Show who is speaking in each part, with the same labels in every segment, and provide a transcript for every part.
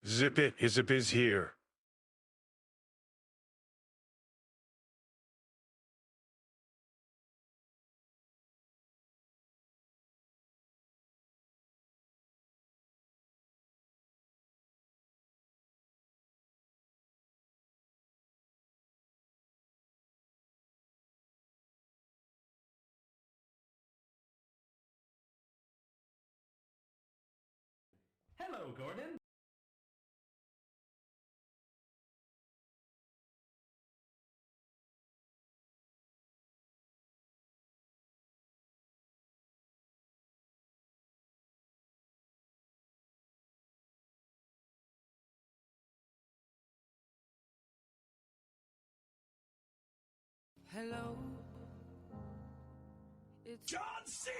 Speaker 1: Zip it, Zip is here.
Speaker 2: Hello, Gordon.
Speaker 3: Hello, it's
Speaker 2: John C.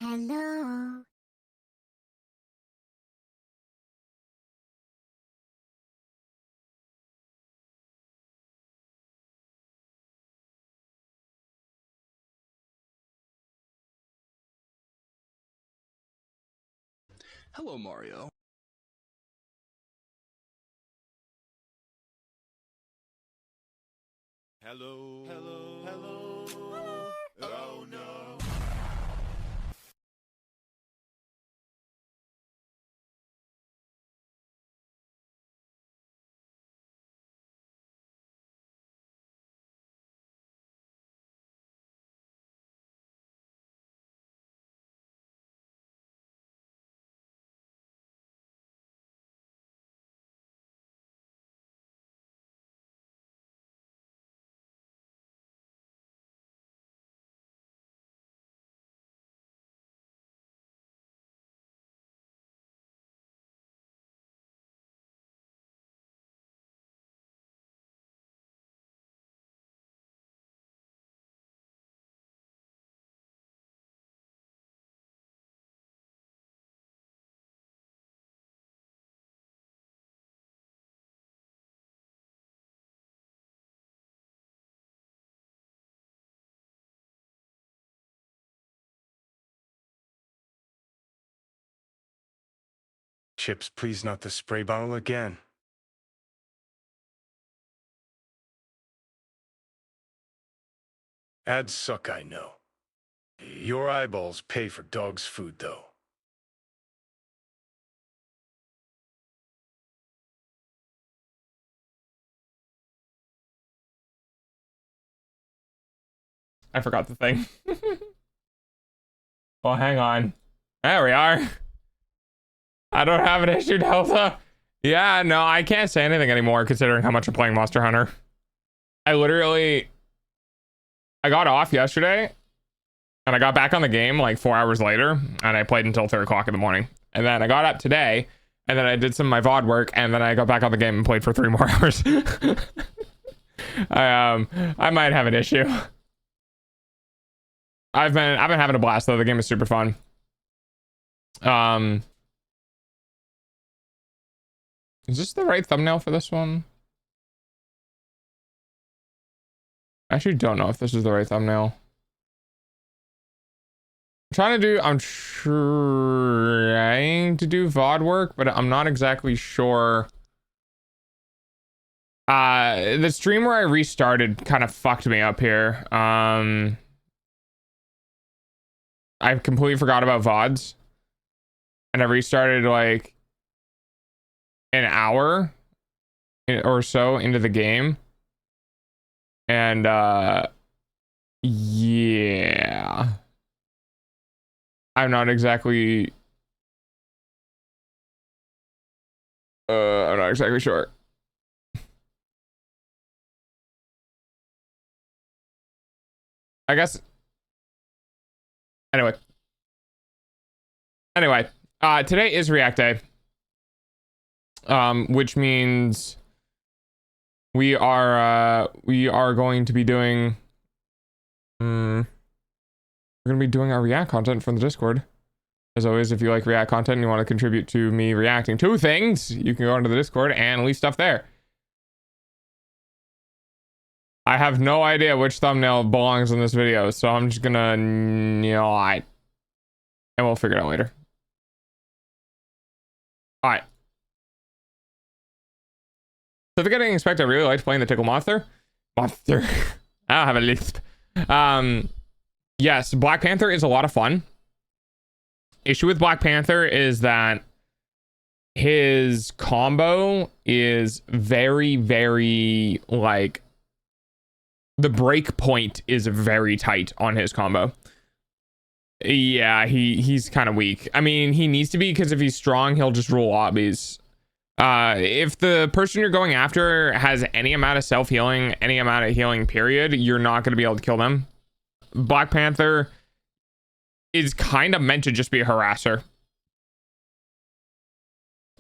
Speaker 4: Hello.
Speaker 5: Hello, Mario.
Speaker 1: Hello.
Speaker 2: Hello. Hello.
Speaker 1: Oh no. Chips, please not the spray bottle again. Ads suck, I know. Your eyeballs pay for dog's food, though.
Speaker 5: I forgot the thing. Well, hang on. There we are. I don't have an issue, Delta. Yeah, no, I can't say anything anymore considering how much I'm playing Monster Hunter. I got off yesterday and I got back on the game like 4 hours later and I played until 3 o'clock in the morning. And then I got up today and then I did some of my VOD work and then I got back on the game and played for 3 more hours. I might have an issue. I've been having a blast though. The game is super fun. Is this the right thumbnail for this one? I actually don't know if this is the right thumbnail. I'm trying to do VOD work, but I'm not exactly sure. The stream where I restarted kind of fucked me up here. I completely forgot about VODs. And I restarted like an hour or so into the game. And yeah. I'm not exactly sure. I guess Anyway, today is React Day, which means we are going to be doing we're going to be doing our React content from the Discord. As always, if you like React content and you want to contribute to me reacting to things, you can go into the Discord and leave stuff there. I have no idea which thumbnail belongs in this video, so I'm just gonna, and we'll figure it out later. Alright. So, getting expected, I really liked playing the Tickle Monster. I don't have a lisp. Yes, Black Panther is a lot of fun. Issue with Black Panther is that his combo is very, very, like, the break point is very tight on his combo. Yeah, he's kind of weak. I mean, he needs to be, because if he's strong, he'll just rule lobbies. If the person you're going after has any amount of self-healing, any amount of healing period, you're not going to be able to kill them. Black Panther is kind of meant to just be a harasser.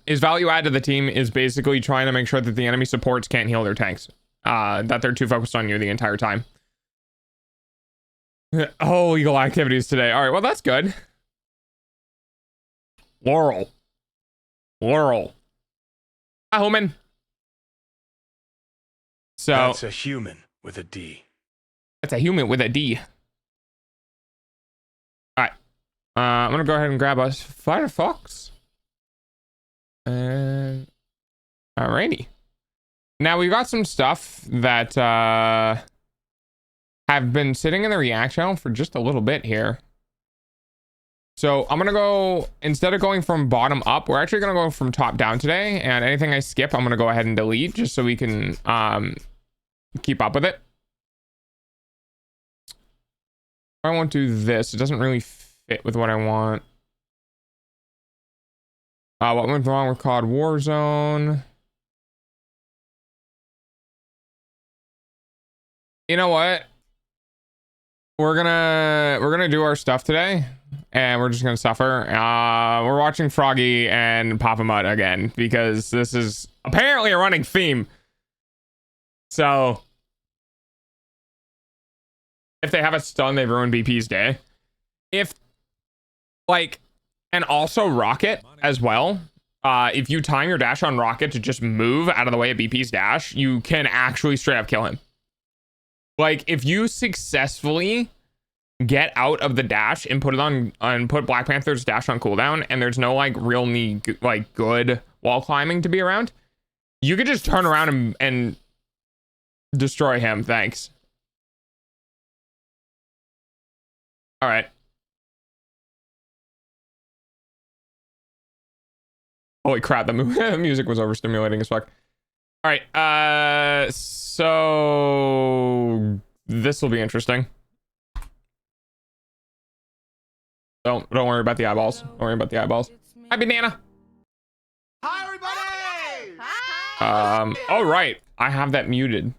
Speaker 5: His value add to the team is basically trying to make sure that the enemy supports can't heal their tanks. That they're too focused on you the entire time. Oh, legal activities today. All right, well, that's good. Laurel. Hi, Homan. So
Speaker 1: that's a human with a D.
Speaker 5: That's a human with a D. All right. I'm gonna go ahead and grab us Firefox. And alrighty. Now we got some stuff that have been sitting in the React channel for just a little bit here. So I'm gonna go, instead of going from bottom up, we're actually gonna go from top down today, and anything I skip I'm gonna go ahead and delete just so we can keep up with it. I won't do this, it doesn't really fit with what I want. What went wrong with COD Warzone? You know what? We're gonna do our stuff today, and we're just gonna suffer. We're watching Froggy and Papa Mutt again because this is apparently a running theme. So if they have a stun, they've ruined BP's day. If like, and also Rocket as well. If you time your dash on Rocket to just move out of the way of BP's dash, you can actually straight up kill him. Like, if you successfully get out of the dash and put it on and put Black Panther's dash on cooldown, and there's no like real need like good wall climbing to be around, you could just turn around and destroy him. Thanks. All right. Holy crap, the music was overstimulating as fuck. All right, so this will be interesting. Don't worry about the eyeballs. Don't worry about the eyeballs. Hi, banana.
Speaker 6: Hi, everybody.
Speaker 5: All right, I have that muted.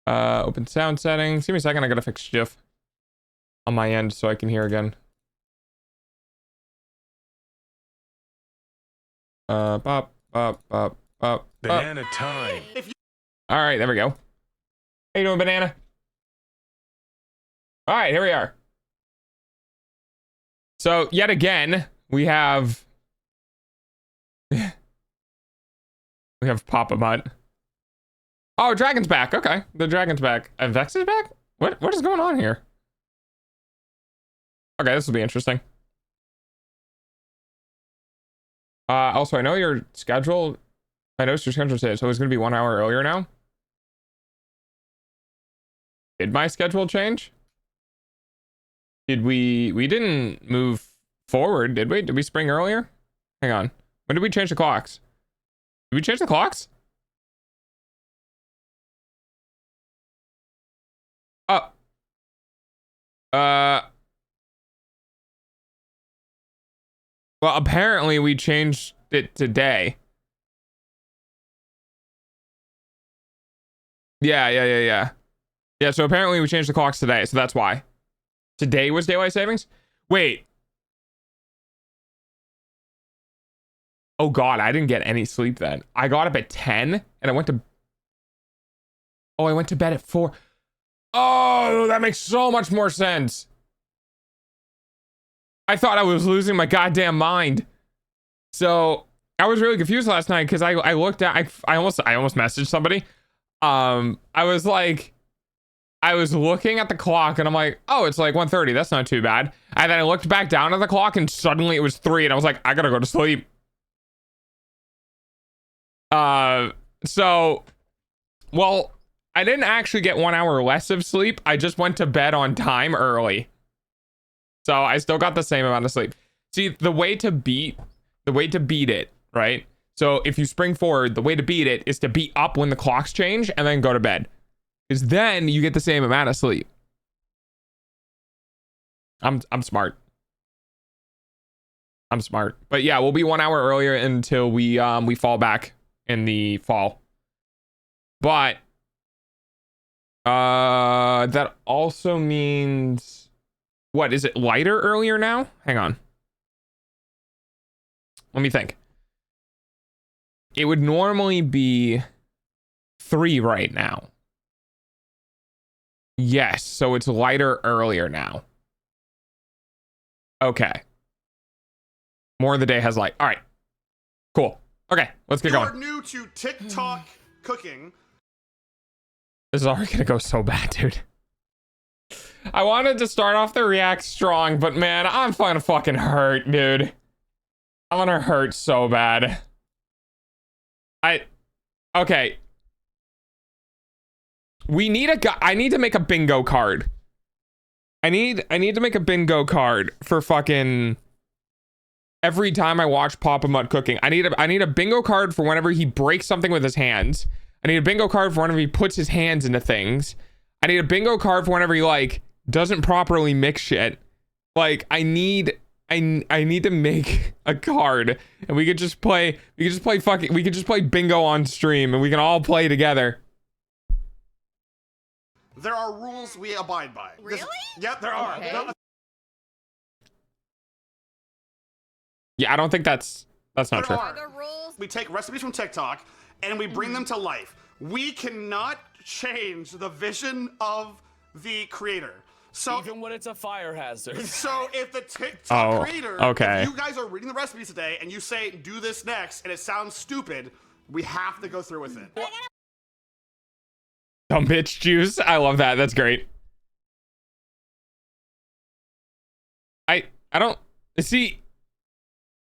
Speaker 5: Open sound settings. Give me a second. I gotta fix GIF on my end so I can hear again. Bop, bop, bop, bop.
Speaker 1: Banana time.
Speaker 5: All right, there we go. How you doing, banana? All right, here we are. So yet again, we have Papa Mutt. Oh, Dragon's back. Okay, the Dragon's back. And Vex is back? What is going on here? Okay, this will be interesting. Also, I know your schedule. I noticed your schedule today, so it's going to be 1 hour earlier now. Did my schedule change? Did we didn't move forward, did we? Did we spring earlier? Hang on. When did we change the clocks? Did we change the clocks? Oh. Well, apparently we changed it today. Yeah. Yeah, so apparently we changed the clocks today, so that's why. Today was daylight savings? Wait. Oh god, I didn't get any sleep then. I got up at 10 and I went to... Oh, I went to bed at 4. Oh, that makes so much more sense. I thought I was losing my goddamn mind. So I was really confused last night because I looked at I almost messaged somebody. I was looking at the clock and I'm like, oh, it's like 1:30. That's not too bad. And then I looked back down at the clock and suddenly it was 3 and I was like, I gotta go to sleep. So, well, I didn't actually get 1 hour less of sleep. I just went to bed on time early. So I still got the same amount of sleep. See, the way to beat it, right? So if you spring forward, the way to beat it is to be up when the clocks change and then go to bed. Because then you get the same amount of sleep. I'm smart. I'm smart. But yeah, we'll be 1 hour earlier until we fall back in the fall. But that also means, what is it, lighter earlier now? Hang on. Let me think. It would normally be 3 right now. Yes, so it's lighter earlier now. Okay. More of the day has light. All right. Cool. Okay, let's get going.
Speaker 6: You're new to TikTok cooking.
Speaker 5: This is already gonna go so bad, dude. I wanted to start off the react strong, but man, I'm gonna fucking hurt, dude. I'm gonna hurt so bad. Okay. We need I need to make a bingo card. I need to make a bingo card for fucking every time I watch Papa Mutt cooking. I need a bingo card for whenever he breaks something with his hands. I need a bingo card for whenever he puts his hands into things. I need a bingo card for whenever he like doesn't properly mix shit. Like I need to make a card and we could just play bingo on stream and we can all play together.
Speaker 6: There are rules we abide by.
Speaker 7: Really?
Speaker 6: Yep, there are.
Speaker 7: Okay.
Speaker 6: No,
Speaker 5: Yeah, I don't think that's not
Speaker 6: there
Speaker 5: true.
Speaker 6: are.
Speaker 7: The rules.
Speaker 6: We take recipes from TikTok and we bring them to life. We cannot change the vision of the creator. So
Speaker 2: Even when it's a fire hazard.
Speaker 6: So if the TikTok creator,
Speaker 5: okay.
Speaker 6: if you guys are reading the recipes today and you say do this next and it sounds stupid, we have to go through with it.
Speaker 5: Dumb bitch juice. I love that. That's great. I don't see.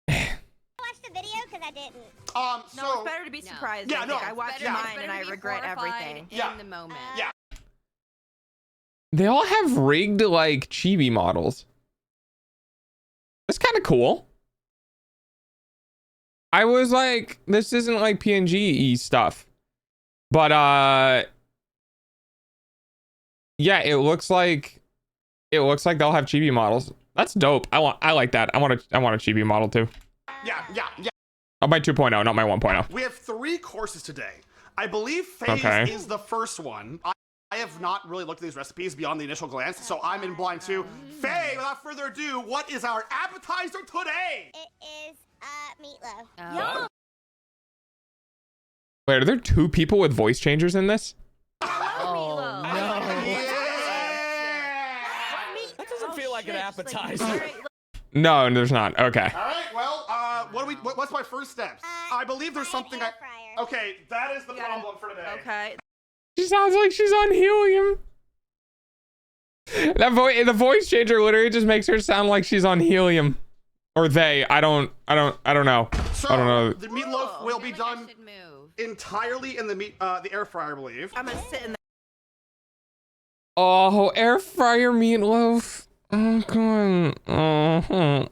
Speaker 4: Watch the video because I didn't.
Speaker 7: No,
Speaker 6: So
Speaker 7: it's better to be surprised.
Speaker 6: Yeah,
Speaker 7: I
Speaker 6: no,
Speaker 7: think. I watched
Speaker 6: yeah.
Speaker 7: mine and I regret everything.
Speaker 6: Yeah.
Speaker 8: In the moment.
Speaker 6: Yeah.
Speaker 5: They all have rigged like chibi models. That's kind of cool. I was like, this isn't like PNG-y stuff. But yeah, it looks like they'll have chibi models. That's dope. I like that. I want a chibi model too.
Speaker 6: Yeah.
Speaker 5: Oh, my 2.0, not my 1.0.
Speaker 6: We have 3 courses today. I believe phase is the first one. I have not really looked at these recipes beyond the initial glance, so I'm in blind too. Faye, without further ado, what is our appetizer today?
Speaker 4: It is meatloaf.
Speaker 8: Oh.
Speaker 5: Wait, are there 2 people with voice changers in this?
Speaker 8: Oh, no.
Speaker 6: Yeah!
Speaker 2: That doesn't feel like an appetizer.
Speaker 5: No, there's not. Okay.
Speaker 6: All right, well, what's my first steps? I believe there's something
Speaker 4: air fryer.
Speaker 6: Okay, that is the problem for today.
Speaker 7: Okay.
Speaker 5: She sounds like she's on helium. The voice changer literally just makes her sound like she's on helium. Or they. I don't know.
Speaker 6: So,
Speaker 5: I don't know.
Speaker 6: the meatloaf will be
Speaker 8: I feel like I
Speaker 6: done
Speaker 8: should move.
Speaker 6: entirely in the air fryer, I believe.
Speaker 7: I'm gonna sit in the
Speaker 5: Oh, air fryer meatloaf. Oh, God. Oh.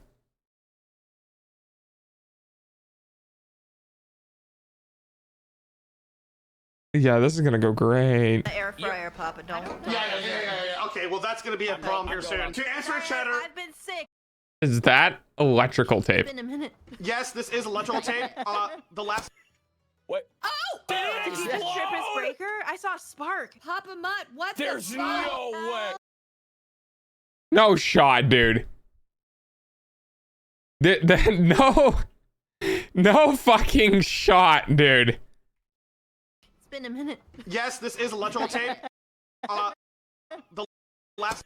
Speaker 5: Yeah, this is gonna go great.
Speaker 7: air fryer, Papa. Don't.
Speaker 6: Yeah. Okay, well, that's gonna be a problem here soon. To answer Cheddar,
Speaker 7: I've been sick.
Speaker 5: Is that electrical tape?
Speaker 7: It's been a minute.
Speaker 6: yes, this is electrical tape. The last.
Speaker 2: What?
Speaker 7: Oh!
Speaker 2: Did
Speaker 7: Did
Speaker 2: it
Speaker 7: you just trip his
Speaker 2: explode?
Speaker 7: breaker? I saw a spark.
Speaker 8: Papa Mutt, what
Speaker 2: There's
Speaker 8: the fuck?
Speaker 2: no way.
Speaker 5: No shot, dude. No fucking shot, dude.
Speaker 7: It's been a minute.
Speaker 6: Yes, this is electrical tape. The last.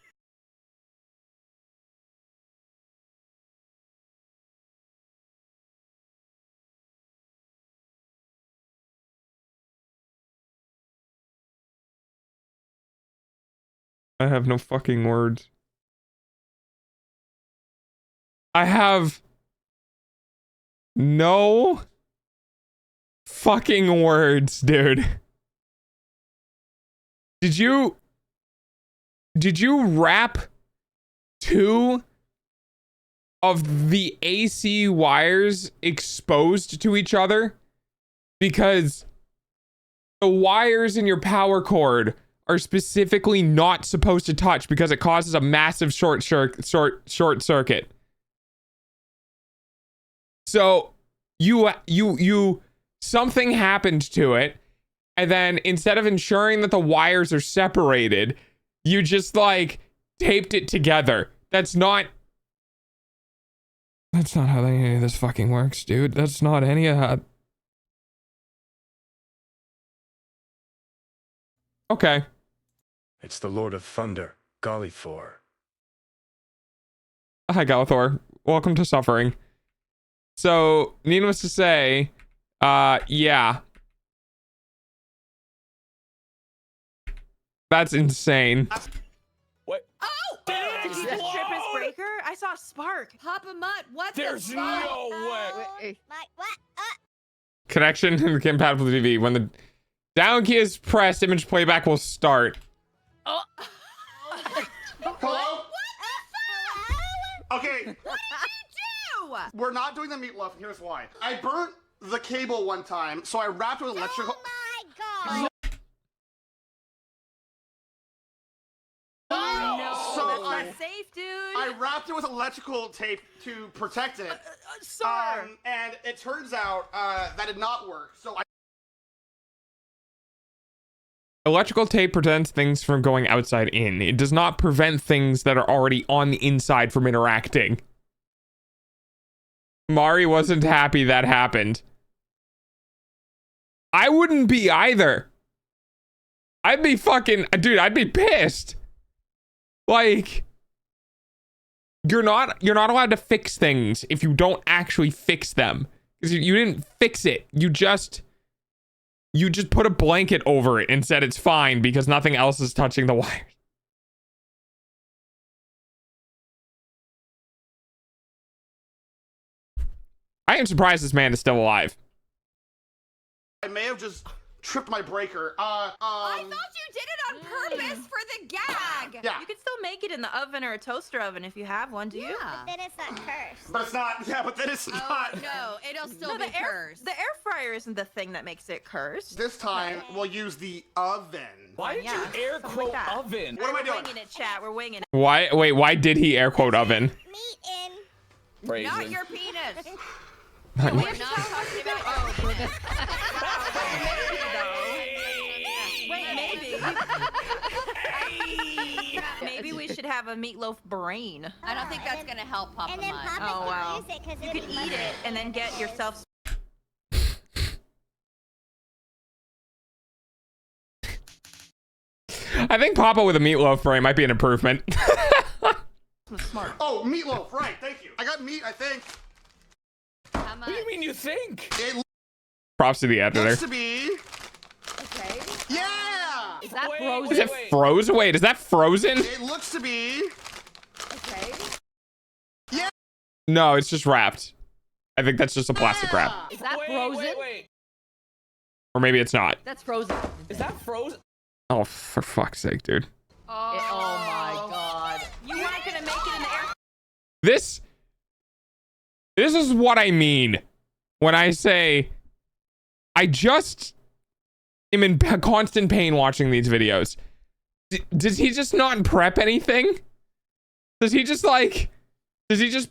Speaker 5: I have no fucking words. I have no fucking words, dude. Did you wrap 2 of the AC wires exposed to each other? Because the wires in your power cord are specifically not supposed to touch because it causes a massive short circuit. So you something happened to it, and then instead of ensuring that the wires are separated, you just like taped it together. That's not how any of this fucking works, dude. That's not any of that. Okay.
Speaker 1: It's the Lord of Thunder, Gollyfor.
Speaker 5: Hi, Galithor. Welcome to suffering. So, needless to say, yeah. That's insane.
Speaker 2: What?
Speaker 7: Oh!
Speaker 2: Did it
Speaker 7: Did you just trip his
Speaker 2: explode?
Speaker 7: breaker? I saw a spark.
Speaker 8: Papa Mutt, what
Speaker 2: There's
Speaker 8: the fuck?
Speaker 2: no way.
Speaker 4: My what?
Speaker 5: Connection compatible with TV. When the down key is pressed, image playback will start.
Speaker 8: Oh.
Speaker 6: Hello? Okay,
Speaker 8: What did you do?
Speaker 6: we're not doing the meatloaf. Here's why. I burnt the cable one time, so I wrapped it with electrical.
Speaker 4: Oh my god.
Speaker 6: So
Speaker 7: That's
Speaker 6: I
Speaker 7: not safe, dude.
Speaker 6: I wrapped it with electrical tape to protect it.
Speaker 7: Sir.
Speaker 6: And it turns out that did not work. So I.
Speaker 5: Electrical tape prevents things from going outside in. It does not prevent things that are already on the inside from interacting. Mari wasn't happy that happened. I wouldn't be either. I'd be fucking, dude, I'd be pissed. Like, you're not allowed to fix things if you don't actually fix them. Because you didn't fix it. You just put a blanket over it and said it's fine because nothing else is touching the wires. I am surprised this man is still alive.
Speaker 6: I may have just tripped my breaker.
Speaker 8: I thought you did it on purpose for the gag.
Speaker 6: Yeah.
Speaker 7: You can still make it in the oven or a toaster oven if you have one, do you?
Speaker 8: Yeah.
Speaker 4: Then it's not cursed.
Speaker 6: But it's not. Yeah, but then it's
Speaker 8: Oh
Speaker 6: not.
Speaker 8: no, it'll still
Speaker 7: No,
Speaker 8: be
Speaker 7: the air
Speaker 8: cursed.
Speaker 7: the air fryer isn't the thing that makes it cursed.
Speaker 6: This time we'll use the oven.
Speaker 2: Why did
Speaker 7: Yeah,
Speaker 2: you air
Speaker 7: something
Speaker 2: quote
Speaker 7: like that.
Speaker 2: oven?
Speaker 6: What am I
Speaker 7: We're
Speaker 6: doing?
Speaker 7: winging it, chat. We're winging it.
Speaker 5: Why? Wait, why did he air quote oven?
Speaker 4: Meat in.
Speaker 2: Phrasing.
Speaker 8: Not your penis.
Speaker 7: We're
Speaker 8: We're not talking about
Speaker 7: Oh,
Speaker 8: penis.
Speaker 7: Wait, maybe we should have a meatloaf brain.
Speaker 8: I don't think that's gonna help Papa
Speaker 4: And then
Speaker 8: much.
Speaker 4: Papa
Speaker 7: Oh,
Speaker 4: can
Speaker 7: wow.
Speaker 4: use it because
Speaker 7: You could eat it and then get yourself.
Speaker 5: I think Papa with a meatloaf brain might be an improvement.
Speaker 7: Smart.
Speaker 6: Oh, meatloaf. Right. Thank you. I got meat. I think
Speaker 8: How much?
Speaker 2: What do you mean you think?
Speaker 6: it
Speaker 5: Props to the editor.
Speaker 6: looks to be.
Speaker 8: Okay.
Speaker 6: Yeah.
Speaker 8: Is that
Speaker 2: Wait,
Speaker 8: frozen?
Speaker 5: Is it frozen? Wait, is that frozen?
Speaker 6: It looks to be.
Speaker 8: Okay.
Speaker 5: No, it's just wrapped. I think that's just a plastic wrap.
Speaker 6: Yeah.
Speaker 8: Is that
Speaker 2: Wait,
Speaker 8: frozen?
Speaker 2: wait.
Speaker 5: Or maybe it's not.
Speaker 8: That's frozen.
Speaker 2: Is that frozen?
Speaker 5: Oh, for fuck's sake, dude.
Speaker 8: Oh my god.
Speaker 7: You weren't gonna make it in the air.
Speaker 5: This is what I mean when I say I just am in constant pain watching these videos. Does he just not prep anything? Does he just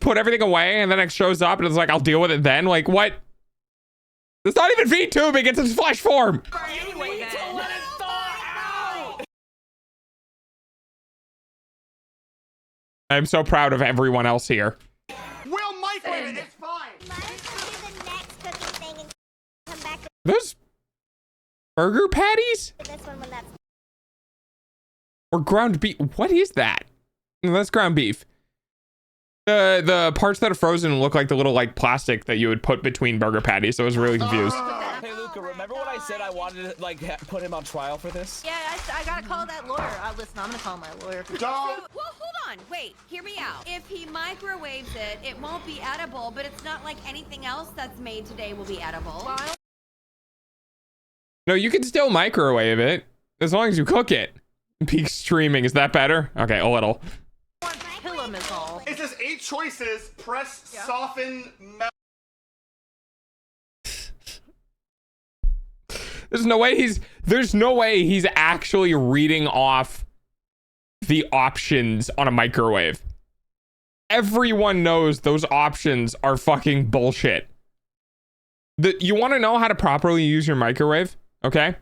Speaker 5: put everything away and then it shows up and it's like, I'll deal with it then? Like, what? It's not even VTubing, it's in flesh form.
Speaker 7: Anyway,
Speaker 2: Need to
Speaker 7: then.
Speaker 2: let it thaw out.
Speaker 5: I'm so proud of everyone else here.
Speaker 6: We'll microwave it. It's fine.
Speaker 4: Let's do the next cooking thing and come back
Speaker 5: Those burger patties
Speaker 4: to this one when that's
Speaker 5: or ground beef? What is that? No, that's ground beef. The parts that are frozen look like the little like plastic that you would put between burger patties. So I was really confused.
Speaker 2: Hey Luca, remember when I said I wanted to like put him on trial for this?
Speaker 7: Yeah, I gotta call that lawyer. Listen, I'm gonna call my lawyer.
Speaker 6: Don't.
Speaker 8: Well, hold on. Wait, hear me out. If he microwaves it, it won't be edible, but it's not like anything else that's made today will be edible.
Speaker 5: No, you can still microwave it as long as you cook it. Peak streaming, is that better? Okay, a little.
Speaker 7: Kill him is all.
Speaker 6: It says 8 choices. Press, soften, melt.
Speaker 5: There's no way he's actually reading off the options on a microwave. Everyone knows those options are fucking bullshit. You want to know how to properly use your microwave? Okay?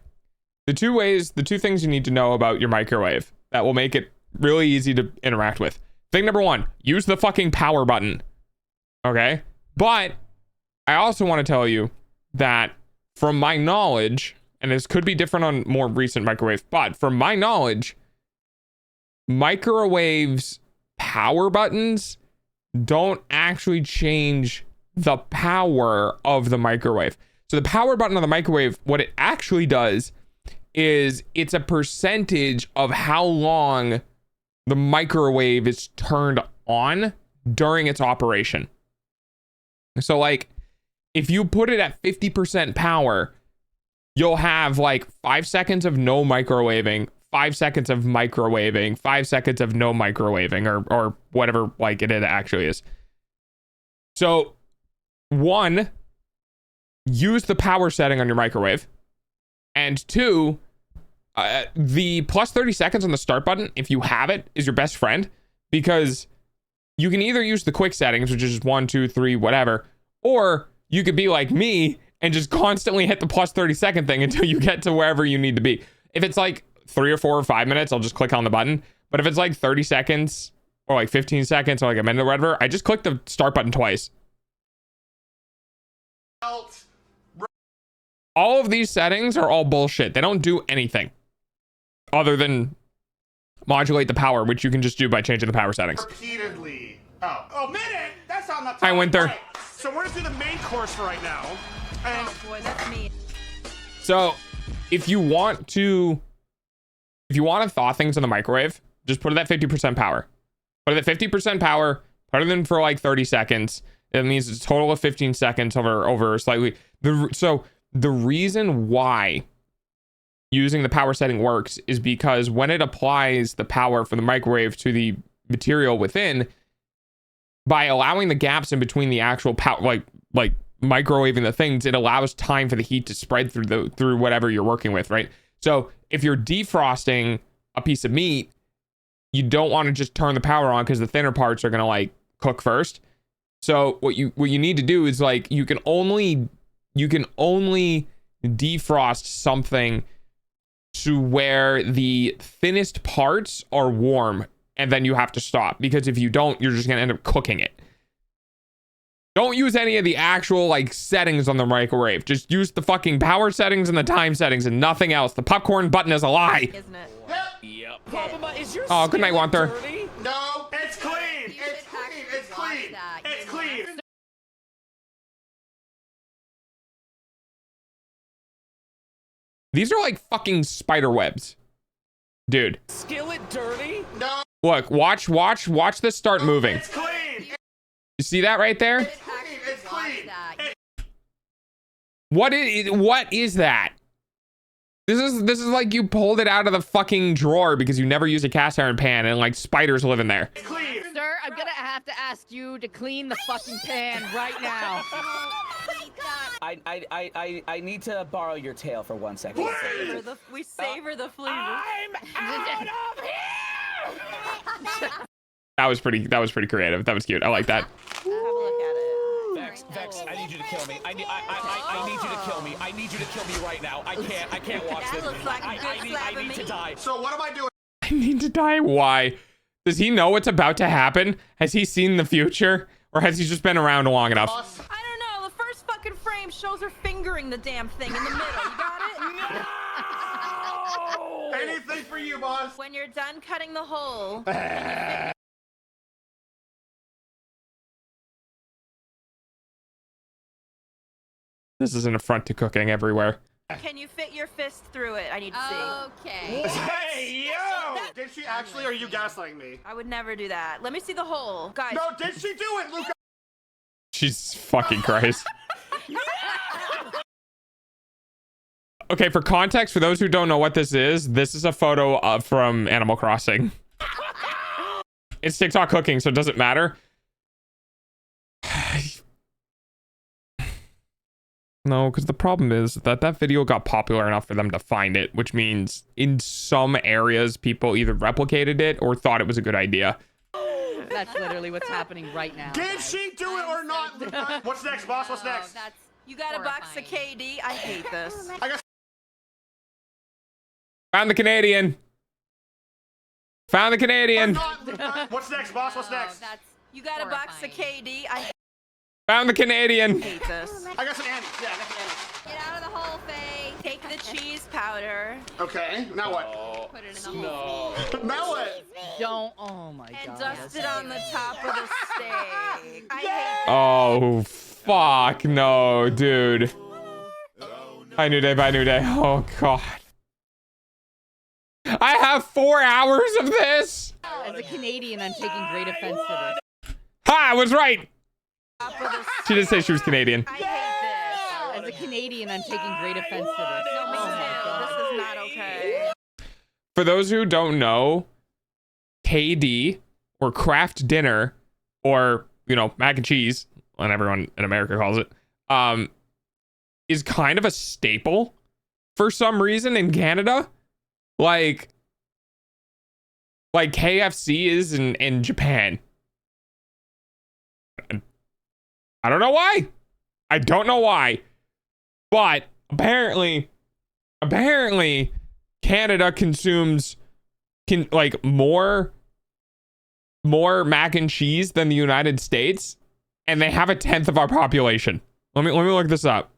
Speaker 5: The two things you need to know about your microwave that will make it really easy to interact with. Thing number 1, use the fucking power button. Okay? But I also want to tell you that from my knowledge, and this could be different on more recent microwave, but from my knowledge, microwaves power buttons don't actually change the power of the microwave. So the power button on the microwave, what it actually does is it's a percentage of how long the microwave is turned on during its operation. So like if you put it at 50% power, you'll have like 5 seconds of no microwaving, 5 seconds of microwaving, 5 seconds of no microwaving, or whatever like it actually is. So 1, use the power setting on your microwave. And 2, the plus 30 seconds on the start button, if you have it, is your best friend, because you can either use the quick settings, which is just 1, 2, 3, whatever, or you could be like me and just constantly hit the plus 30 second thing until you get to wherever you need to be. If it's like 3 or 4 or 5 minutes, I'll just click on the button. But if it's like 30 seconds or like 15 seconds or like a minute or whatever, I just click the start button twice.
Speaker 6: Melt.
Speaker 5: All of these settings are all bullshit. They don't do anything other than modulate the power, which you can just do by changing the power settings.
Speaker 6: Repeatedly. Oh, minute! That's not enough
Speaker 5: Hi,
Speaker 6: time.
Speaker 5: Winter.
Speaker 6: Right. So we're gonna do the main course for right now. And
Speaker 7: Oh boy, that's me.
Speaker 5: So if you want to thaw things in the microwave, just put it at 50% power. Put it at 50% power, put it in for like 30 seconds, It means it's a total of 15 seconds over slightly. So the reason why using the power setting works is because when it applies the power from the microwave to the material within, by allowing the gaps in between the actual power, like microwaving the things, it allows time for the heat to spread through whatever you're working with, right? So if you're defrosting a piece of meat, you don't want to just turn the power on because the thinner parts are going to like cook first. So what you need to do is like you can only defrost something to where the thinnest parts are warm, and then you have to stop, because if you don't, you're just going to end up cooking it. Don't use any of the actual like settings on the microwave. Just use the fucking power settings and the time settings and nothing else. The popcorn button is a lie.
Speaker 7: Isn't it?
Speaker 2: Yep. Papa, is your
Speaker 5: Oh, good night,
Speaker 2: skillet
Speaker 5: Wanther.
Speaker 2: dirty?
Speaker 6: No, it's clean.
Speaker 8: You
Speaker 6: It's
Speaker 8: should
Speaker 6: clean.
Speaker 8: actually
Speaker 6: It's
Speaker 8: watch
Speaker 6: clean.
Speaker 8: that,
Speaker 6: It's
Speaker 8: you know?
Speaker 6: clean.
Speaker 5: These are like fucking spider webs. Dude.
Speaker 2: Skillet dirty?
Speaker 6: No,
Speaker 5: Look, watch this start moving.
Speaker 6: it's clean.
Speaker 5: You see that right there?
Speaker 8: You should actually
Speaker 6: It's
Speaker 8: watch
Speaker 6: clean.
Speaker 8: that,
Speaker 5: What is that? This is like you pulled it out of the fucking drawer because you never use a cast iron pan and like spiders live in there.
Speaker 6: It's clean.
Speaker 9: Sir, I'm gonna have to ask you to clean the fucking pan right now.
Speaker 2: I need to borrow your tail for 1 second.
Speaker 7: We savor the flavor.
Speaker 2: I'm out of here!
Speaker 5: That was pretty creative. That was cute. I like that.
Speaker 7: Have a look at it.
Speaker 2: Vex, I need you to kill me. I need you to kill me. I need you to kill me right now. I can't watch
Speaker 7: That
Speaker 2: this.
Speaker 7: looks like a good slab
Speaker 2: I
Speaker 7: of
Speaker 2: need to
Speaker 7: meat.
Speaker 2: die.
Speaker 6: So what am I doing?
Speaker 5: I need to die. Why? Does he know what's about to happen? Has he seen the future? Or has he just been around long enough?
Speaker 6: Boss?
Speaker 7: I don't know. The first fucking frame shows her fingering the damn thing in the middle. You got it?
Speaker 2: No!
Speaker 6: Anything for you, boss.
Speaker 7: When you're done cutting the hole,
Speaker 5: This is an affront to cooking everywhere.
Speaker 7: can you fit your fist through it? I need to see.
Speaker 8: Okay.
Speaker 6: Hey, yo! Did she actually, or are you gaslighting me?
Speaker 7: I would never do that. Let me see the hole. Guys,
Speaker 6: No, did she do it, Luca?
Speaker 5: Jesus fucking Christ. Okay, for context, for those who don't know what this is a photo from Animal Crossing. It's TikTok cooking, so it doesn't matter. No, because the problem is that video got popular enough for them to find it, which means in some areas, people either replicated it or thought it was a good idea.
Speaker 9: That's literally what's happening right now.
Speaker 6: Did she do it or not, Luca? What's next, boss? What's next?
Speaker 8: That's
Speaker 7: you got a box of
Speaker 8: horrifying.
Speaker 7: KD. I hate this.
Speaker 6: I guess.
Speaker 5: Found the Canadian. Found the Canadian.
Speaker 6: Not, Luca. What's next, boss? What's next?
Speaker 8: That's
Speaker 7: You got a box of
Speaker 8: horrifying.
Speaker 7: KD. I
Speaker 5: Found the Canadian.
Speaker 7: hate this.
Speaker 6: I got some Annie. Yeah, I got some Annie.
Speaker 8: Get out of the hole, Faye.
Speaker 7: Take the cheese powder
Speaker 6: Okay, now what?
Speaker 8: Put it in the hole.
Speaker 2: No.
Speaker 6: Now what?
Speaker 9: Don't. Oh my
Speaker 7: and
Speaker 9: god.
Speaker 7: dust it on the top of the steak. I hate
Speaker 5: Oh, fuck. No, dude. Bye, New Day. Bye, New Day. Oh, God. I have 4 hours of this.
Speaker 9: As a Canadian, I'm taking great offense to this.
Speaker 5: Ha, I was right.
Speaker 7: top of the
Speaker 5: She did say she was Canadian.
Speaker 7: I hate this.
Speaker 9: As a Canadian, I'm taking great offense to this.
Speaker 7: No, me
Speaker 9: Oh my
Speaker 7: too.
Speaker 9: god.
Speaker 7: This is not okay.
Speaker 5: For those who don't know, KD or Kraft Dinner or, you know, mac and cheese, and everyone in America calls it, is kind of a staple for some reason in Canada. Like KFC is in Japan. I don't know why. I don't know why. But apparently Canada consumes more mac and cheese than the United States, and they have 1/10 of our population. Let me look this up.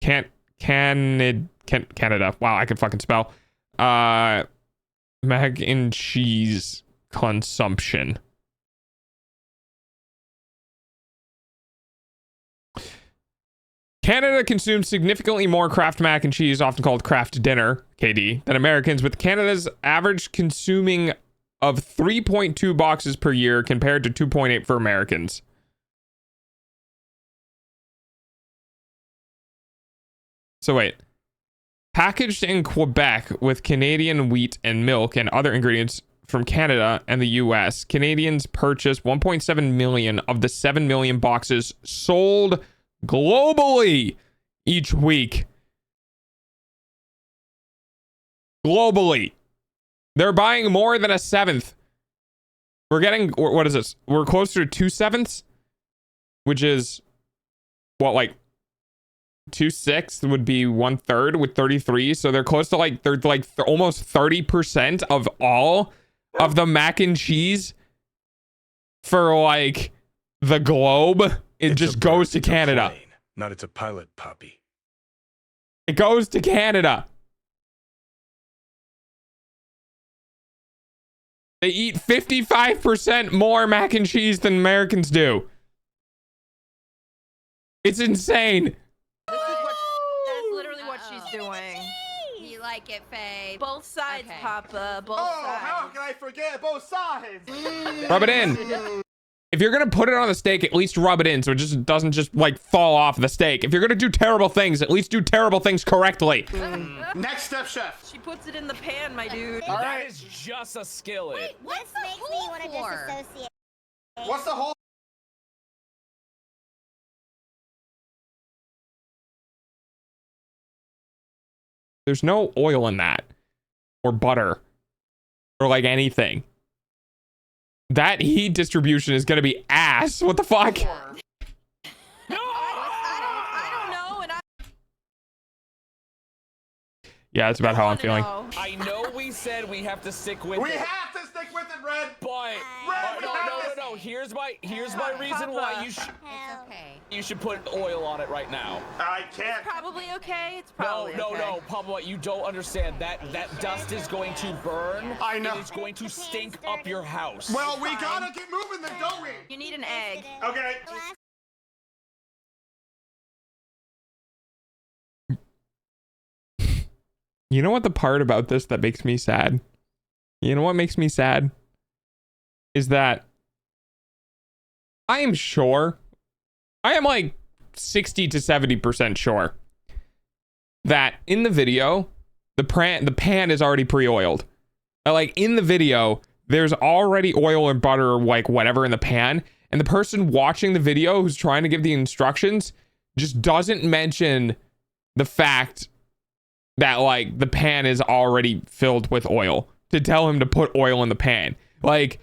Speaker 5: Canada. Wow, I can fucking spell. Mac and cheese consumption. Canada consumes significantly more Kraft mac and cheese, often called Kraft Dinner, KD, than Americans, with Canada's average consuming of 3.2 boxes per year compared to 2.8 for Americans. So wait. Packaged in Quebec with Canadian wheat and milk and other ingredients from Canada and the US, Canadians purchased 1.7 million of the 7 million boxes sold globally each week. Globally. They're buying more than a seventh. We're getting, what is this? We're closer to 2/7, which is what, like 2/6 would be 1/3 with 33. So they're close to like, they're like almost 30% of all of the mac and cheese for like the globe. It just goes to Canada.
Speaker 1: Plane, not it's a pilot, Poppy.
Speaker 5: It goes to Canada. They eat 55% more mac and cheese than Americans do. It's insane.
Speaker 7: That is literally what she's doing.
Speaker 8: You like it, Faye?
Speaker 7: Both sides,
Speaker 8: Okay.
Speaker 7: Papa. Both
Speaker 6: Oh,
Speaker 7: sides.
Speaker 6: how can I forget both sides?
Speaker 5: Rub it in. If you're gonna put it on the steak, at least rub it in so it just doesn't just like fall off the steak. If you're gonna do terrible things, at least do terrible things correctly.
Speaker 6: Next step, chef.
Speaker 7: She puts it in the pan, my dude.
Speaker 2: That is just a skillet.
Speaker 8: Wait, what's
Speaker 4: This
Speaker 8: the
Speaker 4: makes me
Speaker 8: hole
Speaker 4: want to
Speaker 8: for?
Speaker 4: disassociate.
Speaker 6: What's the whole?
Speaker 5: There's no oil in that, or butter, or like anything. That heat distribution is gonna be ass. What the fuck?
Speaker 7: I don't know, and I
Speaker 5: Yeah, that's about how I'm
Speaker 7: wanna
Speaker 5: feeling.
Speaker 7: know.
Speaker 2: I know we said we have to stick with
Speaker 6: We
Speaker 2: it,
Speaker 6: have to stick with it, Red.
Speaker 2: but no. Here's my reason why
Speaker 7: Papa.
Speaker 2: you should
Speaker 4: Hell.
Speaker 8: Okay.
Speaker 2: put oil on it right now.
Speaker 6: I can't.
Speaker 7: Probably okay. It's
Speaker 2: No,
Speaker 7: probably okay.
Speaker 2: no, Papa, you don't understand. That dust is going to burn.
Speaker 6: I know.
Speaker 2: And it's going to stink up your house.
Speaker 6: Well, we gotta get moving then, don't we?
Speaker 7: You need an egg.
Speaker 6: Okay.
Speaker 4: The last
Speaker 5: You know what the part about this that makes me sad? You know what makes me sad? Is that I am sure, I am like 60 to 70% sure that in the video, the pan is already pre-oiled. Like in the video, there's already oil and butter or like whatever in the pan. And the person watching the video who's trying to give the instructions just doesn't mention the fact that like the pan is already filled with oil to tell him to put oil in the pan. Like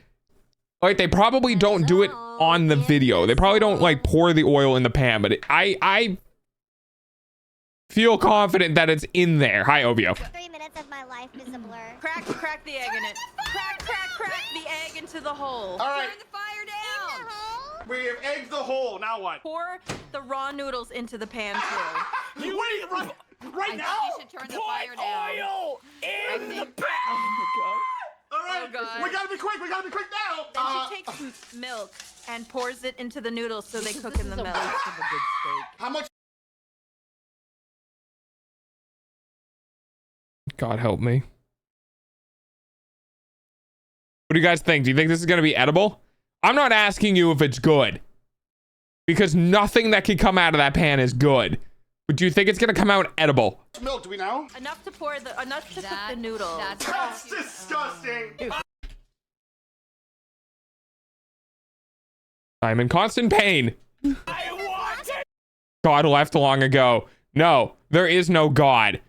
Speaker 5: they probably don't do it on the video. They probably don't like pour the oil in the pan, but I feel confident that it's in there. Hi, Ovio.
Speaker 4: 3 minutes of my life is a blur.
Speaker 7: Crack the egg in it. Crack the egg into the hole.
Speaker 6: All right.
Speaker 8: Turn the fire down.
Speaker 6: We have egged the hole. Now what?
Speaker 7: Pour the raw noodles into the pan too.
Speaker 6: You wait right
Speaker 8: I
Speaker 6: now.
Speaker 8: think you should turn the fire down.
Speaker 2: oil in the pan.
Speaker 6: All right.
Speaker 7: Oh, God.
Speaker 6: We gotta be quick. We gotta be quick now.
Speaker 7: Then she takes milk and pours it into the noodles so they cook in the milk.
Speaker 6: How much?
Speaker 5: God help me. What do you guys think? Do you think this is going to be edible? I'm not asking you if it's good, because nothing that can come out of that pan is good. But do you think it's going to come out edible?
Speaker 6: Milk? Do we know?
Speaker 7: Enough to cook the noodles.
Speaker 6: That's disgusting.
Speaker 5: I'm in constant pain.
Speaker 2: I want it.
Speaker 5: God left long ago. No, there is no God.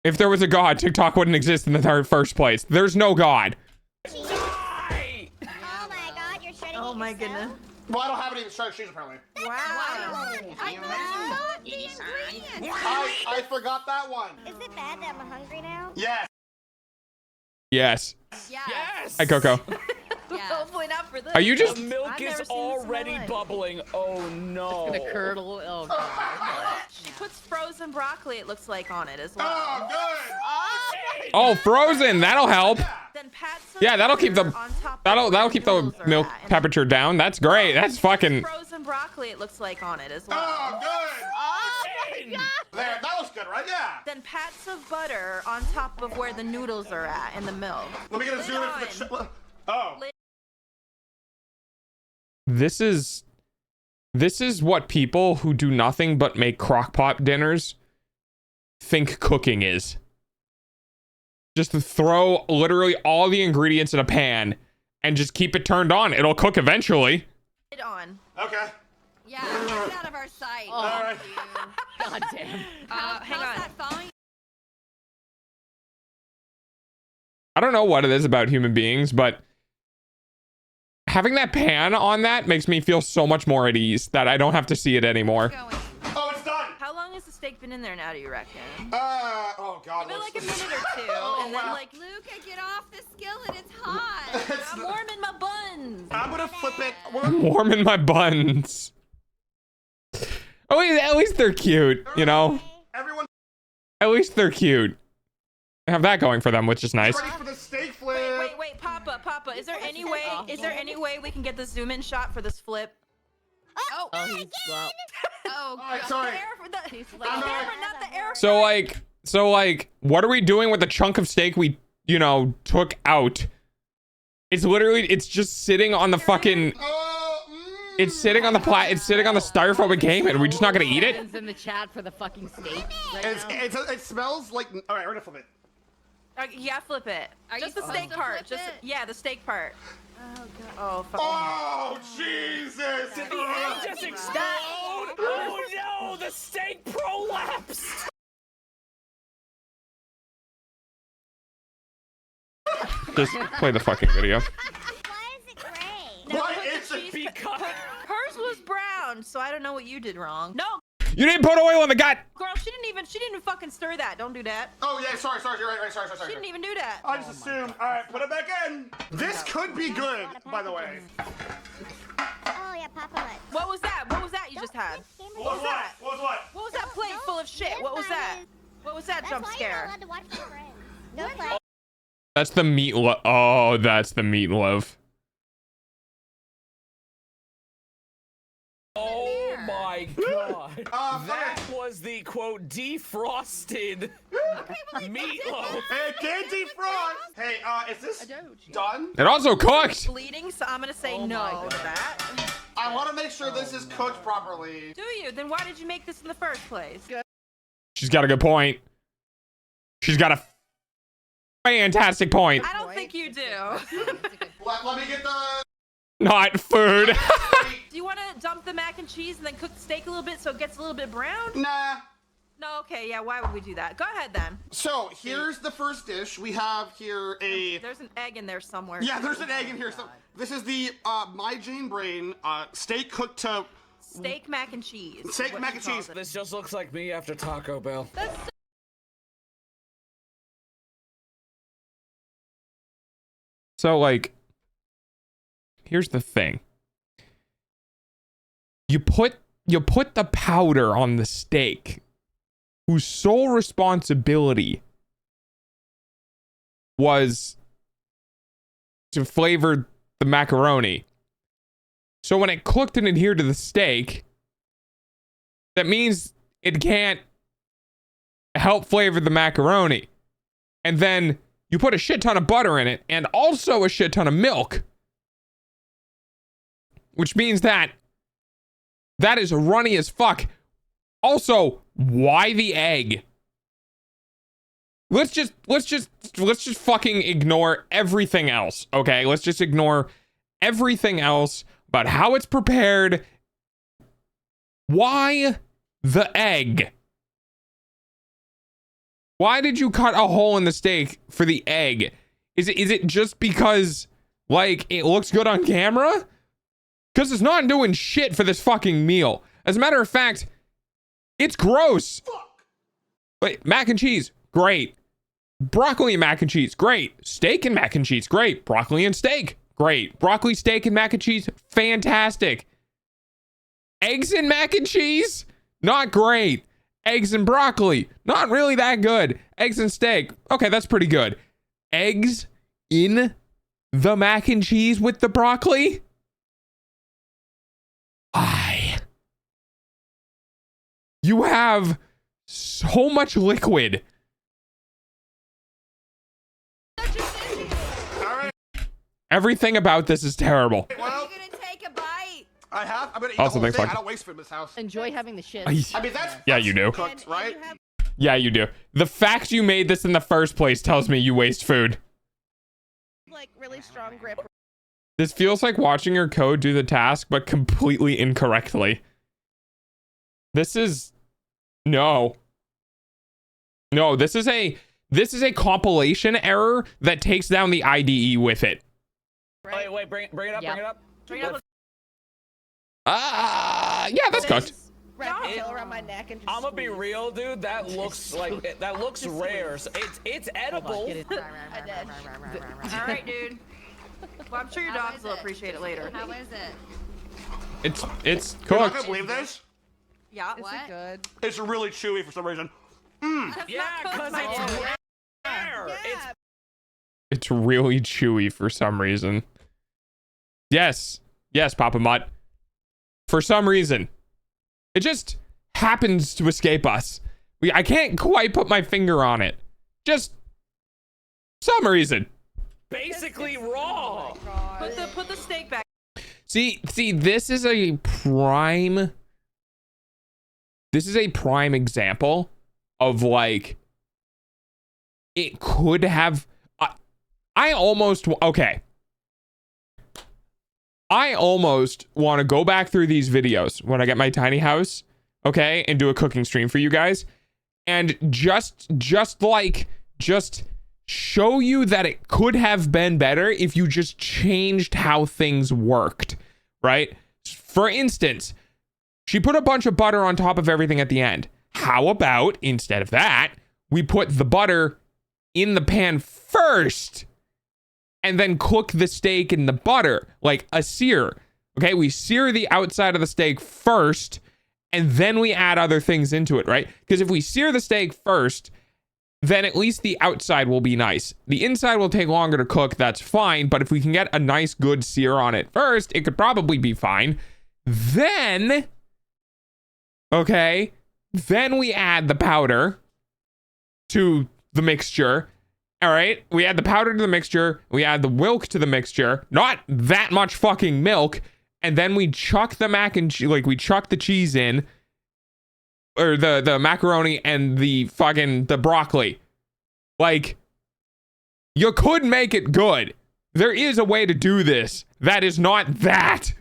Speaker 5: If there was a God, TikTok wouldn't exist in the first place. There's no God.
Speaker 2: Die.
Speaker 4: Oh my god, you're shredding
Speaker 7: Oh
Speaker 4: it
Speaker 7: my
Speaker 4: yourself?
Speaker 7: goodness.
Speaker 6: Well, I don't have any shredded cheese apparently.
Speaker 7: Wow.
Speaker 8: I thought the ingredients.
Speaker 6: I forgot that one.
Speaker 4: Is it bad that I'm hungry now?
Speaker 6: Yes.
Speaker 5: Yes.
Speaker 2: Yes.
Speaker 5: Hi, Coco.
Speaker 7: Hopefully not for this.
Speaker 5: Are you just...
Speaker 2: The milk
Speaker 7: I've never
Speaker 2: is
Speaker 7: seen this in my
Speaker 2: already
Speaker 7: life.
Speaker 2: bubbling. Oh no.
Speaker 9: Gonna curdle. Oh god.
Speaker 7: She puts frozen broccoli, it looks like, on it as well.
Speaker 6: Oh, good.
Speaker 5: Oh, frozen. That'll help.
Speaker 7: Then pat some
Speaker 5: Yeah, that'll keep the...
Speaker 7: butter on top of
Speaker 5: That'll
Speaker 7: where
Speaker 5: keep the
Speaker 7: noodles are
Speaker 5: milk
Speaker 7: at, and
Speaker 5: temperature down. That's great. That's fucking...
Speaker 7: frozen broccoli, it looks like, on it as well.
Speaker 6: Oh, good. There, that was good, right? Yeah.
Speaker 7: Then pats of butter on top of where the noodles are at in the milk.
Speaker 6: Let me get a zoom in for the. Oh.
Speaker 5: This is what people who do nothing but make crockpot dinners think cooking is. Just to throw literally all the ingredients in a pan and just keep it turned on. It'll cook eventually.
Speaker 7: On.
Speaker 6: Okay.
Speaker 8: Yeah, get out of our sight.
Speaker 9: Oh,
Speaker 6: All right.
Speaker 9: God damn.
Speaker 7: Hang
Speaker 8: How's
Speaker 7: on.
Speaker 8: that following?
Speaker 5: I don't know what it is about human beings, but having that pan on that makes me feel so much more at ease that I don't have to see it anymore.
Speaker 8: Going.
Speaker 6: Oh, it's done.
Speaker 7: How long has the steak been in there now, do you reckon?
Speaker 6: Oh God.
Speaker 7: Maybe
Speaker 6: let's-
Speaker 7: like a minute or two,
Speaker 6: Oh,
Speaker 7: and then
Speaker 6: wow.
Speaker 7: like,
Speaker 8: Luca, get off the skillet. It's hot.
Speaker 6: It's
Speaker 7: I'm
Speaker 6: not-
Speaker 7: warming my buns.
Speaker 6: I'm gonna flip it.
Speaker 5: I'm warming my buns. Oh, at least they're cute, you know?
Speaker 6: Everyone,
Speaker 5: At least they're cute. They have that going for them, which is nice.
Speaker 6: ready for the steak flip.
Speaker 7: Wait, Papa, is there any way we can get the zoom in shot for this flip?
Speaker 8: Oh,
Speaker 9: Oh, he's well.
Speaker 8: oh,
Speaker 6: All right,
Speaker 8: God.
Speaker 6: sorry.
Speaker 7: The
Speaker 6: I'm
Speaker 7: camera,
Speaker 6: not-
Speaker 7: not the air.
Speaker 5: So like, what are we doing with the chunk of steak we, you know, took out? It's just sitting on the fucking, it's sitting on the it's sitting on the styrofoam game, and we're just not gonna eat it?
Speaker 9: In the chat for the fucking steak. Right
Speaker 6: It's,
Speaker 9: now.
Speaker 6: it smells like. All right, we're gonna flip it.
Speaker 7: Yeah, flip it.
Speaker 8: Are
Speaker 7: Just
Speaker 8: you
Speaker 7: the steak
Speaker 8: supposed to
Speaker 7: part.
Speaker 8: flip
Speaker 7: Just
Speaker 8: it?
Speaker 7: yeah, the steak part.
Speaker 8: Oh, God.
Speaker 7: Oh, fuck.
Speaker 6: Oh Jesus!
Speaker 2: Did the egg just explode? Oh no, the steak prolapsed.
Speaker 5: Just play the fucking video.
Speaker 4: Why is it gray?
Speaker 6: Why is it?
Speaker 2: Because
Speaker 7: Hers was brown, so I don't know what you did wrong. No,
Speaker 5: You didn't put oil in the gut.
Speaker 7: girl, she didn't even fucking stir that. Don't do that.
Speaker 6: Oh yeah, sorry. You're right. Sorry.
Speaker 7: She didn't even do that.
Speaker 6: I just assumed. All right, put it back in. This could be good, by the way.
Speaker 4: Oh yeah, Papa let.
Speaker 7: What was that? What was that you just had?
Speaker 6: What was
Speaker 7: that?
Speaker 6: What was what?
Speaker 7: What was that plate full of shit? What was that? What was that
Speaker 4: That's
Speaker 7: jump
Speaker 4: why you're
Speaker 7: scare?
Speaker 4: not allowed to watch my friends. Don't play.
Speaker 5: That's the meatloaf. Oh, that's the meatloaf.
Speaker 2: oh my god, that
Speaker 6: okay.
Speaker 2: was the quote defrosted meatloaf.
Speaker 6: Hey, can't defrost. Hey, is this done?
Speaker 5: It also cooked.
Speaker 7: Bleeding, so I'm gonna say no to that.
Speaker 6: I want to make sure this is cooked properly.
Speaker 7: Do you? Then why did you make this in the first place?
Speaker 5: She's got a good point. She's got a fantastic point.
Speaker 7: I don't think you do.
Speaker 6: Let me get the.
Speaker 5: Not food.
Speaker 7: Do you want to dump the mac and cheese and then cook the steak a little bit so it gets a little bit brown?
Speaker 6: Nah.
Speaker 7: No, okay, yeah, why would we do that? Go ahead then.
Speaker 6: So here's the first dish. We have here a.
Speaker 7: There's an egg in there somewhere.
Speaker 6: Yeah, there's an egg in here. So this is the My Jane Brain steak cooked to.
Speaker 7: Steak mac and cheese. is
Speaker 6: Steak
Speaker 7: what
Speaker 6: mac
Speaker 7: he
Speaker 6: and
Speaker 7: calls
Speaker 6: cheese.
Speaker 7: it.
Speaker 2: This just looks like me after Taco Bell.
Speaker 7: That's so
Speaker 5: So like, here's the thing. You put the powder on the steak, whose sole responsibility was to flavor the macaroni. So when it cooked and adhered to the steak, that means it can't help flavor the macaroni. And then you put a shit ton of butter in it and also a shit ton of milk, which means that is runny as fuck. Also, why the egg? Let's just fucking ignore everything else, okay? Let's just ignore everything else about how it's prepared. Why the egg? Why did you cut a hole in the steak for the egg? Is it just because, like, it looks good on camera? Because it's not doing shit for this fucking meal. As a matter of fact, it's gross.
Speaker 6: Fuck.
Speaker 5: Wait, mac and cheese, great. Broccoli and mac and cheese, great. Steak and mac and cheese, great. Broccoli and steak, great. Broccoli, steak, and mac and cheese, fantastic. Eggs and mac and cheese, not great. Eggs and broccoli, not really that good. Eggs and steak, okay, that's pretty good. Eggs in the mac and cheese with the broccoli? Why? You have so much liquid.
Speaker 6: All right.
Speaker 5: Everything about this is terrible.
Speaker 8: Are you gonna take a bite?
Speaker 6: I have. I'm gonna eat
Speaker 5: Also,
Speaker 6: the whole
Speaker 5: thanks,
Speaker 6: thing.
Speaker 5: Mike.
Speaker 6: I don't waste food in this house.
Speaker 9: Enjoy having the shit.
Speaker 6: I mean, that's
Speaker 5: Yeah, you do.
Speaker 6: cooked, right?
Speaker 5: Yeah, you do. The fact you made this in the first place tells me you waste food.
Speaker 7: Like really strong grip.
Speaker 5: This feels like watching your code do the task, but completely incorrectly. This is... No. No, this is a compilation error that takes down the IDE with it.
Speaker 2: Wait, bring it up,
Speaker 9: Yep.
Speaker 2: bring it up.
Speaker 7: Bring it up.
Speaker 5: Yeah, that's cooked.
Speaker 7: Wrap a tail around my neck and just
Speaker 2: I'm gonna be real, dude. That looks like that looks rare. So it's edible.
Speaker 7: I did. All right, dude. Well, I'm sure your dogs will appreciate it later.
Speaker 8: How is it?
Speaker 5: It's
Speaker 6: You're not
Speaker 5: cooked.
Speaker 6: gonna believe this?
Speaker 7: Yeah.
Speaker 8: What?
Speaker 9: Good.
Speaker 6: It's really chewy for some reason.
Speaker 2: Yeah, because it's rare.
Speaker 7: Yeah.
Speaker 5: It's really chewy for some reason. Yes, Papa Mutt. For some reason, it just happens to escape us. I can't quite put my finger on it. Just some reason.
Speaker 2: Basically raw.
Speaker 7: Put the steak back.
Speaker 5: See, this is a prime. This is a prime example of like it could have. I almost want to go back through these videos when I get my tiny house, okay, and do a cooking stream for you guys, and just show you that it could have been better if you just changed how things worked, right? For instance, she put a bunch of butter on top of everything at the end. How about instead of that, we put the butter in the pan first and then cook the steak in the butter like a sear. Okay, we sear the outside of the steak first and then we add other things into it, right? Because if we sear the steak first, then at least the outside will be nice. The inside will take longer to cook, that's fine, but if we can get a nice good sear on it first, it could probably be fine. Then, okay, then we add the powder to the mixture. All right, we add the powder to the mixture, we add the milk to the mixture, not that much fucking milk, and then we chuck the mac and cheese, like we chuck the cheese in, or the macaroni and the broccoli. Like, you could make it good. There is a way to do this. That is not that.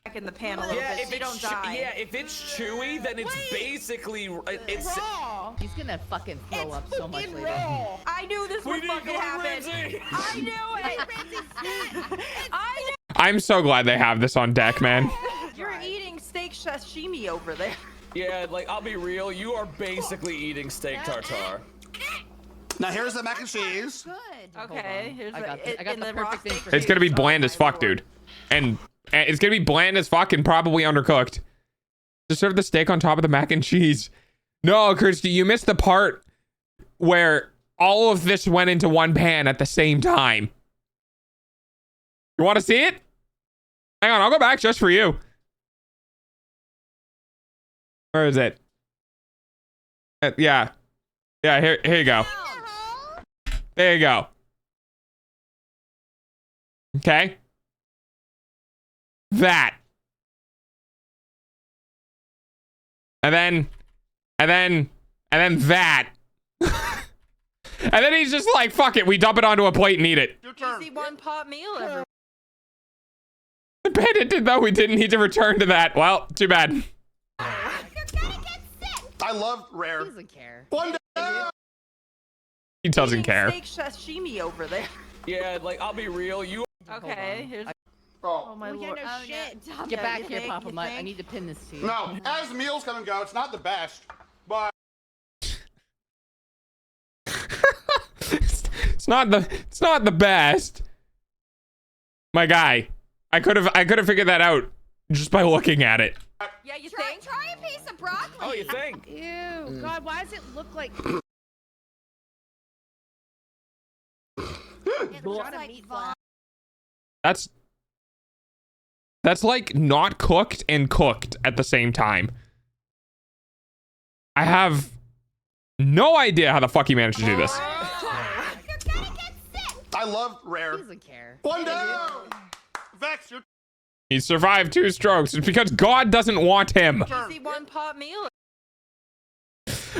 Speaker 7: Back in the pan a little bit so you don't die.
Speaker 2: Yeah, if it's chewy, then it's basically it's
Speaker 7: raw.
Speaker 9: He's gonna fucking throw up so much later.
Speaker 7: Raw. I knew this would fucking happen. I knew it. I knew.
Speaker 5: I'm so glad they have this on deck, man.
Speaker 7: You're eating steak sashimi over there.
Speaker 2: Yeah, like I'll be real, you are basically eating steak tartare.
Speaker 6: Now here's the mac and cheese.
Speaker 8: Good.
Speaker 7: Okay, here's
Speaker 9: I got
Speaker 7: the,
Speaker 9: the
Speaker 7: in the
Speaker 9: perfect
Speaker 7: raw
Speaker 9: thing
Speaker 7: steak.
Speaker 9: for
Speaker 5: It's gonna be bland as fuck, dude. And it's gonna be bland as fuck and probably undercooked. Just serve the steak on top of the mac and cheese. No, Kirsty, you missed the part where all of this went into one pan at the same time. You want to see it? Hang on, I'll go back just for you. Where is it? Yeah, here you go. There you go. Okay. That. And then that. And then he's just like, fuck it, we dump it onto a plate and eat it.
Speaker 6: Your turn.
Speaker 7: Easy one pot meal. Everyone.
Speaker 5: Bandit, though, we didn't need to return to that. Well, too bad.
Speaker 4: You're gonna get sick.
Speaker 6: I love
Speaker 9: He
Speaker 6: rare.
Speaker 9: doesn't care.
Speaker 6: One down.
Speaker 5: He doesn't care.
Speaker 7: Steak sashimi over there.
Speaker 2: Yeah, like I'll be real, you
Speaker 7: Okay, here's.
Speaker 6: Oh.
Speaker 7: Oh my
Speaker 4: Oh, yeah,
Speaker 7: lord.
Speaker 4: no
Speaker 8: Oh,
Speaker 4: shit.
Speaker 8: no.
Speaker 9: Get
Speaker 7: Yeah,
Speaker 9: back
Speaker 7: you
Speaker 9: here,
Speaker 7: think?
Speaker 9: Papa
Speaker 7: You
Speaker 9: Mutt. I
Speaker 7: think?
Speaker 9: need to pin this to you.
Speaker 6: No, as meals come and go, it's not the best, but
Speaker 5: It's not the best. My guy. I could have figured that out just by looking at it.
Speaker 7: Yeah, you
Speaker 8: Try,
Speaker 7: think?
Speaker 8: try a piece of broccoli.
Speaker 2: Oh, you think?
Speaker 9: Ew, God, why does it look like
Speaker 8: It looks
Speaker 9: Not a
Speaker 8: like
Speaker 9: meat
Speaker 8: vomit.
Speaker 5: That's like not cooked and cooked at the same time. I have no idea how the fuck he managed to do this.
Speaker 4: You're gonna get sick.
Speaker 6: I love rare.
Speaker 9: he doesn't care?
Speaker 6: One down. Vex, your
Speaker 5: He survived 2 strokes. It's because God doesn't want him.
Speaker 6: turn.
Speaker 7: Easy one pot meal.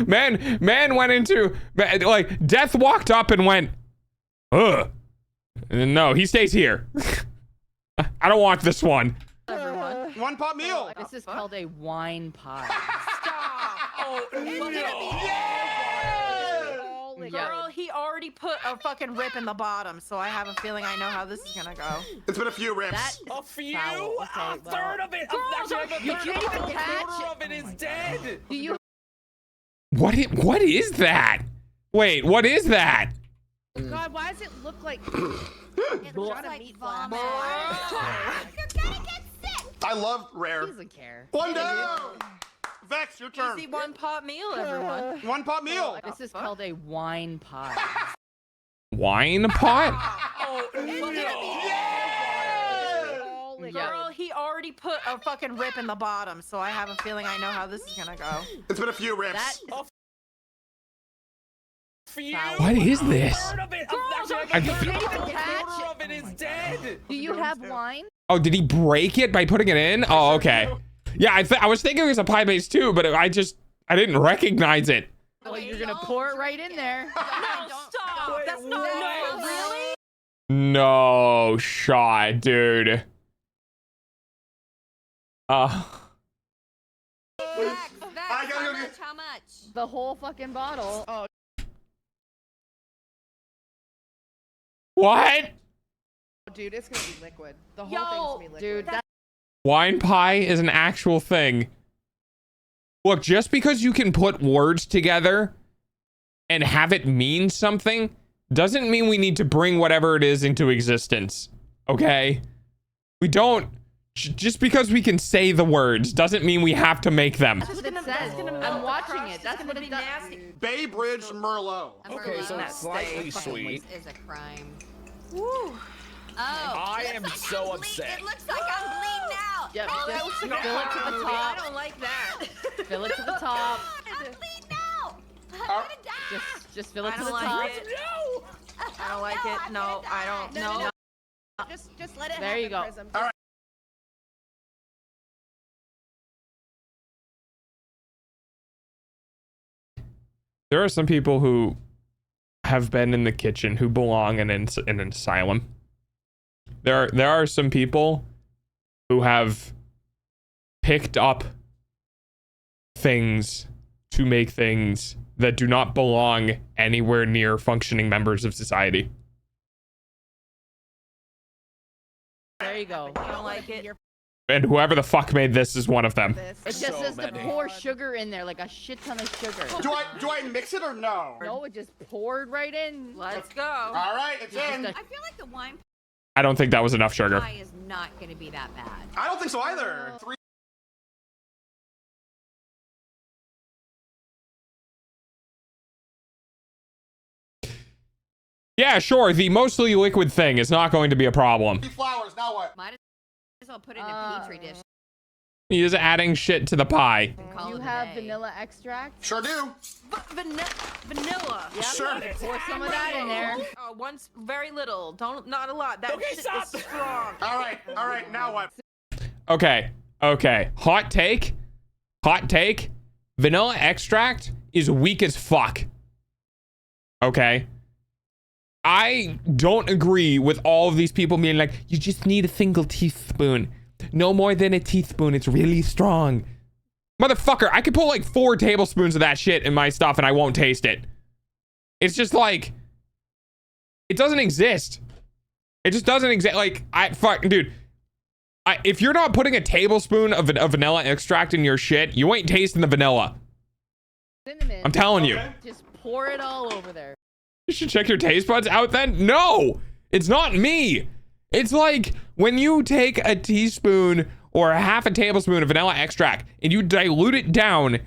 Speaker 5: Man went into, like, Death walked up and went, ugh. And no, he stays here. I don't want this one.
Speaker 9: Everyone.
Speaker 6: One pot meal.
Speaker 9: This is called a wine pie.
Speaker 2: Oh, no.
Speaker 7: Girl, he already put a fucking rip in the bottom, so I have a feeling I know how this is gonna go.
Speaker 6: It's been a few rips.
Speaker 2: A few?
Speaker 9: Foul. Okay,
Speaker 2: A third of it. Actually,
Speaker 9: you
Speaker 2: a
Speaker 9: can't even catch
Speaker 2: quarter of it is dead.
Speaker 9: Do you?
Speaker 5: What is that? Wait, what is that?
Speaker 9: God, why does it look like?
Speaker 8: It looks
Speaker 9: Got a
Speaker 8: like
Speaker 9: meat
Speaker 8: vomit.
Speaker 4: You're gonna get sick.
Speaker 6: I love rare.
Speaker 9: He doesn't care.
Speaker 6: One down. Vex, your turn.
Speaker 7: Easy one pot meal, everyone.
Speaker 6: One pot meal.
Speaker 9: This is called a wine pie.
Speaker 5: Wine pot?
Speaker 2: Oh, no.
Speaker 7: Girl, he already put a fucking rip in the bottom, so I have a feeling I know how this is gonna go.
Speaker 6: It's been a few rips.
Speaker 9: That
Speaker 2: Few?
Speaker 5: What is this?
Speaker 2: A third of it. Actually,
Speaker 5: I
Speaker 2: a
Speaker 5: can't
Speaker 9: even
Speaker 2: quarter
Speaker 9: catch it.
Speaker 2: of it is dead.
Speaker 9: Do you have wine?
Speaker 5: Oh, did he break it by putting it in? Oh, okay. Yeah, I was thinking it was a pie base too, but I didn't recognize it.
Speaker 9: Well, you're gonna pour it right in there.
Speaker 7: No, stop! That's not really.
Speaker 5: No shot, dude.
Speaker 8: Vex,
Speaker 6: I gotta go get-
Speaker 8: how much?
Speaker 9: The whole fucking bottle. Oh,
Speaker 5: What?
Speaker 10: Dude, it's gonna be liquid. The whole
Speaker 7: Yo,
Speaker 10: thing's gonna be liquid.
Speaker 9: dude, that
Speaker 5: Wine pie is an actual thing. Look, just because you can put words together and have it mean something doesn't mean we need to bring whatever it is into existence. Okay? We don't. Just because we can say the words doesn't mean we have to make them.
Speaker 9: that's what it says. I'm watching it. That's what it does.
Speaker 6: Bay Bridge Merlot.
Speaker 2: Okay, so it's slightly sweet.
Speaker 8: Is a crime.
Speaker 7: Woo.
Speaker 8: Oh,
Speaker 2: I am
Speaker 8: looks
Speaker 2: so
Speaker 8: I'm
Speaker 2: upset.
Speaker 8: It looks like I'm bleeding out.
Speaker 9: Yep,
Speaker 8: Oh,
Speaker 9: just
Speaker 8: that
Speaker 9: fill it to the
Speaker 7: I
Speaker 9: top.
Speaker 7: don't like that.
Speaker 9: Fill it to the top.
Speaker 8: I'm bleeding out. I'm gonna die.
Speaker 9: Just fill it
Speaker 7: I
Speaker 9: to
Speaker 7: don't
Speaker 9: the
Speaker 7: like
Speaker 9: top.
Speaker 7: it.
Speaker 2: No.
Speaker 7: I don't like it. No, I don't. No.
Speaker 10: Just let it
Speaker 9: There
Speaker 10: happen,
Speaker 9: you go.
Speaker 10: Prism.
Speaker 6: All right.
Speaker 5: There are some people who have been in the kitchen who belong in an asylum. There are some people who have picked up things to make things that do not belong anywhere near functioning members of society.
Speaker 9: There you go.
Speaker 7: I don't like it.
Speaker 5: And whoever the fuck made this is one of them.
Speaker 9: It just
Speaker 2: So
Speaker 9: says to
Speaker 2: many.
Speaker 9: pour sugar in there, like a shit ton of sugar.
Speaker 6: Do I mix it or no?
Speaker 9: No, it just poured right in.
Speaker 7: Let's go.
Speaker 6: All right, it's in.
Speaker 8: I feel like the wine
Speaker 5: I don't think that was enough sugar.
Speaker 8: pie is not going to be that bad.
Speaker 6: I don't think so either. Three.
Speaker 5: Yeah, sure, the mostly liquid thing is not going to be a problem.
Speaker 6: Flowers. Now what?
Speaker 8: Might as well put it in a petri dish.
Speaker 5: He is adding shit to the pie.
Speaker 8: And call
Speaker 9: You
Speaker 8: it a
Speaker 9: have
Speaker 8: day.
Speaker 9: vanilla extract.
Speaker 6: Sure do.
Speaker 7: Vanilla.
Speaker 9: Yep.
Speaker 6: Sure.
Speaker 9: Pour some of that in there.
Speaker 7: Once, very little. Not a lot. That
Speaker 2: Okay,
Speaker 7: shit
Speaker 2: stop.
Speaker 7: is strong.
Speaker 6: All right. All right. Now what?
Speaker 5: Okay. Hot take. Vanilla extract is weak as fuck. Okay. I don't agree with all of these people being like, you just need a single teaspoon. No more than a teaspoon. It's really strong. Motherfucker, I could put like 4 tablespoons of that shit in my stuff and I won't taste it. It's just like, it doesn't exist. It just doesn't exist. Like, dude, if you're not putting a tablespoon of vanilla extract in your shit, you ain't tasting the vanilla.
Speaker 9: Cinnamon.
Speaker 5: I'm telling you.
Speaker 9: Just pour it all over there.
Speaker 5: You should check your taste buds out then. No, it's not me. It's like when you take a teaspoon or a half a tablespoon of vanilla extract and you dilute it down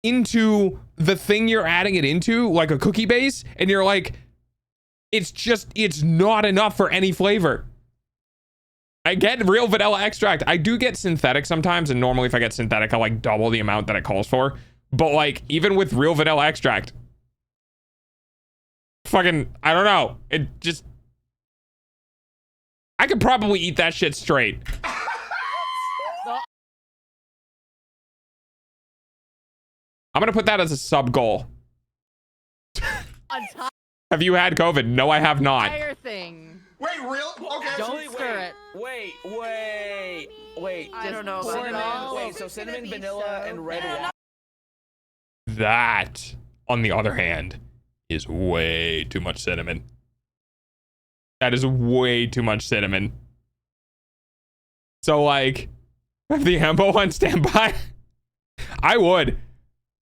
Speaker 5: into the thing you're adding it into, like a cookie base, and you're like, it's not enough for any flavor. I get real vanilla extract. I do get synthetic sometimes, and normally if I get synthetic, I'll like double the amount that it calls for. But like, even with real vanilla extract, fucking, I don't know. It just, I could probably eat that shit straight. I'm gonna put that as a sub goal.
Speaker 9: On top
Speaker 5: Have you had COVID? No, I have not.
Speaker 9: entire thing.
Speaker 6: Wait, real? Okay.
Speaker 9: Don't stir it.
Speaker 2: Wait.
Speaker 10: I don't know.
Speaker 9: pour it all
Speaker 2: Wait, so cinnamon, vanilla, and red wine.
Speaker 5: That, on the other hand, is way too much cinnamon. That is way too much cinnamon. So, like, have the ambo on standby? I would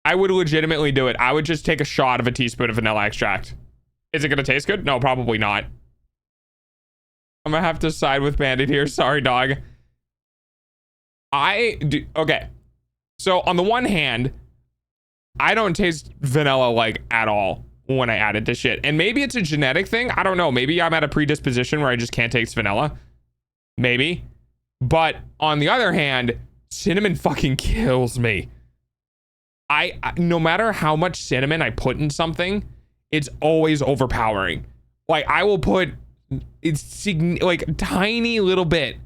Speaker 5: legitimately do it. I would just take a shot of a teaspoon of vanilla extract. Is it gonna taste good? No, probably not. I'm gonna have to side with Bandit here. Sorry, dog. Okay. So on the one hand, I don't taste vanilla like at all when I add it to shit. And maybe it's a genetic thing. I don't know. Maybe I'm at a predisposition where I just can't taste vanilla. Maybe. But on the other hand, cinnamon fucking kills me. I no matter how much cinnamon I put in something, it's always overpowering. Like I will put like a tiny little bit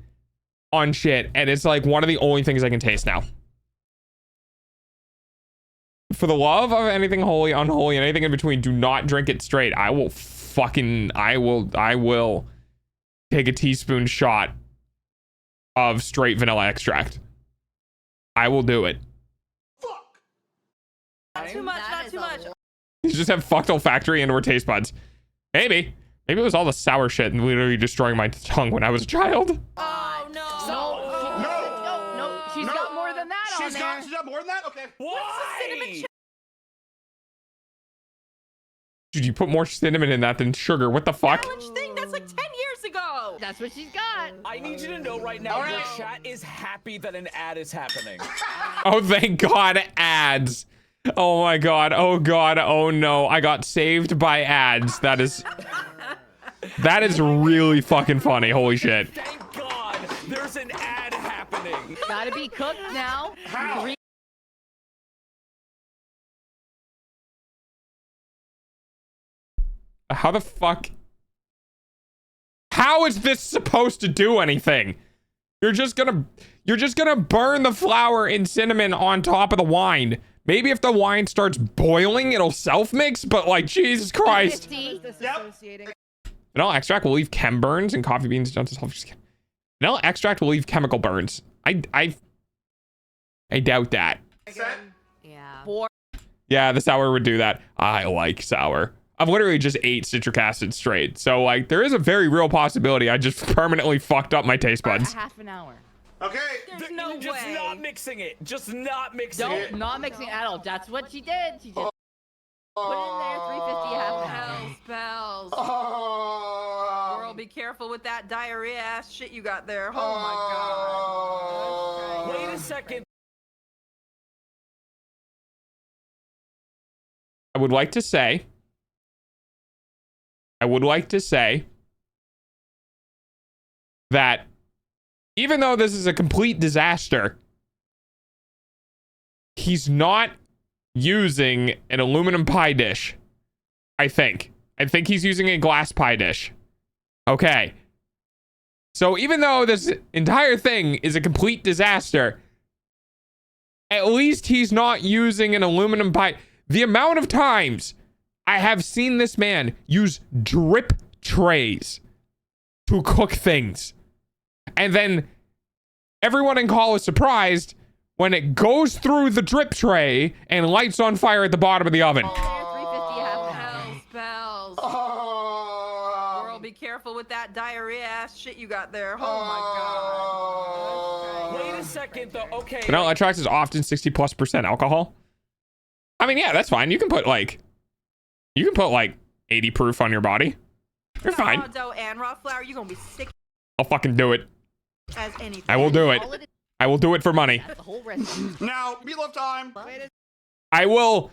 Speaker 5: on shit, and it's like one of the only things I can taste now. For the love of anything holy, unholy, and anything in between, do not drink it straight. I will take a teaspoon shot of straight vanilla extract. I will do it.
Speaker 10: Not too much, not too much.
Speaker 5: You just have fucked olfactory and/or taste buds. Maybe it was all the sour shit and literally destroying my tongue when I was a child.
Speaker 10: Oh, no.
Speaker 9: No. She's got more than that on there.
Speaker 6: She's got more than that? Okay.
Speaker 2: Why?
Speaker 5: Dude, you put more cinnamon in that than sugar. What the fuck?
Speaker 10: Challenge thing, that's like 10 years ago.
Speaker 9: That's what she's got.
Speaker 2: I need you to know right now, your chat is happy that an ad is happening.
Speaker 5: Oh, thank God, ads. Oh my God. Oh God. Oh no. I got saved by ads. That is really fucking funny. Holy shit.
Speaker 2: Thank God, there's an ad happening.
Speaker 9: Gotta be cooked now.
Speaker 6: How?
Speaker 5: How the fuck? How is this supposed to do anything? You're just gonna burn the flour and cinnamon on top of the wine. Maybe if the wine starts boiling, it'll self-mix, but like, Jesus Christ. Vanilla extract will leave chem burns and coffee beans don't dissolve. Vanilla extract will leave chemical burns. I doubt that.
Speaker 8: Yeah.
Speaker 5: Yeah, the sour would do that. I like sour. I've literally just ate citric acid straight. So like, there is a very real possibility I just permanently fucked up my taste buds.
Speaker 9: Half an hour.
Speaker 6: Okay.
Speaker 10: There's no
Speaker 2: Just
Speaker 10: way.
Speaker 2: not mixing it. Just not mixing it.
Speaker 9: Not mixing at all. That's what she did. She just put it in there, 350 half an hour.
Speaker 10: Spells.
Speaker 6: Oh.
Speaker 10: Girl, be careful with that diarrhea ass shit you got there. Oh my God.
Speaker 2: Wait a second.
Speaker 5: I would like to say that even though this is a complete disaster, he's not using an aluminum pie dish. I think he's using a glass pie dish. Okay. So even though this entire thing is a complete disaster, at least he's not using an aluminum pie. The amount of times I have seen this man use drip trays to cook things. And then everyone in call is surprised when it goes through the drip tray and lights on fire at the bottom of the oven.
Speaker 9: 350 half an hour.
Speaker 10: Spells.
Speaker 6: Oh.
Speaker 10: Girl, be careful with that diarrhea ass shit you got there. Oh my God.
Speaker 2: Wait a second, though. Okay.
Speaker 5: Vanilla extract is often 60+% alcohol. I mean, yeah, that's fine. You can put like 80 proof on your body. You're fine.
Speaker 10: Dough and raw flour, you're gonna be sick
Speaker 5: I'll fucking do it.
Speaker 10: as anything.
Speaker 5: I will do it. I will do it for money.
Speaker 9: That's the whole recipe.
Speaker 6: Now, meatloaf time.
Speaker 5: I will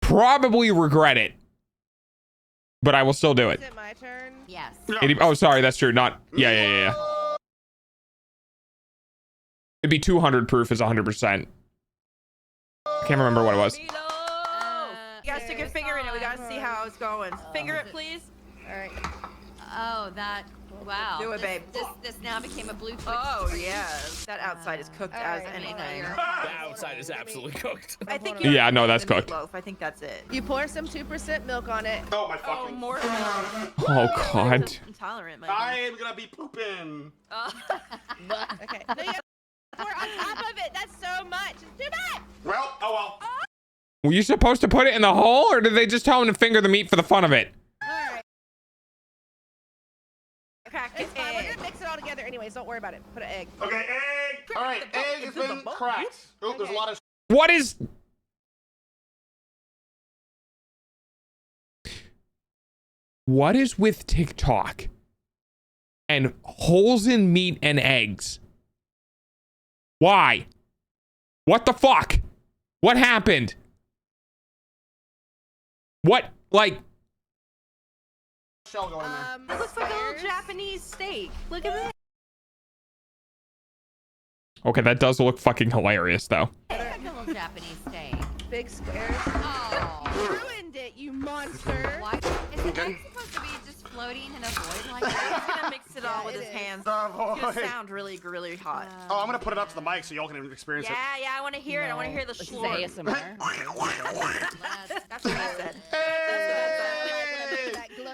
Speaker 5: probably regret it, but I will still do it.
Speaker 10: Is it my turn?
Speaker 8: Yes.
Speaker 5: 80, oh, sorry, that's true. Not, yeah. It'd be 200 proof is 100%. I can't remember what it was.
Speaker 10: You gotta stick your finger in it. We gotta see how it's going. Finger it, please.
Speaker 8: Oh, that. Wow.
Speaker 10: Do it, babe.
Speaker 8: This now became a blue Twix.
Speaker 10: Oh, yeah. That outside is cooked as
Speaker 8: right,
Speaker 10: anything.
Speaker 2: The outside is absolutely cooked.
Speaker 10: I think
Speaker 5: Yeah, no, that's cooked.
Speaker 10: Meatloaf. I think that's it.
Speaker 9: You pour some 2% milk on it.
Speaker 6: Oh, my fucking...
Speaker 10: more.
Speaker 5: Oh god.
Speaker 10: Intolerant,
Speaker 6: I am gonna be pooping.
Speaker 9: Okay. No, you pour on top of it. That's so much. It's too much.
Speaker 6: Well, oh well.
Speaker 5: Were you supposed to put it in the hole, or did they just tell him to finger the meat for the fun of it?
Speaker 9: All right.
Speaker 10: Crack
Speaker 9: It's fine. We're
Speaker 10: egg.
Speaker 9: gonna mix it all together anyways. Don't worry about it. Put an egg.
Speaker 6: Okay, egg. All right, egg has been cracked. Oh, there's a lot of...
Speaker 5: What is... What is with TikTok and holes in meat and eggs? Why? What the fuck? What happened? What, like...
Speaker 6: shell going in there.
Speaker 10: It looks like a little Japanese steak. Look at this.
Speaker 5: Okay, that does look fucking hilarious, though.
Speaker 8: Like a little Japanese steak.
Speaker 9: Big squares.
Speaker 8: Oh.
Speaker 9: You ruined it, you monster.
Speaker 8: Why? Is it not supposed to be just floating in a void like
Speaker 10: He's
Speaker 8: that?
Speaker 10: gonna mix it all with
Speaker 9: it
Speaker 10: his
Speaker 9: is.
Speaker 10: hands.
Speaker 6: Oh,
Speaker 10: It's gonna
Speaker 6: boy.
Speaker 10: sound really, really hot.
Speaker 6: Oh, I'm gonna put it up to the mic so y'all can experience
Speaker 10: Yeah, yeah, I want to hear it. I want to hear the
Speaker 9: This is
Speaker 10: slur.
Speaker 9: ASMR.
Speaker 10: That's what I said.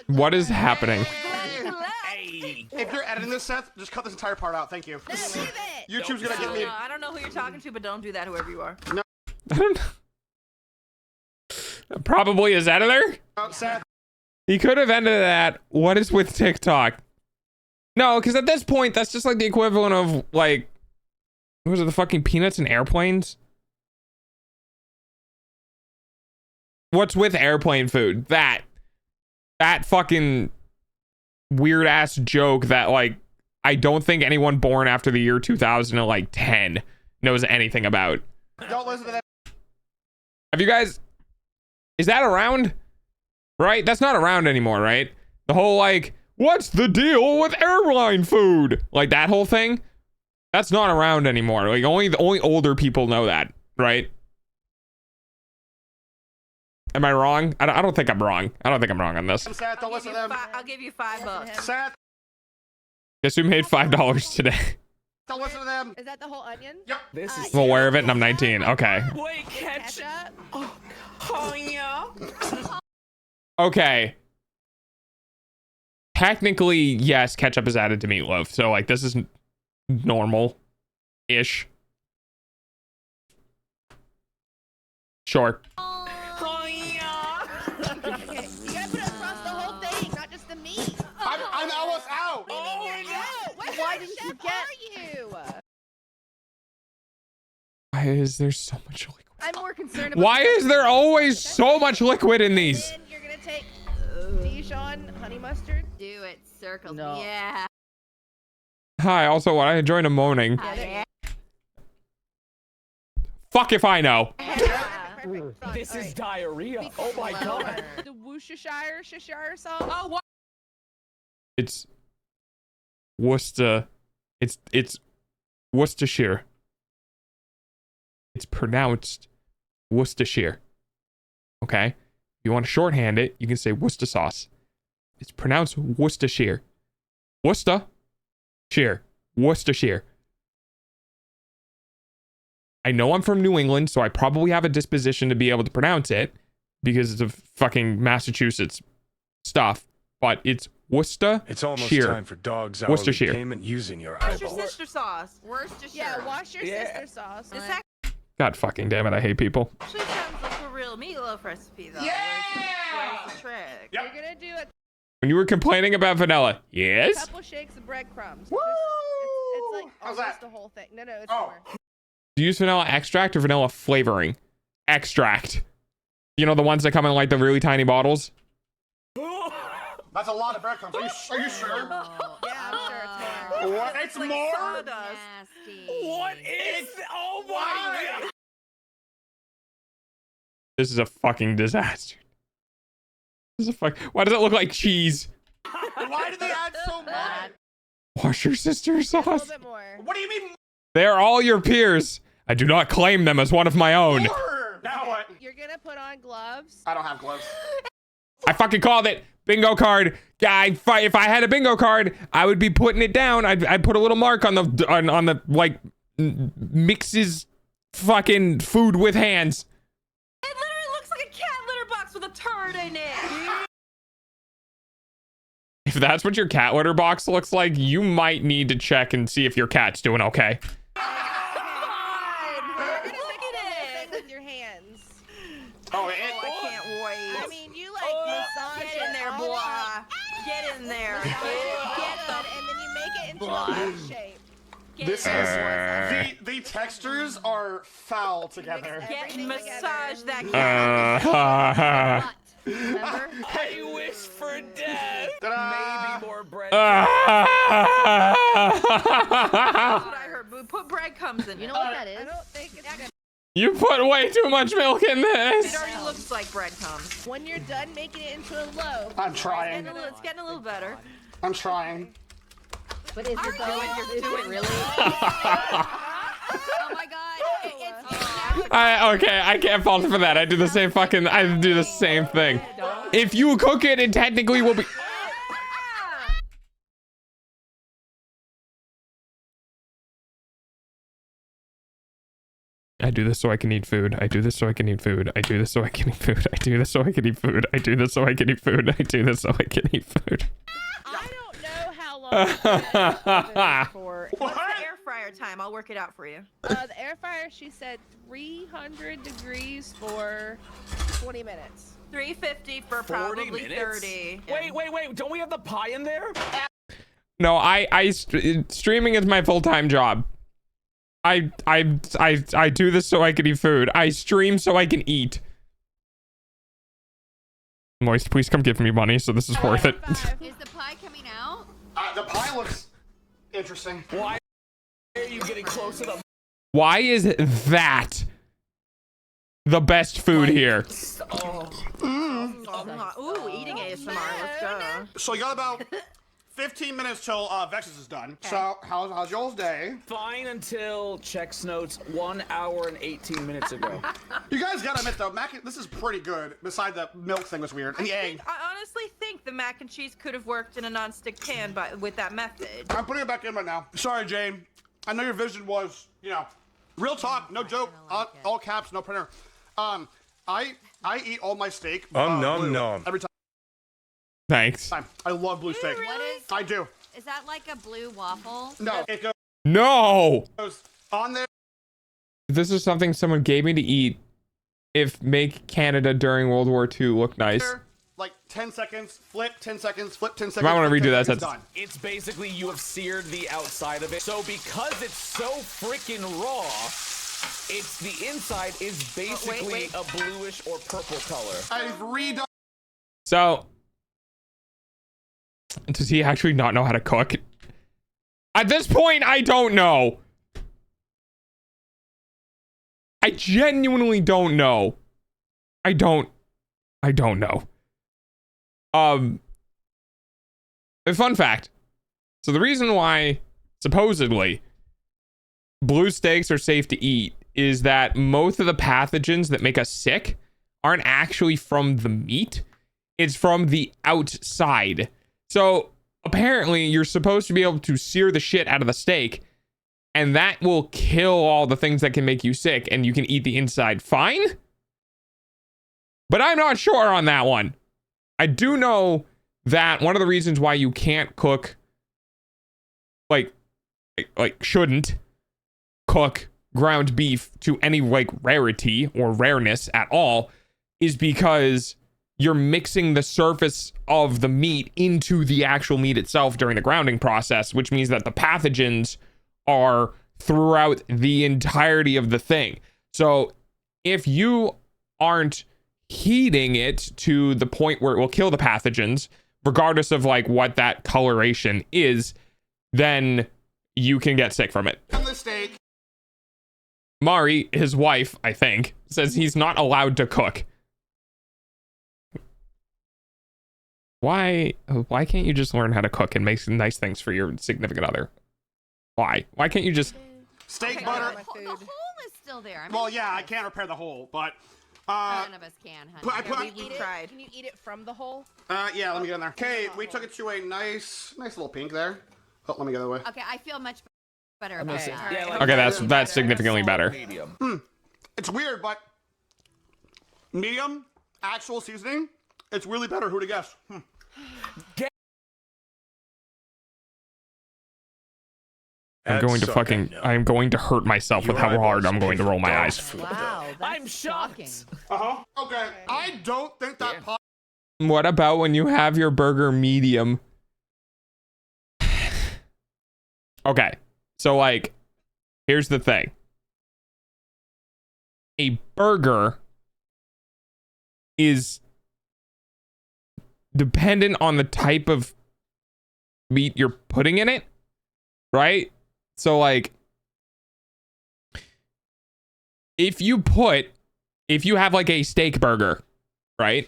Speaker 5: What is happening?
Speaker 2: Hey.
Speaker 6: If you're editing this, Seth, just cut this entire part out. Thank you.
Speaker 9: Leave it.
Speaker 6: YouTube's gonna get me.
Speaker 10: I don't know who you're talking to, but don't do that, whoever you are.
Speaker 5: I don't know. Probably his editor?
Speaker 6: Oh, Seth.
Speaker 5: He could have ended that. What is with TikTok? No, because at this point, that's just like the equivalent of, like, what was it, the fucking peanuts and airplanes? What's with airplane food? That fucking weird ass joke that, like, I don't think anyone born after the year 2010 knows anything about.
Speaker 6: Don't listen to that.
Speaker 5: Have you guys... Is that around? Right? That's not around anymore, right? The whole, like, what's the deal with airline food? Like, that whole thing? That's not around anymore. Like, only older people know that, right? Am I wrong? I don't think I'm wrong. I don't think I'm wrong on this.
Speaker 6: Seth, don't listen to them.
Speaker 10: I'll give you $5.
Speaker 6: Seth,
Speaker 5: Guess who made $5 today?
Speaker 6: don't listen to them.
Speaker 9: Is that the whole onion?
Speaker 6: Yep.
Speaker 2: This is
Speaker 5: I'm aware of it and I'm 19. Okay.
Speaker 2: Wait, catch.
Speaker 9: Ketchup?
Speaker 10: Oh, yeah.
Speaker 5: Okay. Technically, yes, ketchup is added to meatloaf. So, like, this is normal-ish. Sure.
Speaker 10: Oh, yeah.
Speaker 9: Okay, you gotta put it across the whole thing, not just the meat.
Speaker 6: I'm almost out.
Speaker 9: Oh, why didn't you get? Are you?
Speaker 5: Why is there so much liquid?
Speaker 9: I'm more concerned about.
Speaker 5: Why is there always so much liquid in these?
Speaker 9: Then you're gonna take Dijon honey mustard.
Speaker 8: Do it. Circles.
Speaker 9: No.
Speaker 8: Yeah.
Speaker 5: Hi, also, I joined a moaning.
Speaker 8: Yeah.
Speaker 5: Fuck if I know.
Speaker 9: Perfect.
Speaker 2: This
Speaker 9: All
Speaker 2: is
Speaker 9: right.
Speaker 2: diarrhea.
Speaker 9: Speak
Speaker 2: Oh my
Speaker 9: slower.
Speaker 2: god.
Speaker 9: The Worcestershire sauce.
Speaker 10: Oh, what?
Speaker 5: It's Worcester. It's Worcestershire. It's pronounced Worcestershire. Okay? If you want to shorthand it, you can say Worcester sauce. It's pronounced Worcestershire. Worcestershire. Worcestershire. I know I'm from New England, so I probably have a disposition to be able to pronounce it because of fucking Massachusetts stuff, but it's Worcester.
Speaker 1: It's almost
Speaker 5: Sheer.
Speaker 1: time for dogs hourly
Speaker 5: Worcestershire.
Speaker 1: payment using your
Speaker 10: What's your
Speaker 1: eyeball.
Speaker 10: sister sauce?
Speaker 8: Worcestershire.
Speaker 9: Yeah, wash your
Speaker 2: Yeah.
Speaker 9: sister sauce.
Speaker 10: This
Speaker 5: God fucking damn it, I hate people.
Speaker 10: actually sounds like a real meatloaf recipe, though.
Speaker 6: Yeah!
Speaker 10: Where's the trick?
Speaker 6: Yep.
Speaker 9: You're gonna do a
Speaker 5: When you were complaining about vanilla, yes?
Speaker 9: couple shakes of breadcrumbs.
Speaker 6: Woo!
Speaker 9: It's like
Speaker 6: How's
Speaker 9: almost
Speaker 6: that?
Speaker 9: the whole thing. No, it's
Speaker 6: Oh.
Speaker 9: more.
Speaker 5: Do you use vanilla extract or vanilla flavoring? Extract. You know, the ones that come in like the really tiny bottles?
Speaker 6: That's a lot of breadcrumbs. Are you sure?
Speaker 8: Oh,
Speaker 9: Yeah, I'm sure it's more.
Speaker 6: What? It's
Speaker 10: like
Speaker 6: more?
Speaker 10: sawdust.
Speaker 8: nasty.
Speaker 2: What is? Oh my god.
Speaker 5: This is a fucking disaster. This is a fuck. Why does it look like cheese?
Speaker 6: Why did they add so much?
Speaker 5: Wash your sister's
Speaker 9: A little
Speaker 5: sauce.
Speaker 9: bit more.
Speaker 6: What do you mean
Speaker 5: They are all your peers. I do not claim them as one of my own.
Speaker 6: more? Now what?
Speaker 9: You're gonna put on gloves.
Speaker 6: I don't have gloves.
Speaker 5: I fucking called it. Bingo card. Guy, if I had a bingo card, I would be putting it down. I'd put a little mark on the like mixes fucking food with hands.
Speaker 10: It literally looks like a cat litter box with a turd in it.
Speaker 5: If that's what your cat litter box looks like, you might need to check and see if your cat's doing okay.
Speaker 9: With your hands.
Speaker 6: Oh,
Speaker 10: I can't wait.
Speaker 9: I mean, you like massage
Speaker 10: Get in there, boy. Get in there. Get the
Speaker 9: and then you make it into a heart shape.
Speaker 6: This is the textures are foul together.
Speaker 10: Get massage that cat.
Speaker 9: Remember?
Speaker 2: I wish for death.
Speaker 6: Ta-da!
Speaker 2: Maybe more bread.
Speaker 10: That's what I heard. Put breadcrumbs in.
Speaker 9: You know what that is? I don't think it's good.
Speaker 5: You put way too much milk in this.
Speaker 10: It already looks like breadcrumbs.
Speaker 9: When you're done making it into a loaf.
Speaker 6: I'm trying.
Speaker 10: It's getting a little better.
Speaker 6: I'm trying.
Speaker 9: But is it though? Is it really?
Speaker 8: Oh my god.
Speaker 5: Okay, I can't fault for that. I do the same thing. If you cook it, it technically will be. I do this so I can eat food. I do this so I can eat food. I do this so I can eat food. I do this so I can eat food. I do this so I can eat food. I do this so I can eat food.
Speaker 9: I don't know how long for.
Speaker 10: What's the air fryer time? I'll work it out for you.
Speaker 9: The air fryer, she said 300 degrees for 20 minutes.
Speaker 10: 350 for
Speaker 2: 40
Speaker 10: probably
Speaker 2: minutes?
Speaker 10: 30.
Speaker 2: Wait. Don't we have the pie in there?
Speaker 5: No, streaming is my full-time job. I do this so I can eat food. I stream so I can eat. Moist, please come give me money, so this is worth it.
Speaker 8: Is the pie coming out?
Speaker 6: The pie looks interesting.
Speaker 2: Why are you getting close to the...
Speaker 5: Why is that the best food here?
Speaker 10: Ooh, eating ASMR. Let's go.
Speaker 6: So you got about 15 minutes till Vexus is done. So how's y'all's day?
Speaker 2: Fine until checks notes 1 hour and 18 minutes ago.
Speaker 6: You guys gotta admit though, this is pretty good. Beside the milk thing was weird. And the egg.
Speaker 10: I honestly think the mac and cheese could have worked in a non-stick pan, but with that method.
Speaker 6: I'm putting it back in right now. Sorry, Jane. I know your vision was, real talk, no joke, all caps, no printer. I eat all my steak.
Speaker 1: Nom nom.
Speaker 6: Every time.
Speaker 5: Thanks.
Speaker 6: I love blue steak.
Speaker 8: What is?
Speaker 6: I do.
Speaker 8: Is that like a blue waffle?
Speaker 6: No, it
Speaker 5: No!
Speaker 6: goes on there.
Speaker 5: This is something someone gave me to eat if make Canada during World War II look nice.
Speaker 6: Like 10 seconds, flip 10 seconds, flip 10 seconds.
Speaker 5: You might want to redo that
Speaker 6: sentence.
Speaker 5: sentence.
Speaker 6: Done.
Speaker 2: It's basically you have seared the outside of it. So because it's so freaking raw, it's the inside is basically a bluish or purple color.
Speaker 6: I've redone.
Speaker 5: So, does he actually not know how to cook? At this point, I don't know. I genuinely don't know. I don't know. A fun fact. So the reason why supposedly blue steaks are safe to eat is that most of the pathogens that make us sick aren't actually from the meat. It's from the outside. So apparently you're supposed to be able to sear the shit out of the steak, and that will kill all the things that can make you sick, and you can eat the inside fine. But I'm not sure on that one. I do know that one of the reasons why you can't cook, like shouldn't cook ground beef to any like rarity or rareness at all, is because you're mixing the surface of the meat into the actual meat itself during the grounding process, which means that the pathogens are throughout the entirety of the thing. So if you aren't heating it to the point where it will kill the pathogens, regardless of like what that coloration is, then you can get sick from it.
Speaker 6: The steak.
Speaker 5: Mari, his wife, I think, says he's not allowed to cook. Why can't you just learn how to cook and make some nice things for your significant other? Why can't you just...
Speaker 6: Steak butter.
Speaker 8: The hole is still there.
Speaker 6: Well, yeah, I can't repair the hole, but
Speaker 8: None of us can, honey.
Speaker 9: Can you eat it from the hole?
Speaker 6: Yeah, let me get in there. Okay, we took it to a nice little pink there. Oh, let me get that way.
Speaker 8: Okay, I feel much better about that.
Speaker 2: Yeah, like,
Speaker 5: Okay, that's significantly better.
Speaker 2: Medium.
Speaker 6: It's weird, but medium, actual seasoning, it's really better. Who'd have guessed?
Speaker 5: I'm going to fucking, I'm going to hurt myself with how hard I'm going to roll my eyes.
Speaker 9: Wow, that's
Speaker 2: I'm shocked.
Speaker 6: Okay, I don't think that pot.
Speaker 5: What about when you have your burger medium? Okay, so like, here's the thing. A burger is dependent on the type of meat you're putting in it, right? So like, if you have like a steak burger, right?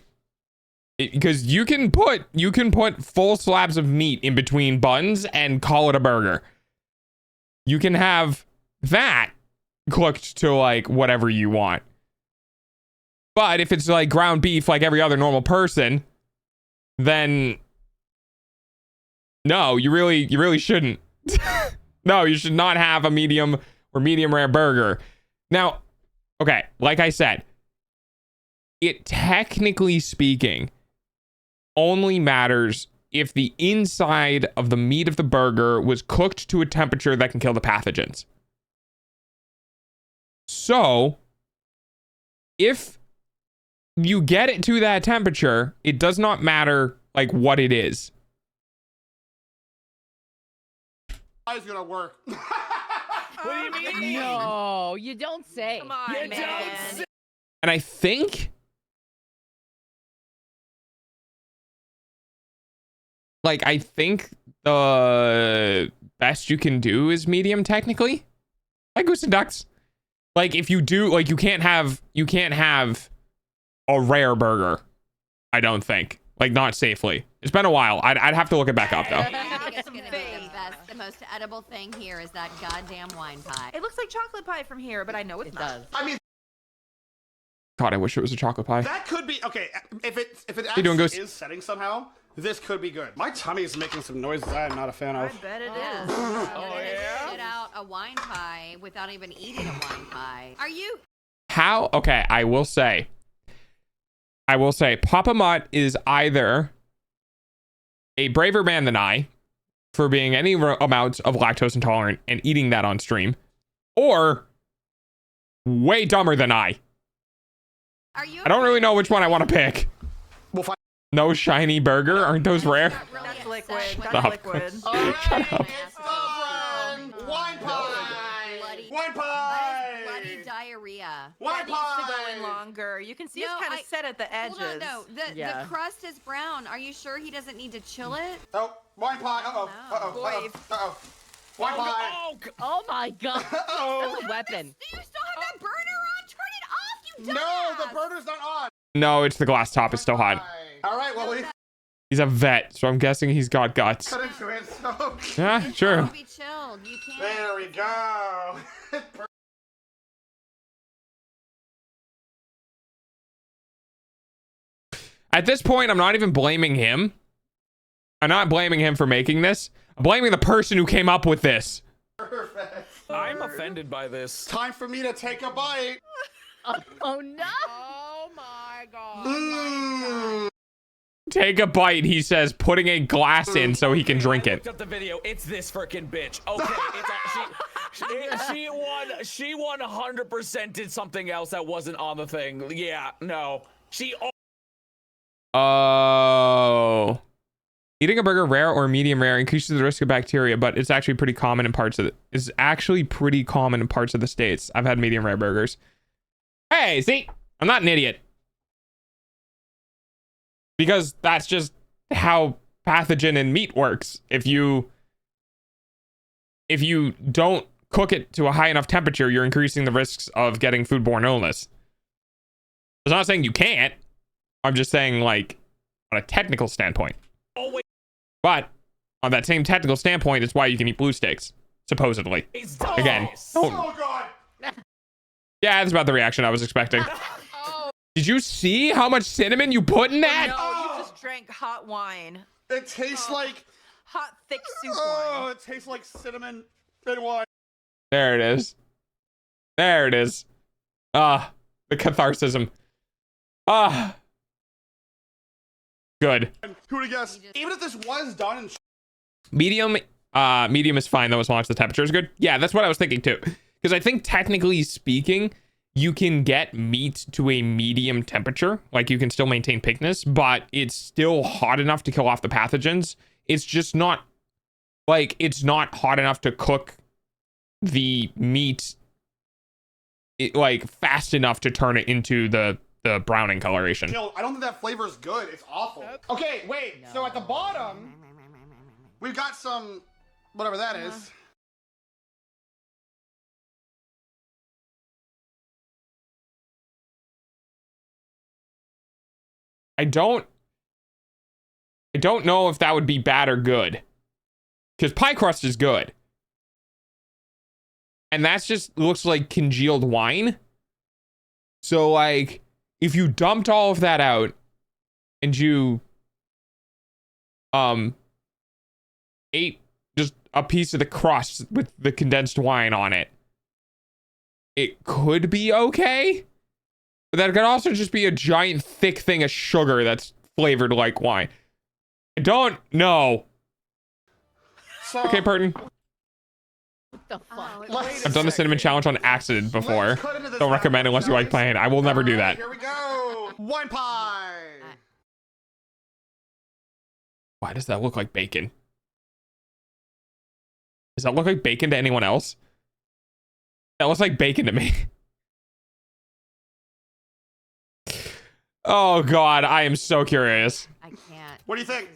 Speaker 5: Because you can put full slabs of meat in between buns and call it a burger. You can have that cooked to like whatever you want. But if it's like ground beef like every other normal person, then no, you really shouldn't. No, you should not have a medium or medium rare burger. Now, okay, like I said, it technically speaking only matters if the inside of the meat of the burger was cooked to a temperature that can kill the pathogens. So, if you get it to that temperature, it does not matter like what it is.
Speaker 6: It's gonna work.
Speaker 2: What do you mean?
Speaker 9: No, you don't say.
Speaker 10: Come on,
Speaker 2: You
Speaker 10: man.
Speaker 2: don't say.
Speaker 5: And I think the best you can do is medium technically. Like Goose and Ducks. Like if you do, like you can't have a rare burger. I don't think. Like not safely. It's been a while. I'd have to look it back up though.
Speaker 8: I think it's gonna be the best. The most edible thing here is that goddamn wine pie.
Speaker 10: It looks like chocolate pie from here, but I know it's
Speaker 9: It
Speaker 10: not.
Speaker 9: does.
Speaker 6: I mean,
Speaker 5: God, I wish it was a chocolate pie.
Speaker 6: that could be okay. If it
Speaker 5: you
Speaker 6: actually
Speaker 5: doing, Goose?
Speaker 6: is setting somehow, this could be good. My tummy is making some noises I'm not a fan
Speaker 10: I
Speaker 6: of.
Speaker 10: bet it
Speaker 8: Yeah.
Speaker 10: is.
Speaker 8: Oh, yeah? Shit out a wine pie without even eating a wine pie. Are you?
Speaker 5: How? Okay, I will say, Papa Mutt is either a braver man than I for being any amount of lactose intolerant and eating that on stream, or way dumber than I.
Speaker 8: Are you?
Speaker 5: I don't really know which one I want to pick.
Speaker 6: We'll find.
Speaker 5: No shiny burger? Aren't those rare?
Speaker 10: That's liquid.
Speaker 5: Stop.
Speaker 10: That's liquid.
Speaker 6: All right,
Speaker 5: up.
Speaker 6: it's time. Wine pie.
Speaker 8: Bloody-
Speaker 6: Wine pie.
Speaker 8: Bloody diarrhea.
Speaker 6: Wine
Speaker 10: It needs to go
Speaker 6: pie.
Speaker 10: in longer. You can see
Speaker 8: No,
Speaker 10: it's kind
Speaker 8: I-
Speaker 10: of set at the edges.
Speaker 8: Hold on, no.
Speaker 9: Yeah.
Speaker 8: The crust is brown. Are you sure he doesn't need to chill it?
Speaker 6: Oh, wine pie. Uh-oh.
Speaker 8: No.
Speaker 6: Uh-oh.
Speaker 10: Boy.
Speaker 6: Uh-oh. Wine pie.
Speaker 9: Oh my god.
Speaker 6: Uh-oh.
Speaker 9: That's a weapon.
Speaker 8: Do you still have that burner on? Turn it off, you
Speaker 6: No,
Speaker 8: dumbass!
Speaker 6: the burner's not on.
Speaker 5: No, it's the glass top. It's still hot.
Speaker 6: All right, well, we
Speaker 5: He's a vet, so I'm guessing he's got guts.
Speaker 6: cut into it. So.
Speaker 5: Yeah, sure.
Speaker 8: Be chilled. You can't.
Speaker 6: There we go.
Speaker 5: At this point, I'm not even blaming him. I'm not blaming him for making this. I'm blaming the person who came up with this.
Speaker 6: Perfect.
Speaker 2: I'm offended by this.
Speaker 6: Time for me to take a bite.
Speaker 9: Oh no.
Speaker 7: Oh my god.
Speaker 6: Mm.
Speaker 5: Take a bite, he says, putting a glass in so he can drink
Speaker 2: I
Speaker 5: it.
Speaker 2: looked up the video. It's this freaking bitch. Okay, she 100% did something else that wasn't on the thing. Yeah, no.
Speaker 5: Oh. Eating a burger rare or medium rare increases the risk of bacteria, but it's actually pretty common in parts of the States. I've had medium rare burgers. Hey, see? I'm not an idiot. Because that's just how pathogen in meat works. If you don't cook it to a high enough temperature, you're increasing the risks of getting foodborne illness. I'm not saying you can't. I'm just saying, like, on a technical standpoint.
Speaker 2: Oh, wait.
Speaker 5: But on that same technical standpoint, it's why you can eat blue steaks, supposedly. Again,
Speaker 6: Oh, God.
Speaker 5: yeah, that's about the reaction I was expecting. Did you see how much cinnamon you put in that?
Speaker 10: No, you just drank hot wine.
Speaker 6: It tastes like
Speaker 10: hot, thick soup
Speaker 6: wine. It tastes like cinnamon and wine.
Speaker 5: There it is. There it is. Ah, the catharsism. Ah. Good.
Speaker 6: Who would have guessed? Even if this was done in
Speaker 5: Medium is fine though, as long as the temperature is good. Yeah, that's what I was thinking too. Because I think technically speaking, you can get meat to a medium temperature. Like you can still maintain pinkness, but it's still hot enough to kill off the pathogens. It's just not like, it's not hot enough to cook the meat like fast enough to turn it into the browning coloration.
Speaker 6: I don't think that flavor is good. It's awful. Okay, wait. No. So at the bottom, we've got some, whatever that is.
Speaker 5: I don't know if that would be bad or good. Because pie crust is good. And that's just looks like congealed wine. So like, if you dumped all of that out and you ate just a piece of the crust with the condensed wine on it, it could be okay. But that could also just be a giant thick thing of sugar that's flavored like wine. I don't know.
Speaker 6: So,
Speaker 5: okay, Purton.
Speaker 9: What the fuck?
Speaker 5: I've done the cinnamon challenge on accident before. Don't recommend unless you like playing. I will never do that.
Speaker 6: Here we go. Wine pie.
Speaker 5: Why does that look like bacon? Does that look like bacon to anyone else? That looks like bacon to me. Oh God, I am so curious.
Speaker 8: I can't.
Speaker 6: What do you think?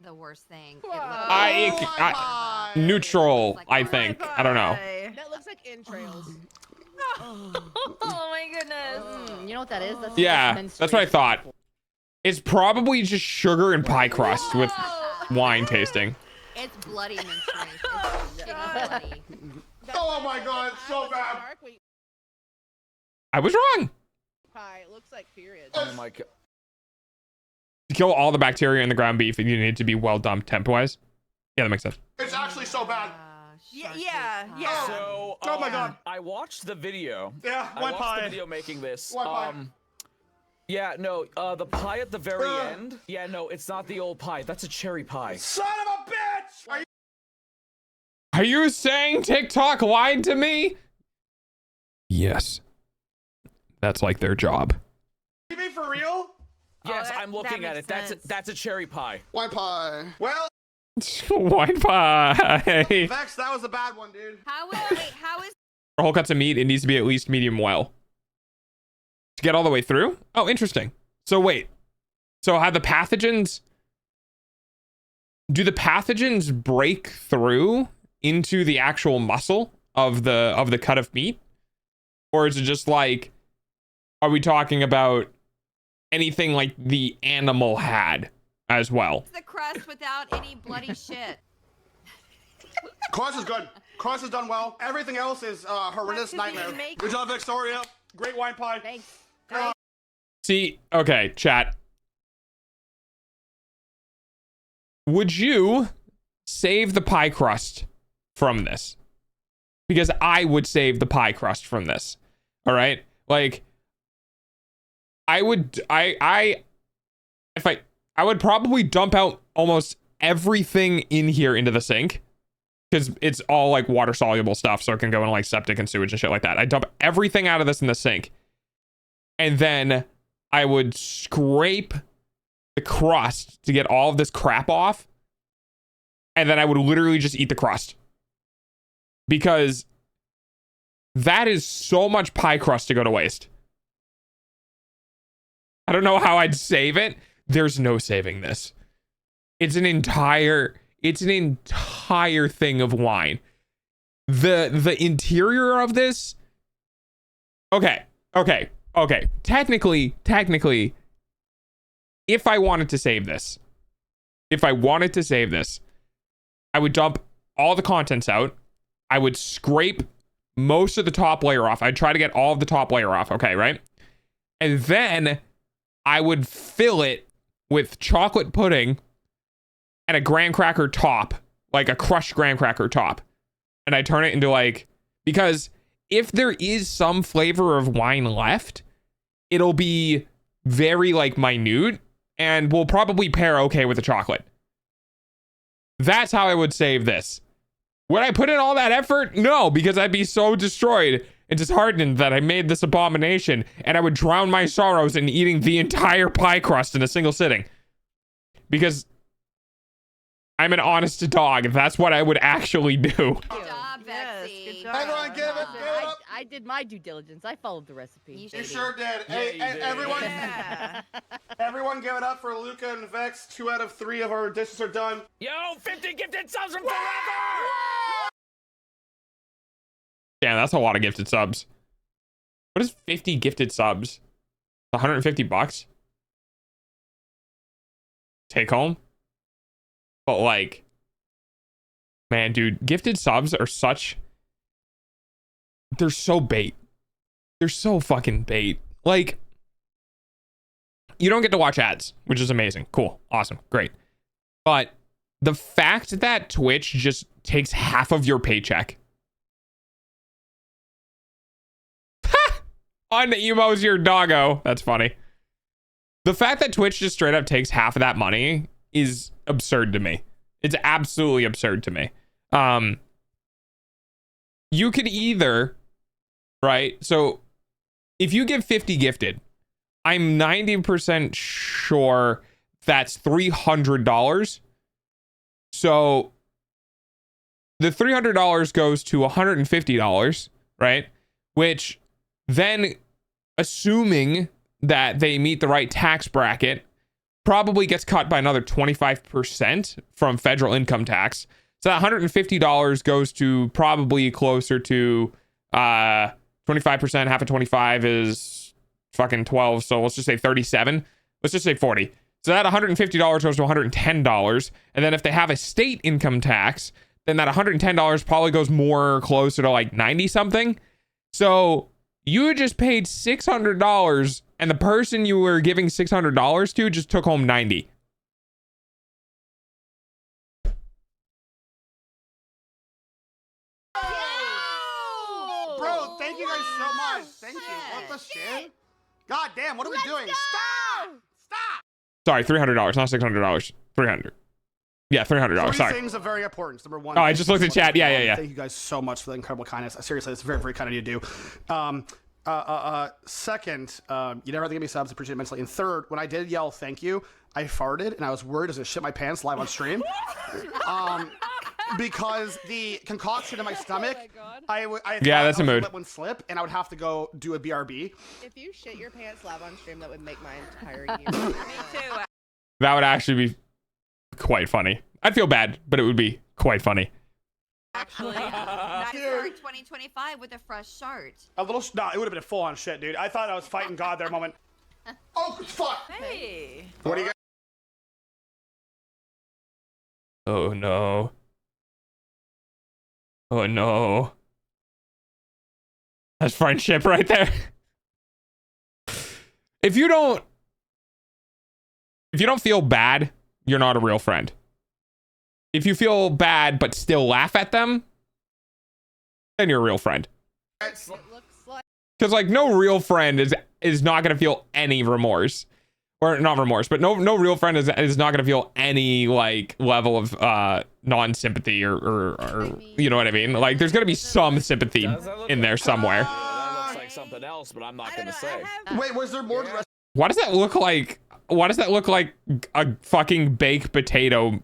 Speaker 8: The worst thing.
Speaker 5: I neutral, I think. I don't know.
Speaker 9: That looks like entrails.
Speaker 10: Oh my goodness.
Speaker 9: You know what that is? That's
Speaker 5: That's what I thought. It's probably just sugar and pie crust with wine tasting.
Speaker 8: It's bloody menstruation. It's shitty bloody.
Speaker 6: Oh my God, it's so bad.
Speaker 5: I was wrong.
Speaker 9: Pie. It looks like period.
Speaker 2: Oh my God.
Speaker 5: To kill all the bacteria in the ground beef, you need to be well dumped temp-wise. Yeah, that makes sense.
Speaker 6: It's actually so bad.
Speaker 10: Yeah.
Speaker 2: So,
Speaker 6: oh my God.
Speaker 2: I watched the video.
Speaker 6: Yeah,
Speaker 2: I watched the video making this.
Speaker 6: Pie.
Speaker 2: Yeah, no, the pie at the very end. Yeah, no, it's not the old pie. That's a cherry pie.
Speaker 6: Son of a bitch!
Speaker 5: Are you saying TikTok lied to me? Yes. That's like their job.
Speaker 6: You mean for real?
Speaker 2: Yes, I'm looking at it. That's a cherry pie.
Speaker 6: Wine pie. Well,
Speaker 5: wine pie.
Speaker 6: Vex, that was a bad one, dude.
Speaker 8: How is
Speaker 5: For whole cuts of meat, it needs to be at least medium well. To get all the way through? Oh, interesting. So wait. So have the pathogens... Do the pathogens break through into the actual muscle of the cut of meat? Or is it just like... Are we talking about anything like the animal had as well?
Speaker 8: the crust without any bloody shit?
Speaker 6: Crust is good. Crust is done well. Everything else is horrendous nightmare. Good job, Victoria. Great wine pie.
Speaker 9: Thanks.
Speaker 5: See, okay, chat. Would you save the pie crust from this? Because I would save the pie crust from this. All right? Like, I would probably dump out almost everything in here into the sink, because it's all like water soluble stuff, so it can go into like septic and sewage and shit like that. I dump everything out of this in the sink, and then I would scrape the crust to get all of this crap off, and then I would literally just eat the crust, because that is so much pie crust to go to waste. I don't know how I'd save it. There's no saving this. It's an entire thing of wine. The interior of this. Okay. Technically, if I wanted to save this, I would dump all the contents out. I would scrape most of the top layer off. I'd try to get all of the top layer off. Okay, right? And then I would fill it with chocolate pudding and a graham cracker top, like a crushed graham cracker top. And I turn it into like, because if there is some flavor of wine left, it'll be very like minute and will probably pair okay with the chocolate. That's how I would save this. Would I put in all that effort? No, because I'd be so destroyed and disheartened that I made this abomination, and I would drown my sorrows in eating the entire pie crust in a single sitting. Because I'm an honest dog. That's what I would actually do.
Speaker 8: Good job, Betsy.
Speaker 10: Good job.
Speaker 6: Everyone give it up.
Speaker 9: I did my due diligence. I followed the recipe.
Speaker 6: You sure did. Hey,
Speaker 2: you did.
Speaker 6: everyone,
Speaker 10: Yeah.
Speaker 6: everyone give it up for Luca and Vex. 2 out of 3 of our dishes are done.
Speaker 2: Yo, 50 gifted subs from forever!
Speaker 5: Damn, that's a lot of gifted subs. What is 50 gifted subs? $150? Take home? But like, man, dude, gifted subs are such... They're so bait. They're so fucking bait. Like, you don't get to watch ads, which is amazing. Cool. Awesome. Great. But the fact that Twitch just takes half of your paycheck. On emos your doggo. That's funny. The fact that Twitch just straight up takes half of that money is absurd to me. It's absolutely absurd to me. You could either, right? So if you give 50 gifted, I'm 90% sure that's $300. So the $300 goes to $150, right? Which then, assuming that they meet the right tax bracket, probably gets cut by another 25% from federal income tax. So that $150 goes to probably closer to 25%. Half of 25 is fucking 12. So let's just say 37. Let's just say 40. So that $150 goes to $110. And then if they have a state income tax, then that $110 probably goes more closer to like 90 something. So you just paid $600 and the person you were giving $600 to just took home 90.
Speaker 6: Bro, thank you guys so much. Thank you. What the shit? God damn, what are we doing? Stop! Stop!
Speaker 5: Sorry, $300, not $600. $300. Yeah, $300.
Speaker 6: Three
Speaker 5: Sorry.
Speaker 6: things of very importance. Number one.
Speaker 5: Oh, I just looked at chat. Yeah.
Speaker 6: Thank you guys so much for the incredible kindness. Seriously, it's very, very kind of you to do. Second, you never have to give me subs. Appreciate it immensely. And third, when I did yell thank you, I farted and I was worried I was gonna shit my pants live on stream. Because the concoction in my stomach, I
Speaker 5: yeah, that's a mood.
Speaker 6: Let one slip, and I would have to go do a BRB.
Speaker 9: If you shit your pants live on stream, that would make my entire year.
Speaker 10: Me too.
Speaker 5: That would actually be quite funny. I'd feel bad, but it would be quite funny.
Speaker 10: Actually,
Speaker 8: Nice start 2025 with a fresh start.
Speaker 6: A little, no, it would have been a full-on shit, dude. I thought I was fighting God there a moment. Oh, fuck!
Speaker 10: hey.
Speaker 6: What do you got?
Speaker 5: Oh no. Oh no. That's friendship right there. If you don't feel bad, you're not a real friend. If you feel bad but still laugh at them, then you're a real friend.
Speaker 9: It looks like
Speaker 5: Because like no real friend is not gonna feel any remorse. Or not remorse, but no real friend is not gonna feel any like level of non-sympathy or you know what I mean? Like there's gonna be some sympathy in there somewhere.
Speaker 2: That looks like something else, but I'm not gonna say.
Speaker 6: Wait, was there more to the rest?
Speaker 5: Why does that look like a fucking baked potato?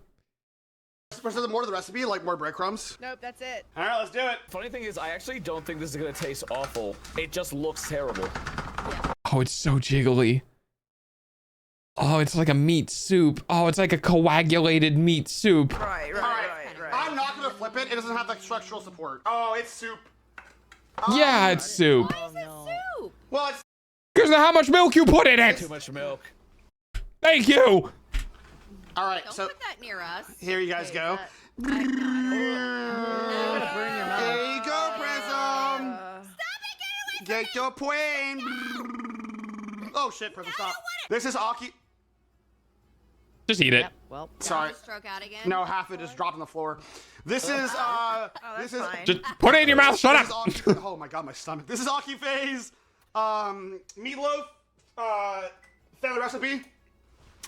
Speaker 6: Was there more to the recipe? Like more breadcrumbs?
Speaker 9: nope, that's it.
Speaker 6: All right, let's do it.
Speaker 2: Funny thing is, I actually don't think this is gonna taste awful. It just looks terrible.
Speaker 5: Oh, it's so jiggly. Oh, it's like a meat soup. Oh, it's like a coagulated meat soup.
Speaker 10: Right.
Speaker 6: I'm not gonna flip it. It doesn't have the structural support. Oh, it's soup.
Speaker 5: Yeah, it's soup.
Speaker 8: Why is it soup?
Speaker 6: Well, it's
Speaker 5: Because of how much milk you put in it.
Speaker 2: Too much milk.
Speaker 5: Thank you.
Speaker 6: all right.
Speaker 8: Don't
Speaker 6: So
Speaker 8: put that near us.
Speaker 6: here you guys go. There you go, Prism.
Speaker 8: Stop it! Get away from
Speaker 6: Get your point. Oh shit, Prism, stop. This is Aki.
Speaker 5: Just eat it.
Speaker 9: Yep, well,
Speaker 6: Sorry.
Speaker 8: Stroke out again.
Speaker 6: No, half it just dropped on the floor. This is this is
Speaker 10: fine.
Speaker 5: Just put it in your mouth. Shut
Speaker 6: this
Speaker 5: up.
Speaker 6: is Aki, oh my god, my stomach. This is Aki Faye's meatloaf family recipe.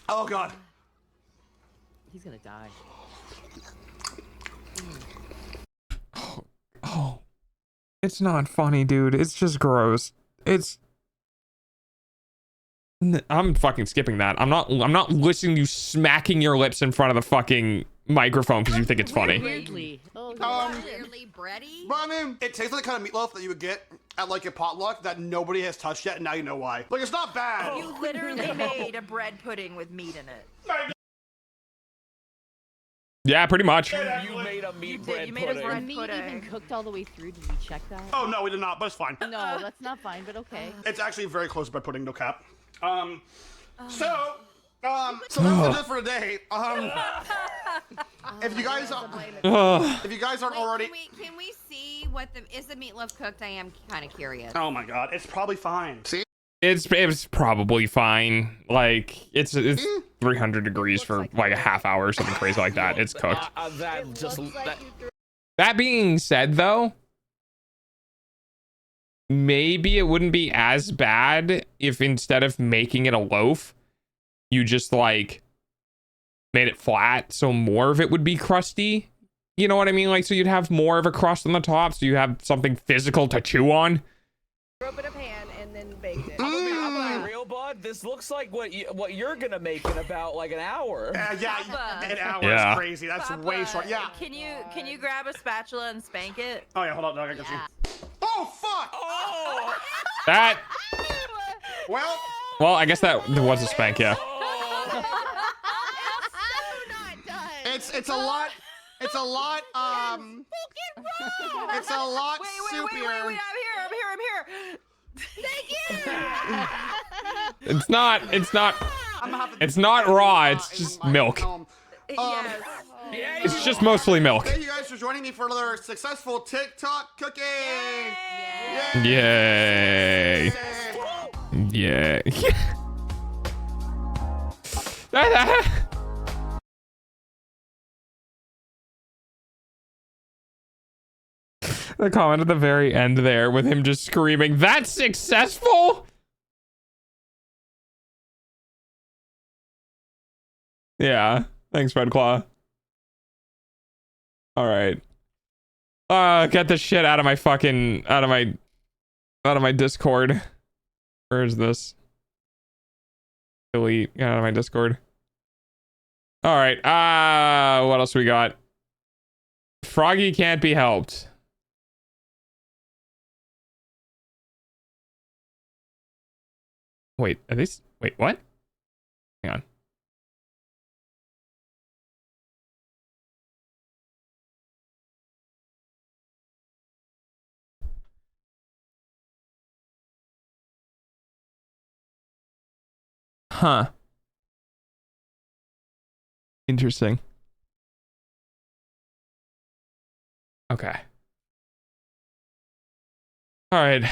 Speaker 6: Oh god.
Speaker 9: he's gonna die.
Speaker 5: Oh, it's not funny, dude. It's just gross. I'm fucking skipping that. I'm not listening to you smacking your lips in front of the fucking microphone because you think it's funny.
Speaker 9: Weirdly. Oh,
Speaker 8: Clearly bready.
Speaker 6: But I mean, it tastes like the kind of meatloaf that you would get at like a potluck that nobody has touched yet, and now you know why. Like, it's not bad.
Speaker 10: You literally made a bread pudding with meat in it.
Speaker 5: Yeah, pretty much.
Speaker 2: You made a meat bread
Speaker 10: You made a
Speaker 2: pudding.
Speaker 10: bread
Speaker 9: the meat
Speaker 10: pudding.
Speaker 9: even cooked all the way through. Did we check that?
Speaker 6: Oh no, we did not, but it's fine.
Speaker 9: No, that's not fine, but okay.
Speaker 6: It's actually very close to bread pudding, no cap. So that's it for today. If you guys aren't already,
Speaker 8: Can we see what is the meatloaf cooked? I am kind of curious.
Speaker 6: oh my god, it's probably fine. See,
Speaker 5: It's probably fine. Like it's 300 degrees for like a half hour or something crazy like that. It's cooked. That being said, though, maybe it wouldn't be as bad if instead of making it a loaf, you just like made it flat, so more of it would be crusty. You know what I mean? Like, so you'd have more of a crust on the top, so you have something physical to chew on.
Speaker 9: Throw it in a pan and then bake it.
Speaker 2: I'm gonna be real, bud. This looks like what you're gonna make in about like an hour.
Speaker 6: yeah, an hour
Speaker 5: Yeah.
Speaker 6: is crazy. That's way short. Yeah.
Speaker 10: Can you grab a spatula and spank it?
Speaker 6: Oh yeah, hold on, dog. I got you. Oh fuck!
Speaker 2: Oh!
Speaker 5: That.
Speaker 6: Well,
Speaker 5: I guess that there was a spank, yeah.
Speaker 6: it's a lot. It's a lot. It's a lot soupier.
Speaker 10: Wait, I'm here.
Speaker 8: Thank you.
Speaker 5: It's not raw. It's just milk.
Speaker 10: Yes.
Speaker 5: It's just mostly milk.
Speaker 6: Thank you guys for joining me for another successful TikTok cooking.
Speaker 5: Yay. Yeah. The comment at the very end there with him just screaming, "That's successful!" Yeah. Thanks, Red Claw. All right. Get the shit out of my fucking out of my Discord. Where is this? Delete. Get out of my Discord. All right. What else we got? Froggy can't be helped. Wait, are these? Wait, what? Hang on. Huh. Interesting. Okay. All right.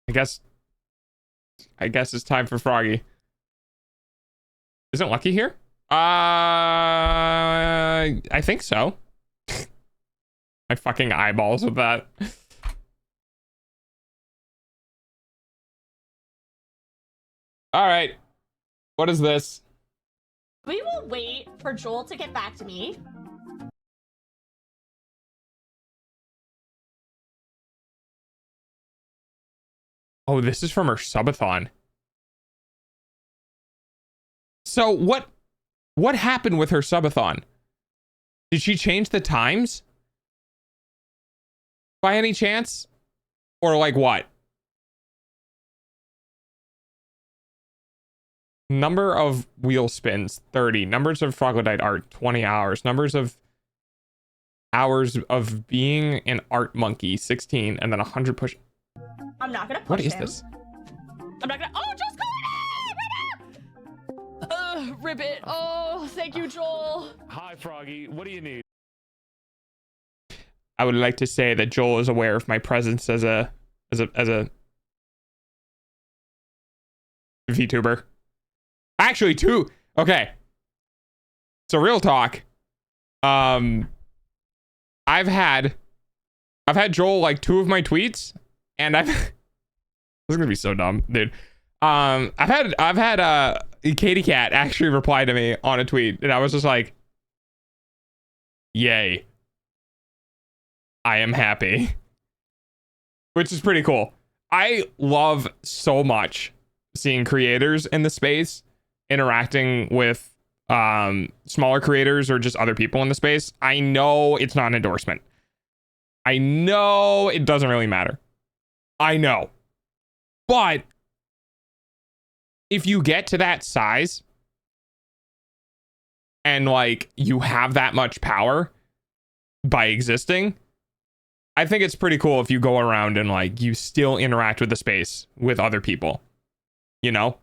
Speaker 5: I guess it's time for Froggy. Isn't Lucky here? I think so. My fucking eyeballs with that. All right. What is this?
Speaker 11: We will wait for Joel to get back to me.
Speaker 5: Oh, this is from her subathon. So what happened with her subathon? Did she change the times? By any chance? Or like what? Number of wheel spins, 30. Numbers of troglodyte art, 20 hours. Numbers of hours of being an art monkey, 16. And then 100 push.
Speaker 11: I'm not gonna push
Speaker 5: What is
Speaker 11: him.
Speaker 5: this?
Speaker 11: I'm not gonna. Oh, just going in! Ribbit. Oh, thank you, Joel.
Speaker 1: Hi, Froggy. What do you need?
Speaker 5: I would like to say that Joel is aware of my presence as a VTuber. Actually, 2. Okay. So real talk. I've had Joel like 2 of my tweets, and this is gonna be so dumb, dude. I've had Katie Cat actually reply to me on a tweet, and I was just like, yay. I am happy. Which is pretty cool. I love so much seeing creators in the space interacting with smaller creators or just other people in the space. I know it's not an endorsement. I know it doesn't really matter. I know. But if you get to that size and like you have that much power by existing, I think it's pretty cool if you go around and like you still interact with the space with other people, you know?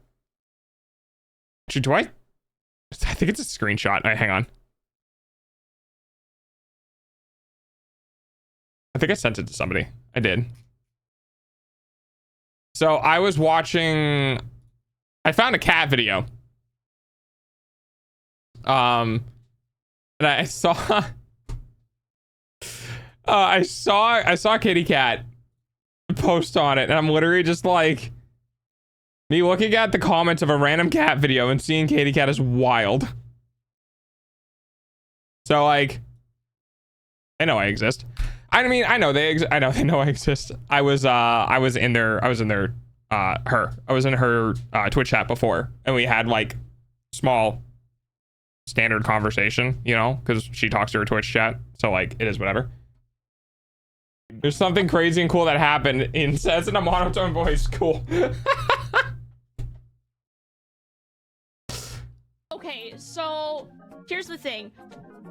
Speaker 5: I think it's a screenshot. Hang on. I think I sent it to somebody. I did. So I was watching, I found a cat video. And I saw I saw Kitty Cat post on it, and I'm literally just like, me looking at the comments of a random cat video and seeing Kitty Cat is wild. So like, I know I exist. I mean, I know they know I exist. I was in her Twitch chat before, and we had like small standard conversation, you know, because she talks to her Twitch chat, so like it is whatever. There's something crazy and cool that happened in says in a monotone voice. Cool.
Speaker 11: Okay, so here's the thing.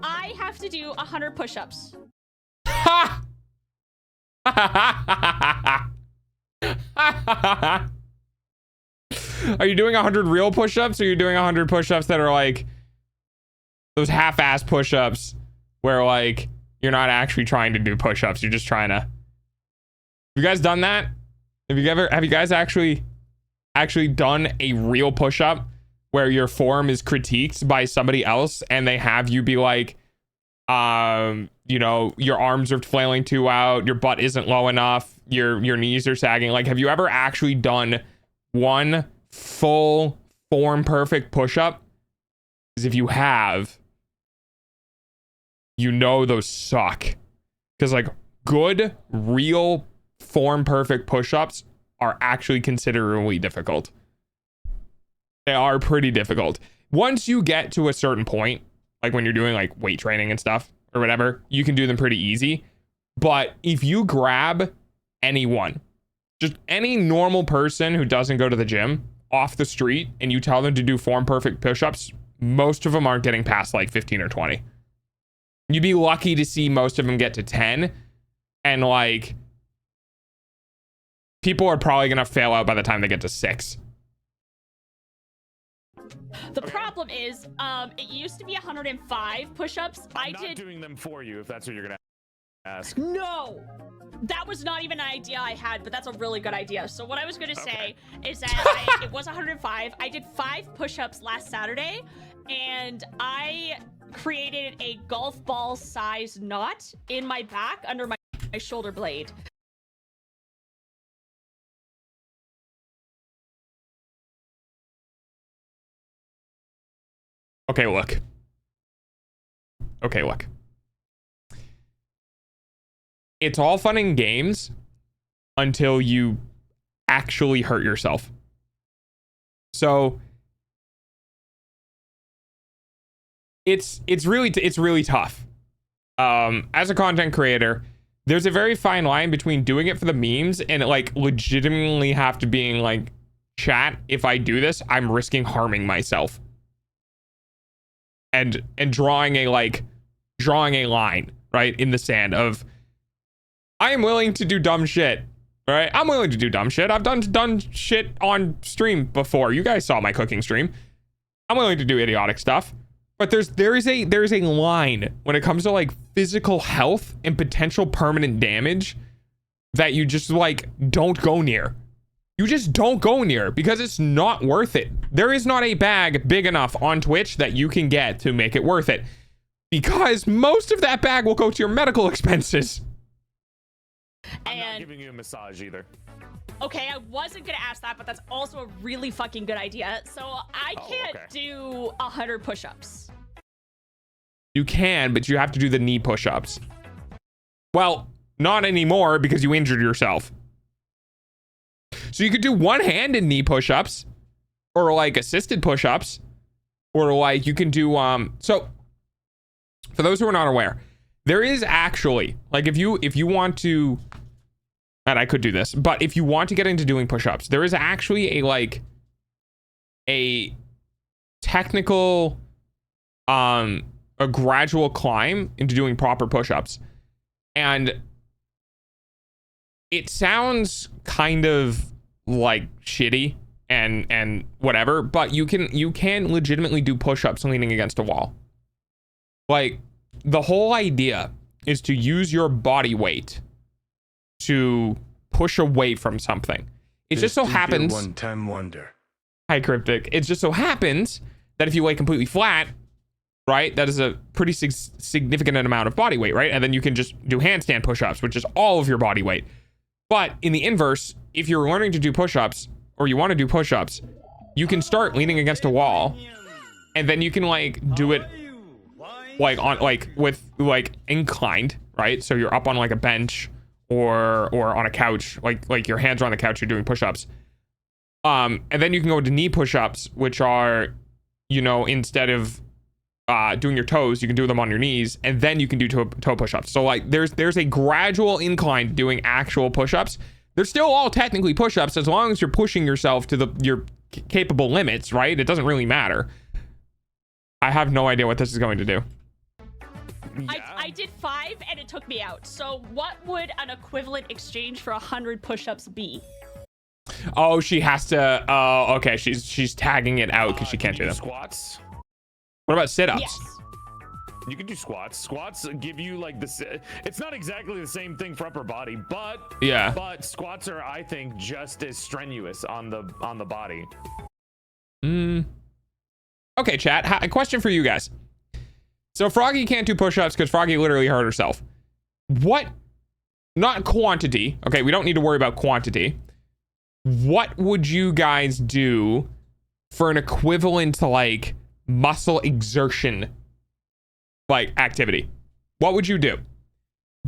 Speaker 11: I have to do 100 push-ups.
Speaker 5: Ha! Are you doing 100 real push-ups, or are you doing 100 push-ups that are like those half-ass push-ups where like you're not actually trying to do push-ups, you're just trying to... Have you guys done that? Have you guys actually done a real push-up where your form is critiqued by somebody else and they have you be like, you know, your arms are flailing too out, your butt isn't low enough, your knees are sagging? Like, have you ever actually done one full form perfect push-up? Because if you have, you know those suck. Because like good real form perfect push-ups are actually considerably difficult. They are pretty difficult. Once you get to a certain point, like when you're doing like weight training and stuff or whatever, you can do them pretty easy. But if you grab anyone, just any normal person who doesn't go to the gym off the street, and you tell them to do form perfect push-ups, most of them aren't getting past like 15 or 20. You'd be lucky to see most of them get to 10, and like people are probably gonna fail out by the time they get to 6.
Speaker 11: The problem is, it used to be 105 push-ups.
Speaker 2: I'm not doing them for you, if that's what you're gonna ask.
Speaker 11: No, that was not even an idea I had, but that's a really good idea. So what I was gonna say is that it was 105. I did 5 push-ups last Saturday, and I created a golf ball size knot in my back under my shoulder blade.
Speaker 5: Okay, look. It's all fun and games until you actually hurt yourself. So it's really tough. As a content creator, there's a very fine line between doing it for the memes and like legitimately have to being like, chat, if I do this, I'm risking harming myself. And drawing a line right in the sand of, I am willing to do dumb shit. Right? I'm willing to do dumb shit. I've done shit on stream before. You guys saw my cooking stream. I'm willing to do idiotic stuff. But there is a line when it comes to like physical health and potential permanent damage that you just like don't go near. you just don't go near because it's not worth it. There is not a bag big enough on Twitch that you can get to make it worth it, because most of that bag will go to your medical expenses.
Speaker 2: I'm not giving you a massage either.
Speaker 11: Okay, I wasn't gonna ask that, but that's also a really fucking good idea. So I can't do 100 push-ups.
Speaker 5: You can, but you have to do the knee push-ups. Well, not anymore because you injured yourself. So you could do one-handed knee push-ups, or like assisted push-ups, or like you can do so for those who are not aware, there is actually, like, if you want to, and I could do this, but if you want to get into doing push-ups, there is actually a technical a gradual climb into doing proper push-ups. And it sounds kind of like shitty and whatever, but you can legitimately do push-ups leaning against a wall. Like, the whole idea is to use your body weight to push away from something. It just so happens,
Speaker 1: one-time wonder.
Speaker 5: hi Cryptic, it just so happens that if you lay completely flat, right, that is a pretty significant amount of body weight, right? And then you can just do handstand push-ups, which is all of your body weight. But in the inverse, if you're learning to do push-ups, or you want to do push-ups, you can start leaning against a wall, and then you can like do it like on like with like inclined, right? So you're up on like a bench or on a couch, like your hands are on the couch, you're doing push-ups. And then you can go to knee push-ups, which are, you know, instead of doing your toes, you can do them on your knees, and then you can do toe push-ups. So like there's a gradual incline to doing actual push-ups. They're still all technically push-ups as long as you're pushing yourself to your capable limits, right? It doesn't really matter. I have no idea what this is going to do.
Speaker 11: Yeah. I did 5 and it took me out. So what would an equivalent exchange for 100 push-ups be?
Speaker 5: Oh, she has to. Oh, okay. She's tagging it out because she can't do them.
Speaker 2: Squats.
Speaker 5: What about sit-ups?
Speaker 11: Yes.
Speaker 2: You can do squats. Squats give you like this. It's not exactly the same thing for upper body, but
Speaker 5: yeah.
Speaker 2: But squats are, I think, just as strenuous on the body.
Speaker 5: Okay, chat. A question for you guys. So Froggy can't do push-ups because Froggy literally hurt herself. What? Not quantity. Okay, we don't need to worry about quantity. What would you guys do for an equivalent to like muscle exertion like activity? What would you do?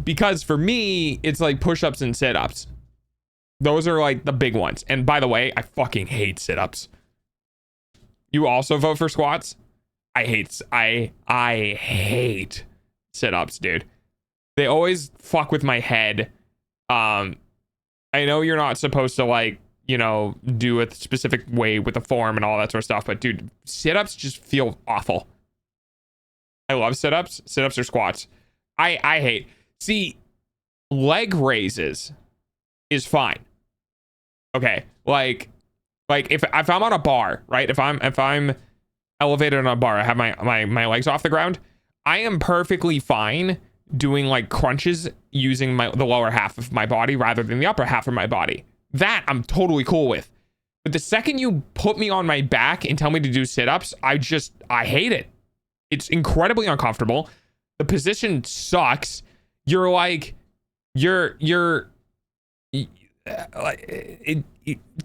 Speaker 5: Because for me, it's like push-ups and sit-ups. Those are like the big ones. And by the way, I fucking hate sit-ups. You also vote for squats? I hate sit-ups, dude. They always fuck with my head. I know you're not supposed to like, you know, do a specific way with the form and all that sort of stuff, but dude, sit-ups just feel awful. I love sit-ups. Sit-ups or squats. I hate. See, leg raises is fine. Okay, like if I'm on a bar, right? If I'm elevated on a bar, I have my legs off the ground, I am perfectly fine doing like crunches using the lower half of my body rather than the upper half of my body. That I'm totally cool with. But the second you put me on my back and tell me to do sit-ups, I hate it. It's incredibly uncomfortable. The position sucks. You're like, it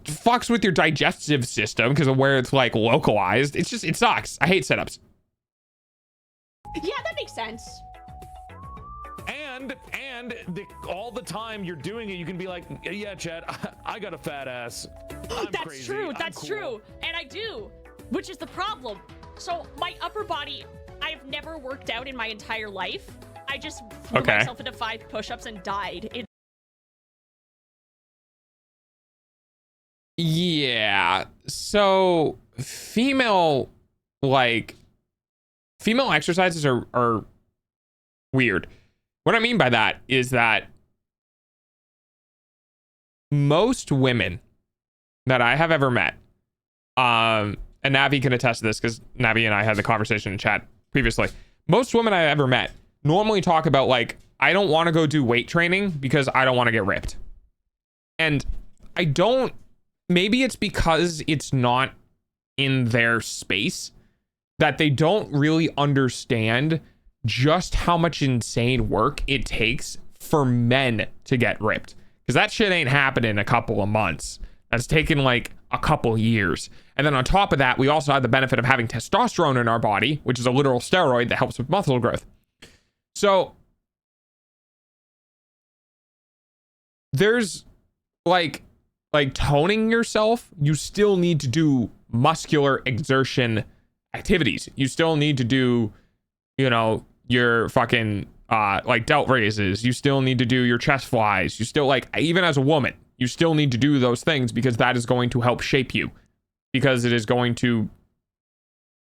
Speaker 5: fucks with your digestive system because of where it's like localized. It sucks. I hate sit-ups.
Speaker 11: Yeah, that makes sense.
Speaker 2: And all the time you're doing it, you can be like, yeah, Chad, I got a fat ass.
Speaker 11: That's
Speaker 2: crazy.
Speaker 11: true.
Speaker 2: I'm
Speaker 11: That's
Speaker 2: cool.
Speaker 11: true. And I do, which is the problem. So my upper body, I've never worked out in my entire life. I just threw myself into 5 push-ups and died.
Speaker 5: Yeah. So female exercises are weird. What I mean by that is that most women that I have ever met, and Navi can attest to this because Navi and I had the conversation in chat previously. Most women I ever met normally talk about like, I don't want to go do weight training because I don't want to get ripped. And I don't maybe it's because it's not in their space that they don't really understand just how much insane work it takes for men to get ripped. Because that shit ain't happening in a couple of months. That's taken like a couple years. And then on top of that, we also have the benefit of having testosterone in our body, which is a literal steroid that helps with muscle growth. So there's like toning yourself, you still need to do muscular exertion activities. You still need to do, you know, your fucking like delt raises. You still need to do your chest flies. You still, like, even as a woman, you still need to do those things because that is going to help shape you, because it is going to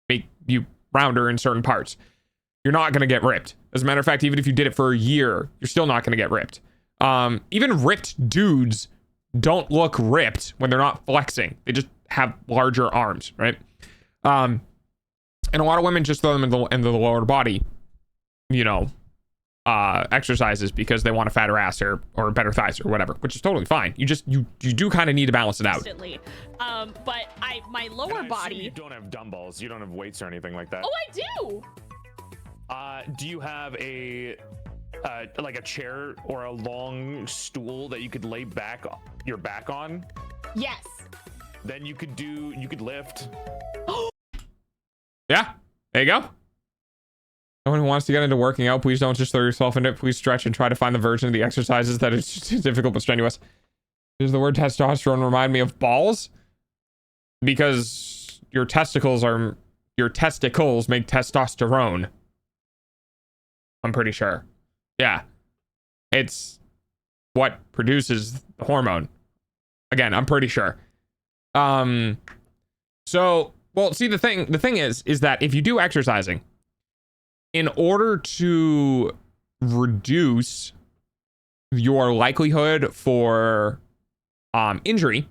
Speaker 5: make you rounder in certain parts. You're not going to get ripped. As a matter of fact, even if you did it for a year, you're still not going to get ripped. Even ripped dudes don't look ripped when they're not flexing. They just have larger arms, right? And a lot of women just throw them into the lower body, you know, exercises because they want a fatter ass or better thighs or whatever, which is totally fine. You do kind of need to balance it out.
Speaker 11: But my lower body.
Speaker 2: You don't have dumbbells. You don't have weights or anything like that.
Speaker 11: Oh, I do.
Speaker 2: Do you have like a chair or a long stool that you could lay your back on?
Speaker 11: Yes.
Speaker 2: Then you could lift.
Speaker 5: Yeah, there you go. Anyone who wants to get into working out, please don't just throw yourself into it. Please stretch and try to find the version of the exercises that is just difficult but strenuous. Does the word testosterone remind me of balls? Because your testicles make testosterone. I'm pretty sure. Yeah. It's what produces the hormone. Again, I'm pretty sure. So, well, see, the thing is that if you do exercising, in order to reduce your likelihood for injury,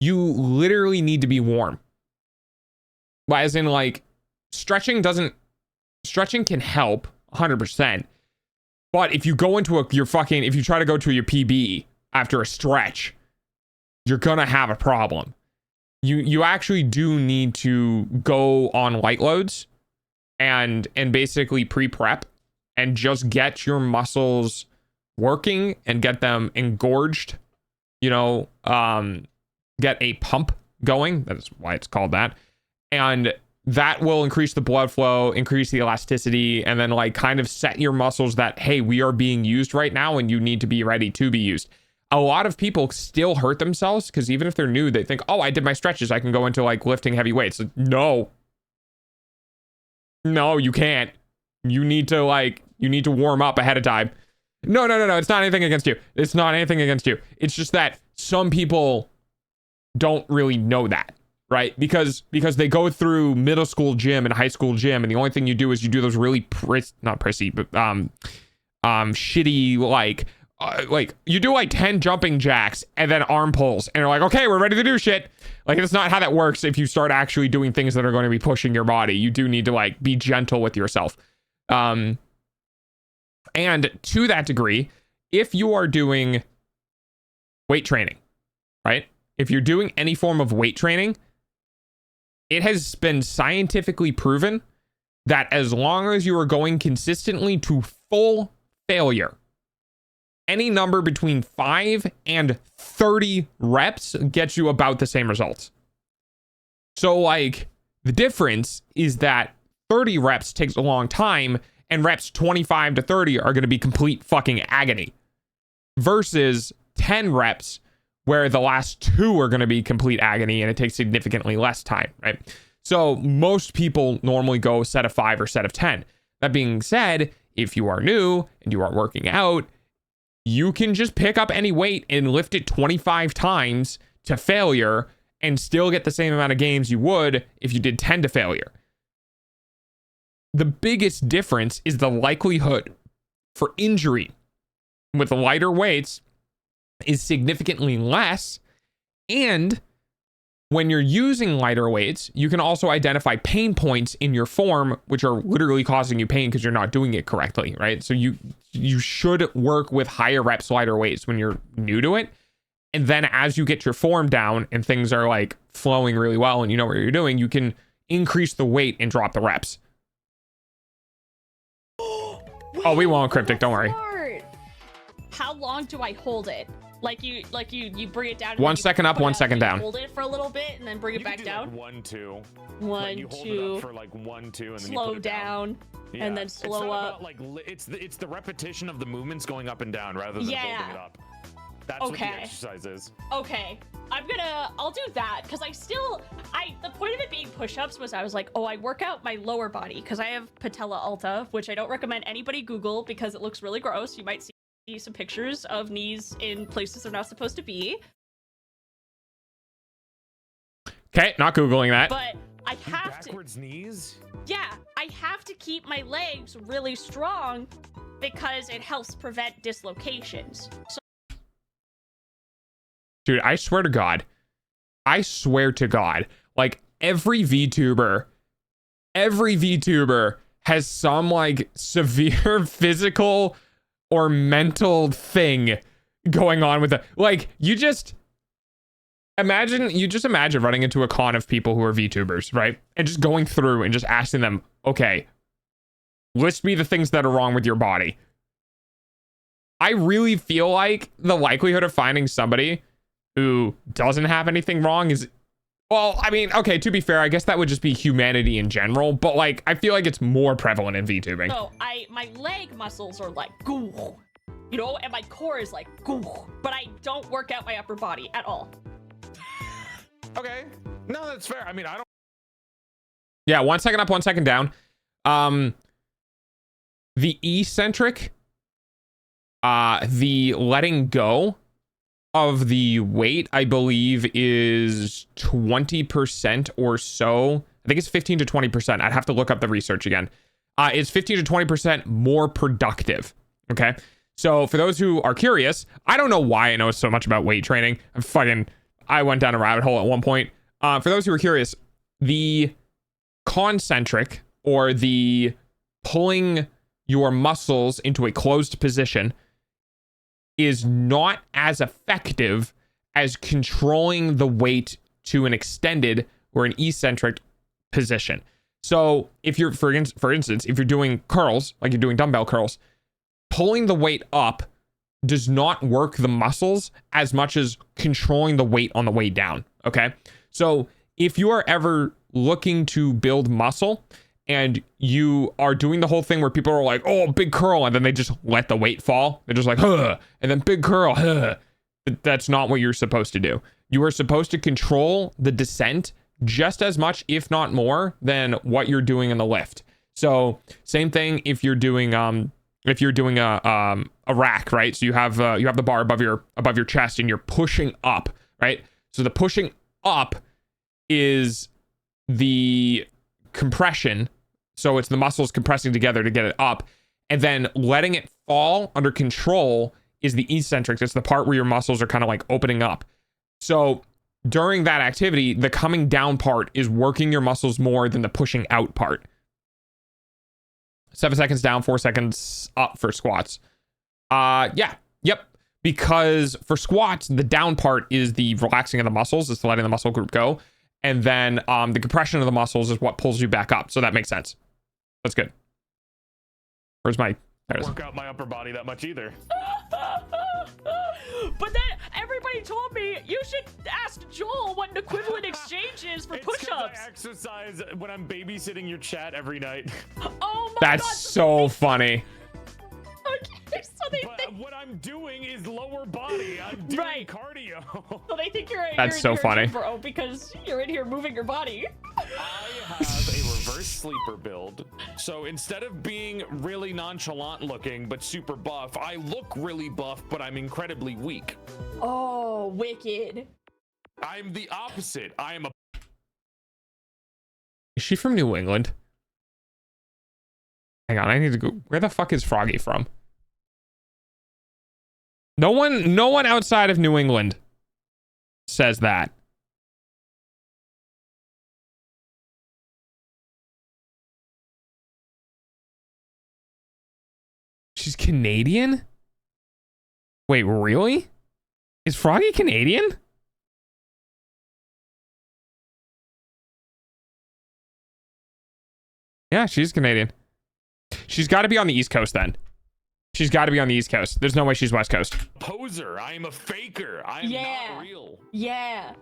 Speaker 5: you literally need to be warm. As in, like, stretching can help 100%. But if you go into if you try to go to your PB after a stretch, you're gonna have a problem. You actually do need to go on light loads and basically pre-prep and just get your muscles working and get them engorged, you know, get a pump going. That's why it's called that. And that will increase the blood flow, increase the elasticity, and then like kind of set your muscles that, hey, we are being used right now and you need to be ready to be used. A lot of people still hurt themselves because even if they're new, they think, oh, I did my stretches, I can go into like lifting heavy weights. No, you can't. You need to warm up ahead of time. No. It's not anything against you. It's not anything against you. It's just that some people don't really know that. Right? Because they go through middle school gym and high school gym, and the only thing you do is you do those really not prissy, but shitty, like you do like 10 jumping jacks and then arm pulls, and you're like, okay, we're ready to do shit. Like, that's not how that works. If you start actually doing things that are going to be pushing your body, you do need to like be gentle with yourself. And to that degree, if you are doing weight training, right? If you're doing any form of weight training, it has been scientifically proven that as long as you are going consistently to full failure, any number between 5 and 30 reps gets you about the same results. So, like, the difference is that 30 reps takes a long time, and reps 25 to 30 are going to be complete fucking agony. Versus 10 reps, where the last 2 are going to be complete agony and it takes significantly less time, right? So most people normally go set of 5 or set of 10. That being said, if you are new and you are working out, you can just pick up any weight and lift it 25 times to failure and still get the same amount of gains you would if you did 10 to failure. The biggest difference is the likelihood for injury with lighter weights is significantly less, and when you're using lighter weights, you can also identify pain points in your form which are literally causing you pain because you're not doing it correctly, right? So you should work with higher reps, lighter weights when you're new to it, And then as you get your form down and things are like flowing really well and you know what you're doing, you can increase the weight and drop the reps. Oh, we won't, Cryptic, don't worry.
Speaker 11: How long do I hold it? Like you bring it down.
Speaker 5: 1 second up, 1 second down.
Speaker 11: Hold it for a little bit and then bring it back down.
Speaker 2: Like 1, 2.
Speaker 11: 1,
Speaker 2: like you hold
Speaker 11: 2.
Speaker 2: it up for like 1, 2, and then
Speaker 11: slow
Speaker 2: you put it
Speaker 11: down,
Speaker 2: Yeah.
Speaker 11: and then slow up.
Speaker 2: About, like it's the repetition of the movements going up and down rather than holding it up. That's what the exercise is.
Speaker 11: Okay. I'll do that because the point of it being push-ups was I was like, oh, I work out my lower body because I have patella alta, which I don't recommend anybody Google because it looks really gross. You might see some pictures of knees in places they're not supposed to be.
Speaker 5: Okay, not Googling that.
Speaker 11: But I have
Speaker 2: backwards knees?
Speaker 11: Yeah, I have to keep my legs really strong because it helps prevent dislocations. So
Speaker 5: dude, I swear to God, like every VTuber has some like severe physical or mental thing going on with it. Like you just imagine running into a con of people who are VTubers, right? And just going through and just asking them, okay, list me the things that are wrong with your body. I really feel like the likelihood of finding somebody who doesn't have anything wrong is, well, I mean, okay, to be fair, I guess that would just be humanity in general, but like, I feel like it's more prevalent in VTubing.
Speaker 11: So my leg muscles are like, goo, you know, and my core is like, goo, but I don't work out my upper body at all.
Speaker 2: Okay, no, that's fair. I mean, I don't.
Speaker 5: Yeah, 1 second up, 1 second down. The eccentric, the letting go of the weight, I believe, is 20% or so. I think it's 15 to 20%. I'd have to look up the research again. It's 15 to 20% more productive. Okay. So for those who are curious, I don't know why I know so much about weight training. I went down a rabbit hole at one point. For those who are curious, the concentric, or the pulling your muscles into a closed position, is not as effective as controlling the weight to an extended or an eccentric position. So if you're, for instance, if you're doing curls, like you're doing dumbbell curls, pulling the weight up does not work the muscles as much as controlling the weight on the way down. Okay. So if you are ever looking to build muscle and you are doing the whole thing where people are like, oh, big curl, and then they just let the weight fall. They're just like, huh, and then big curl, huh. That's not what you're supposed to do. You are supposed to control the descent just as much, if not more, than what you're doing in the lift. So same thing if you're doing a rack, right? So you have the bar above your chest and you're pushing up, right? So the pushing up is the compression. So it's the muscles compressing together to get it up, and then letting it fall under control is the eccentric. It's the part where your muscles are kind of like opening up. So during that activity, the coming down part is working your muscles more than the pushing out part. 7 seconds down, 4 seconds up for squats. Yep. Because for squats, the down part is the relaxing of the muscles, it's letting the muscle group go. And then the compression of the muscles is what pulls you back up. So that makes sense. That's good. Where's my... There it is.
Speaker 2: Work out my upper body that much either.
Speaker 11: But then everybody told me you should ask Joel what an equivalent exchange is for push-ups.
Speaker 2: I exercise when I'm babysitting your chat every night.
Speaker 11: Oh my
Speaker 5: That's
Speaker 11: God.
Speaker 5: so funny.
Speaker 11: Okay, so
Speaker 2: But what I'm doing is lower body. I'm doing cardio.
Speaker 11: So they think you're
Speaker 5: That's so funny,
Speaker 11: bro, because you're in here moving your body.
Speaker 2: I have a reverse sleeper build. So instead of being really nonchalant looking but super buff, I look really buff, but I'm incredibly weak.
Speaker 11: Oh, wicked.
Speaker 2: I'm the opposite. I am a...
Speaker 5: Is she from New England? Hang on, I need to go. Where the fuck is Froggy from? No one outside of New England says that. She's Canadian? Wait, really? Is Froggy Canadian? Yeah, she's Canadian. She's got to be on the East Coast then. She's got to be on the East Coast. There's no way she's West Coast.
Speaker 2: Poser. I am a faker. I am not real.
Speaker 11: Yeah.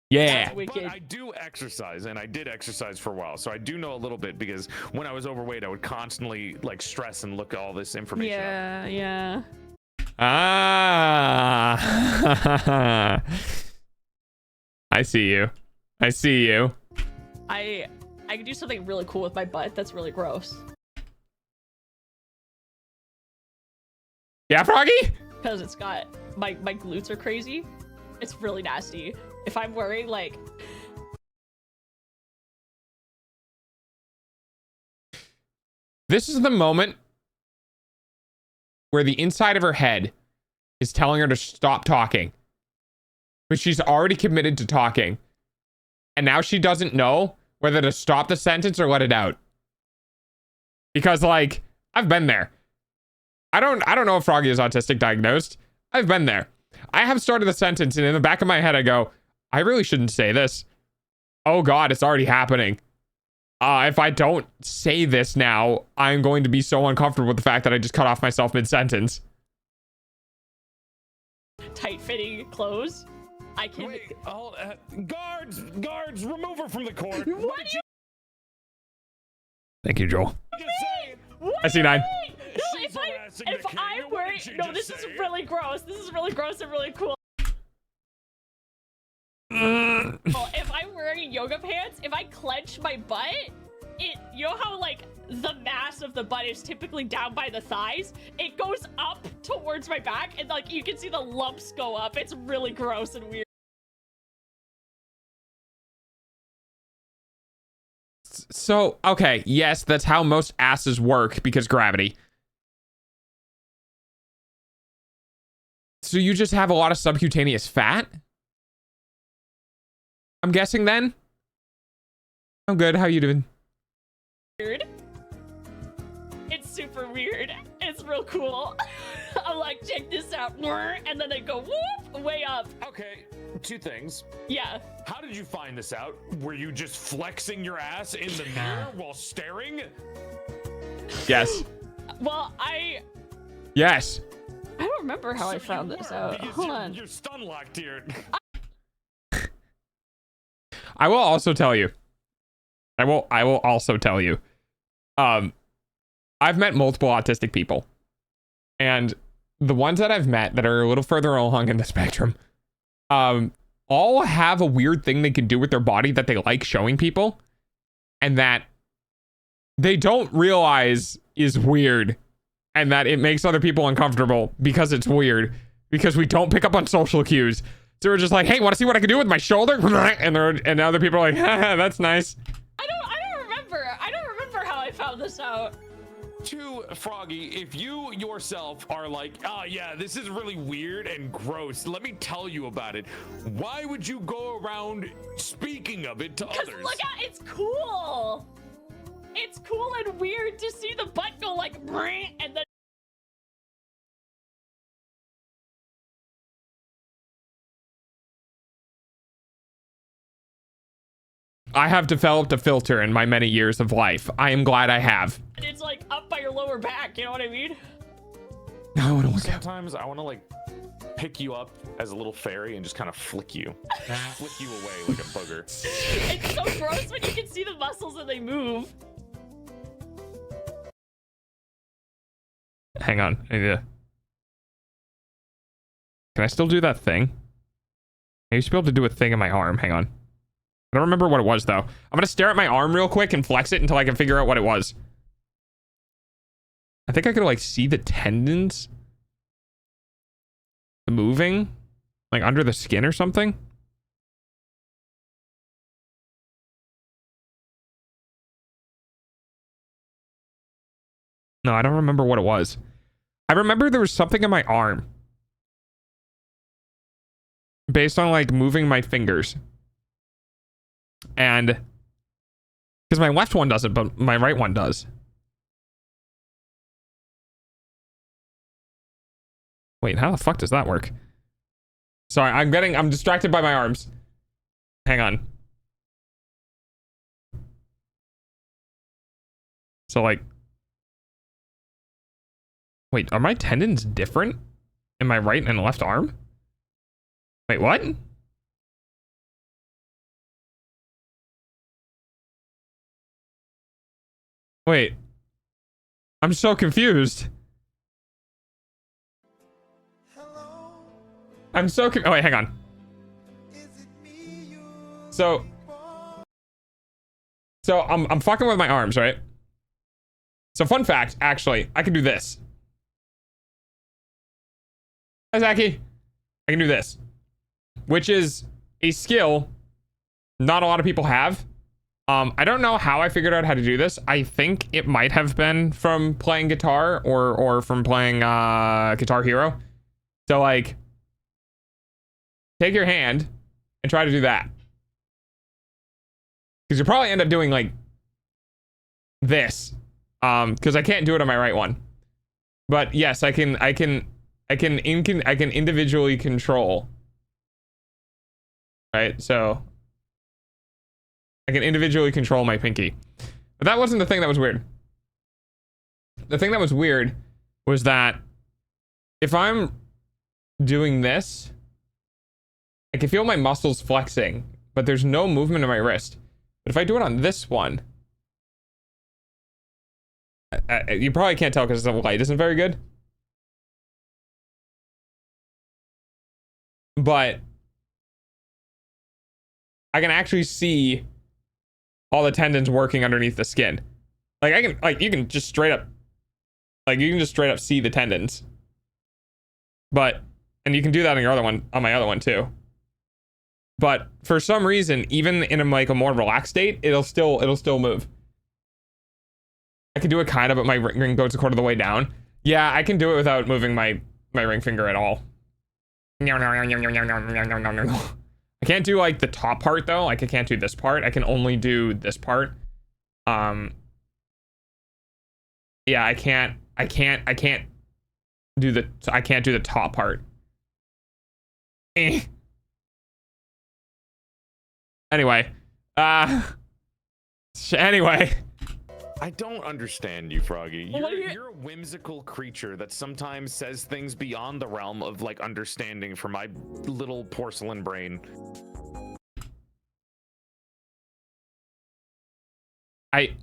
Speaker 5: Yeah.
Speaker 2: But I do exercise, and I did exercise for a while, so I do know a little bit because when I was overweight, I would constantly like stress and look at all this information up.
Speaker 11: Yeah.
Speaker 5: Ah. I see you. I see you.
Speaker 11: I can do something really cool with my butt. That's really gross.
Speaker 5: Yeah, Froggy?
Speaker 11: Because it's got my glutes are crazy. It's really nasty. If I'm wearing like
Speaker 5: this is the moment where the inside of her head is telling her to stop talking. But she's already committed to talking. And now she doesn't know whether to stop the sentence or let it out. Because like, I've been there. I don't know if Froggy is autistic diagnosed. I've been there. I have started the sentence and in the back of my head I go, I really shouldn't say this. Oh God, it's already happening. If I don't say this now, I'm going to be so uncomfortable with the fact that I just cut off myself mid-sentence.
Speaker 11: tight-fitting clothes. I can.
Speaker 2: Wait, guards, remove her from the court.
Speaker 11: What?
Speaker 5: Thank you, Joel.
Speaker 11: What
Speaker 5: I see 9.
Speaker 11: No, if I'm wearing, no, this is really gross. This is really gross and really cool. Well, if I'm wearing yoga pants, if I clench my butt, you know how like the mass of the butt is typically down by the thighs? It goes up towards my back and like you can see the lumps go up. It's really gross and weird.
Speaker 5: So, okay, yes, that's how most asses work because gravity. So you just have a lot of subcutaneous fat? I'm guessing then? I'm good. How you doing?
Speaker 11: Weird. It's super weird. It's real cool. I'm like, check this out. And then they go whoop, way up.
Speaker 2: Okay, 2 things.
Speaker 11: Yeah.
Speaker 2: How did you find this out? Were you just flexing your ass in the mirror while staring?
Speaker 5: Yes.
Speaker 11: Well,
Speaker 5: Yes.
Speaker 11: I don't remember how I found this out. Hold on.
Speaker 2: You're stun locked here.
Speaker 5: I will also tell you. I will also tell you. I've met multiple autistic people. And the ones that I've met that are a little further along in the spectrum, all have a weird thing they can do with their body that they like showing people. And that they don't realize is weird. And that it makes other people uncomfortable because it's weird. Because we don't pick up on social cues. So we're just like, hey, want to see what I can do with my shoulder? And other people are like, haha, that's nice.
Speaker 11: I don't remember how I found this out.
Speaker 2: To Froggy, if you yourself are like, oh yeah, this is really weird and gross, let me tell you about it. Why would you go around speaking of it to others?
Speaker 11: Look at it's cool. It's cool and weird to see the butt go like, and then.
Speaker 5: I have developed a filter in my many years of life. I am glad I have.
Speaker 11: It's like up by your lower back, you know what I mean?
Speaker 5: No, I want to look
Speaker 2: Sometimes I want to like pick you up as a little fairy and just kind of flick you away like a booger.
Speaker 11: It's so gross when you can see the muscles and they move.
Speaker 5: Hang on. Can I still do that thing? I used to be able to do a thing in my arm. Hang on. I don't remember what it was, though. I'm going to stare at my arm real quick and flex it until I can figure out what it was. I think I could, like, see the tendons moving, like, under the skin or something. No, I don't remember what it was. I remember there was something in my arm based on, like, moving my fingers. And because my left one doesn't, but my right one does. Wait, how the fuck does that work? Sorry, I'm distracted by my arms. Hang on. So like, wait, are my tendons different in my right and left arm? Wait, what? Wait, I'm so confused. I'm so oh wait, hang on. So I'm fucking with my arms, right? So fun fact, actually, I can do this. Hi, Zaki. I can do this, which is a skill not a lot of people have. I don't know how I figured out how to do this. I think it might have been from playing guitar or from playing Guitar Hero. So like, take your hand and try to do that. Because you'll probably end up doing like this. Because I can't do it on my right one. But yes, I can individually control. Right, so I can individually control my pinky. But that wasn't the thing that was weird. The thing that was weird was that if I'm doing this, I can feel my muscles flexing, but there's no movement in my wrist. But if I do it on this one, you probably can't tell because the light isn't very good. But I can actually see all the tendons working underneath the skin. Like I can, like you can just straight up see the tendons. But, and you can do that on your other one, on my other one too. But for some reason, even in a more relaxed state, it'll still move. I can do it kind of, but my ring goes a quarter of the way down. Yeah, I can do it without moving my ring finger at all. I can't do like the top part though. Like I can't do this part. I can only do this part. Yeah, I can't do the top part. Anyway, anyway.
Speaker 2: I don't understand you, Froggy. You're a whimsical creature that sometimes says things beyond the realm of like understanding for my little porcelain brain.
Speaker 5: I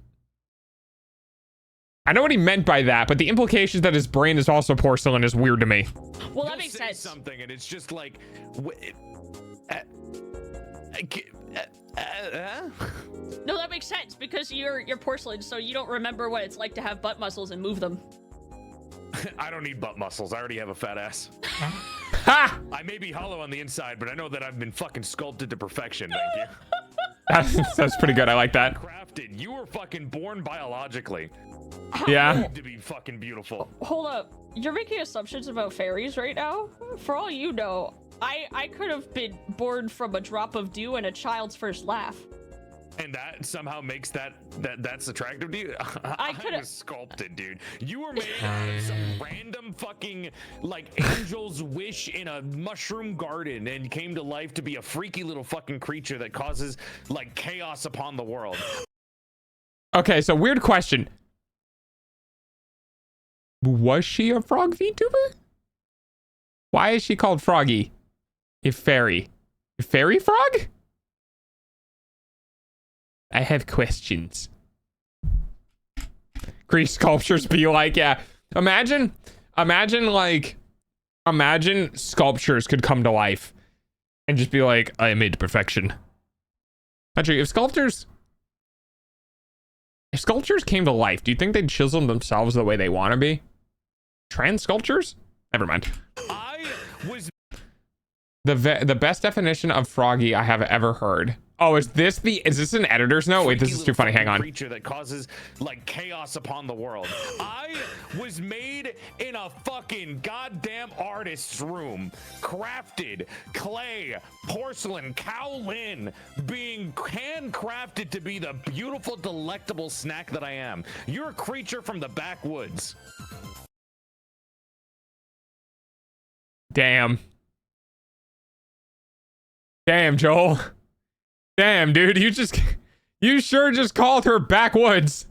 Speaker 5: know what he meant by that, but the implications that his brain is also porcelain is weird to me.
Speaker 11: Well, that makes sense.
Speaker 2: Something, and it's just like,
Speaker 11: no, that makes sense because you're porcelain, so you don't remember what it's like to have butt muscles and move them.
Speaker 2: I don't need butt muscles. I already have a fat ass.
Speaker 5: Ha!
Speaker 2: I may be hollow on the inside, but I know that I've been fucking sculpted to perfection. Thank you.
Speaker 5: That's pretty good. I like that.
Speaker 2: Crafted. You were fucking born biologically.
Speaker 5: Yeah.
Speaker 2: To be fucking beautiful.
Speaker 11: Hold up. You're making assumptions about fairies right now? For all you know, I could have been born from a drop of dew and a child's first laugh.
Speaker 2: And that somehow makes that's attractive to you? I was sculpted, dude. You were made out of some random fucking like angel's wish in a mushroom garden and came to life to be a freaky little fucking creature that causes like chaos upon the world.
Speaker 5: Okay, so weird question. Was she a frog VTuber? Why is she called Froggy? A fairy. A fairy frog? I have questions. Grease sculptures be like, yeah. Imagine sculptures could come to life and just be like, I am made to perfection. Actually, if sculptures came to life, do you think they'd chisel themselves the way they want to be? Trans sculptures? Never mind.
Speaker 2: I was
Speaker 5: the best definition of froggy I have ever heard. Oh, is this an editor's note? Wait, this is too funny. Hang on.
Speaker 2: Creature that causes like chaos upon the world. I was made in a fucking goddamn artist's room, crafted, clay, porcelain, kaolin, being handcrafted to be the beautiful, delectable snack that I am. You're a creature from the backwoods.
Speaker 5: Damn. Damn, Joel. Damn, dude, you sure just called her backwoods.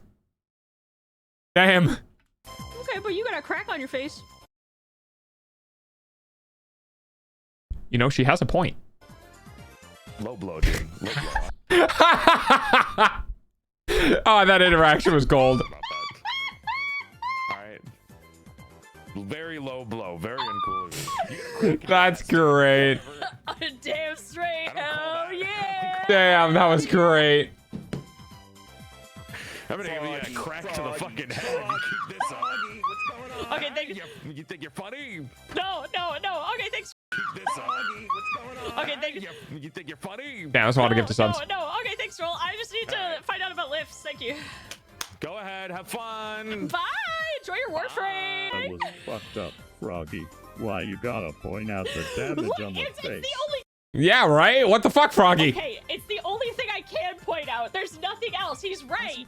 Speaker 5: Damn.
Speaker 11: Okay, but you got a crack on your face.
Speaker 5: You know, she has a point.
Speaker 1: Low blow, dude. Low blow.
Speaker 5: Oh, that interaction was gold.
Speaker 1: All right. Very low blow. Very uncool.
Speaker 5: That's great.
Speaker 11: Damn straight. Hell yeah.
Speaker 5: Damn, that was great.
Speaker 1: I'm gonna give you a crack to the fucking head if you keep this up.
Speaker 6: What's going on?
Speaker 11: Okay, thank you.
Speaker 1: You think you're funny?
Speaker 11: No. Okay, thanks.
Speaker 1: Keep this up.
Speaker 6: What's going on?
Speaker 11: Okay, thank you.
Speaker 1: You think you're funny?
Speaker 5: Damn, that's a lot to give to subs.
Speaker 11: No. Okay, thanks, Joel. I just need to find out about lifts. Thank you.
Speaker 1: Go ahead, have fun.
Speaker 11: Bye. Enjoy your warframe.
Speaker 12: That was fucked up, Froggy. Why you gotta point out the damage on the
Speaker 11: It's
Speaker 12: face?
Speaker 11: the only.
Speaker 5: Yeah, right? What the fuck, Froggy?
Speaker 11: Okay, it's the only thing I can point out. There's nothing else. He's right.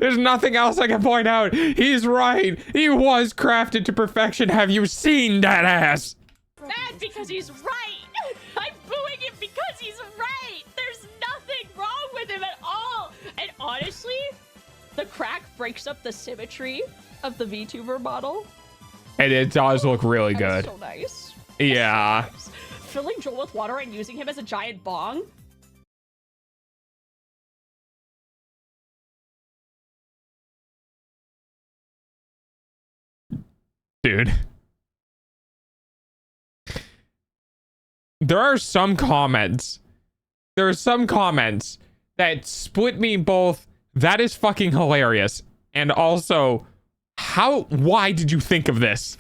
Speaker 5: There's nothing else I can point out. He's right. He was crafted to perfection. Have you seen that ass?
Speaker 11: Mad because he's right. I'm booing him because he's right. There's nothing wrong with him at all. And honestly, the crack breaks up the symmetry of the VTuber model.
Speaker 5: And it does look really good.
Speaker 11: So nice.
Speaker 5: Yeah.
Speaker 11: So nice. Filling Joel with water and using him as a giant bong.
Speaker 5: Dude. There are some comments. There are some comments that split me both. That is fucking hilarious. And also, why did you think of this?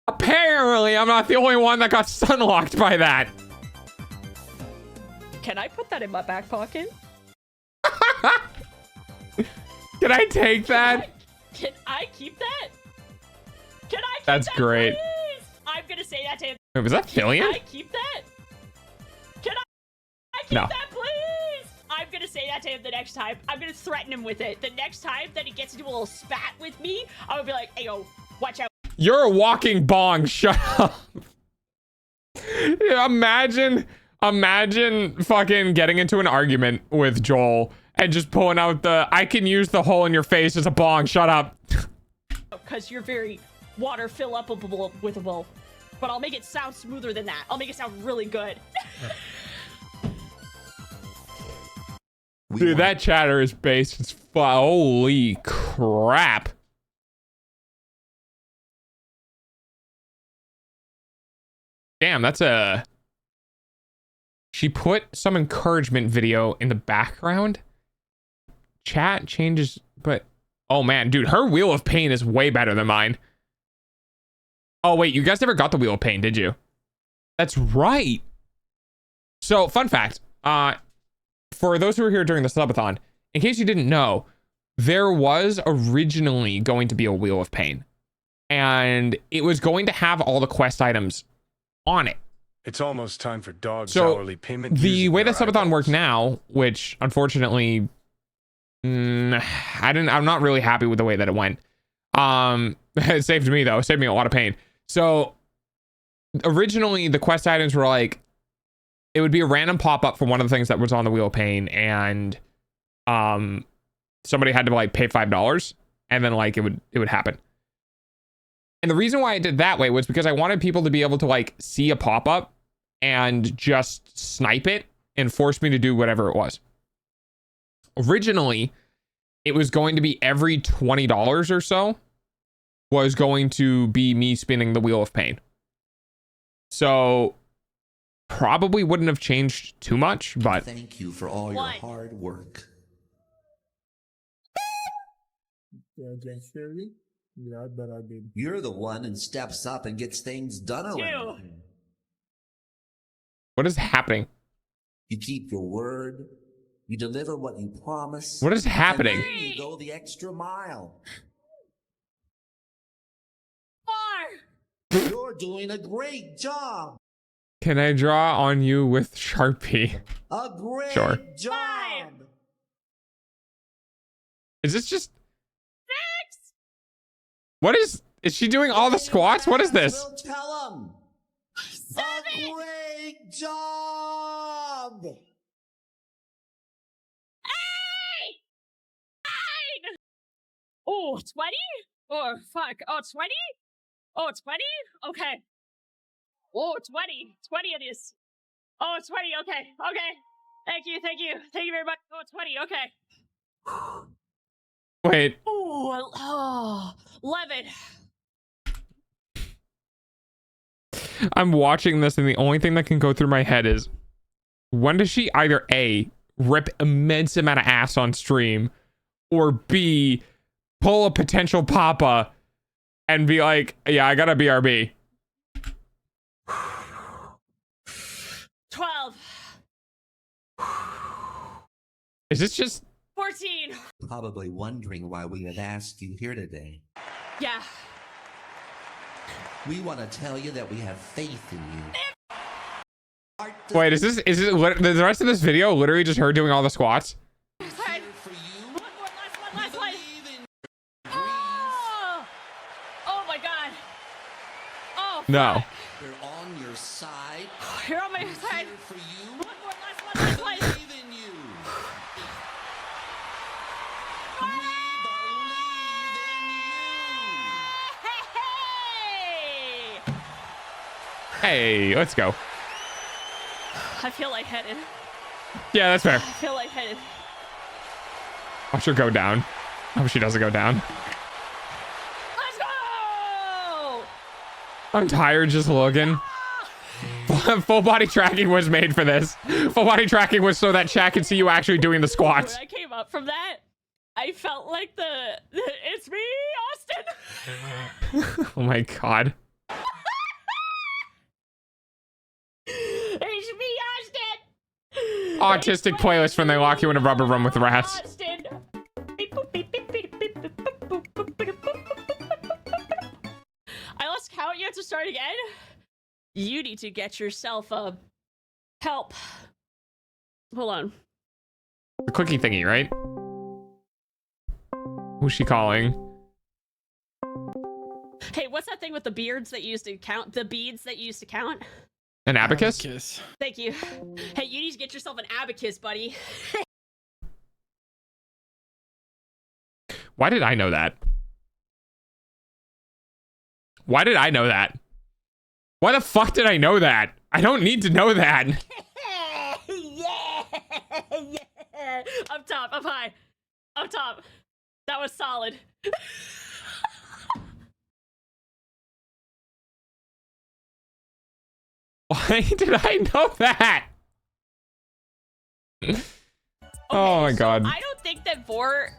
Speaker 5: Apparently, I'm not the only one that got sunlocked by that.
Speaker 11: Can I put that in my back pocket?
Speaker 5: Can I take that?
Speaker 11: Can I keep that? Can I keep
Speaker 5: That's
Speaker 11: that,
Speaker 5: great.
Speaker 11: please? I'm gonna say that to him.
Speaker 5: Wait, was that Fillion?
Speaker 11: Can I keep that? Can I keep
Speaker 5: No.
Speaker 11: that, please? I'm gonna say that to him the next time. I'm gonna threaten him with it. The next time that he gets into a little spat with me, I'm gonna be like, hey, yo, watch out.
Speaker 5: You're a walking bong. Shut up. Imagine fucking getting into an argument with Joel and just pulling out I can use the hole in your face as a bong. Shut up.
Speaker 11: Because you're very water fill upable with a bowl. But I'll make it sound smoother than that. I'll make it sound really good.
Speaker 5: Dude, that chatter is based as holy crap. Damn, that's she put some encouragement video in the background. Chat changes, but oh man, dude, her Wheel of Pain is way better than mine. Oh wait, you guys never got the Wheel of Pain, did you? That's right. So, fun fact, for those who were here during the subathon, in case you didn't know, there was originally going to be a Wheel of Pain, and it was going to have all the quest items on it.
Speaker 1: It's almost time for Dog's
Speaker 5: So,
Speaker 1: hourly payment.
Speaker 5: the way
Speaker 1: their
Speaker 5: that subathon
Speaker 1: eyeballs.
Speaker 5: worked now, which unfortunately, I'm not really happy with the way that it went. It saved me though. It saved me a lot of pain. So originally the quest items were like, it would be a random pop-up for one of the things that was on the Wheel of Pain, and somebody had to like pay $5, and then like it would happen. And the reason why I did that way was because I wanted people to be able to like see a pop-up and just snipe it and force me to do whatever it was. Originally, it was going to be every $20 or so was going to be me spinning the Wheel of Pain. So probably wouldn't have changed too much, but
Speaker 13: thank you for all your hard work.
Speaker 12: Yeah, I bet I did.
Speaker 13: You're the one who steps up and gets things done around here.
Speaker 5: What is happening?
Speaker 13: You keep your word. You deliver what you promise.
Speaker 5: What is happening?
Speaker 13: And then you go the extra mile. You're doing a great job.
Speaker 5: Can I draw on you with Sharpie?
Speaker 13: A great
Speaker 5: Sure.
Speaker 13: job.
Speaker 5: Is this just... What is... Is she doing all the squats? What is this?
Speaker 13: We'll tell them. A great job.
Speaker 11: Oh, 20? Oh, fuck. Oh, 20? Oh, 20? Okay. Oh, 20. 20 it is. Oh, 20. Okay. Okay. Thank you. Thank you. Thank you very much. Oh, 20. Okay.
Speaker 5: Wait.
Speaker 11: Oh, 11.
Speaker 5: I'm watching this, and the only thing that can go through my head is, when does she either A, rip immense amount of ass on stream, or B, pull a potential papa and be like, yeah, I got a BRB.
Speaker 11: 12.
Speaker 5: Is this just
Speaker 11: 14.
Speaker 13: Probably wondering why we have asked you here today.
Speaker 11: Yeah.
Speaker 13: We want to tell you that we have faith in you.
Speaker 5: Wait, is this the rest of this video literally just her doing all the squats?
Speaker 11: One more, last one. Oh my god. Oh,
Speaker 5: No.
Speaker 11: fuck.
Speaker 13: We're on your side.
Speaker 11: You're on my side.
Speaker 13: For you.
Speaker 11: One more, last one.
Speaker 13: Believe in you. We believe in you.
Speaker 11: Hey!
Speaker 5: Hey, let's go.
Speaker 11: I feel lightheaded.
Speaker 5: Yeah, that's fair.
Speaker 11: I feel lightheaded.
Speaker 5: Watch her go down. I hope she doesn't go down.
Speaker 11: Let's go!
Speaker 5: I'm tired just looking. Full body tracking was made for this. Full body tracking was so that chat can see you actually doing the squats.
Speaker 11: When I came up from that, I felt like the it's me, Austin.
Speaker 5: Oh my god.
Speaker 11: It's me, Austin.
Speaker 5: Autistic playlist when they lock you in a rubber room with rats.
Speaker 11: Austin. I lost count. You have to start again. You need to get yourself a help. Hold on.
Speaker 5: The cookie thingy, right? Who's she calling?
Speaker 11: Hey, what's that thing with the beards that you used to count? The beads that you used to count?
Speaker 5: An abacus?
Speaker 11: Thank you. Hey, you need to get yourself an abacus, buddy.
Speaker 5: Why did I know that? Why did I know that? Why the fuck did I know that? I don't need to know that.
Speaker 11: Yeah. Up top, up high. Up top. That was solid.
Speaker 5: Why did I know that? Oh my god.
Speaker 11: I don't think that Vor...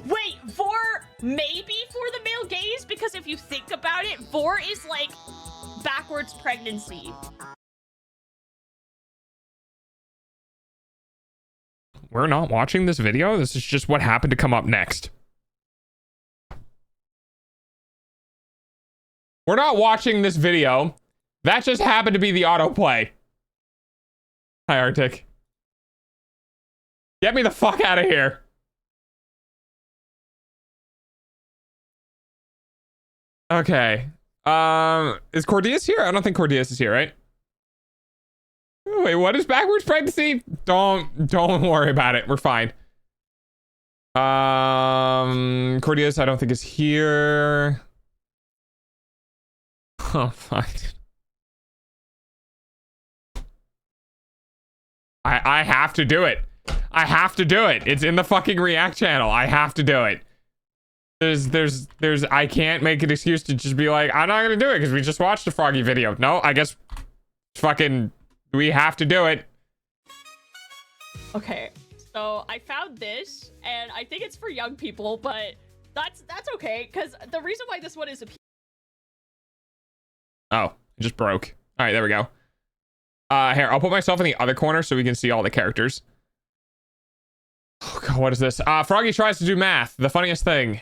Speaker 11: Wait, Vor maybe for the male gaze? Because if you think about it, Vor is like backwards pregnancy.
Speaker 5: We're not watching this video? This is just what happened to come up next. We're not watching this video. That just happened to be the autoplay. Hi, Arctic. Get me the fuck out of here. Okay. Is Cordius here? I don't think Cordius is here, right? Wait, what is backwards pregnancy? Don't worry about it. We're fine. Cordius, I don't think is here. Oh, fuck. I have to do it. I have to do it. It's in the fucking React channel. I have to do it. There's I can't make an excuse to just be like, I'm not gonna do it because we just watched a Froggy video. No, I guess fucking we have to do it.
Speaker 11: Okay, so I found this, and I think it's for young people, but that's okay, because the reason why this one is
Speaker 5: Oh, it just broke. All right, there we go. Here, I'll put myself in the other corner so we can see all the characters. Oh god, what is this? Froggy tries to do math. The funniest thing.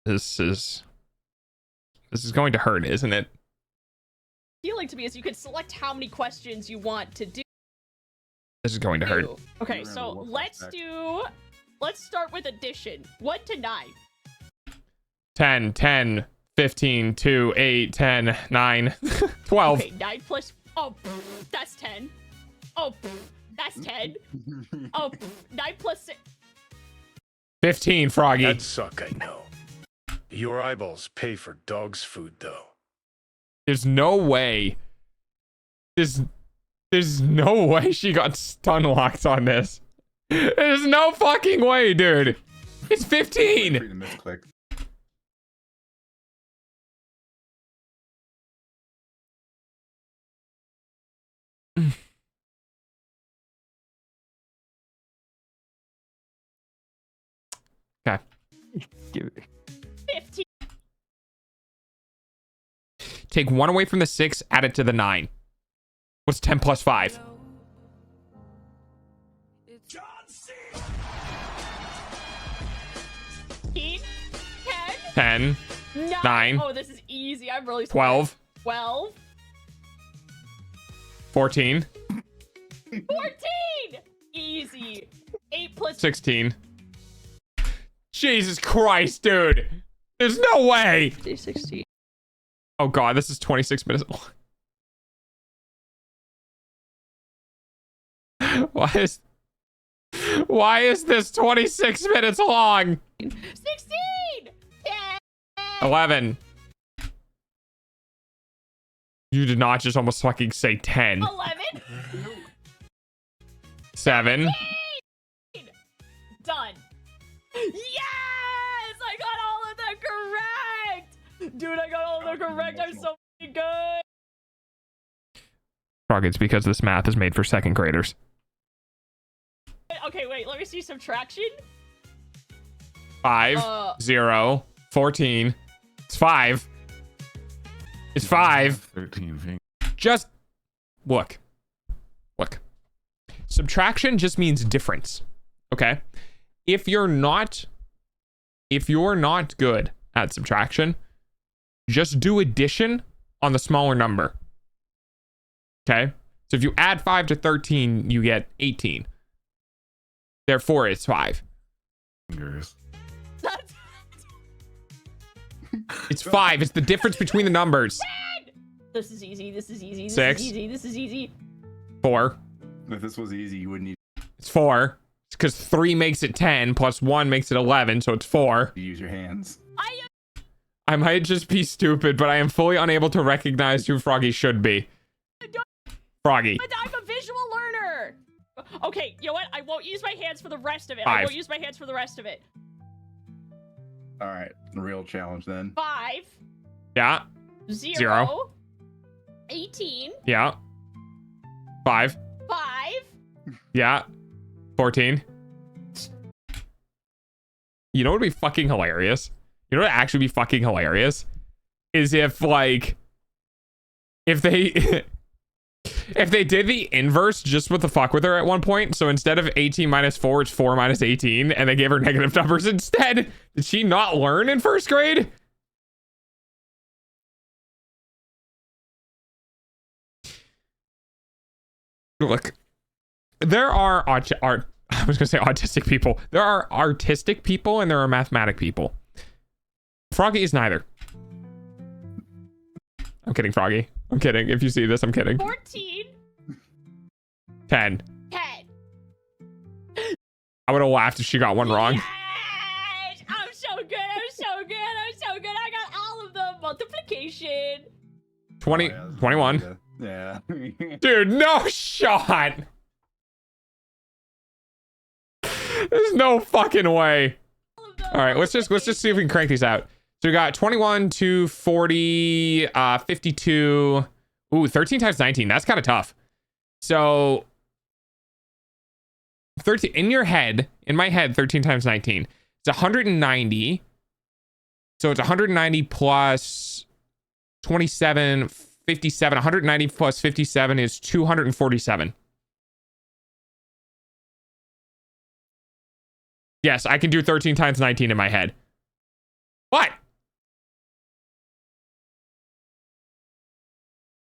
Speaker 5: This is going to hurt, isn't it?
Speaker 11: appealing to me is you can select how many questions you want to do.
Speaker 5: This is going to hurt.
Speaker 11: Okay, so let's start with addition. 1 to 9.
Speaker 5: 10, 10, 15, 2, 8, 10, 9, 12.
Speaker 11: Okay, 9 plus. Oh, that's 10. Oh, that's 10. Oh, 9 plus 6.
Speaker 5: 15, Froggy.
Speaker 1: That suck, I know. Your eyeballs pay for dog's food, though.
Speaker 5: There's no way. There's no way she got stun locked on this. There's no fucking way, dude. It's 15. Okay.
Speaker 14: Give it.
Speaker 11: 15.
Speaker 5: Take 1 away from the 6, add it to the 9. What's 10 plus 5?
Speaker 3: John C.
Speaker 11: 10.
Speaker 5: 10, 9.
Speaker 11: Oh, this is easy. I'm really
Speaker 5: 12.
Speaker 11: 12.
Speaker 5: 14.
Speaker 11: 14. Easy. 8 plus
Speaker 5: 16. Jesus Christ, dude. There's no way.
Speaker 9: 16.
Speaker 5: Oh god, this is 26 minutes long. Why is this 26 minutes long?
Speaker 11: 16.
Speaker 5: 11. You did not just almost fucking say 10.
Speaker 11: 11.
Speaker 5: 7.
Speaker 11: Done. Yes! I got all of them correct! Dude, I got all of them correct. I'm so good.
Speaker 5: Frog, it's because this math is made for 2nd graders.
Speaker 11: Okay, wait. Let me see subtraction.
Speaker 5: 5, 0, 14. It's 5. It's 5.
Speaker 14: 13.
Speaker 5: Just look. Look. Subtraction just means difference. Okay? If you're not good at subtraction, just do addition on the smaller number. Okay? So if you add 5 to 13, you get 18. Therefore, it's 5. It's 5. It's the difference between the numbers.
Speaker 11: This is easy. This is easy. This
Speaker 5: 6.
Speaker 11: is easy. This is easy.
Speaker 14: 4. If this was easy, you wouldn't need.
Speaker 5: It's 4. It's because 3 makes it 10 plus 1 makes it 11, so it's 4.
Speaker 14: You use your hands.
Speaker 5: I might just be stupid, but I am fully unable to recognize who Froggy should be. Froggy.
Speaker 11: But I'm a visual learner. Okay, you know what? I won't use my hands for the rest of it.
Speaker 5: 5.
Speaker 11: I won't use my hands for the rest of it.
Speaker 14: All right, real challenge then.
Speaker 11: 5.
Speaker 5: Yeah.
Speaker 11: 0. 18.
Speaker 5: Yeah. 5.
Speaker 11: 5.
Speaker 5: Yeah. 14. You know what would be fucking hilarious? You know what would actually be fucking hilarious? Is if, like, if they if they did the inverse just with the fuck with her at one point. So instead of 18 minus 4, it's 4 minus 18, and they gave her negative numbers instead. Did she not learn in 1st grade? Look, there are I was gonna say autistic people. There are artistic people and there are mathematic people. Froggy is neither. I'm kidding, Froggy. I'm kidding. If you see this, I'm kidding.
Speaker 11: 14.
Speaker 5: 10.
Speaker 11: 10.
Speaker 5: I would have laughed if she got one wrong.
Speaker 11: Yes! I'm so good. I'm so good. I'm so good. I got all of them. Multiplication.
Speaker 5: 20, 21.
Speaker 14: Yeah.
Speaker 5: Dude, no shot. There's no fucking way. All right, let's just see if we can crank these out. So we got 21 to 40, 52. Ooh, 13 times 19. That's kind of tough. So 13 in your head, in my head, 13 times 19. It's 190. So it's 190 plus 27, 57. 190 plus 57 is 247. Yes, I can do 13 times 19 in my head. What?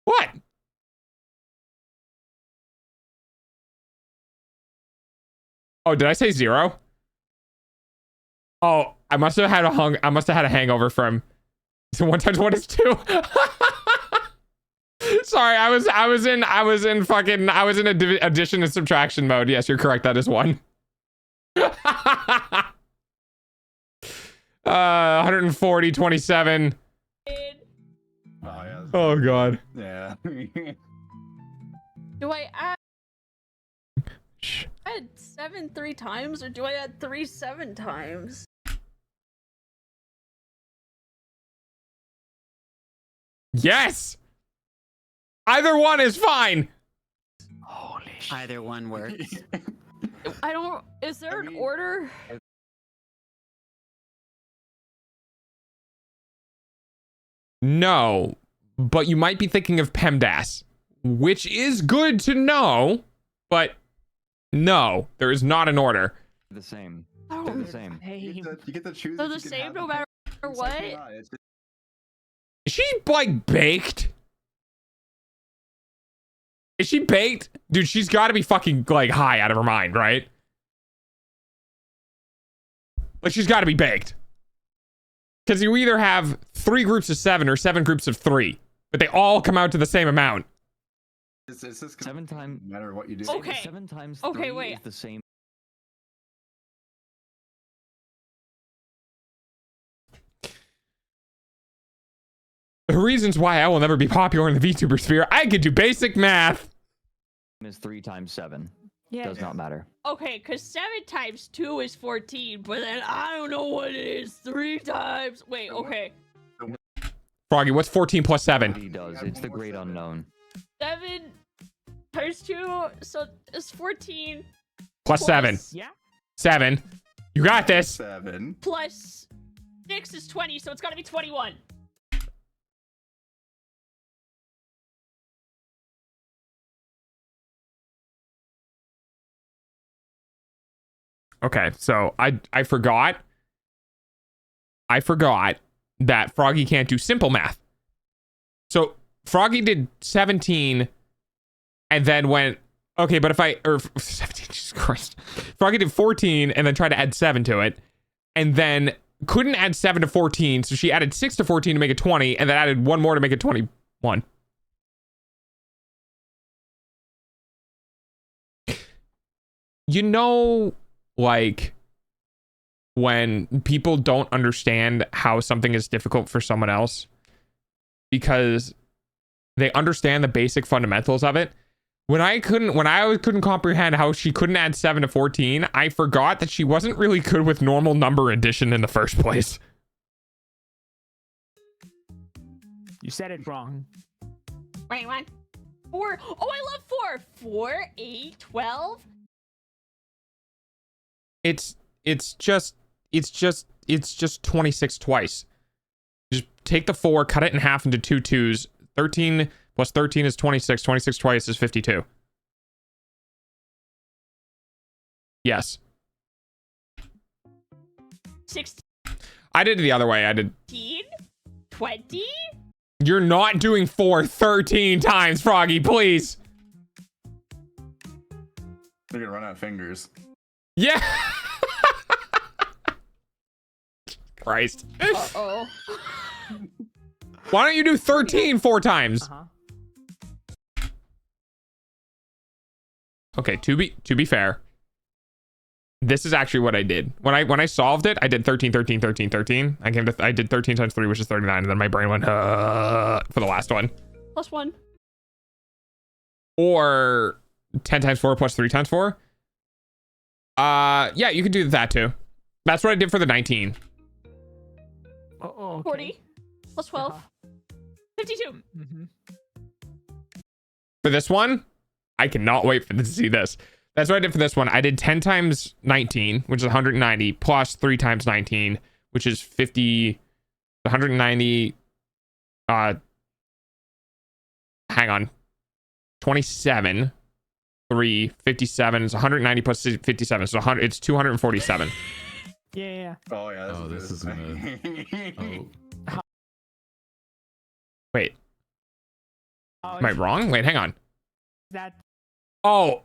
Speaker 5: What? Oh, did I say 0? Oh, I must have had a hangover from. So 1 times 1 is 2. Sorry, I was in addition and subtraction mode. Yes, you're correct. That is 1. 140, 27. Oh god.
Speaker 14: Yeah.
Speaker 9: Do I add 7 3 times, or do I add 3 7 times?
Speaker 5: Yes. Either one is fine.
Speaker 15: Holy shit. Either one works.
Speaker 9: I don't. Is there an order?
Speaker 5: No, but you might be thinking of PEMDAS, which is good to know, but no, there is not an order.
Speaker 16: The same.
Speaker 9: Oh,
Speaker 16: They're the same.
Speaker 14: You get to choose.
Speaker 9: They're the same no matter what?
Speaker 5: Is she like baked? Is she baked? Dude, she's got to be fucking like high out of her mind, right? Like she's got to be baked. Because you either have 3 groups of 7 or 7 groups of 3, but they all come out to the same amount.
Speaker 14: It's just
Speaker 16: 7 times.
Speaker 14: No matter what you do.
Speaker 11: Okay.
Speaker 16: 7 times 3
Speaker 11: Okay, wait.
Speaker 16: is the same.
Speaker 5: The reasons why I will never be popular in the VTuber sphere, I could do basic math.
Speaker 16: Is 3 times 7.
Speaker 11: Yeah.
Speaker 16: Does not matter.
Speaker 11: Okay, because 7 times 2 is 14, but then I don't know what it is. 3 times. Wait, okay.
Speaker 5: Froggy, what's 14 plus 7?
Speaker 16: He does. It's the great unknown.
Speaker 11: 7 times 2, so it's 14.
Speaker 5: Plus 7.
Speaker 11: Yeah.
Speaker 5: 7. You got this.
Speaker 14: 7.
Speaker 11: Plus 6 is 20, so it's got to be 21.
Speaker 5: Okay, so I forgot that Froggy can't do simple math. So Froggy did 17 and then went, okay, but if 17, Jesus Christ. Froggy did 14 and then tried to add 7 to it and then couldn't add 7 to 14, so she added 6 to 14 to make it 20 and then added 1 more to make it 21. You know, like when people don't understand how something is difficult for someone else because they understand the basic fundamentals of it. When I couldn't comprehend how she couldn't add 7 to 14, I forgot that she wasn't really good with normal number addition in the first place.
Speaker 15: You said it wrong.
Speaker 11: 21. 4. Oh, I love 4. 4, 8, 12.
Speaker 5: It's just 26 twice. Just take the 4, cut it in half into 2 2s. 13 plus 13 is 26. 26 twice is 52. Yes.
Speaker 11: 16.
Speaker 5: I did it the other way. I did
Speaker 11: 20.
Speaker 5: You're not doing 4 13 times, Froggy, please.
Speaker 14: They're gonna run out of fingers.
Speaker 5: Yeah. Christ.
Speaker 9: Uh-oh.
Speaker 5: Why don't you do 13 4 times? Okay, to be fair, this is actually what I did. When I solved it, I did 13 13 13 13. I did 13 times 3, which is 39, and then my brain went for the last one.
Speaker 11: Plus 1.
Speaker 5: Or 10 times 4 plus 3 times 4. Yeah, you can do that too. That's what I did for the 19.
Speaker 15: Okay.
Speaker 11: 40. Plus 12. 52.
Speaker 5: For this one, I cannot wait to see this. That's what I did for this one. I did 10 times 19, which is 190, plus 3 times 19, which is 50. 190. Hang on. 27. 3, 57 is 190 plus 57, so 100. It's 247.
Speaker 15: Yeah.
Speaker 14: Oh yeah.
Speaker 17: This is gonna. Oh.
Speaker 5: Wait. Am I wrong? Wait, hang on.
Speaker 15: That.
Speaker 5: Oh,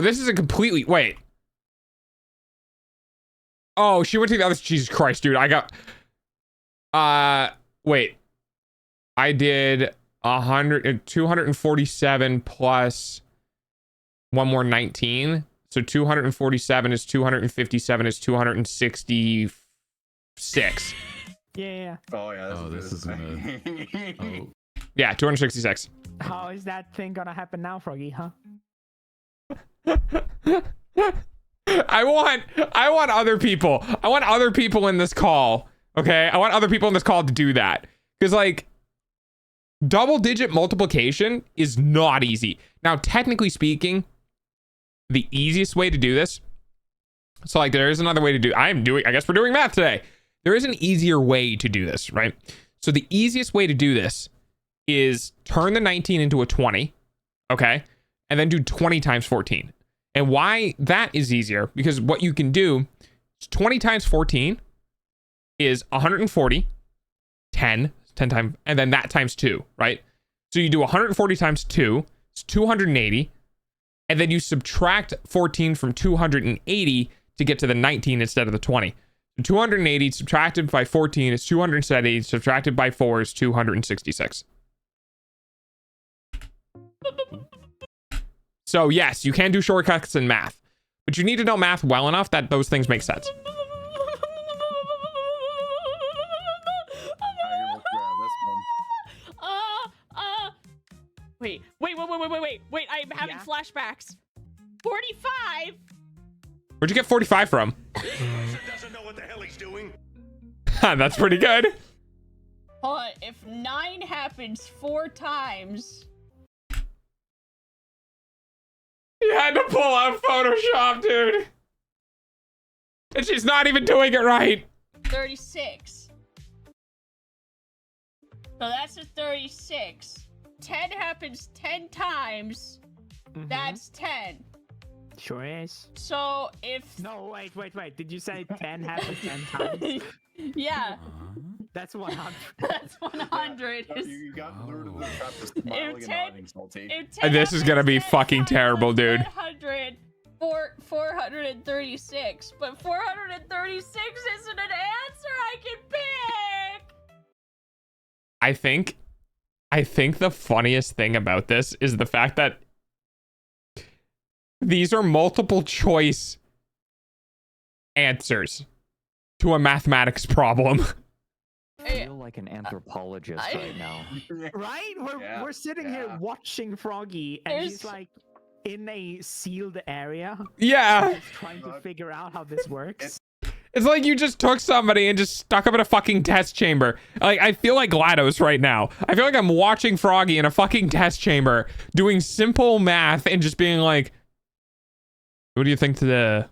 Speaker 5: this is a completely. Wait. Oh, she went to the other. Jesus Christ, dude. I got. Wait. I did 247 plus one more 19. So 247 is 257 is 266.
Speaker 15: Yeah.
Speaker 14: Oh yeah.
Speaker 17: This is gonna. Oh.
Speaker 5: Yeah, 266.
Speaker 15: How is that thing gonna happen now, Froggy? Huh?
Speaker 5: I want other people. I want other people in this call. Okay, I want other people in this call to do that because like double-digit multiplication is not easy. Now, technically speaking, the easiest way to do this. So like there is another way to do. I guess we're doing math today. There is an easier way to do this, right? So the easiest way to do this is turn the 19 into a 20, okay? And then do 20 times 14. And why that is easier, because what you can do is 20 times 14 is 140, 10 times, and then that times 2, right? So you do 140 times 2, it's 280, and then you subtract 14 from 280 to get to the 19 instead of the 20. 280 subtracted by 14 is 270, subtracted by 4 is 266. So yes, you can do shortcuts in math, but you need to know math well enough that those things make sense.
Speaker 11: Wait, I'm having flashbacks. 45.
Speaker 5: Where'd you get 45 from?
Speaker 1: Doesn't know what the hell he's doing.
Speaker 5: That's pretty good.
Speaker 11: If 9 happens 4 times.
Speaker 5: You had to pull out Photoshop, dude. And she's not even doing it right.
Speaker 11: 36. So that's a 36. 10 happens 10 times. That's 10.
Speaker 15: Sure is.
Speaker 11: So if...
Speaker 15: No, wait. Did you say 10 happens 10 times?
Speaker 11: Yeah.
Speaker 15: That's 100.
Speaker 11: That's 100.
Speaker 14: You got lured into the trap of smiling and nodding, Salty.
Speaker 5: This is gonna be fucking terrible, dude.
Speaker 11: 100. 436. But 436 isn't an answer I can pick.
Speaker 5: I think the funniest thing about this is the fact that these are multiple choice answers to a mathematics problem.
Speaker 16: I feel like an anthropologist right now.
Speaker 15: Right? We're sitting here watching Froggy, and he's like in a sealed area.
Speaker 5: Yeah.
Speaker 15: Just trying to figure out how this works.
Speaker 5: It's like you just took somebody and just stuck them in a fucking test chamber. Like, I feel like GLaDOS right now. I feel like I'm watching Froggy in a fucking test chamber doing simple math and just being like, what do you think the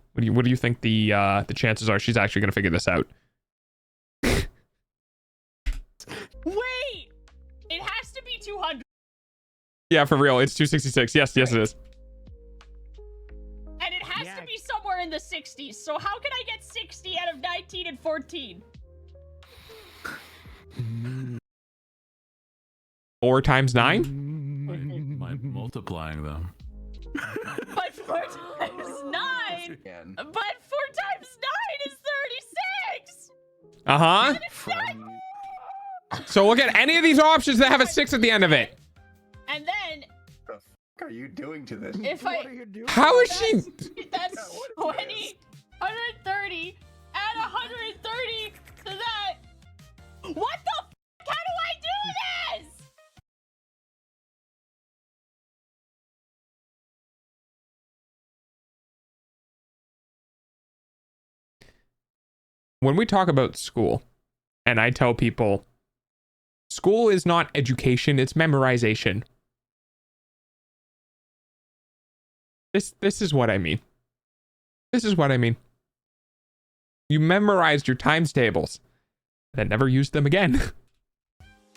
Speaker 5: chances are she's actually gonna figure this out?
Speaker 11: Wait! It has to be 200.
Speaker 5: Yeah, for real. It's 266. Yes, it is.
Speaker 11: And it has to be somewhere in the 60s. So how can I get 60 out of 19 and 14?
Speaker 5: 4 times 9?
Speaker 17: By multiplying them.
Speaker 11: But 4 times 9? But 4 times 9 is 36!
Speaker 5: Uh-huh. So look at any of these options that have a 6 at the end of it.
Speaker 11: And then...
Speaker 14: What the fuck are you doing to this?
Speaker 5: How is she...
Speaker 11: That's 20, 130, add 130 to that. What the f***? How do I do this?
Speaker 5: When we talk about school, and I tell people, school is not education, it's memorization. This is what I mean. This is what I mean. You memorized your times tables, then never used them again.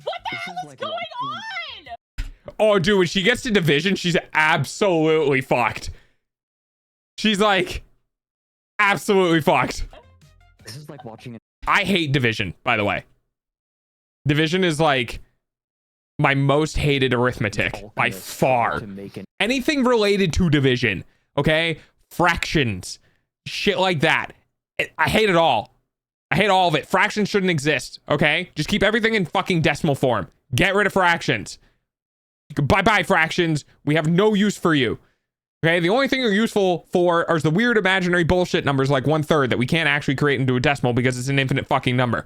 Speaker 11: What the hell is going on?
Speaker 5: Oh, dude, when she gets to division, she's absolutely fucked. She's like, absolutely fucked.
Speaker 16: This is like watching it.
Speaker 5: I hate division, by the way. Division is like my most hated arithmetic by far. Anything related to division, okay? Fractions, shit like that. I hate it all. I hate all of it. Fractions shouldn't exist, okay? Just keep everything in fucking decimal form. Get rid of fractions. Bye-bye, fractions. We have no use for you. Okay, the only thing you're useful for are the weird imaginary bullshit numbers like 1/3 that we can't actually create into a decimal because it's an infinite fucking number.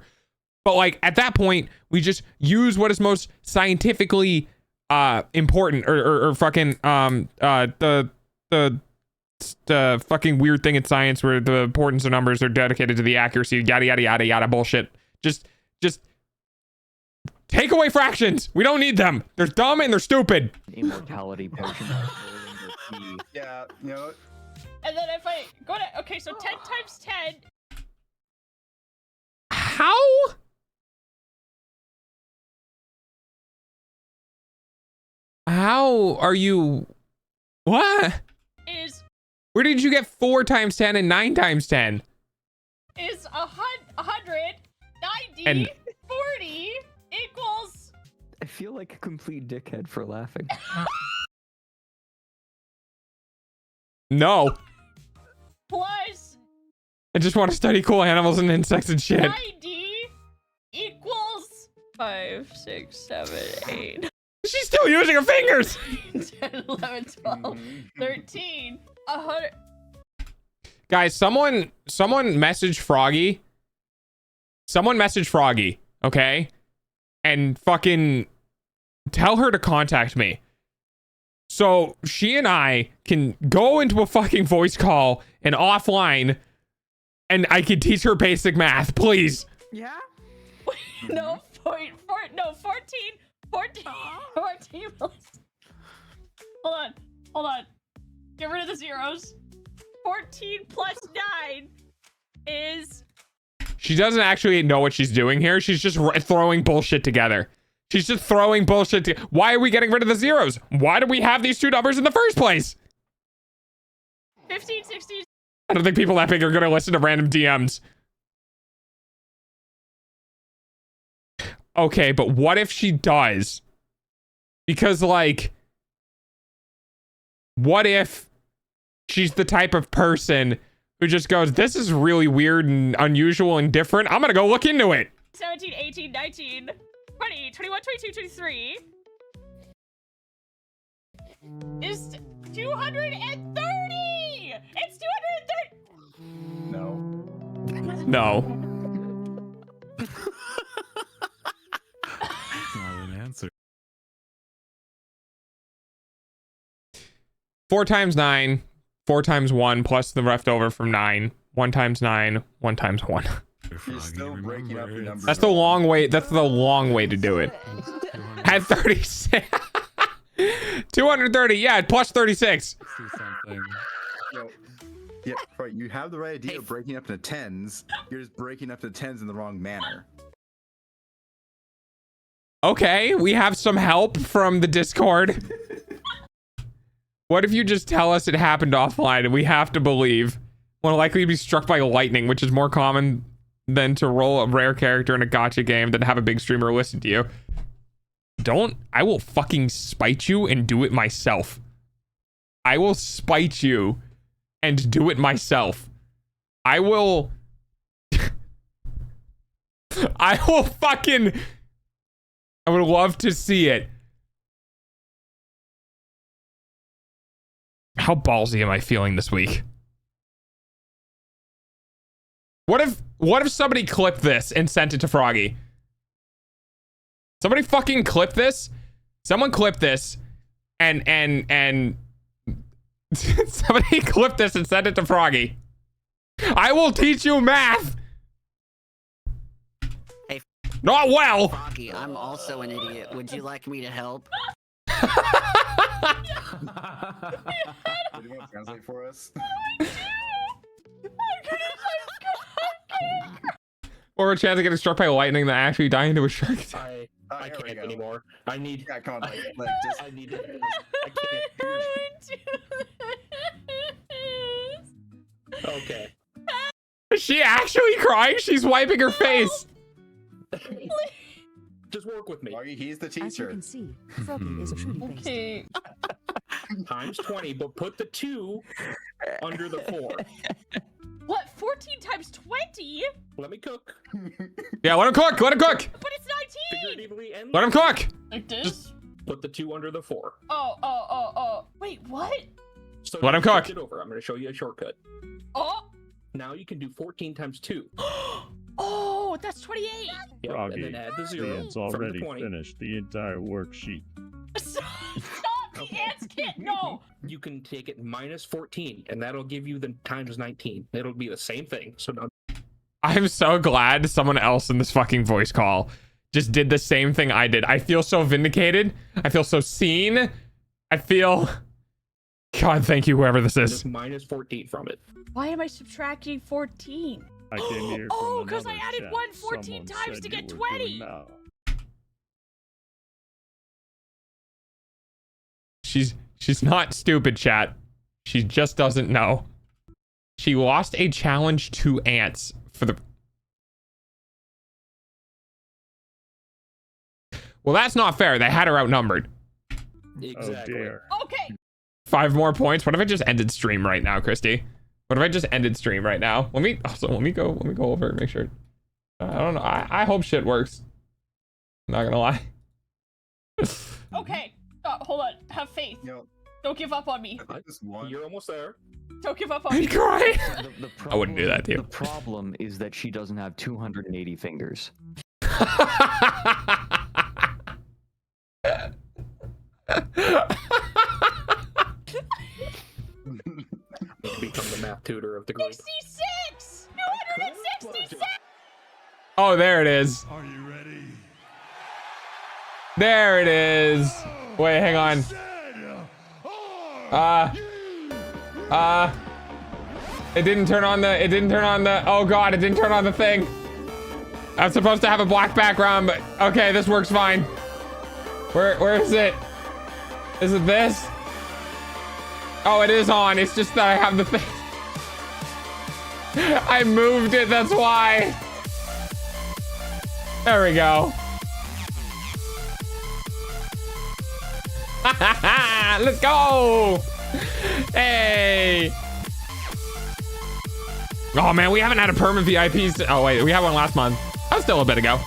Speaker 5: But like at that point, we just use what is most scientifically important or fucking the fucking weird thing in science where the importance of numbers are dedicated to the accuracy, yada yada yada yada bullshit. Just take away fractions. We don't need them. They're dumb and they're stupid.
Speaker 16: Immortality potion.
Speaker 14: Yeah, you know.
Speaker 11: And then if I go to, okay, so 10 times 10.
Speaker 5: How? How are you? What? Where did you get 4 times 10 and 9 times 10?
Speaker 11: Is 100, 90,
Speaker 5: And
Speaker 11: 40 equals.
Speaker 16: I feel like a complete dickhead for laughing.
Speaker 5: No.
Speaker 11: Plus
Speaker 5: I just want to study cool animals and insects and shit.
Speaker 11: 90 equals 5, 6, 7, 8.
Speaker 5: She's still using her fingers.
Speaker 11: 10, 11, 12, 13, 100.
Speaker 5: Guys, someone message Froggy. Someone message Froggy, okay? And fucking tell her to contact me. So she and I can go into a fucking voice call and offline and I can teach her basic math, please.
Speaker 15: Yeah?
Speaker 11: No, 14 plus. Hold on. Get rid of the zeros. 14 plus 9 is...
Speaker 5: She doesn't actually know what she's doing here. She's just throwing bullshit together. She's just throwing bullshit. Why are we getting rid of the zeros? Why do we have these two numbers in the first place?
Speaker 11: 15, 16.
Speaker 5: I don't think people that big are going to listen to random DMs. Okay, but what if she does? Because, like, what if she's the type of person who just goes, this is really weird and unusual and different. I'm going to go look into it.
Speaker 11: 17, 18, 19, 20, 21, 22, 23 is 230. It's 230.
Speaker 14: No.
Speaker 5: No.
Speaker 17: Not an answer.
Speaker 5: 4 times 9, 4 times 1 plus the leftover from 9. 1 times 9, 1 times 1.
Speaker 14: You're still breaking up the numbers.
Speaker 5: That's the long way. That's the long way to do it. At 36. 230. Yeah, plus 36.
Speaker 14: Yeah, right. You have the right idea of breaking up into tens. You're just breaking up the tens in the wrong manner.
Speaker 5: Okay, we have some help from the Discord. What if you just tell us it happened offline and we have to believe? Will likely be struck by lightning, which is more common than to roll a rare character in a gacha game than have a big streamer listen to you. I will fucking spite you and do it myself. I will spite you and do it myself. I would love to see it. How ballsy am I feeling this week? What if somebody clipped this and sent it to Froggy? Somebody fucking clip this? Someone clip this and somebody clip this and send it to Froggy. I will teach you math.
Speaker 18: Hey,
Speaker 5: not well.
Speaker 18: Froggy, I'm also an idiot. Would you like me to help?
Speaker 14: Do you want to translate for us?
Speaker 5: Or a chance of getting struck by lightning that actually die into a shark.
Speaker 19: I can't anymore. I need.
Speaker 14: Yeah, come on, like just.
Speaker 19: I need it. I can't. Okay.
Speaker 5: Is she actually crying? She's wiping her face.
Speaker 19: Just work with me.
Speaker 14: He's the teacher.
Speaker 20: As you can see, Froggy is a true
Speaker 11: Okay.
Speaker 19: Times 20, but put the 2 under the 4.
Speaker 11: What? 14 times 20?
Speaker 19: Let me cook.
Speaker 5: Yeah, let him cook. Let him cook.
Speaker 11: But it's 19.
Speaker 19: Figuratively and
Speaker 5: Let him cook.
Speaker 11: Like this?
Speaker 19: Just put the 2 under the 4.
Speaker 11: Oh. Wait, what?
Speaker 19: So
Speaker 5: Let him cook.
Speaker 19: It over. I'm going to show you a shortcut.
Speaker 11: Oh.
Speaker 19: Now you can do 14 times 2.
Speaker 11: Oh, that's 28.
Speaker 19: Yep,
Speaker 12: Froggy,
Speaker 19: and then add the 0
Speaker 12: Dan's
Speaker 19: from the
Speaker 12: already
Speaker 19: 20.
Speaker 12: finished the entire worksheet.
Speaker 11: Stop the ants kit. No.
Speaker 19: You can take it minus 14, and that'll give you the times 19. It'll be the same thing. So now.
Speaker 5: I'm so glad someone else in this fucking voice call just did the same thing I did. I feel so vindicated. I feel so seen. I feel... God, thank you, whoever this is.
Speaker 19: Just minus 14 from it.
Speaker 11: Why am I subtracting 14?
Speaker 12: I came here
Speaker 11: Oh,
Speaker 12: because
Speaker 11: I added 1 14 times to get 20.
Speaker 5: She's not stupid, chat. She just doesn't know. She lost a challenge to ants for the... Well, that's not fair. They had her outnumbered.
Speaker 19: Exactly.
Speaker 12: Oh dear.
Speaker 11: Okay.
Speaker 5: 5 more points. What if I just ended stream right now, Christy? What if I just ended stream right now? Let me go over and make sure. I don't know. I hope shit works. I'm not gonna lie.
Speaker 11: Okay. Hold on. Have faith. Don't give up on me.
Speaker 19: You're almost there.
Speaker 11: Don't give up on me.
Speaker 5: I'd cry.
Speaker 16: The
Speaker 5: I wouldn't do that to you.
Speaker 16: The problem is that she doesn't have 280 fingers.
Speaker 19: Become the math tutor of the group.
Speaker 11: 66! 266!
Speaker 5: Oh, there it is.
Speaker 1: Are you ready?
Speaker 5: There it is. Wait, hang on. It didn't turn on the, oh God, it didn't turn on the thing. I'm supposed to have a black background, but okay, this works fine. Where is it? Is it this? Oh, it is on. It's just that I have the thing. I moved it, that's why. There we go. Let's go. Hey. Oh man, we haven't had a perma VIP. Oh wait, we had one last month. That was still a bit ago.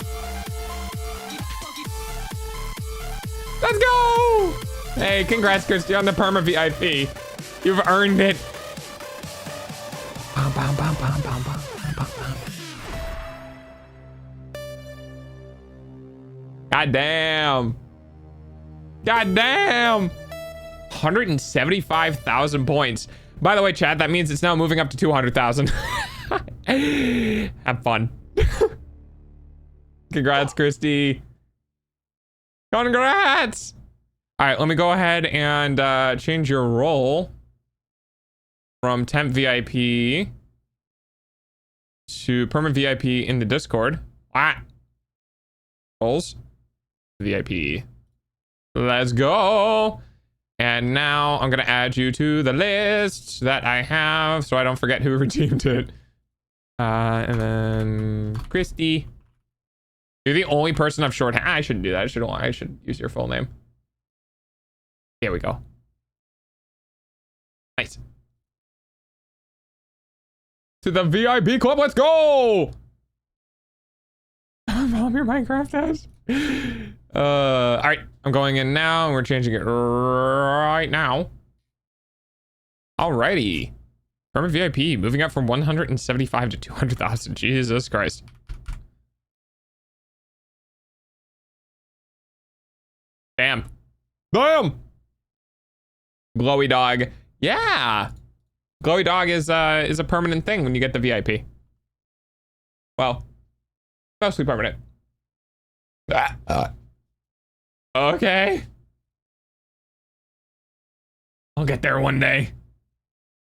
Speaker 5: Let's go. Hey, congrats, Christy, on the perma VIP. You've earned it. Bum, bum, bum, bum, bum, bum, bum, bum. God damn. God damn. 175,000 points. By the way, chat, that means it's now moving up to 200,000. Have fun. Congrats, Christy. Congrats. All right, let me go ahead and change your role from temp VIP to permanent VIP in the Discord. Roles. VIP. Let's go. And now I'm going to add you to the list that I have so I don't forget who redeemed it. And then Christy. You're the only person I've shorthand. I shouldn't do that. I should use your full name. Here we go. Nice. To the VIP club. Let's go. Mom, your Minecraft has. All right, I'm going in now and we're changing it right now. Alrighty. Permanent VIP moving up from 175 to 200,000. Jesus Christ. Damn. Damn. Glowy dog. Yeah. Glowy dog is a permanent thing when you get the VIP. Well, mostly permanent. Okay. I'll get there one day.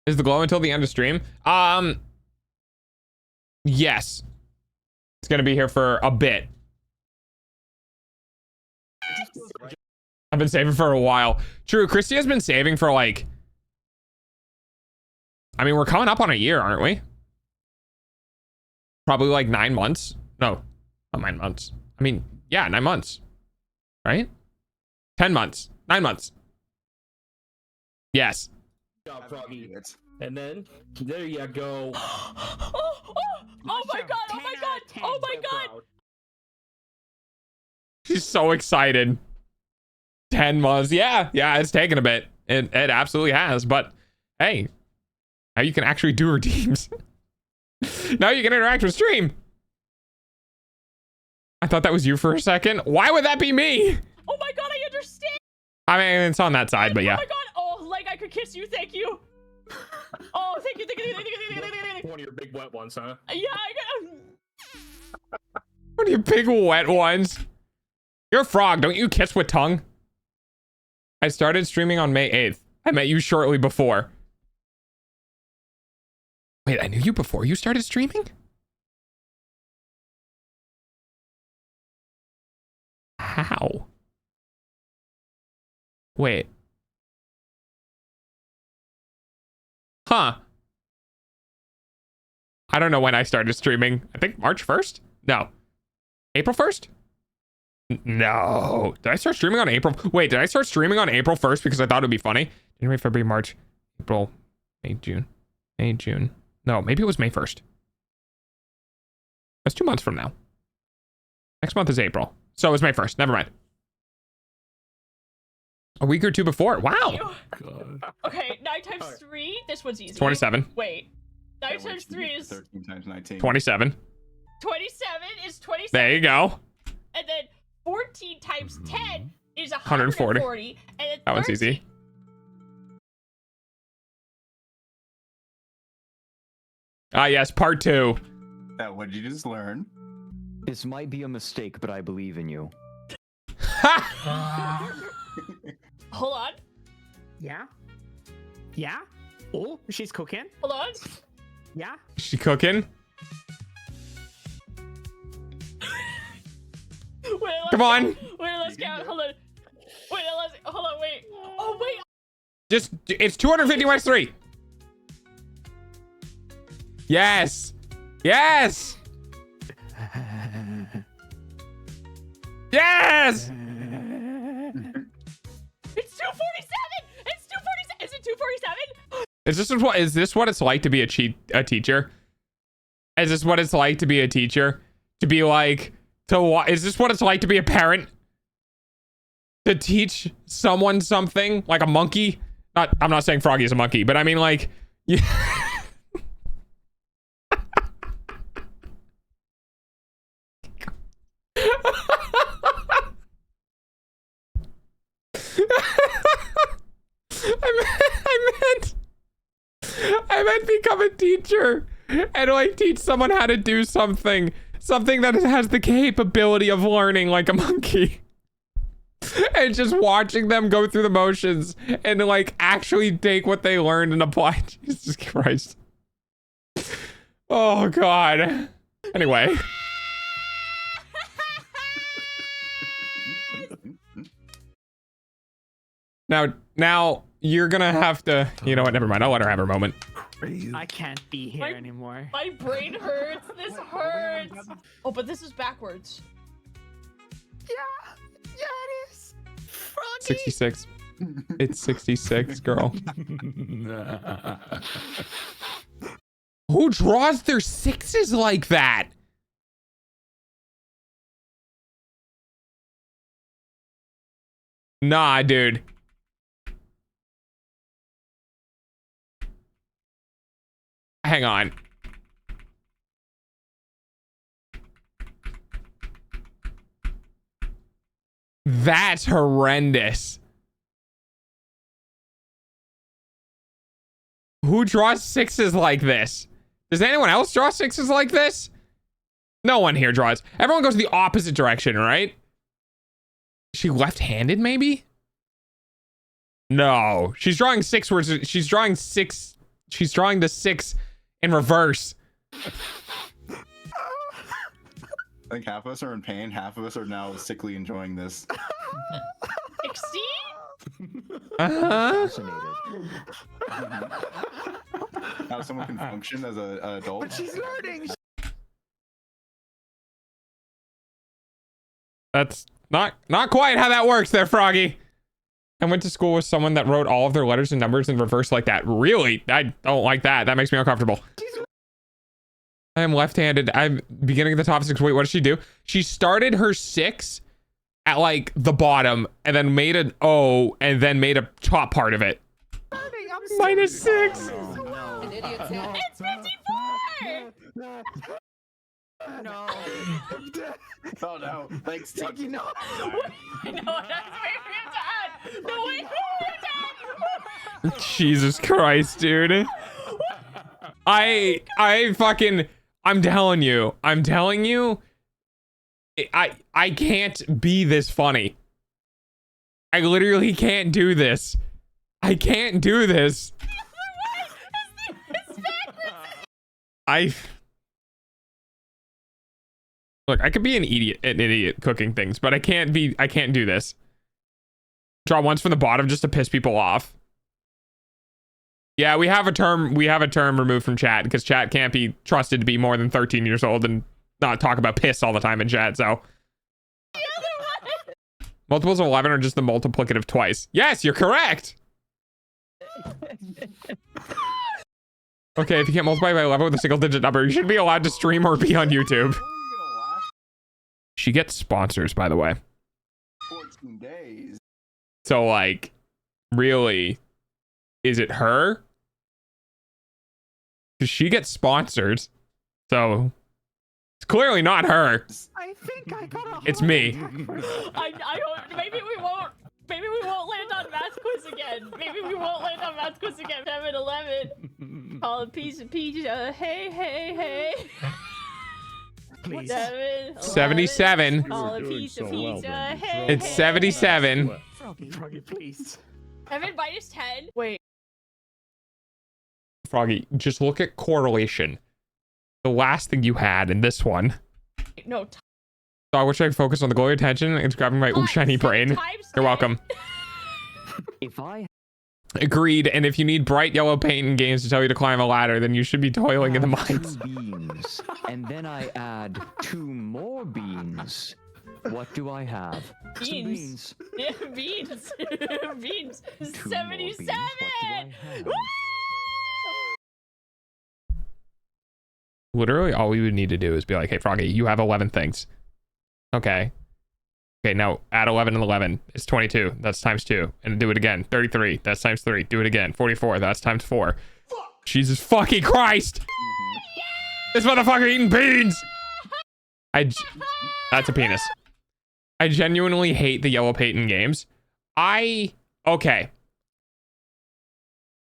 Speaker 5: Is the glow until the end of stream? Yes. It's gonna be here for a bit. I've been saving for a while. True, Christy has been saving for like... I mean, we're coming up on a year, aren't we? Probably like 9 months. No, not 9 months. I mean, yeah, 9 months. Right? 10 months. 9 months. Yes.
Speaker 19: Good job, Froggy. And then there you go.
Speaker 11: Oh my god! Oh my god! Oh my god!
Speaker 5: She's so excited. 10 months. Yeah, it's taken a bit. It absolutely has. But hey, now you can actually do redeems. Now you can interact with stream. I thought that was you for a second. Why would that be me?
Speaker 11: Oh my god, I understand.
Speaker 5: I mean, it's on that side, but yeah.
Speaker 11: Oh my god. Oh, like I could kiss you. Thank you. Oh, thank you.
Speaker 19: One of your big wet ones, huh?
Speaker 11: Yeah, I got.
Speaker 5: One of your big wet ones. You're a frog. Don't you kiss with tongue? I started streaming on May 8th. I met you shortly before. Wait, I knew you before you started streaming? How? Wait. Huh. I don't know when I started streaming. I think March 1st? No. April 1st? No. Did I start streaming on April? Wait, did I start streaming on April 1st because I thought it would be funny? January, February, March, April, May, June. May, June. No, maybe it was May 1st. That's 2 months from now. Next month is April. So it was May 1st. Never mind. A week or two before. Wow.
Speaker 11: Okay, 9 times 3. This one's easy.
Speaker 5: 27.
Speaker 11: Wait. 9 times 3 is
Speaker 14: 13 times 19.
Speaker 5: 27.
Speaker 11: 27 is 27.
Speaker 5: There you go.
Speaker 11: And then 14 times 10 is
Speaker 5: 140.
Speaker 11: 140. And then
Speaker 5: That one's easy. Ah, yes, part 2.
Speaker 14: What did you just learn?
Speaker 16: This might be a mistake, but I believe in you.
Speaker 11: Hold on.
Speaker 15: Yeah? Yeah? Oh, she's cooking.
Speaker 11: Hold on.
Speaker 15: Yeah?
Speaker 5: Is she cooking?
Speaker 11: Wait,
Speaker 5: Come on.
Speaker 11: Wait, let's count. Hold on. Wait, hold on, wait. Oh, wait.
Speaker 5: Just, it's 250 minus 3. Yes. Yes. Yes.
Speaker 11: It's 247. It's 247. Is it 247?
Speaker 5: Is this what it's like to be a teacher? Is this what it's like to be a teacher? To be like, is this what it's like to be a parent? To teach someone something like a monkey? I'm not saying Froggy is a monkey, but I mean like, yeah. I meant become a teacher and like teach someone how to do something that has the capability of learning like a monkey. And just watching them go through the motions and like actually take what they learned and apply. Jesus Christ. Oh God. Anyway. Now you're gonna have to, you know what, never mind. I'll let her have her moment.
Speaker 15: I can't be here anymore.
Speaker 11: My brain hurts. This hurts. Oh, but this is backwards.
Speaker 15: Yeah, it is. Froggy.
Speaker 5: 66. It's 66, girl. Who draws their 6s like that? Nah, dude. Hang on. That's horrendous. Who draws 6s like this? Does anyone else draw 6s like this? No one here draws. Everyone goes the opposite direction, right? Is she left-handed, maybe? No. She's drawing 6 words. She's drawing 6. She's drawing the 6 in reverse.
Speaker 14: I think half of us are in pain. Half of us are now sickly enjoying this.
Speaker 11: 60?
Speaker 14: How someone can function as an adult.
Speaker 15: But she's learning.
Speaker 5: That's not quite how that works there, Froggy. I went to school with someone that wrote all of their letters and numbers in reverse like that. Really? I don't like that. That makes me uncomfortable. I am left-handed. I'm beginning at the top 6. Wait, what did she do? She started her 6 at like the bottom and then made an O and then made a top part of it. -6.
Speaker 11: It's 54!
Speaker 14: No. Oh no. Thanks, Tiki. No.
Speaker 11: No, that's wait for him to add. No, wait for him to add.
Speaker 5: Jesus Christ, dude. I'm telling you, I can't be this funny. I literally can't do this. I can't do this. Look, I could be an idiot cooking things, but I can't do this. Draw once from the bottom just to piss people off. Yeah, we have a term removed from chat because chat can't be trusted to be more than 13 years old and not talk about piss all the time in chat, so. Multiples of 11 are just the multiplicative twice. Yes, you're correct. Okay, if you can't multiply by 11 with a single digit number, you should be allowed to stream or be on YouTube. She gets sponsors, by the way.
Speaker 14: 14 days.
Speaker 5: So, like, really, is it her? Because she gets sponsored. So, it's clearly not her.
Speaker 15: I think I got a
Speaker 5: It's me.
Speaker 11: I hope maybe we won't land on math quiz again. Maybe we won't land on math quiz again. 7-11. Call a piece of pizza. Hey, hey, hey.
Speaker 15: Please.
Speaker 5: 77.
Speaker 11: Call a piece of pizza. Hey,
Speaker 5: It's 77.
Speaker 15: Froggy, please.
Speaker 11: Evan minus 10. Wait.
Speaker 5: Froggy, just look at correlation. The last thing you had in this one.
Speaker 11: No.
Speaker 5: So I wish I could focus on the glory attention. It's grabbing my ooh shiny brain. You're welcome.
Speaker 16: If I
Speaker 5: Agreed. And if you need bright yellow paint in games to tell you to climb a ladder, then you should be toiling in the mines.
Speaker 16: 2 beans, and then I add 2 more beans, what do I have?
Speaker 11: Beans. Yeah, beans. Beans.
Speaker 16: 2 more
Speaker 11: 77.
Speaker 16: beans, what do I have?
Speaker 5: Literally, all we would need to do is be like, hey, Froggy, you have 11 things. Okay. Okay, now add 11 and 11. It's 22. That's times 2. And do it again. 33. That's times 3. Do it again. 44. That's times 4. Jesus fucking Christ! This motherfucker eating beans! That's a penis. I genuinely hate the yellow paint in games. Okay.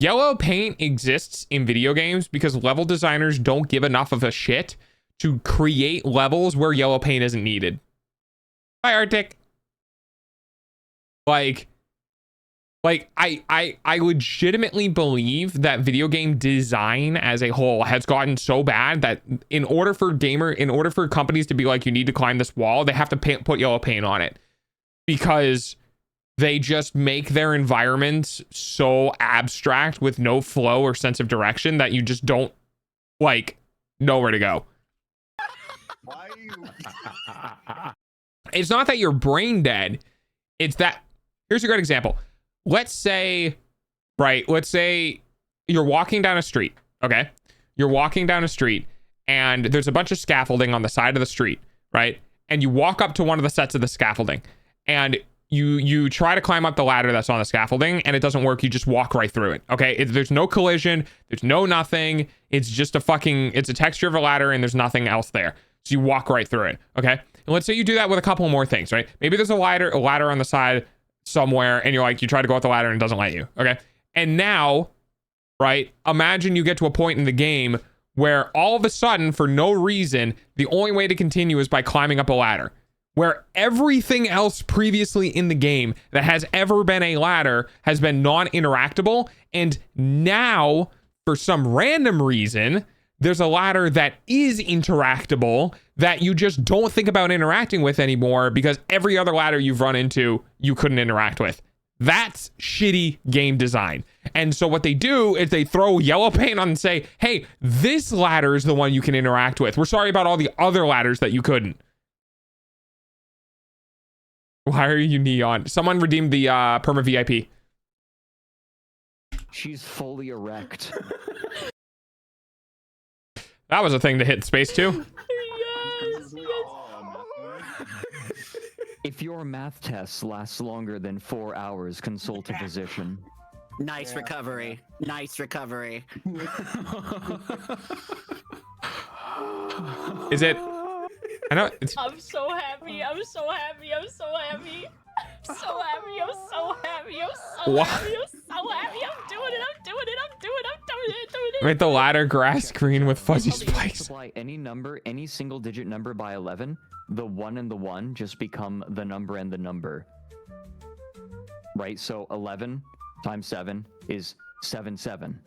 Speaker 5: Yellow paint exists in video games because level designers don't give enough of a shit to create levels where yellow paint isn't needed. Hi, Arctic. Like I legitimately believe that video game design as a whole has gotten so bad that in order for companies to be like, you need to climb this wall, they have to put yellow paint on it because they just make their environments so abstract with no flow or sense of direction that you just don't like know where to go.
Speaker 14: Why are you?
Speaker 5: It's not that you're brain dead. It's that, here's a great example. Let's say you're walking down a street, okay? You're walking down a street and there's a bunch of scaffolding on the side of the street, right? And you walk up to one of the sets of the scaffolding and you try to climb up the ladder that's on the scaffolding and it doesn't work. You just walk right through it, okay? There's no collision. There's no nothing. It's just it's a texture of a ladder and there's nothing else there. So you walk right through it, okay? And let's say you do that with a couple more things, right? Maybe there's a ladder on the side somewhere and you try to go up the ladder and it doesn't let you, okay? And now, right, imagine you get to a point in the game where all of a sudden, for no reason, the only way to continue is by climbing up a ladder, where everything else previously in the game that has ever been a ladder has been non-interactable, and now, for some random reason, there's a ladder that is interactable that you just don't think about interacting with anymore because every other ladder you've run into, you couldn't interact with. That's shitty game design. And so what they do is they throw yellow paint on and say, hey, this ladder is the one you can interact with. We're sorry about all the other ladders that you couldn't. Why are you neon? Someone redeemed the perma VIP.
Speaker 16: She's fully erect.
Speaker 5: That was a thing to hit space too.
Speaker 11: Yes,
Speaker 16: If your math test lasts longer than 4 hours, consult a physician.
Speaker 18: Nice recovery. Nice recovery.
Speaker 5: Is it? I know it's.
Speaker 11: I'm so happy. I'm so happy. I'm so happy. I'm so happy. I'm so happy. I'm so
Speaker 5: What?
Speaker 11: happy. I'm so happy. I'm doing it. I'm doing it. I'm doing it. I'm doing it. Doing it.
Speaker 5: Make the ladder grass green with fuzzy spikes.
Speaker 16: Multiply any number, any single digit number by 11, the 1 and the 1 just become the number and the number. Right? So 11 times 7 is 7, 7.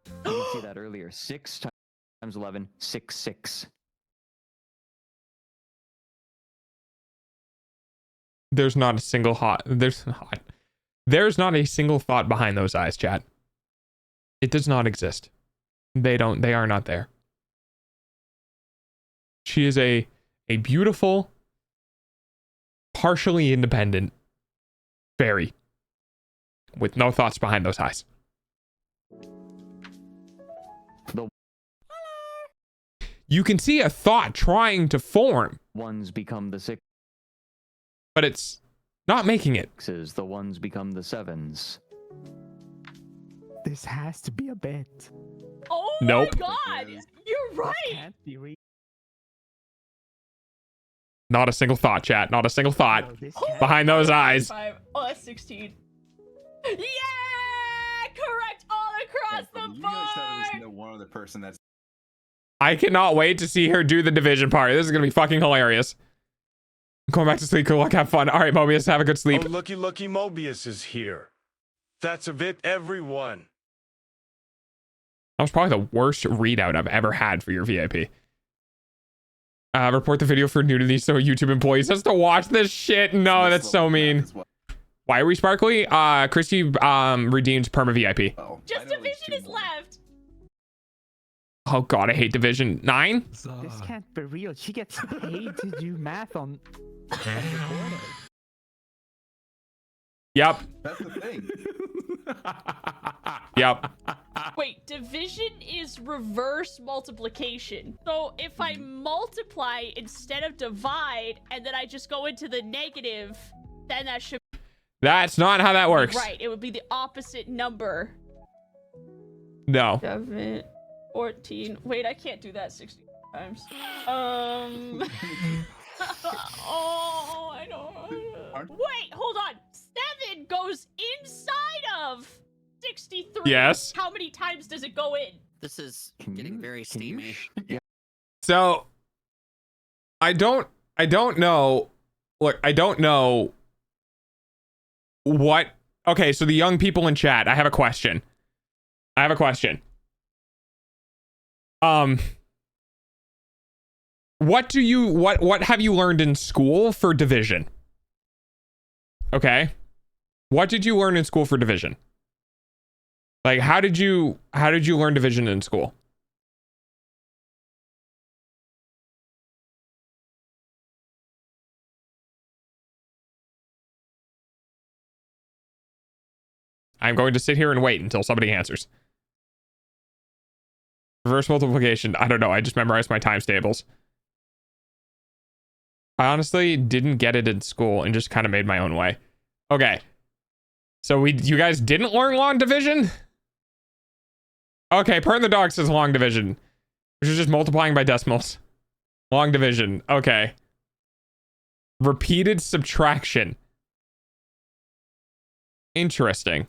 Speaker 16: You can see that earlier. 6 times 11, 6, 6.
Speaker 5: There's not a single There's not a single thought behind those eyes, chat. It does not exist. They are not there. She is a beautiful, partially independent fairy with no thoughts behind those eyes. You can see a thought trying to form.
Speaker 16: Ones become the 6.
Speaker 5: But it's not making it.
Speaker 16: The ones become the 7s.
Speaker 15: This has to be a bit.
Speaker 11: Oh
Speaker 5: Nope.
Speaker 11: my god! You're right!
Speaker 15: Can't be real.
Speaker 5: Not a single thought, chat. Not a single thought behind those eyes.
Speaker 11: 5. Oh, that's 16. Yeah! Correct all across the
Speaker 14: You
Speaker 11: board!
Speaker 14: guys have at least know one other person that's.
Speaker 5: I cannot wait to see her do the division part. This is gonna be fucking hilarious. I'm going back to sleep. Good luck. Have fun. All right, Mobius, have a good sleep.
Speaker 1: Oh, looky, Mobius is here. That's a bit, everyone.
Speaker 5: That was probably the worst readout I've ever had for your VIP. Report the video for nudity so YouTube employees has to watch this shit. No, that's so mean. Why are we sparkly? Christy redeemed perma VIP.
Speaker 11: Just division is left.
Speaker 5: Oh god, I hate division 9.
Speaker 15: This can't be real. She gets paid to do math on.
Speaker 5: Yep.
Speaker 14: That's the thing.
Speaker 5: Yep.
Speaker 11: Wait, division is reverse multiplication. So if I multiply instead of divide, and then I just go into the negative, then that should.
Speaker 5: That's not how that works.
Speaker 11: Right, it would be the opposite number.
Speaker 5: No.
Speaker 11: 7, 14. Wait, I can't do that 60 times. Oh, I don't. Wait, hold on. 7 goes inside of 63.
Speaker 5: Yes.
Speaker 11: How many times does it go in?
Speaker 18: This is getting very steamy.
Speaker 5: So I don't know. Look, I don't know what. Okay, so the young people in chat, I have a question. What have you learned in school for division? Okay. What did you learn in school for division? Like, how did you learn division in school? I'm going to sit here and wait until somebody answers. Reverse multiplication. I don't know. I just memorized my times tables. I honestly didn't get it in school and just kind of made my own way. Okay. So you guys didn't learn long division? Okay, Pern the dog says long division, which is just multiplying by decimals. Long division. Okay. Repeated subtraction. Interesting.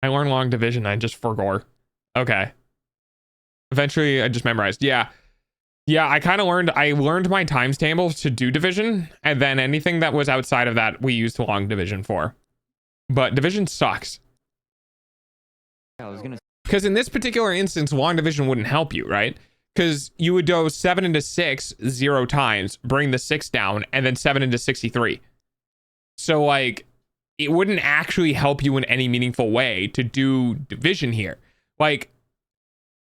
Speaker 5: I learned long division. I just forgot. Okay. Eventually, I just memorized. Yeah. Yeah, I kind of learned. I learned my times tables to do division, and then anything that was outside of that, we used long division for. But division sucks.
Speaker 16: I was gonna.
Speaker 5: Because in this particular instance, long division wouldn't help you, right? Because you would go 7 into 6 0 times, bring the 6 down, and then 7 into 63. So, like, it wouldn't actually help you in any meaningful way to do division here. Like,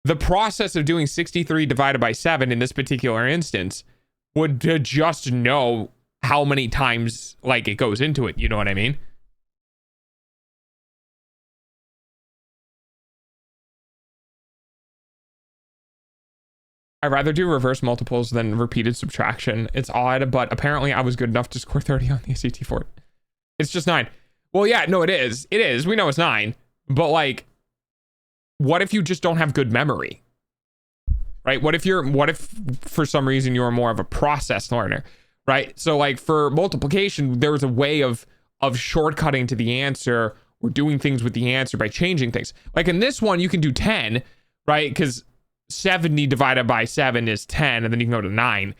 Speaker 5: the process of doing 63 divided by 7 in this particular instance would to just know how many times like it goes into it. You know what I mean? I'd rather do reverse multiples than repeated subtraction. It's odd, but apparently I was good enough to score 30 on the SAT for it. It's just 9. Well, yeah, no, it is. It is. We know it's 9. But like, what if you just don't have good memory? Right? What if for some reason you're more of a process learner? Right? So like for multiplication, there's a way of shortcutting to the answer or doing things with the answer by changing things. Like in this one, you can do 10, right? Because 70 divided by 7 is 10, and then you can go to 9.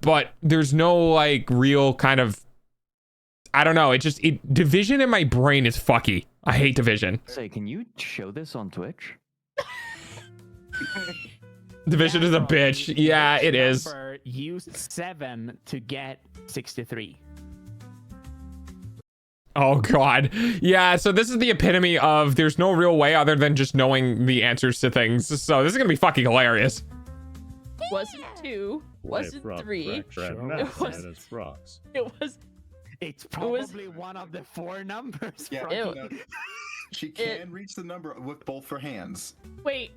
Speaker 5: But there's no like real kind of, I don't know. Division in my brain is fucky. I hate division.
Speaker 16: Say, can you show this on Twitch?
Speaker 5: Division is a bitch. Yeah, it is.
Speaker 15: Use 7 to get 63.
Speaker 5: Oh god. Yeah, so this is the epitome of there's no real way other than just knowing the answers to things. So this is gonna be fucking hilarious.
Speaker 9: Wasn't 2, wasn't 3.
Speaker 15: It's probably one of the 4 numbers.
Speaker 14: Yeah, she can reach the number with both her hands.
Speaker 11: Wait,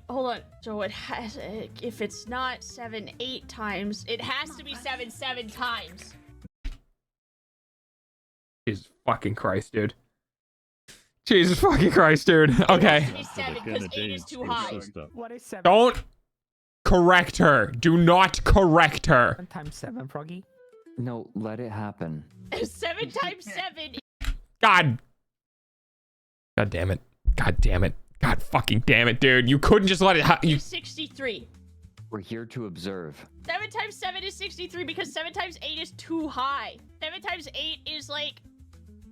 Speaker 11: hold on. So it has, if it's not 7 8 times, it has to be 7 7 times.
Speaker 5: Jesus fucking Christ, dude. Jesus fucking Christ, dude. Okay.
Speaker 11: It has to be 7 because 8 is too high.
Speaker 15: What is 7?
Speaker 5: Don't correct her. Do not correct her.
Speaker 15: 7 times 7, Froggy?
Speaker 16: No, let it happen.
Speaker 11: 7 times 7.
Speaker 5: God damn it. God damn it. God fucking damn it, dude. You couldn't just let it you
Speaker 11: 63.
Speaker 16: We're here to observe.
Speaker 11: 7 times 7 is 63 because 7 times 8 is too high. 7 times 8 is like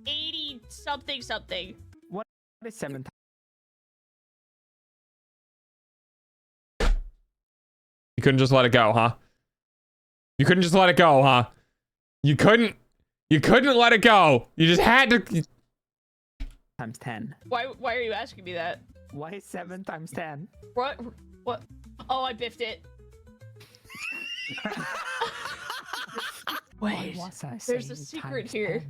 Speaker 11: 80 something something.
Speaker 15: What is 7 times?
Speaker 5: You couldn't just let it go, huh? You couldn't just let it go, huh? You couldn't let it go. You just had to
Speaker 15: Times 10.
Speaker 11: Why are you asking me that?
Speaker 15: Why is 7 times 10?
Speaker 11: What? Oh, I biffed it. Wait, there's a secret here.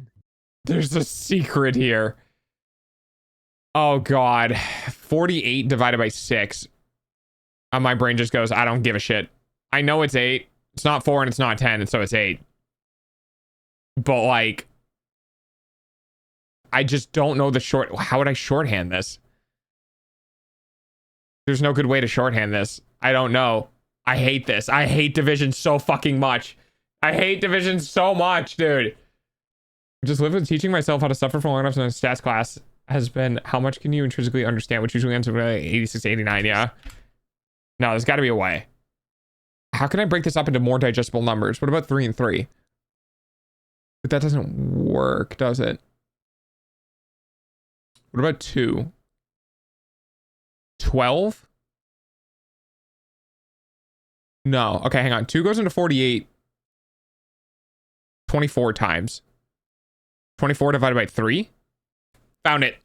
Speaker 5: There's a secret here. Oh god. 48 divided by 6. My brain just goes, I don't give a shit. I know it's 8. It's not 4 and it's not 10, and so it's 8. But like, I just don't know how would I shorthand this? There's no good way to shorthand this. I don't know. I hate this. I hate division so fucking much. I hate division so much, dude. Just live with teaching myself how to suffer for long enough in a stats class has been, how much can you intrinsically understand, which usually ends up with 86, 89, yeah. No, there's gotta be a way. How can I break this up into more digestible numbers? What about 3 and 3? But that doesn't work, does it? What about 2? 12? No. Okay, hang on. 2 goes into 48 24 times. 24 divided by 3? Found it.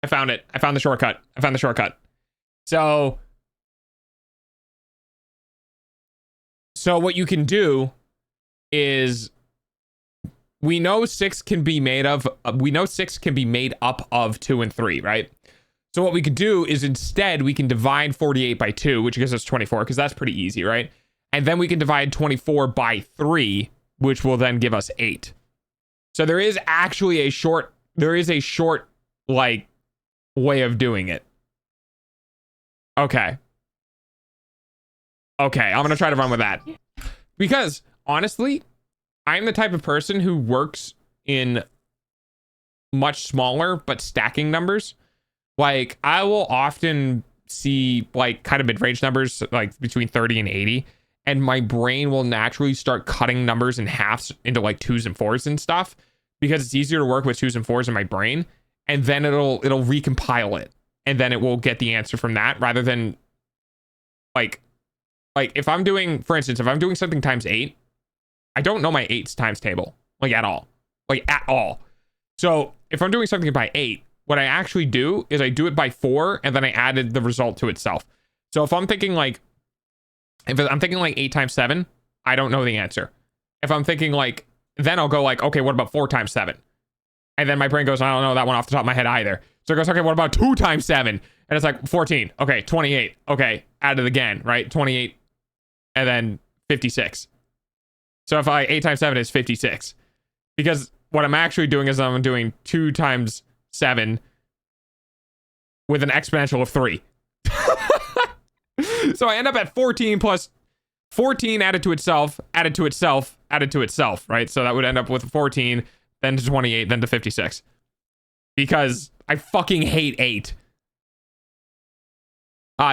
Speaker 5: I found it. I found the shortcut. So what you can do is, we know 6 can be made up of 2 and 3, right? So what we could do is instead we can divide 48 by 2, which gives us 24, because that's pretty easy, right? And then we can divide 24 by 3, which will then give us 8. So there is actually a short like way of doing it. Okay, I'm gonna try to run with that, because honestly, I'm the type of person who works in much smaller but stacking numbers. Like, I will often see like kind of mid-range numbers like between 30 and 80, and my brain will naturally start cutting numbers in halves into like 2s and 4s and stuff, because it's easier to work with 2s and 4s in my brain, and then it'll recompile it, and then it will get the answer from that, rather than like if I'm doing, for instance, if I'm doing something times 8, I don't know my 8s times table, like at all. So if I'm doing something by 8, what I actually do is I do it by 4 and then I added the result to itself. So if I'm thinking like, 8 times 7, I don't know the answer. If I'm thinking like, then I'll go like, okay, what about 4 times 7? And then my brain goes, I don't know that one off the top of my head either. So it goes, okay, what about 2 times 7? And it's like 14. Okay, 28. Okay, add it again, right? 28 and then 56. So if 8 times 7 is 56. Because what I'm actually doing is I'm doing 2 times 7 with an exponential of 3. So I end up at 14 plus 14 added to itself, added to itself, added to itself, right? So that would end up with 14, then to 28, then to 56. Because I fucking hate 8.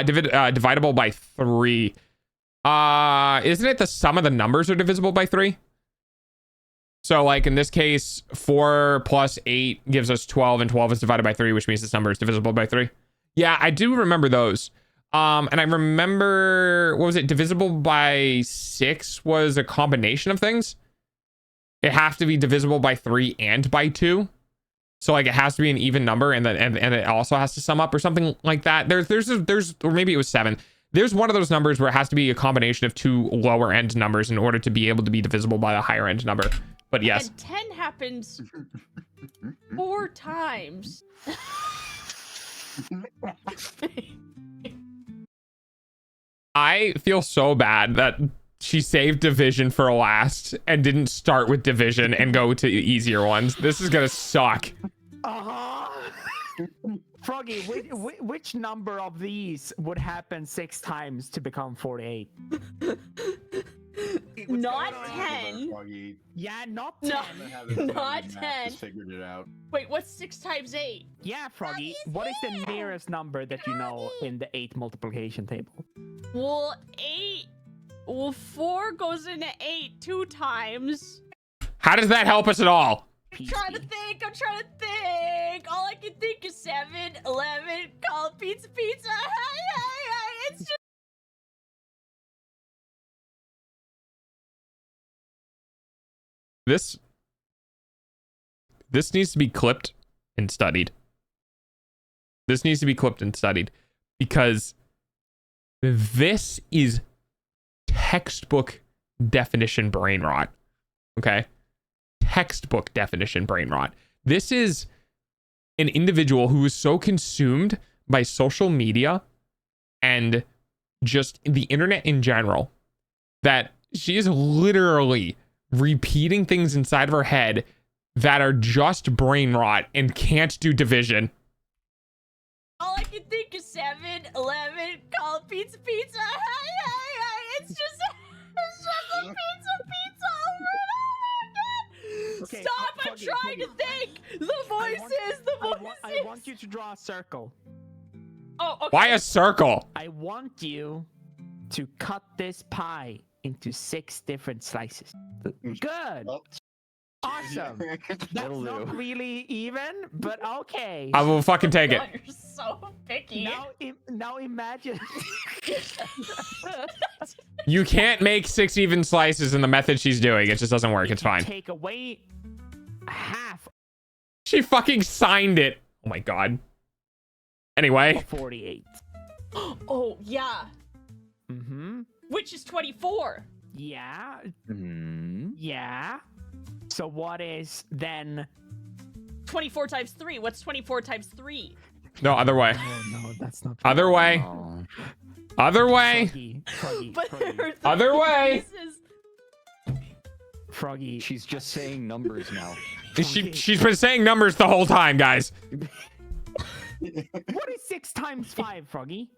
Speaker 5: Divisible by 3. Isn't it the sum of the numbers are divisible by 3? So like in this case, 4 plus 8 gives us 12, and 12 is divided by 3, which means this number is divisible by 3. Yeah, I do remember those. And I remember, what was it? Divisible by 6 was a combination of things. It has to be divisible by 3 and by 2. So like it has to be an even number, and then and it also has to sum up or something like that. There's or maybe it was 7. There's one of those numbers where it has to be a combination of 2 lower end numbers in order to be able to be divisible by the higher end number. But yes.
Speaker 11: And 10 happens 4 times.
Speaker 5: I feel so bad that she saved division for last and didn't start with division and go to easier ones. This is gonna suck.
Speaker 15: Froggy, which number of these would happen 6 times to become 48?
Speaker 11: Not 10.
Speaker 15: Yeah, not 10.
Speaker 11: Not 10.
Speaker 14: Figured it out.
Speaker 11: Wait, what's 6 times 8?
Speaker 15: Yeah, Froggy. What is the nearest number that you know in the 8 multiplication table?
Speaker 11: Well, 8. Well, 4 goes into 8 2 times.
Speaker 5: How does that help us at all?
Speaker 11: I'm trying to think. All I can think is 7, 11, call it pizza. It's just.
Speaker 5: This needs to be clipped and studied. This needs to be clipped and studied because this is textbook definition brain rot. Okay? Textbook definition brain rot. This is an individual who is so consumed by social media and just the internet in general that she is literally repeating things inside of her head that are just brain rot and can't do division.
Speaker 11: All I can think is 7, 11, call it pizza. It's just a pizza over and over again.
Speaker 15: Okay,
Speaker 11: Stop, I'm trying to think. The voices.
Speaker 15: I want you to draw a circle.
Speaker 11: Oh, okay.
Speaker 5: Why a circle?
Speaker 15: I want you to cut this pie into 6 different slices. Good. Awesome. That's not really even, but okay.
Speaker 5: I will fucking take it.
Speaker 11: You're so picky.
Speaker 15: Now imagine.
Speaker 5: You can't make 6 even slices in the method she's doing. It just doesn't work. It's fine.
Speaker 15: Take away half.
Speaker 5: She fucking signed it. Oh my god. Anyway.
Speaker 15: 48.
Speaker 11: Oh, yeah.
Speaker 15: Mm-hmm.
Speaker 11: Which is 24.
Speaker 15: Yeah. Mm-hmm. Yeah. So what is then
Speaker 11: 24 times 3? What's 24 times 3?
Speaker 5: No, other way.
Speaker 15: Oh, no, that's not.
Speaker 5: Other way.
Speaker 15: Oh.
Speaker 5: Other way.
Speaker 15: Froggy.
Speaker 5: Other way.
Speaker 15: Froggy.
Speaker 16: She's just saying numbers now.
Speaker 5: She's been saying numbers the whole time, guys.
Speaker 15: What is 6 times 5, Froggy?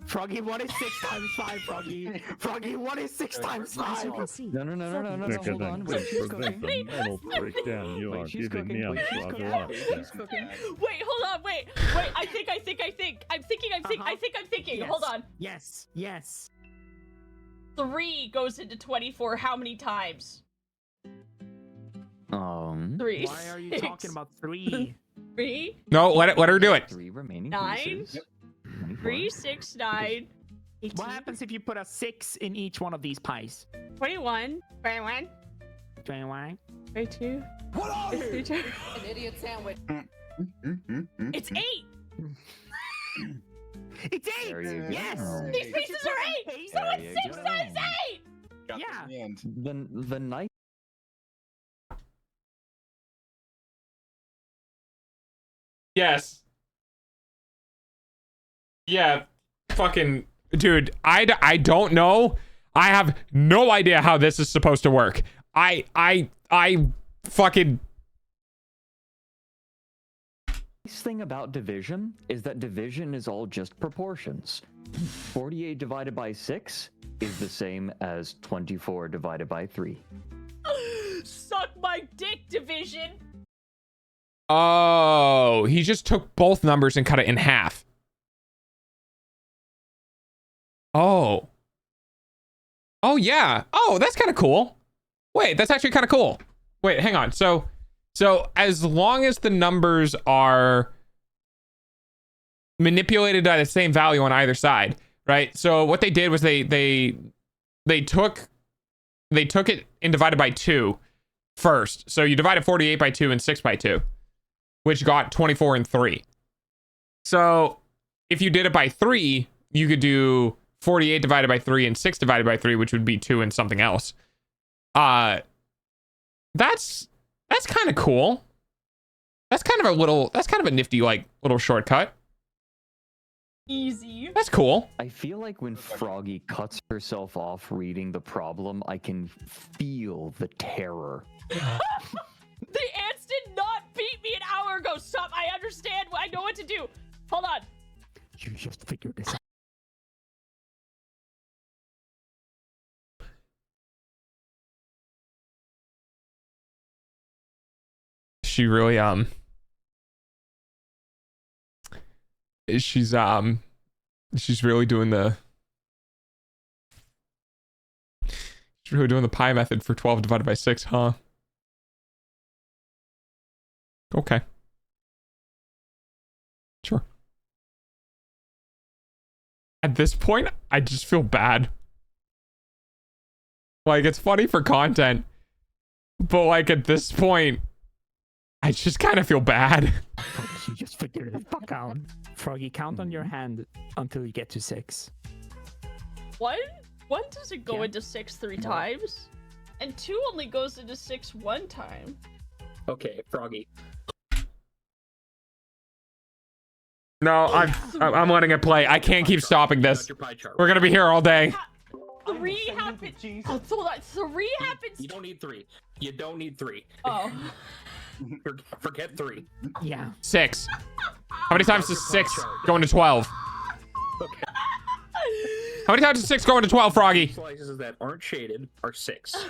Speaker 15: Froggy, what is 6 times 5, Froggy? Froggy, what is 6 times 5?
Speaker 16: No, hold on. Wait, she's cooking.
Speaker 12: Mental breakdown. You are giving me a lot.
Speaker 11: Wait, hold on. Wait. I think. I'm thinking.
Speaker 15: Yes.
Speaker 11: Hold on.
Speaker 15: Yes.
Speaker 11: 3 goes into 24 how many times? 3.
Speaker 15: Why are you talking about 3?
Speaker 11: 3?
Speaker 5: No, let her do it.
Speaker 16: 3 remaining
Speaker 11: 9.
Speaker 16: pieces. Yep.
Speaker 11: 3, 6, 9. 18.
Speaker 15: What happens if you put a 6 in each one of these pies?
Speaker 11: 21.
Speaker 15: 21.
Speaker 11: 22.
Speaker 18: What are you? An idiot sandwich.
Speaker 11: It's 8.
Speaker 15: It's 8. Yes.
Speaker 11: These pieces are 8. So it's 6 times 8.
Speaker 15: Yeah.
Speaker 16: The night.
Speaker 5: Yes. Yeah. Fucking dude, I don't know. I have no idea how this is supposed to work. I fucking.
Speaker 16: Nice thing about division is that division is all just proportions. 48 divided by 6 is the same as 24 divided by 3.
Speaker 11: Suck my dick, division.
Speaker 5: Oh, he just took both numbers and cut it in half. Oh. Oh, yeah. Oh, that's kind of cool. Wait, that's actually kind of cool. Wait, hang on. So as long as the numbers are manipulated by the same value on either side, right? So what they did was they took it and divided by 2 first. So you divided 48 by 2 and 6 by 2, which got 24 and 3. So if you did it by 3, you could do 48 divided by 3 and 6 divided by 3, which would be 2 and something else. That's kind of cool. That's kind of a nifty, like, little shortcut.
Speaker 11: Easy.
Speaker 5: That's cool.
Speaker 16: I feel like when Froggy cuts herself off reading the problem, I can feel the terror.
Speaker 11: The ants did not beat me an hour ago. Stop. I understand. I know what to do. Hold on.
Speaker 15: You just figured this out.
Speaker 5: She really she's really doing the pi method for 12 divided by 6, huh? Okay. Sure. At this point, I just feel bad. Like, it's funny for content, but like at this point, I just kind of feel bad.
Speaker 15: You just figured it fuck out. Froggy, count on your hand until you get to 6.
Speaker 11: One does it go into 6 3 times, and 2 only goes into 6 1 time.
Speaker 19: Okay, Froggy.
Speaker 5: No, I'm letting it play. I can't keep stopping this. We're gonna be here all day.
Speaker 11: 3 happens. Oh, hold on. 3 happens.
Speaker 19: You don't need 3. You don't need 3.
Speaker 11: Oh.
Speaker 19: Forget 3.
Speaker 15: Yeah.
Speaker 5: 6. How many times does 6 go into 12?
Speaker 19: Okay.
Speaker 5: How many times does 6 go into 12, Froggy?
Speaker 19: Slices that aren't shaded are 6.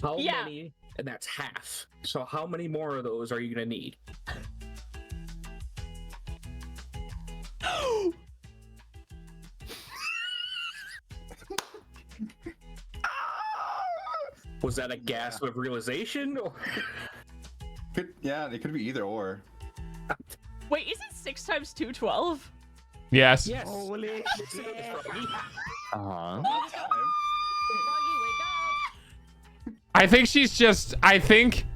Speaker 19: How many? And that's half. So how many more of those are you gonna need? Was that a gasp of realization?
Speaker 14: Yeah, it could be either or.
Speaker 11: Wait, isn't 6 times 2 12?
Speaker 5: Yes.
Speaker 19: Yes.
Speaker 15: Holy shit.
Speaker 5: I think she's just. I think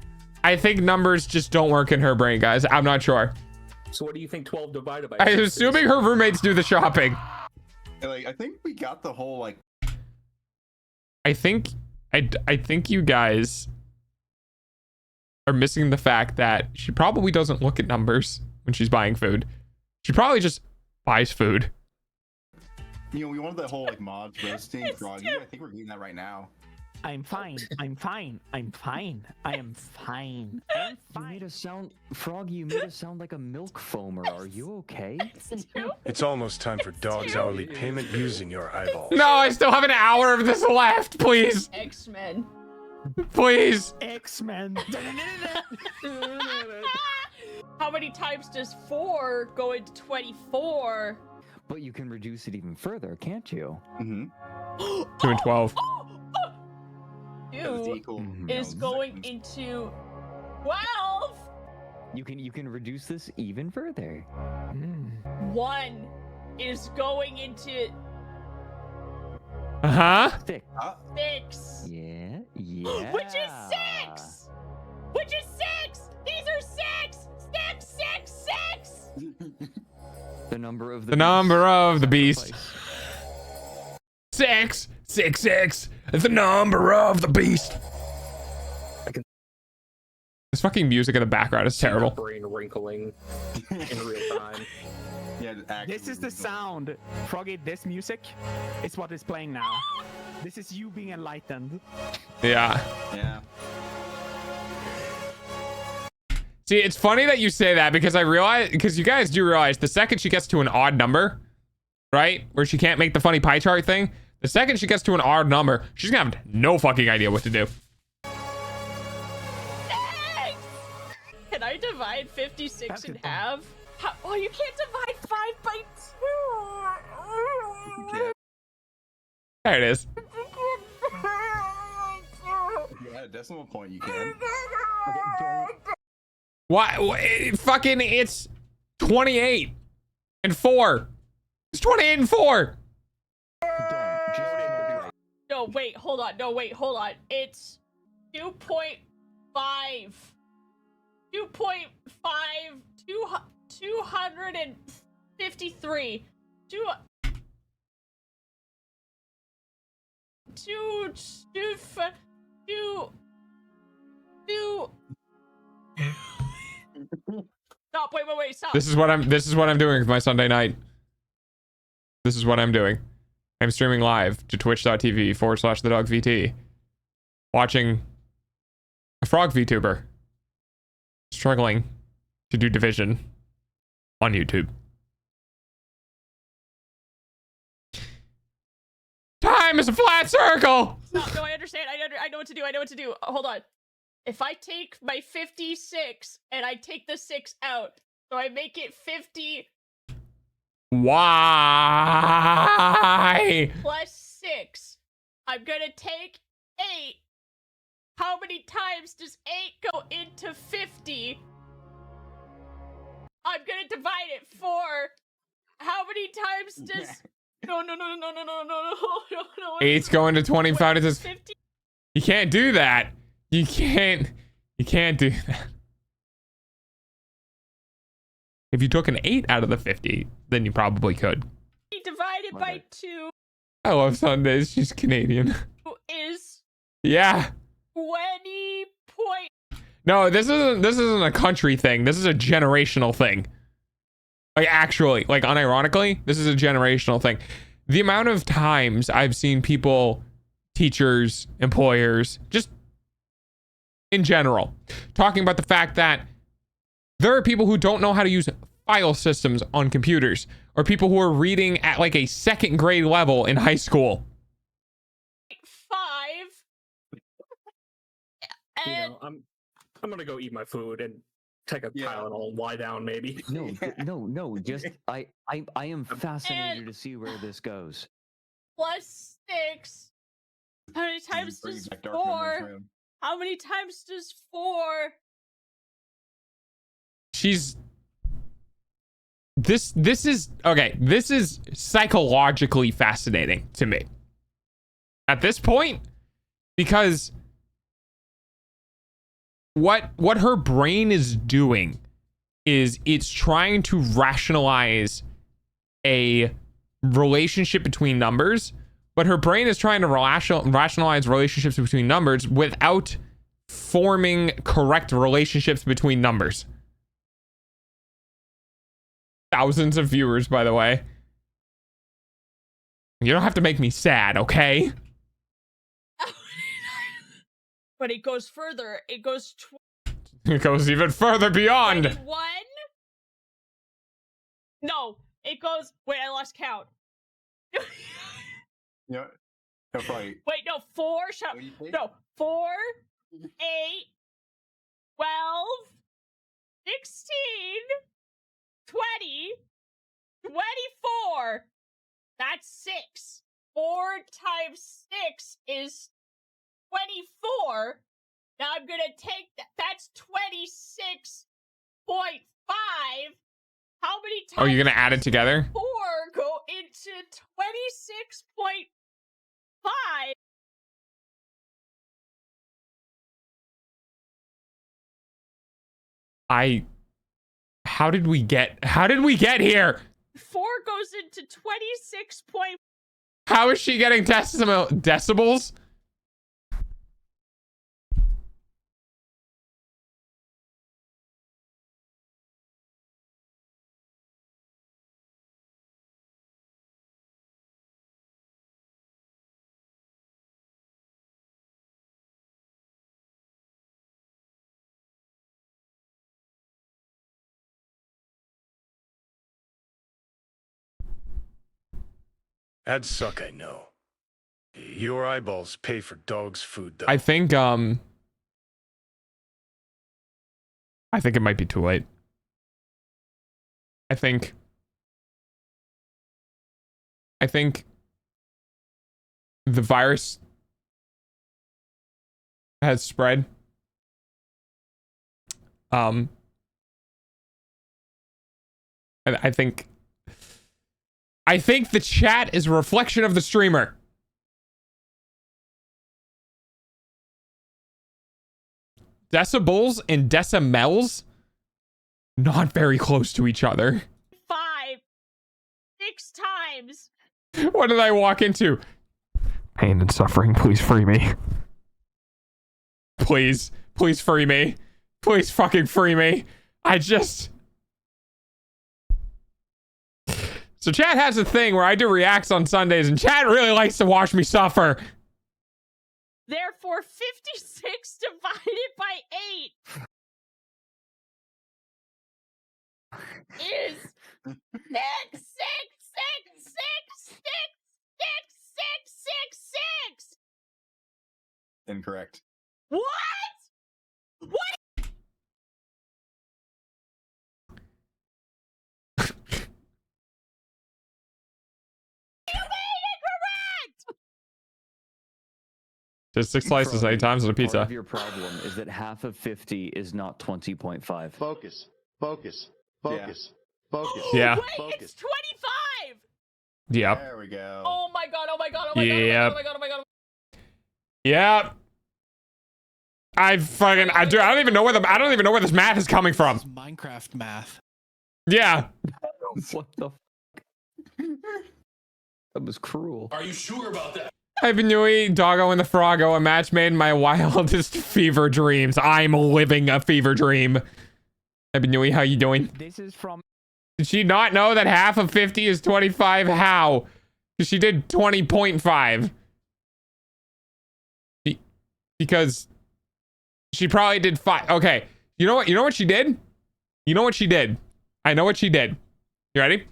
Speaker 5: numbers just don't work in her brain, guys. I'm not sure.
Speaker 19: So what do you think 12 divided by?
Speaker 5: I'm assuming her roommates do the shopping.
Speaker 14: Like, I think we got the whole like.
Speaker 5: I think you guys are missing the fact that she probably doesn't look at numbers when she's buying food. She probably just buys food.
Speaker 14: You know, we wanted that whole like mods roasting Froggy. I think we're getting that right now.
Speaker 15: I'm fine. I'm fine. I'm fine. I am fine. I'm
Speaker 16: You made us sound, Froggy, you made us sound like a milk foamer. Are you okay?
Speaker 1: It's almost time for Dog's hourly payment using your eyeballs.
Speaker 5: No, I still have an hour of this left. Please.
Speaker 11: X-Men.
Speaker 5: Please.
Speaker 15: X-Men.
Speaker 11: How many times does 4 go into 24?
Speaker 16: But you can reduce it even further, can't you?
Speaker 14: Mm-hmm.
Speaker 5: 2 and 12.
Speaker 11: 2 is going into 12.
Speaker 16: You can reduce this even further.
Speaker 11: 1 is going into
Speaker 16: 6.
Speaker 11: 6.
Speaker 16: Yeah.
Speaker 11: Which is 6. Which is 6. These are 6. 6. 666.
Speaker 16: The number of
Speaker 5: the number of the beast. 666. It's the number of the beast. This fucking music in the background is terrible.
Speaker 19: Brain wrinkling in real time.
Speaker 14: Yeah,
Speaker 15: This is the sound. Froggy, this music is what is playing now. This is you being enlightened.
Speaker 5: Yeah.
Speaker 14: Yeah.
Speaker 5: See, it's funny that you say that because you guys do realize the second she gets to an odd number, right? Where she can't make the funny pie chart thing, the second she gets to an odd number, she's gonna have no fucking idea what to do.
Speaker 11: Can I divide 56 in half? Oh, you can't divide 5 by 2.
Speaker 5: There it is.
Speaker 14: Yeah, a decimal point you can.
Speaker 5: Why? Fucking, it's 28 and 4. It's 28 and 4.
Speaker 11: No, wait, hold on. No, wait, hold on. It's 2.5. 2.5. 253. Stop, wait, stop.
Speaker 5: This is what I'm doing with my Sunday night. This is what I'm doing. I'm streaming live to twitch.tv/thedogvt. Watching a frog VTuber struggling to do division on YouTube. Time is a flat circle!
Speaker 11: Stop, no, I understand. I know what to do. I know what to do. Hold on. If I take my 56 and I take the 6 out, so I make it 50.
Speaker 5: Why?
Speaker 11: Plus 6. I'm gonna take 8. How many times does 8 go into 50? I'm gonna divide it 4. How many times does... No.
Speaker 5: 8's going to 25. It says
Speaker 11: 50?
Speaker 5: You can't do that. You can't do that. If you took an 8 out of the 50, then you probably could.
Speaker 11: Divided by 2
Speaker 5: I love Sundays. She's Canadian.
Speaker 11: is
Speaker 5: Yeah.
Speaker 11: 20 point.
Speaker 5: No, this isn't a country thing. This is a generational thing. Like, actually, like, unironically, this is a generational thing. The amount of times I've seen people, teachers, employers, just in general, talking about the fact that there are people who don't know how to use file systems on computers, or people who are reading at like a 2nd grade level in high school.
Speaker 11: 5.
Speaker 19: You know, I'm gonna go eat my food and take a Tylenol and lie down maybe.
Speaker 16: No. Just I am fascinated to see where this goes.
Speaker 11: Plus 6. How many times does 4? How many times does 4?
Speaker 5: This is okay. This is psychologically fascinating to me at this point, because what her brain is doing is it's trying to rationalize a relationship between numbers, but her brain is trying to rationalize relationships between numbers without forming correct relationships between numbers. Thousands of viewers, by the way. You don't have to make me sad, okay?
Speaker 11: But it goes further. It goes
Speaker 5: It goes even further beyond.
Speaker 11: 21? No, it goes... Wait, I lost count.
Speaker 14: Yeah. That's right.
Speaker 11: Wait, no, 4... No, 4, 8, 12, 16, 20, 24. That's 6. 4 times 6 is 24. Now I'm gonna take that. That's 26.5. How many times?
Speaker 5: Oh, you're gonna add it together?
Speaker 11: 4 go into 26.5.
Speaker 5: How did we get here?
Speaker 11: 4 goes into 26 point.
Speaker 5: How is she getting decibels?
Speaker 1: That'd suck, I know. Your eyeballs pay for dog's food, though.
Speaker 5: I think it might be too late. I think the virus has spread. I think the chat is a reflection of the streamer. Decibels and decimels, not very close to each other.
Speaker 11: 5, 6 times.
Speaker 5: What did I walk into? Pain and suffering, please free me. Please free me. Please fucking free me. So chat has a thing where I do reacts on Sundays, and chat really likes to watch me suffer.
Speaker 11: Therefore, 56 divided by 8 is 6.
Speaker 14: Incorrect.
Speaker 11: What? What? You made it correct!
Speaker 5: Just 6 slices 8 times on a pizza.
Speaker 16: Part of your problem is that half of 50 is not 20.5.
Speaker 21: Focus.
Speaker 5: Yeah.
Speaker 11: Wait, it's 25!
Speaker 5: Yep.
Speaker 14: There we go.
Speaker 11: Oh my god, oh my god, oh my god,
Speaker 5: Yep.
Speaker 11: oh my god, oh my god, oh my god.
Speaker 5: Yep. I don't even know where this math is coming from.
Speaker 22: Minecraft math.
Speaker 5: Yeah.
Speaker 16: What the fuck? That was cruel.
Speaker 2: Are you sure about that?
Speaker 5: I've been doing Doggo and the Froggo, a match made in my wildest fever dreams. I'm living a fever dream. I've been doing, how you doing?
Speaker 15: This is from...
Speaker 5: Did she not know that half of 50 is 25? How? Because she did 20.5. Because she probably did 5. Okay. You know what she did? I know what she did. You ready?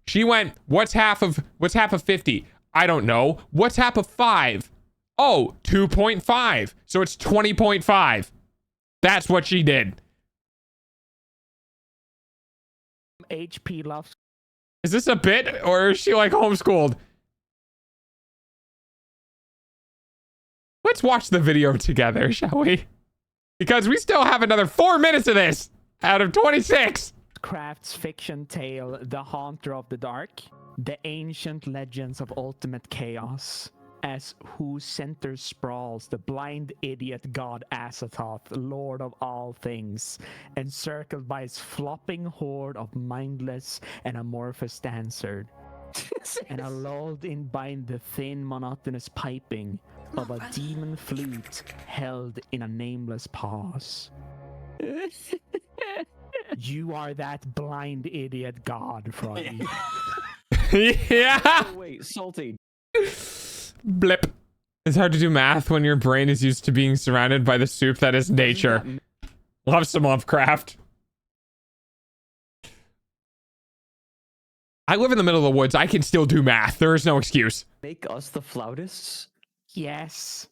Speaker 5: She went, what's half of 50? I don't know. What's half of 5? Oh, 2.5. So it's 20.5. That's what she did.
Speaker 15: HP loves.
Speaker 5: Is this a bit, or is she like homeschooled? Let's watch the video together, shall we? Because we still have another 4 minutes of this out of 26.
Speaker 15: Craft's fiction tale, The Haunter of the Dark, the ancient legends of ultimate chaos, as whose center sprawls the blind idiot god Azathoth, lord of all things, encircled by his flopping horde of mindless and amorphous dancers, and lulled in by the thin monotonous piping of a demon flute held in a nameless pause. You are that blind idiot god, Froggy.
Speaker 5: Yeah.
Speaker 16: Oh, wait, salty.
Speaker 5: Blip. It's hard to do math when your brain is used to being surrounded by the soup that is nature. Love some Lovecraft. I live in the middle of the woods. I can still do math. There is no excuse.
Speaker 16: Make us the flautists?
Speaker 15: Yes.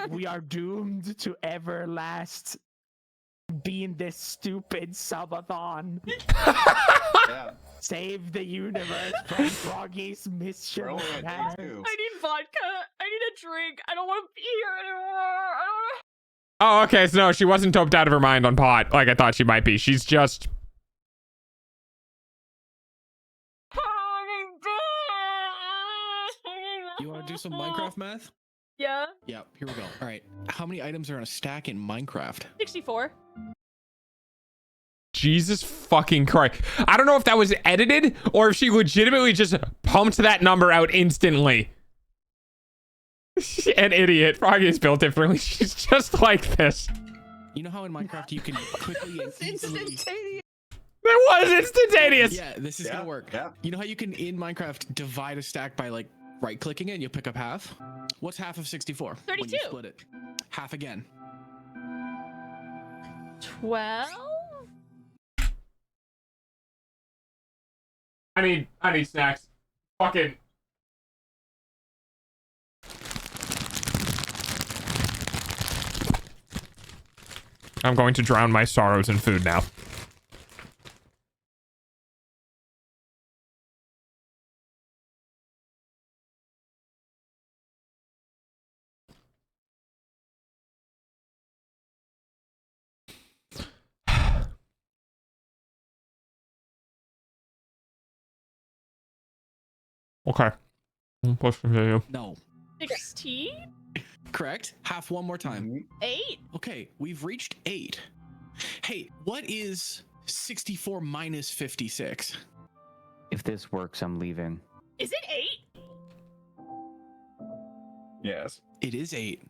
Speaker 15: We are doomed to everlast being this stupid subathon.
Speaker 14: Yeah.
Speaker 15: Save the universe from Froggy's mission.
Speaker 11: I need vodka. I need a drink. I don't want to be here anymore.
Speaker 5: Oh, okay. So no, she wasn't doped out of her mind on pot like I thought she might be. She's just...
Speaker 22: You want to do some Minecraft math?
Speaker 11: Yeah.
Speaker 22: Yep, here we go. All right. How many items are in a stack in Minecraft?
Speaker 11: 64.
Speaker 5: Jesus fucking Christ. I don't know if that was edited or if she legitimately just pumped that number out instantly. An idiot. Froggy is built differently. She's just like this.
Speaker 22: You know how in Minecraft you can quickly and easily...
Speaker 5: It was instantaneous.
Speaker 22: Yeah, this is gonna work. Yeah. You know how you can in Minecraft divide a stack by like right-clicking it and you pick up half? What's half of 64?
Speaker 11: 32.
Speaker 22: When you split it. Half again.
Speaker 11: 12?
Speaker 5: I need snacks. Fucking. I'm going to drown my sorrows in food now. Okay. Push continue.
Speaker 22: No.
Speaker 11: 16?
Speaker 22: Correct. Half one more time.
Speaker 11: 8?
Speaker 22: Okay, we've reached 8. Hey, what is 64 minus 56?
Speaker 16: If this works, I'm leaving.
Speaker 11: Is it 8?
Speaker 14: Yes.
Speaker 22: It is 8.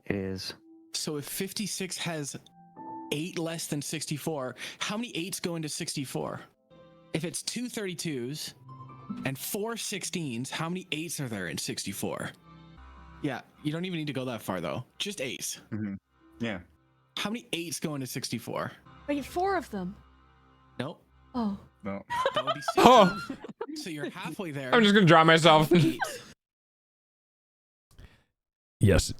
Speaker 16: It is.
Speaker 22: So if 56 has 8 less than 64, how many 8s go into 64? If it's 2 32s and 4 16s, how many 8s are there in 64? Yeah, you don't even need to go that far though. Just 8s.
Speaker 14: Mm-hmm. Yeah.
Speaker 22: How many 8s go into 64?
Speaker 11: Wait, 4 of them.
Speaker 22: Nope.
Speaker 11: Oh.
Speaker 14: No.
Speaker 22: That would be 16.
Speaker 5: Oh.
Speaker 22: So you're halfway there.
Speaker 5: I'm just gonna drown myself. Yes.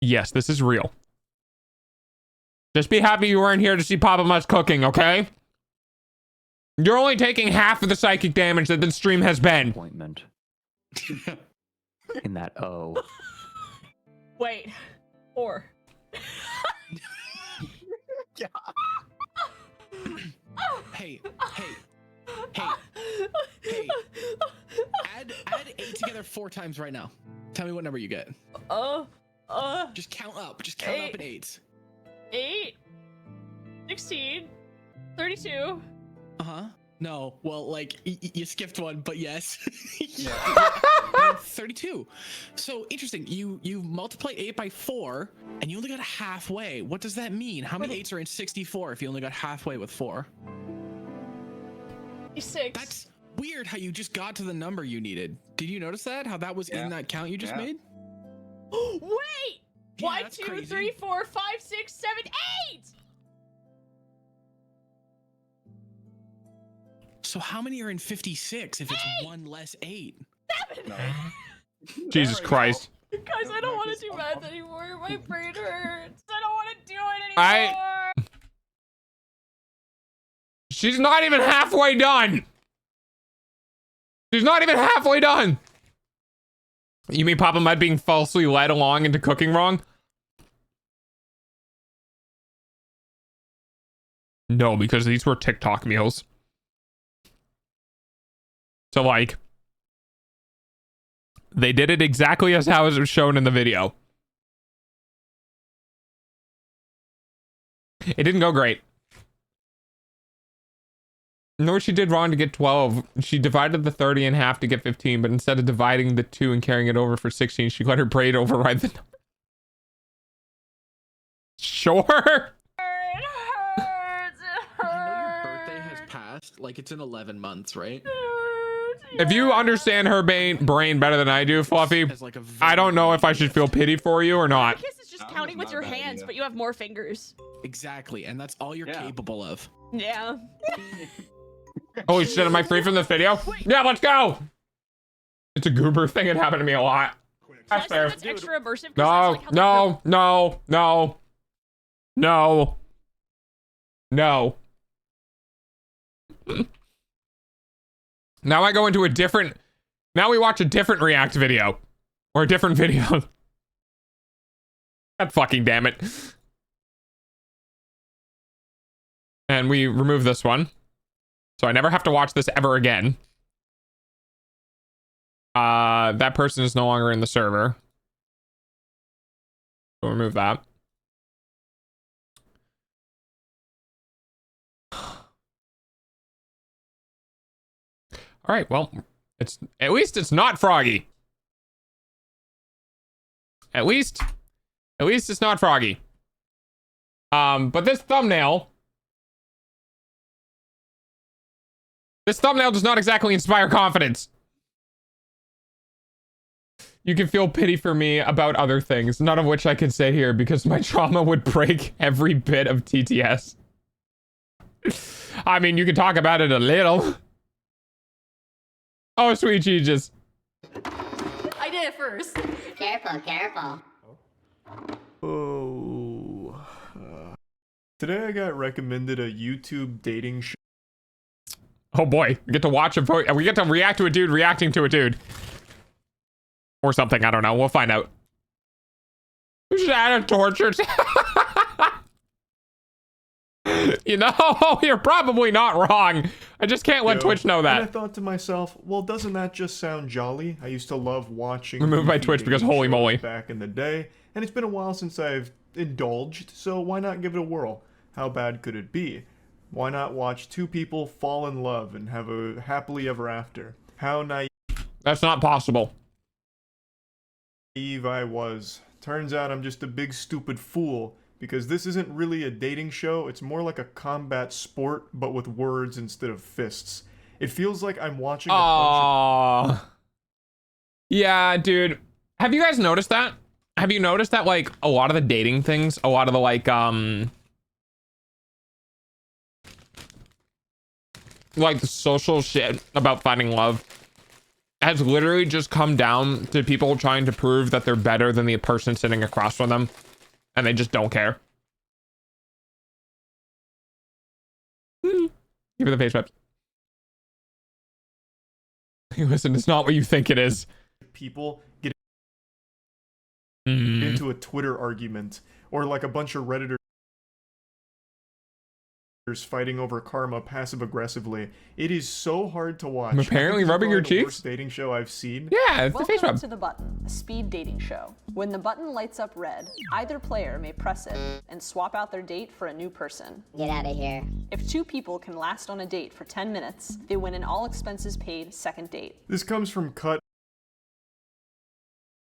Speaker 5: Yes, this is real. Just be happy you weren't here to see Papa Mutt's cooking, okay? You're only taking half of the psychic damage that the stream has been.
Speaker 16: Appointment. In that O.
Speaker 11: Wait. 4.
Speaker 22: Yeah. Hey. Add 8 together 4 times right now. Tell me what number you get. Just count up. Just count up in 8s.
Speaker 11: 8. 16. 32.
Speaker 22: No. Well, like you skipped one, but yes. 32. So interesting. You multiply 8 by 4, and you only got halfway. What does that mean? How many 8s are in 64 if you only got halfway with 4?
Speaker 11: 6.
Speaker 22: That's weird. How you just got to the number you needed. Did you notice that? How that was in that count you just made?
Speaker 11: Wait!
Speaker 22: Yeah,
Speaker 11: 1,
Speaker 22: that's
Speaker 11: 2,
Speaker 22: crazy.
Speaker 11: 3, 4, 5, 6, 7, 8!
Speaker 22: So how many are in 56 if it's 1 less 8?
Speaker 11: 7!
Speaker 5: Jesus Christ.
Speaker 11: Guys, I don't want to do math anymore. My brain hurts. I don't want to do it anymore.
Speaker 5: She's not even halfway done. She's not even halfway done. You mean Papa Mutt being falsely led along into cooking wrong? No, because these were TikTok meals. So like, they did it exactly as how it was shown in the video. It didn't go great. No, she did wrong to get 12. She divided the 30 in half to get 15, but instead of dividing the 2 and carrying it over for 16, she let her braid override the number. Sure.
Speaker 22: I know your birthday has passed. Like it's in 11 months, right?
Speaker 5: If you understand her brain better than I do, Fluffy, I don't know if I should feel pity for you or not.
Speaker 11: Kiss is just counting with your hands, but you have more fingers.
Speaker 22: Exactly, and that's all you're capable of.
Speaker 11: Yeah.
Speaker 5: Holy shit, am I free from this video? Yeah, let's go! It's a goober thing. It happened to me a lot. That's fair.
Speaker 11: That's extra immersive.
Speaker 5: No. Now I go into a different... Now we watch a different React video. Or a different video. God fucking damn it. And we remove this one. So I never have to watch this ever again. That person is no longer in the server. We'll remove that. All right, well, at least it's not Froggy. At least it's not Froggy. But this thumbnail does not exactly inspire confidence. You can feel pity for me about other things, none of which I can say here because my trauma would break every bit of TTS. I mean, you can talk about it a little. Oh, sweet Jesus.
Speaker 9: I did it first.
Speaker 7: Careful, careful.
Speaker 4: Oh. Today I got recommended a YouTube dating show.
Speaker 5: Oh boy, we get to watch a we get to react to a dude reacting to a dude. Or something, I don't know. We'll find out. We should add a torture. You know, you're probably not wrong. I just can't let Twitch know that.
Speaker 4: And I thought to myself, well, doesn't that just sound jolly? I used to love watching.
Speaker 5: Removed by Twitch because holy moly.
Speaker 4: Back in the day, and it's been a while since I've indulged, so why not give it a whirl? How bad could it be? Why not watch two people fall in love and have a happily ever after? How naive.
Speaker 5: That's not possible.
Speaker 4: I was. Turns out I'm just a big stupid fool, because this isn't really a dating show, it's more like a combat sport, but with words instead of fists. It feels like I'm watching
Speaker 5: Yeah, dude. Have you guys noticed that? Have you noticed that, like, a lot of the dating things, a lot of the, like the social shit about finding love has literally just come down to people trying to prove that they're better than the person sitting across from them, and they just don't care. Give me the face wipes. Listen, it's not what you think it is.
Speaker 4: People get into a Twitter argument, or like a bunch of Redditors fighting over karma passive aggressively. It is so hard to watch.
Speaker 5: I'm apparently rubbing your cheeks.
Speaker 4: Worst dating show I've seen.
Speaker 5: Yeah, it's the face rub.
Speaker 20: Welcome to The Button, a speed dating show. When the button lights up red, either player may press it and swap out their date for a new person.
Speaker 7: Get out of here.
Speaker 20: If two people can last on a date for 10 minutes, they win an all expenses paid second date.
Speaker 4: This comes from Cut.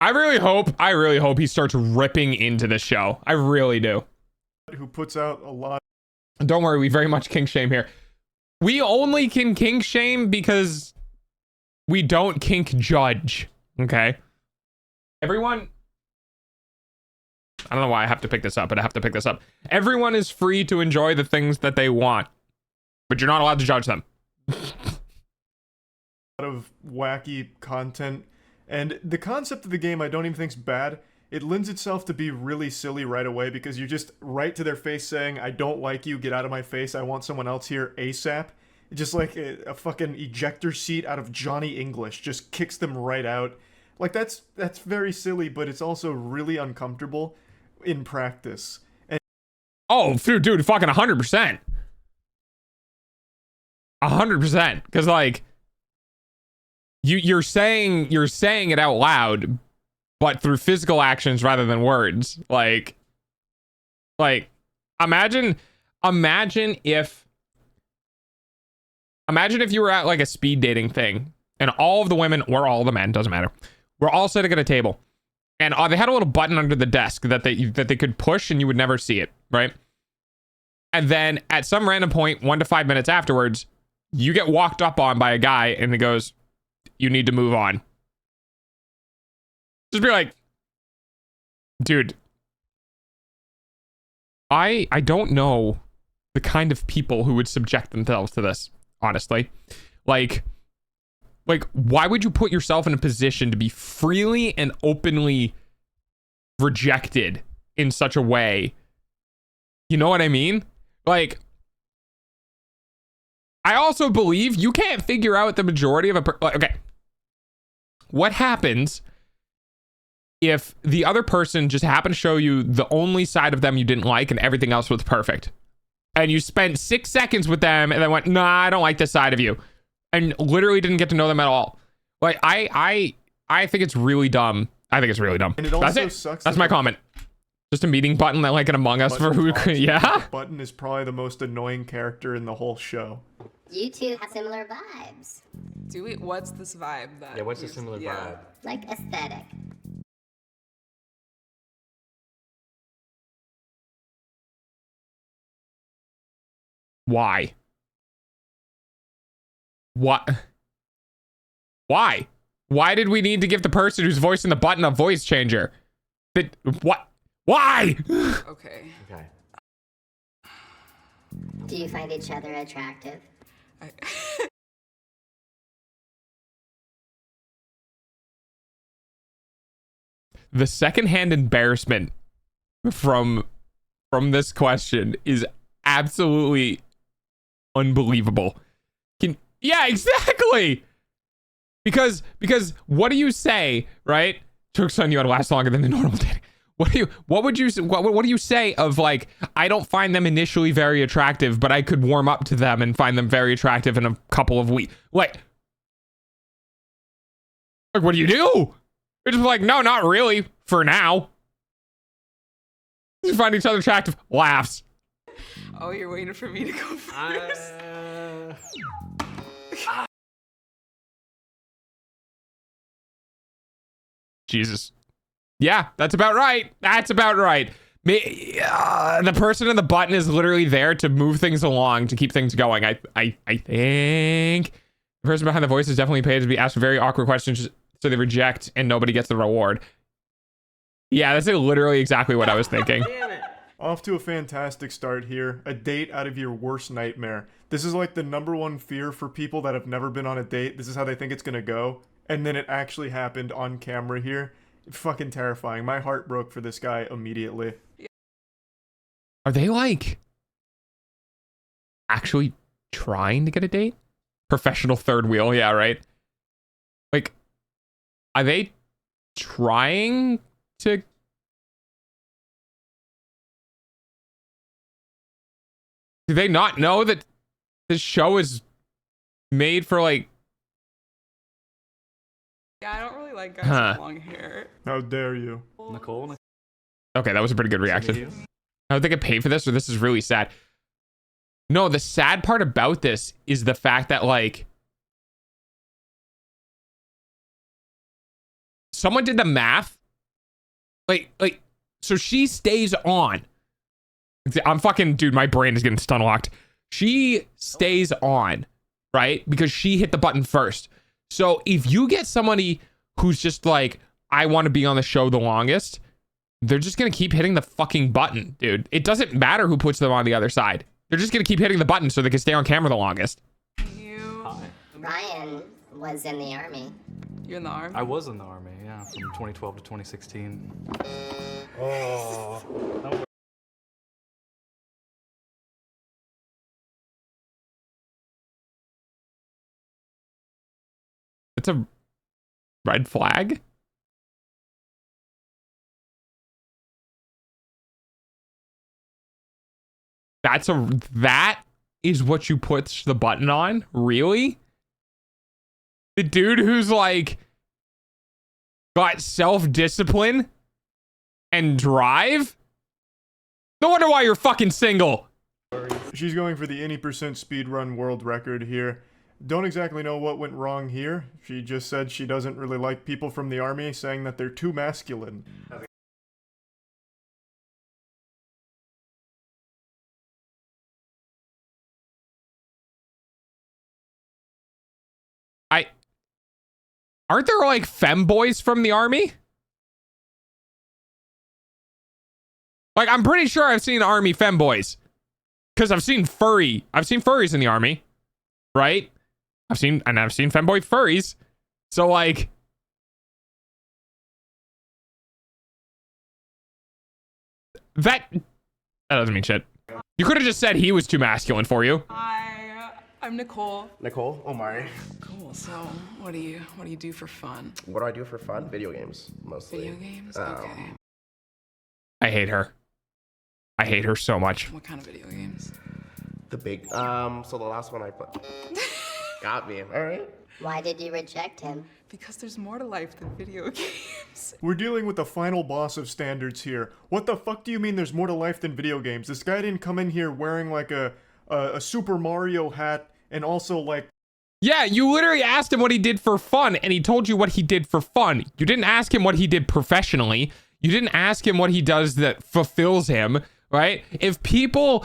Speaker 5: I really hope he starts ripping into the show. I really do.
Speaker 4: Who puts out a lot.
Speaker 5: Don't worry, we very much kink shame here. We only can kink shame because we don't kink judge. Okay? Everyone... I don't know why I have to pick this up, but I have to pick this up. Everyone is free to enjoy the things that they want, but you're not allowed to judge them.
Speaker 4: A lot of wacky content, and the concept of the game I don't even think's bad. It lends itself to be really silly right away because you're just right to their face saying, I don't like you, get out of my face, I want someone else here ASAP. Just like a fucking ejector seat out of Johnny English, just kicks them right out. Like that's very silly, but it's also really uncomfortable in practice. And
Speaker 5: oh, dude, fucking 100%. 100%. Because like, you're saying it out loud, but through physical actions rather than words. Like imagine if you were at like a speed dating thing and all of the women or all the men, doesn't matter, we're all sitting at a table and they had a little button under the desk that they could push and you would never see it, right? And then at some random point 1 to 5 minutes afterwards, you get walked up on by a guy and he goes, you need to move on. Just be like, dude, I don't know the kind of people who would subject themselves to this, honestly. Like why would you put yourself in a position to be freely and openly rejected in such a way? You know what I mean? Like, I also believe you can't figure out the majority of okay, what happens if the other person just happened to show you the only side of them you didn't like and everything else was perfect? And you spent 6 seconds with them and then went, nah, I don't like this side of you. And literally didn't get to know them at all. Like, I think it's really dumb. I think it's really dumb.
Speaker 4: And it also
Speaker 5: That's it.
Speaker 4: sucks.
Speaker 5: That's my comment. Just a meeting button like an Among Us for who could, yeah?
Speaker 4: Button is probably the most annoying character in the whole show.
Speaker 8: You two have similar vibes.
Speaker 21: Do we? What's this vibe that?
Speaker 23: Yeah, what's a similar vibe?
Speaker 8: Like aesthetic.
Speaker 5: Why? What? Why? Why did we need to give the person who's voicing the button a voice changer? What? Why?
Speaker 21: Okay.
Speaker 23: Okay.
Speaker 8: Do you find each other attractive?
Speaker 5: The secondhand embarrassment from this question is absolutely unbelievable. Yeah, exactly. Because what do you say, right? Joke's on you, it'll last longer than the normal dating. What do you say of like, I don't find them initially very attractive, but I could warm up to them and find them very attractive in a couple of weeks. Like what do you do? You're just like, no, not really, for now. You find each other attractive, laughs.
Speaker 21: Oh, you're waiting for me to go first.
Speaker 5: Jesus. Yeah, that's about right. That's about right. The person in the button is literally there to move things along, to keep things going. I think the person behind the voice is definitely paid to be asked very awkward questions, so they reject and nobody gets the reward. Yeah, that's literally exactly what I was thinking.
Speaker 4: Off to a fantastic start here. A date out of your worst nightmare. This is like the #1 fear for people that have never been on a date. This is how they think it's gonna go. And then it actually happened on camera here. Fucking terrifying. My heart broke for this guy immediately.
Speaker 5: Are they like actually trying to get a date? Professional third wheel, yeah, right? Like, are they trying to? Do they not know that this show is made for like?
Speaker 21: Yeah, I don't really like guys with long hair.
Speaker 4: How dare you?
Speaker 23: Nicole?
Speaker 5: Okay, that was a pretty good reaction. I don't think I paid for this, or this is really sad. No, the sad part about this is the fact that like someone did the math. Like, so she stays on. I'm fucking, dude, my brain is getting stun locked. She stays on, right? Because she hit the button first. So if you get somebody who's just like, I want to be on the show the longest, they're just going to keep hitting the fucking button, dude. It doesn't matter who puts them on the other side. They're just going to keep hitting the button so they can stay on camera the longest.
Speaker 8: Ryan was in the army.
Speaker 21: You're in the army?
Speaker 23: I was in the army, yeah, from 2012 to 2016. Oh.
Speaker 5: It's a red flag. That is what you put the button on? Really? The dude who's like got self-discipline and drive? No wonder why you're fucking single.
Speaker 4: She's going for the any % speedrun world record here. Don't exactly know what went wrong here. She just said she doesn't really like people from the army, saying that they're too masculine.
Speaker 5: Aren't there like femboys from the army? Like, I'm pretty sure I've seen army femboys. Because I've seen furries in the army. Right? I've seen femboy furries. So like, that doesn't mean shit. You could have just said he was too masculine for you.
Speaker 21: I'm Nicole.
Speaker 24: Nicole Omari.
Speaker 21: Cool. So, what do you do for fun?
Speaker 24: What do I do for fun? Video games, mostly.
Speaker 21: Video games? Okay.
Speaker 5: I hate her. I hate her so much.
Speaker 21: What kind of video games?
Speaker 24: The big, so the last one I put. Got me. All right.
Speaker 8: Why did you reject him?
Speaker 21: Because there's more to life than video games.
Speaker 4: We're dealing with the final boss of standards here. What the fuck do you mean there's more to life than video games? This guy didn't come in here wearing like a Super Mario hat And also, like,
Speaker 5: yeah, you literally asked him what he did for fun, and he told you what he did for fun. You didn't ask him what he did professionally. You didn't ask him what he does that fulfills him, right? If people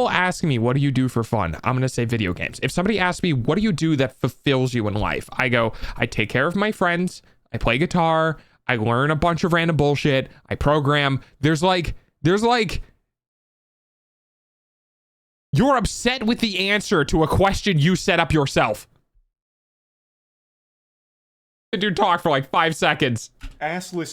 Speaker 5: ask me, what do you do for fun? I'm gonna say video games. If somebody asks me, what do you do that fulfills you in life? I go, I take care of my friends. I play guitar. I learn a bunch of random bullshit. I program. There's like, you're upset with the answer to a question you set up yourself. The dude talk for like 5 seconds.
Speaker 4: assless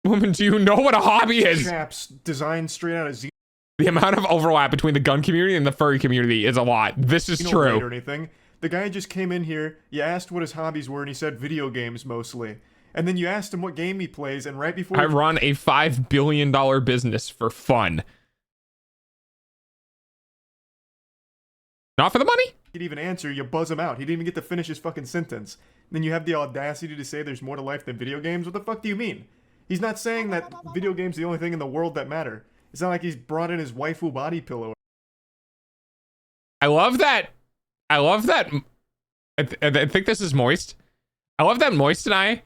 Speaker 5: Woman, do you know what a hobby is?
Speaker 4: chaps designed straight out of Z.
Speaker 5: The amount of overlap between the gun community and the furry community is a lot. This is true.
Speaker 4: Or anything. The guy just came in here, you asked what his hobbies were, and he said video games mostly. And then you asked him what game he plays, and right before...
Speaker 5: I run a $5 billion business for fun. Not for the money?
Speaker 4: He didn't even answer, you buzz him out. He didn't even get to finish his fucking sentence. And then you have the audacity to say there's more to life than video games? What the fuck do you mean? He's not saying that video games are the only thing in the world that matter. It's not like he's brought in his waifu body pillow.
Speaker 5: I love that. I think this is Moist. I love that Moist and I,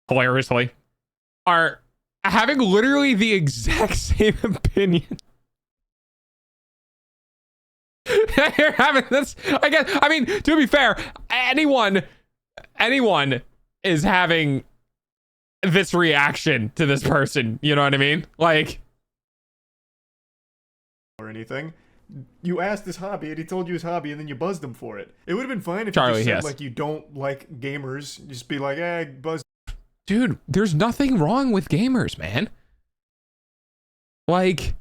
Speaker 5: hilariously, are having literally the exact same opinion. You're having this, I guess. I mean, to be fair, anyone is having this reaction to this person. You know what I mean? Like,
Speaker 4: Or anything. You asked his hobby, and he told you his hobby, and then you buzzed him for it. It would have been fine if
Speaker 5: Charlie,
Speaker 4: you just said,
Speaker 5: yes.
Speaker 4: like, you don't like gamers. Just be like, buzz.
Speaker 5: dude, there's nothing wrong with gamers, man. Like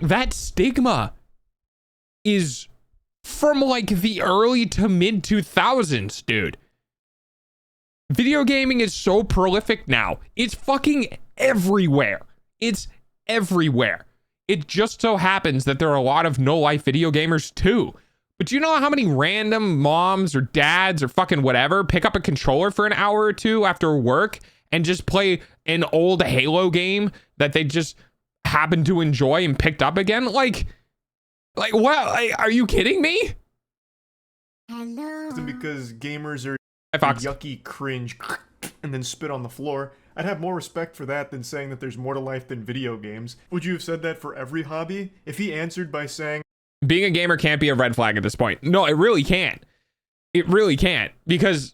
Speaker 5: that stigma is from like the early to mid 2000s, dude. Video gaming is so prolific now. It's fucking everywhere. It's everywhere. It just so happens that there are a lot of no-life video gamers too. But do you know how many random moms or dads or fucking whatever pick up a controller for an hour or two after work and just play an old Halo game that they just happen to enjoy and picked up again? Like what? Like, are you kidding me?
Speaker 8: Hello.
Speaker 4: Because gamers are
Speaker 5: Fox.
Speaker 4: yucky, cringe, and then spit on the floor. I'd have more respect for that than saying that there's more to life than video games. Would you have said that for every hobby? If he answered by saying,
Speaker 5: being a gamer can't be a red flag at this point. No, it really can't. It really can't, because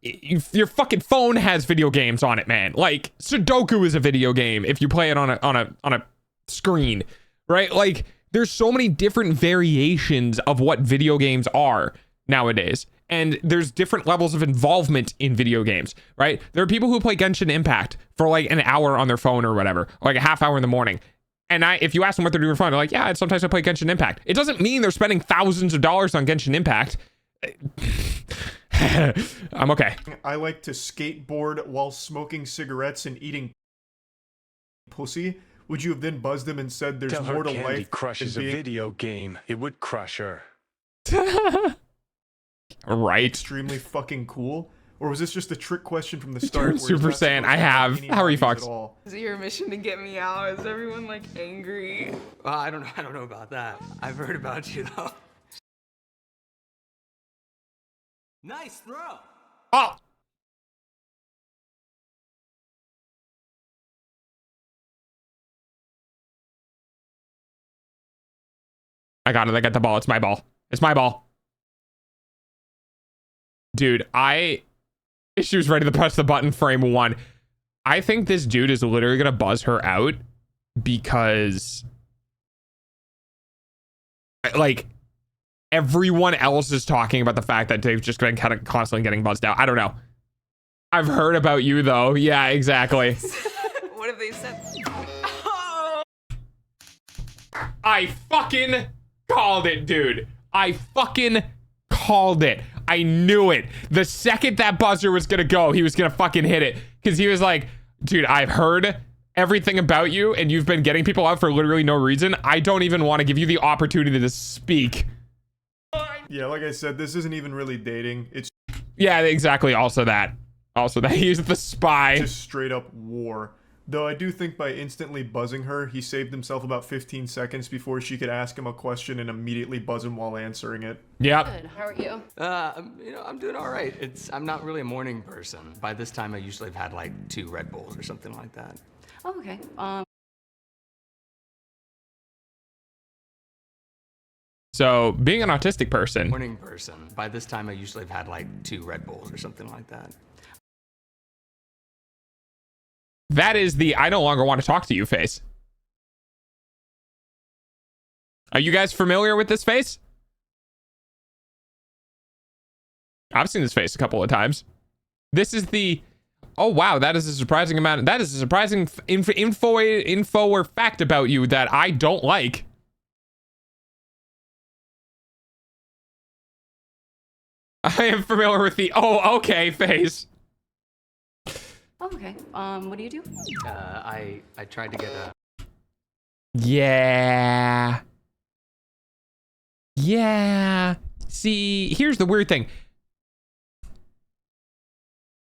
Speaker 5: your fucking phone has video games on it, man. Like Sudoku is a video game if you play it on a screen, right? Like there's so many different variations of what video games are nowadays. And there's different levels of involvement in video games, right? There are people who play Genshin Impact for like an hour on their phone or whatever, or like a half hour in the morning. And if you ask them what they're doing for fun, they're like, yeah, sometimes I play Genshin Impact. It doesn't mean they're spending thousands of dollars on Genshin Impact. I'm okay.
Speaker 4: I like to skateboard while smoking cigarettes and eating pussy. Would you have then buzzed him and said there's
Speaker 1: Tell
Speaker 4: more
Speaker 1: her
Speaker 4: to
Speaker 1: Candy
Speaker 4: life
Speaker 1: Crush
Speaker 4: than
Speaker 1: is a
Speaker 4: being
Speaker 1: video game. It would crush her.
Speaker 5: Right.
Speaker 4: extremely fucking cool? Or was this just a trick question from the start? where
Speaker 5: Super
Speaker 4: it's not
Speaker 5: Saiyan,
Speaker 4: supposed
Speaker 5: I
Speaker 4: to
Speaker 5: have.
Speaker 4: any
Speaker 5: How are you,
Speaker 4: hobbies
Speaker 5: Fox?
Speaker 4: at all?
Speaker 21: Is it your mission to get me out? Is everyone like angry?
Speaker 23: I don't know about that. I've heard about you though. Nice throw.
Speaker 5: Oh. I got it. I got the ball. It's my ball. It's my ball. Dude, she was ready to press the button frame one. I think this dude is literally going to buzz her out because like everyone else is talking about the fact that Dave's just been kind of constantly getting buzzed out. I don't know. I've heard about you though. Yeah, exactly.
Speaker 21: What have they said?
Speaker 5: I fucking called it, dude. I fucking called it. I knew it. The second that buzzer was gonna go, he was gonna fucking hit it. Because he was like, dude, I've heard everything about you and you've been getting people out for literally no reason. I don't even want to give you the opportunity to speak.
Speaker 4: Yeah, like I said, this isn't even really dating. It's
Speaker 5: Yeah, exactly. Also that. He's the spy.
Speaker 4: just straight up war. Though I do think by instantly buzzing her, he saved himself about 15 seconds before she could ask him a question and immediately buzz him while answering it.
Speaker 5: Yep.
Speaker 9: Good. How are you?
Speaker 23: I'm doing all right. I'm not really a morning person. By this time, I usually have had like 2 Red Bulls or something like that.
Speaker 9: Oh, okay.
Speaker 5: So being an autistic person.
Speaker 23: Morning person. By this time, I usually have had like 2 Red Bulls or something like that.
Speaker 5: That is the I no longer want to talk to you face. Are you guys familiar with this face? I've seen this face a couple of times. This is the, oh wow, that is a surprising amount. That is a surprising info or fact about you that I don't like. I am familiar with the, oh, okay, face.
Speaker 9: Oh, okay. What do you do?
Speaker 23: I tried to get a.
Speaker 5: Yeah. Yeah. See, here's the weird thing.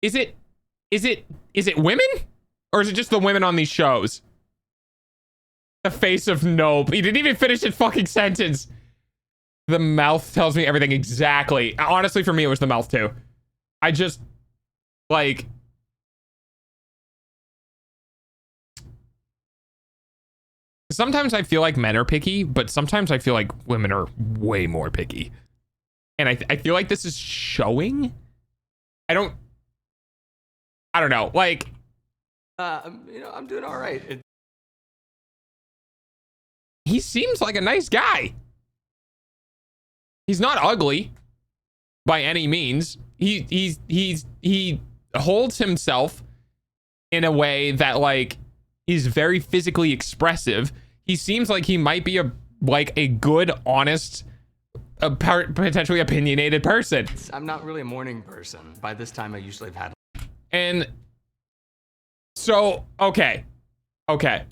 Speaker 5: Is it women? Or is it just the women on these shows? The face of nope. He didn't even finish his fucking sentence. The mouth tells me everything exactly. Honestly, for me, it was the mouth too. I just, like... Sometimes I feel like men are picky, but sometimes I feel like women are way more picky. And I feel like this is showing. I don't know. Like,
Speaker 23: I'm doing all right.
Speaker 5: He seems like a nice guy. He's not ugly by any means. He holds himself in a way that like is very physically expressive. He seems like he might be a good, honest, potentially opinionated person.
Speaker 23: I'm not really a morning person. By this time, I usually have had.
Speaker 5: And so, okay. The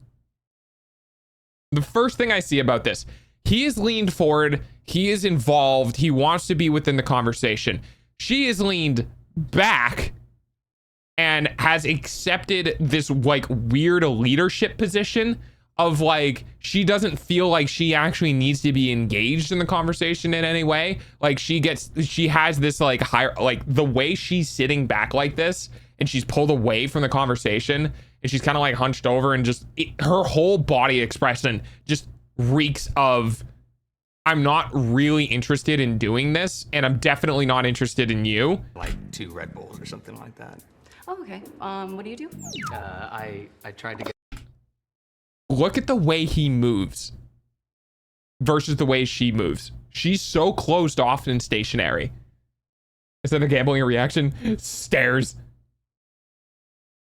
Speaker 5: first thing I see about this, he is leaned forward. He is involved. He wants to be within the conversation. She is leaned back and has accepted this like weird leadership position of like, she doesn't feel like she actually needs to be engaged in the conversation in any way. Like she has this like higher, like the way she's sitting back like this and she's pulled away from the conversation and she's kind of like hunched over and just her whole body expression just reeks of, I'm not really interested in doing this and I'm definitely not interested in you.
Speaker 23: Like 2 Red Bulls or something like that.
Speaker 9: Oh, okay. What do you do?
Speaker 23: I tried to get.
Speaker 5: Look at the way he moves versus the way she moves. She's so closed off and stationary. Is that a gambling reaction? Stares.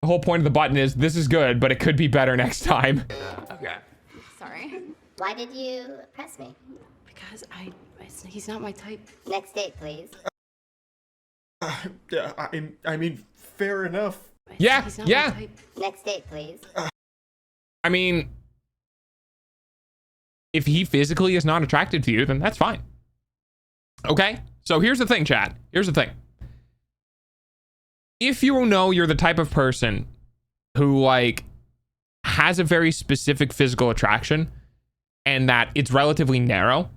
Speaker 5: The whole point of the button is this is good, but it could be better next time.
Speaker 23: Okay.
Speaker 9: Sorry.
Speaker 8: Why did you press me?
Speaker 9: Because he's not my type.
Speaker 8: Next date, please.
Speaker 4: Yeah, I mean, fair enough.
Speaker 5: Yeah,
Speaker 9: He's not
Speaker 5: yeah.
Speaker 9: my type.
Speaker 8: Next date, please.
Speaker 5: I mean, if he physically is not attracted to you, then that's fine. Okay? So here's the thing, chat. Here's the thing. If you know you're the type of person who, like, has a very specific physical attraction and that it's relatively narrow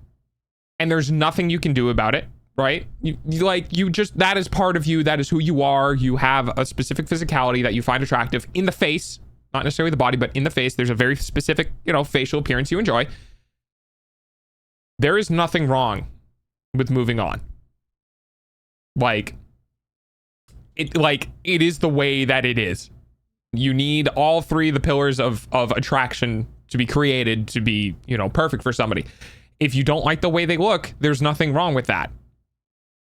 Speaker 5: and there's nothing you can do about it, right? You just, that is part of you. That is who you are. You have a specific physicality that you find attractive in the face. Not necessarily the body, but in the face. There's a very specific, facial appearance you enjoy. There is nothing wrong with moving on. It is the way that it is. You need all 3 of the pillars of attraction to be created to be, perfect for somebody. If you don't like the way they look, there's nothing wrong with that.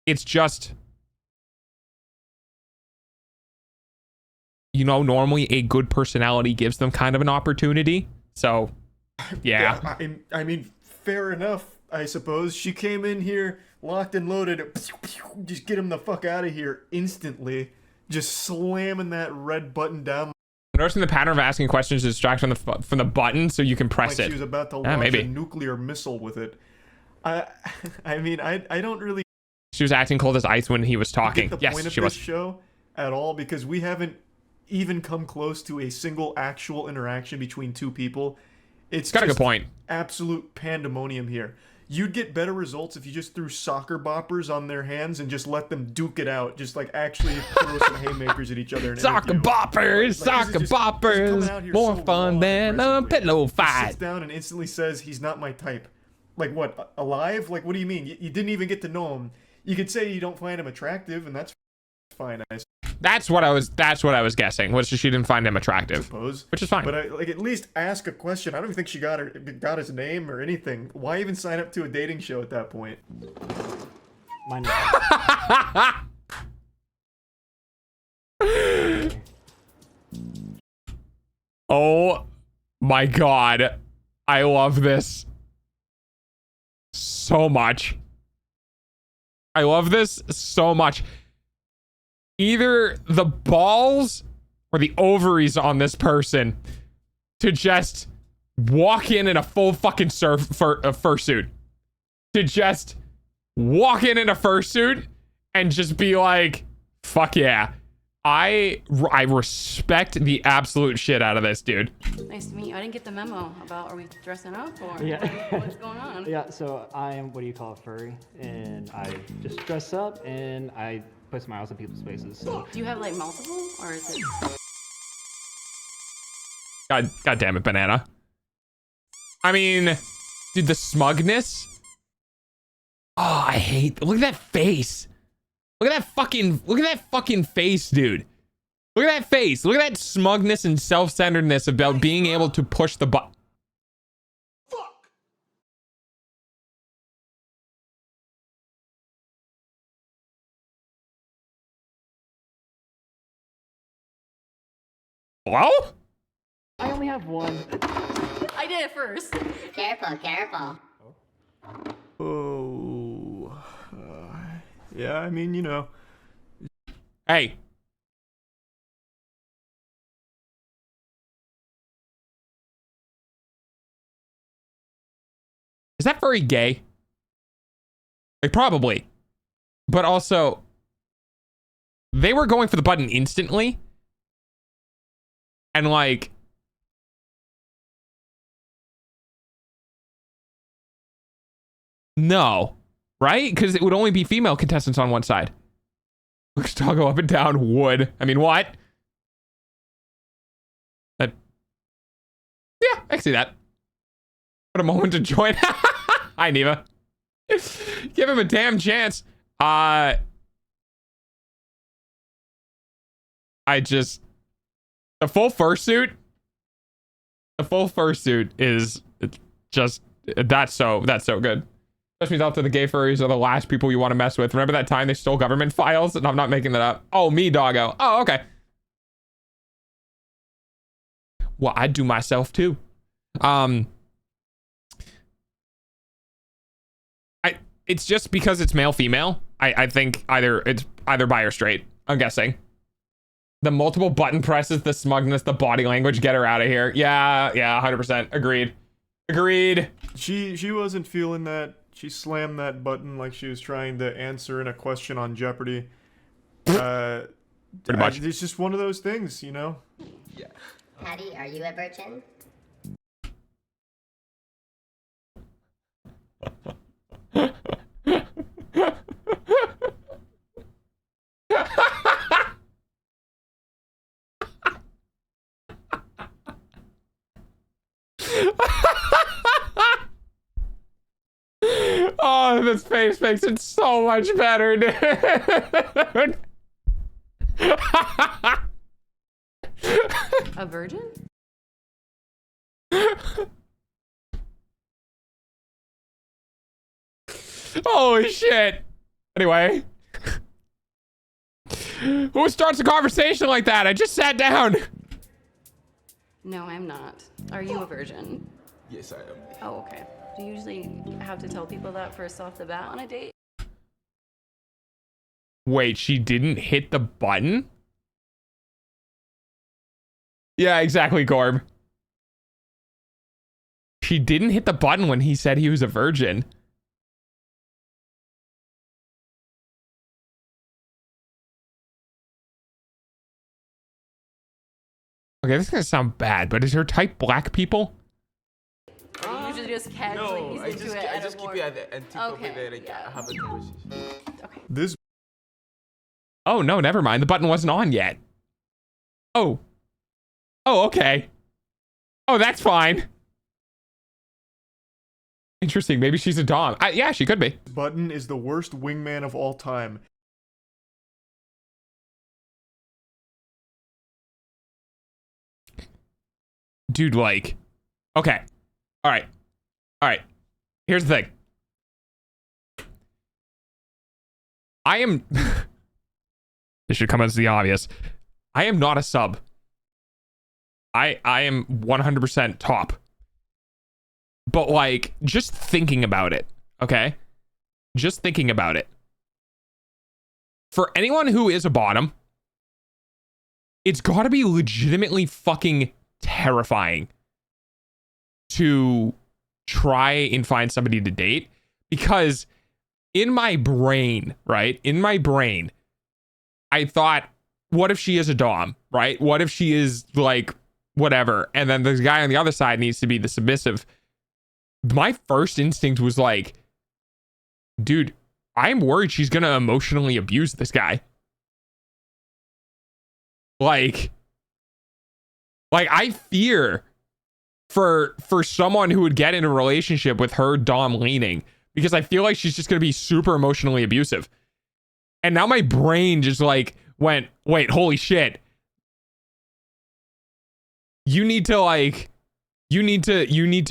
Speaker 5: It's just, normally a good personality gives them kind of an opportunity. So, yeah.
Speaker 4: I mean, fair enough, I suppose. She came in here, locked and loaded, just get him the fuck out of here instantly. Just slamming that red button down.
Speaker 5: Noticing the pattern of asking questions to distract from the button so you can press
Speaker 4: like
Speaker 5: it.
Speaker 4: She was about to launch
Speaker 5: maybe
Speaker 4: a nuclear missile with it. I mean, I don't really.
Speaker 5: She was acting cold as ice when he was talking.
Speaker 4: Get the
Speaker 5: Yes,
Speaker 4: point of
Speaker 5: she
Speaker 4: this
Speaker 5: was.
Speaker 4: show at all because we haven't even come close to a single actual interaction between two people. It's
Speaker 5: got a
Speaker 4: just
Speaker 5: good point.
Speaker 4: Absolute pandemonium here. You'd get better results if you just threw soccer boppers on their hands and just let them duke it out. Just like actually throw some haymakers at each other. And
Speaker 5: Soccer boppers, soccer boppers, more fun than a pillow fight.
Speaker 4: Sits down and instantly says he's not my type. Like what? Alive? Like what do you mean? You didn't even get to know him. You could say you don't find him attractive, and that's fine.
Speaker 5: That's what I was guessing. Was she didn't find him attractive, which is fine.
Speaker 4: But like at least ask a question. I don't even think she got his name or anything. Why even sign up to a dating show at that point?
Speaker 5: Oh my god, I love this so much. I love this so much. Either the balls or the ovaries on this person to just walk in a full fucking fursuit. To just walk in a fursuit and just be like, fuck yeah. I respect the absolute shit out of this, dude.
Speaker 9: Nice to meet you. I didn't get the memo about are we dressing up or what's going on?
Speaker 3: Yeah, so I am, what do you call it, furry, and I just dress up and I put smiles in people's faces. So
Speaker 9: Do you have like multiple or is it?
Speaker 5: God damn it, banana. I mean, dude, the smugness. Oh, I hate. Look at that face. Look at that fucking face, dude. Look at that face. Look at that smugness and self-centeredness about being able to push the button. Hello?
Speaker 3: I only have one.
Speaker 9: I did it first.
Speaker 8: Careful, careful.
Speaker 4: Oh. Yeah, I mean, you know.
Speaker 5: Hey. Is that furry gay? Like, probably. But also, they were going for the button instantly. And like, no, right? Because it would only be female contestants on one side. Looks to go up and down. Would. I mean, what? Yeah, I can see that. What a moment to join. Hi, Neva. Give him a damn chance. I just... The full fursuit is just... That's so good. Especially out to the gay furries are the last people you want to mess with. Remember that time they stole government files? And I'm not making that up. Oh, me, doggo. Oh, okay. Well, I'd do myself too. It's just because it's male female. I think it's either bi or straight. I'm guessing. The multiple button presses, the smugness, the body language, get her out of here. Yeah, 100%. Agreed.
Speaker 4: She wasn't feeling that. She slammed that button like she was trying to answer in a question on Jeopardy.
Speaker 5: Pretty much.
Speaker 4: It's just one of those things, you know?
Speaker 8: Yeah. Patty, are you a virgin?
Speaker 5: Oh, this face makes it so much better, dude.
Speaker 9: A virgin?
Speaker 5: Holy shit. Anyway. Who starts a conversation like that? I just sat down.
Speaker 9: No, I'm not. Are you a virgin?
Speaker 24: Yes, I am.
Speaker 9: Oh, okay. Do you usually have to tell people that first off the bat on a date?
Speaker 5: Wait, she didn't hit the button? Yeah, exactly, Gorb. She didn't hit the button when he said he was a virgin. Okay, this is gonna sound bad, but is her type black people?
Speaker 9: Usually just casually
Speaker 24: No, I
Speaker 9: ease into
Speaker 24: just,
Speaker 9: it.
Speaker 24: I
Speaker 9: at
Speaker 24: just
Speaker 9: a
Speaker 24: keep
Speaker 9: more...
Speaker 24: it at the antique
Speaker 9: Okay,
Speaker 24: like
Speaker 9: yeah.
Speaker 24: I have a conversation.
Speaker 4: This
Speaker 5: Oh no, never mind. The button wasn't on yet. Oh. Oh, okay. Oh, that's fine. Interesting. Maybe she's a dom. Yeah, she could be.
Speaker 4: button is the worst wingman of all time.
Speaker 5: Dude, like, okay. All right. All right. Here's the thing. I am. This should come as the obvious. I am not a sub. I am 100% top. But like, just thinking about it, okay? Just thinking about it. For anyone who is a bottom, it's got to be legitimately fucking terrifying to try and find somebody to date, because in my brain, right? In my brain, I thought, what if she is a dom, right? What if she is like whatever, and then the guy on the other side needs to be the submissive? My first instinct was like, dude, I'm worried she's gonna emotionally abuse this guy. Like I fear for someone who would get in a relationship with her dom leaning, because I feel like she's just gonna be super emotionally abusive. And now my brain just like went, wait, holy shit. You need to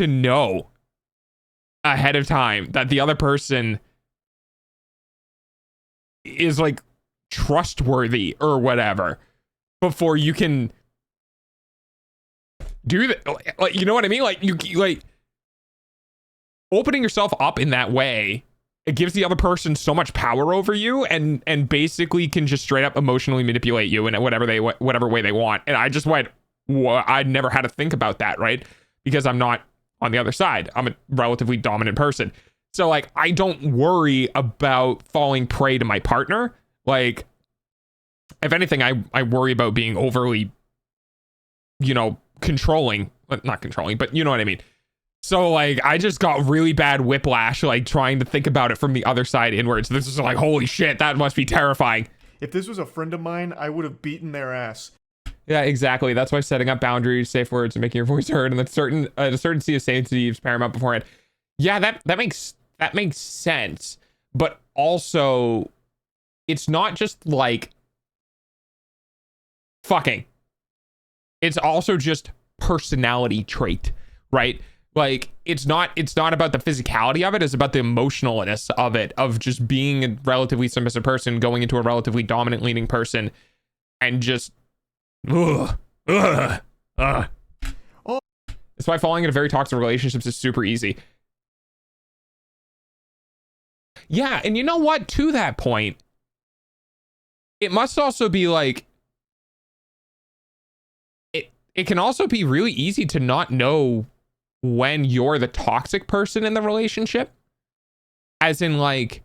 Speaker 5: know ahead of time that the other person is like trustworthy or whatever before you can do that. Like, you know what I mean? Like, you like opening yourself up in that way, it gives the other person so much power over you, and basically can just straight up emotionally manipulate you in whatever way they want. And I just went, I never had to think about that, right? Because I'm not on the other side. I'm a relatively dominant person. So like, I don't worry about falling prey to my partner. Like, if anything, I worry about being overly, controlling. Not controlling, but you know what I mean. So like, I just got really bad whiplash, like trying to think about it from the other side inwards. This is like, holy shit, that must be terrifying.
Speaker 4: If this was a friend of mine, I would have beaten their ass.
Speaker 5: Yeah, exactly. That's why setting up boundaries, safe words, and making your voice heard, and a certainty of safety is paramount beforehand. Yeah, that makes sense. But also, it's not just like fucking. It's also just personality trait, right? Like, it's not about the physicality of it, it's about the emotionalness of it, of just being a relatively submissive person going into a relatively dominant leaning person, and just Oh. That's why falling into very toxic relationships is super easy. Yeah, and you know what? To that point, it must also be like, it can also be really easy to not know when you're the toxic person in the relationship. As in, like,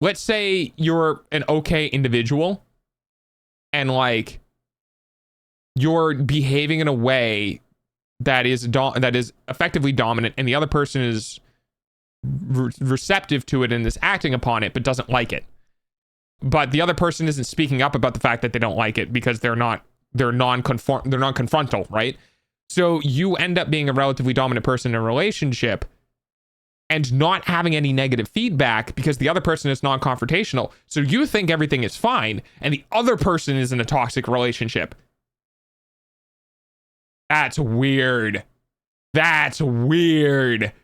Speaker 5: let's say you're an okay individual, and like you're behaving in a way that is effectively dominant, and the other person is receptive to it and is acting upon it, but doesn't like it. But the other person isn't speaking up about the fact that they don't like it because they're non-confrontal, right? So you end up being a relatively dominant person in a relationship and not having any negative feedback because the other person is non-confrontational. So you think everything is fine, and the other person is in a toxic relationship. That's weird. That's weird.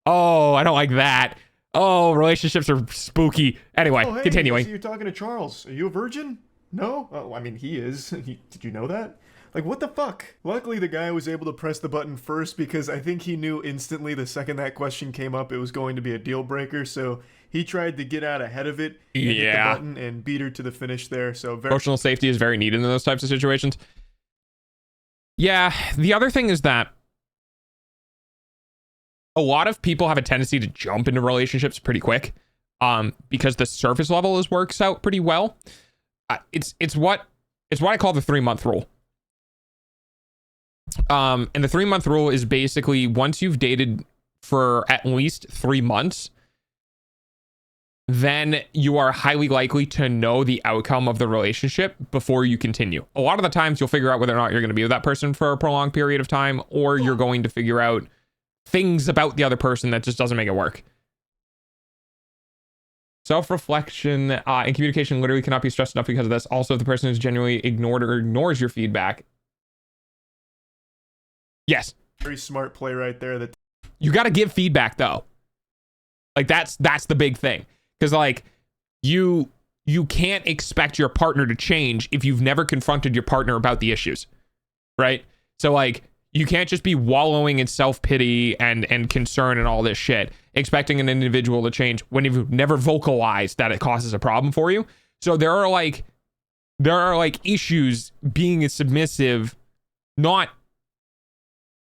Speaker 5: Oh, I don't like that. Oh, relationships are spooky. Anyway,
Speaker 4: Oh, hey,
Speaker 5: continuing.
Speaker 4: I see you're talking to Charles. Are you a virgin? No? Oh, I mean, he is. Did you know that? Like, what the fuck? Luckily, the guy was able to press the button first because I think he knew instantly the second that question came up, it was going to be a deal breaker. So he tried to get out ahead of it and hit the button and beat her to the finish there. So
Speaker 5: Emotional safety is very needed in those types of situations. Yeah, the other thing is that a lot of people have a tendency to jump into relationships pretty quick, because the surface level works out pretty well. It's what It's what I call the 3-month rule. And the 3-month rule is basically once you've dated for at least 3 months, then you are highly likely to know the outcome of the relationship before you continue. A lot of the times you'll figure out whether or not you're going to be with that person for a prolonged period of time, or you're going to figure out things about the other person that just doesn't make it work. Self-reflection and communication literally cannot be stressed enough because of this. Also, if the person is genuinely ignored or ignores your feedback. Yes.
Speaker 4: Very smart play right there. That
Speaker 5: you got to give feedback though. Like that's the big thing. Because like you can't expect your partner to change if you've never confronted your partner about the issues, right? So like you can't just be wallowing in self-pity and concern and all this shit, expecting an individual to change when you've never vocalized that it causes a problem for you. So there are like issues being submissive, not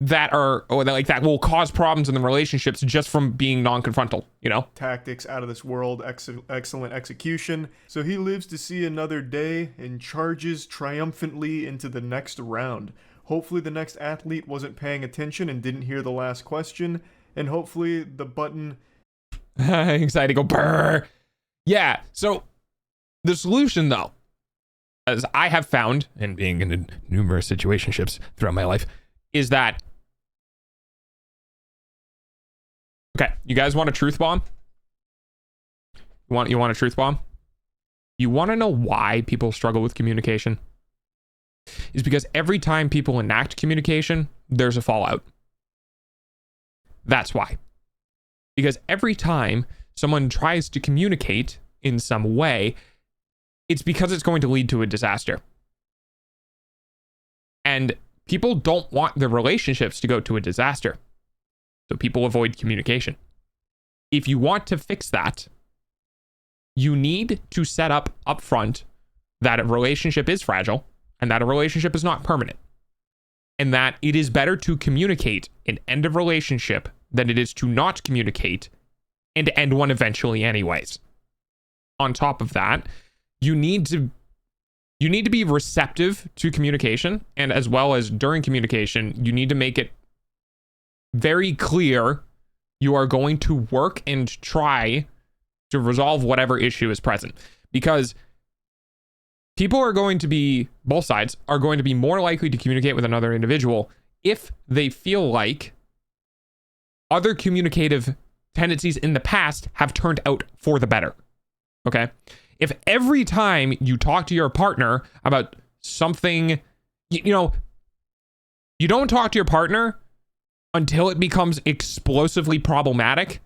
Speaker 5: that are, or that like that will cause problems in the relationships just from being non-confrontal, you know?
Speaker 4: Tactics out of this world, excellent execution. So he lives to see another day and charges triumphantly into the next round. Hopefully the next athlete wasn't paying attention and didn't hear the last question, and hopefully the button...
Speaker 5: Anxiety go brrr. Yeah, so the solution though, as I have found, and being in numerous situationships throughout my life, is that okay, you guys want a truth bomb? You want a truth bomb? You want to know why people struggle with communication? Is because every time people enact communication, there's a fallout. That's why. Because every time someone tries to communicate in some way, it's because it's going to lead to a disaster. And people don't want their relationships to go to a disaster. So people avoid communication. If you want to fix that, you need to set up upfront that a relationship is fragile and that a relationship is not permanent. And that it is better to communicate and end a relationship than it is to not communicate and end one eventually anyways. On top of that, you need to be receptive to communication, and as well as during communication, you need to make it very clear you are going to work and try to resolve whatever issue is present. Because people are going to be, both sides are going to be more likely to communicate with another individual if they feel like other communicative tendencies in the past have turned out for the better. Okay? If every time you talk to your partner about something, you know, you don't talk to your partner until it becomes explosively problematic,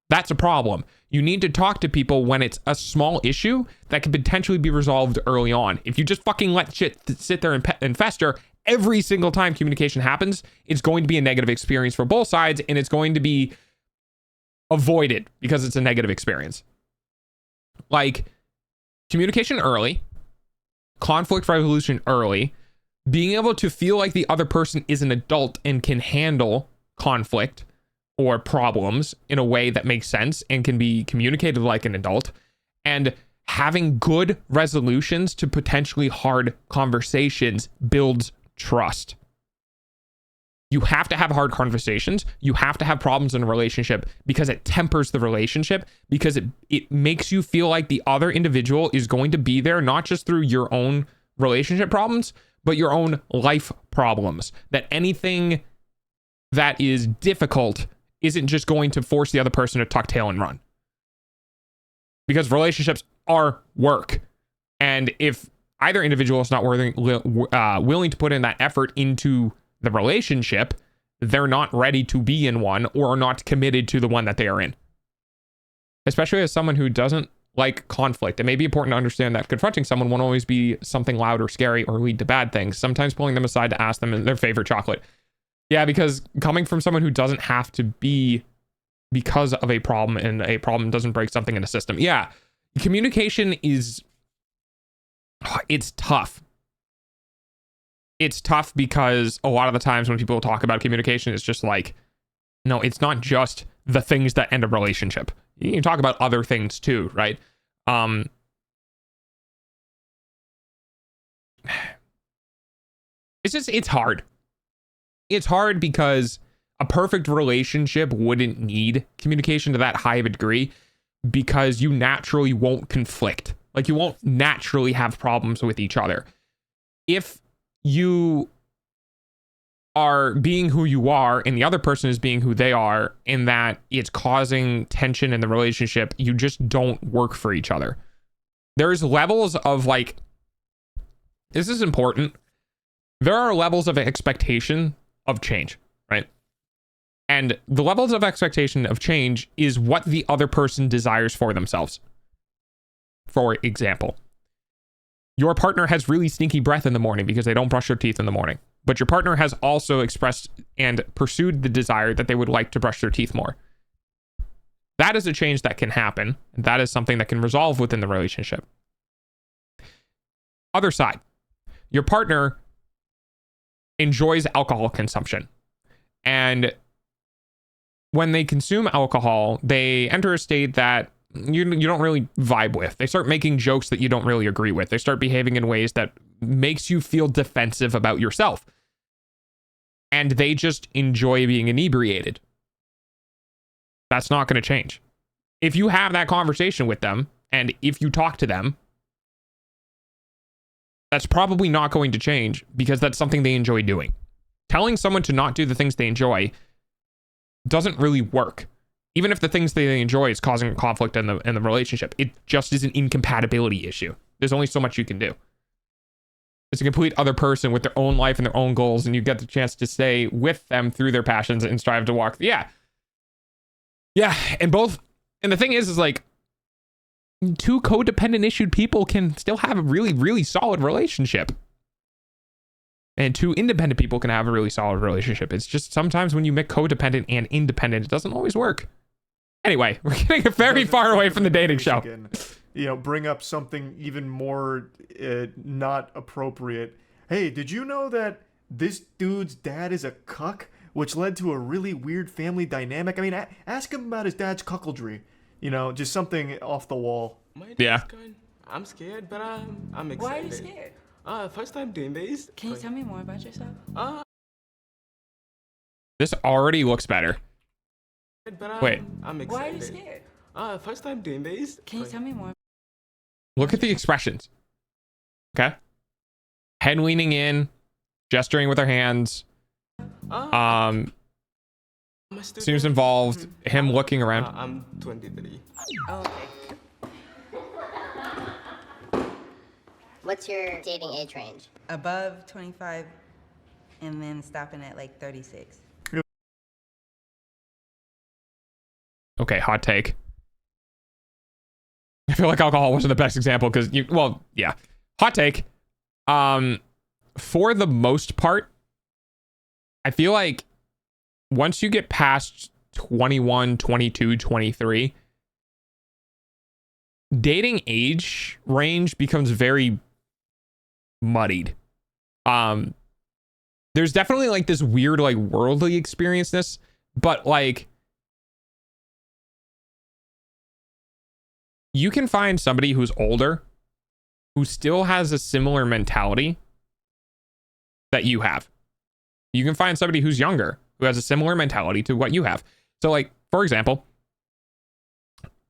Speaker 5: that's a problem. You need to talk to people when it's a small issue that can potentially be resolved early on. If you just fucking let shit sit there and fester, every single time communication happens, it's going to be a negative experience for both sides, and it's going to be avoided because it's a negative experience. Like, communication early, conflict resolution early, being able to feel like the other person is an adult and can handle conflict or problems in a way that makes sense and can be communicated like an adult, and having good resolutions to potentially hard conversations builds trust. You have to have hard conversations. You have to have problems in a relationship because it tempers the relationship, because it makes you feel like the other individual is going to be there, not just through your own relationship problems, but your own life problems. That anything that is difficult isn't just going to force the other person to tuck tail and run. Because relationships are work. And if either individual is not willing to put in that effort into the relationship, they're not ready to be in one, or are not committed to the one that they are in. Especially as someone who doesn't like conflict, it may be important to understand that confronting someone won't always be something loud or scary or lead to bad things. Sometimes pulling them aside to ask them their favorite chocolate. Yeah, because coming from someone who doesn't have to be because of a problem, and a problem doesn't break something in a system. Yeah, communication is, it's tough. It's tough because a lot of the times when people talk about communication, it's just like, no, it's not just the things that end a relationship. You can talk about other things too, right? It's hard. It's hard because a perfect relationship wouldn't need communication to that high of a degree, because you naturally won't conflict. Like, you won't naturally have problems with each other. If you are being who you are and the other person is being who they are, and that it's causing tension in the relationship, you just don't work for each other. There's levels of, like, this is important. There are levels of expectation of change, right? And the levels of expectation of change is what the other person desires for themselves. For example, your partner has really stinky breath in the morning because they don't brush their teeth in the morning. But your partner has also expressed and pursued the desire that they would like to brush their teeth more. That is a change that can happen. And that is something that can resolve within the relationship. Other side, your partner enjoys alcohol consumption. And when they consume alcohol, they enter a state that you don't really vibe with. They start making jokes that you don't really agree with. They start behaving in ways that makes you feel defensive about yourself. And they just enjoy being inebriated. That's not going to change. If you have that conversation with them, and if you talk to them, that's probably not going to change, because that's something they enjoy doing. Telling someone to not do the things they enjoy doesn't really work. Even if the things they enjoy is causing conflict in the relationship, it just is an incompatibility issue. There's only so much you can do. It's a complete other person with their own life and their own goals, and you get the chance to stay with them through their passions and strive to walk. Yeah. And the thing is like, two codependent issued people can still have a really, really solid relationship. And two independent people can have a really solid relationship. It's just sometimes when you mix codependent and independent, it doesn't always work. Anyway, we're getting very far away from the dating show.
Speaker 4: Bring up something even more not appropriate. Hey, did you know that this dude's dad is a cuck, which led to a really weird family dynamic? I mean, ask him about his dad's cuckoldry. Just something off the wall.
Speaker 6: Yeah. I'm scared, but I'm excited.
Speaker 7: Why are you scared?
Speaker 6: First time doing this.
Speaker 7: Can you tell me more about yourself?
Speaker 5: This already looks better.
Speaker 6: But
Speaker 5: Wait.
Speaker 6: I'm excited.
Speaker 7: Why are you scared?
Speaker 6: First time doing this.
Speaker 7: Can you tell me more?
Speaker 5: Look at the expressions. Okay. Head leaning in, gesturing with her hands. Seems involved. Him looking around.
Speaker 6: I'm 23.
Speaker 7: Oh, okay.
Speaker 8: What's your dating age range?
Speaker 7: Above 25 and then stopping at like 36.
Speaker 5: Okay, hot take. I feel like alcohol wasn't the best example because yeah. Hot take. For the most part, I feel like once you get past 21, 22, 23, dating age range becomes very muddied. There's definitely like this weird like worldly experienceness, but like you can find somebody who's older who still has a similar mentality that you have. You can find somebody who's younger who has a similar mentality to what you have. So like, for example,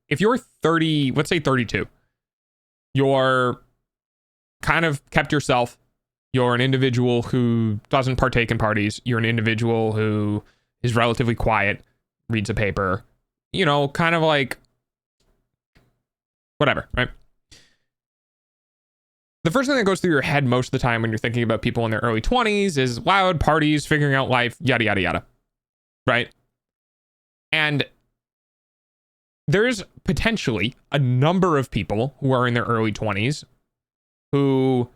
Speaker 5: if you're 30, let's say 32, you're kind of kept yourself, you're an individual who doesn't partake in parties, you're an individual who is relatively quiet, reads a paper, kind of like whatever, right? The first thing that goes through your head most of the time when you're thinking about people in their early 20s is loud parties, figuring out life, yada, yada, yada, right? And there's potentially a number of people who are in their early 20s who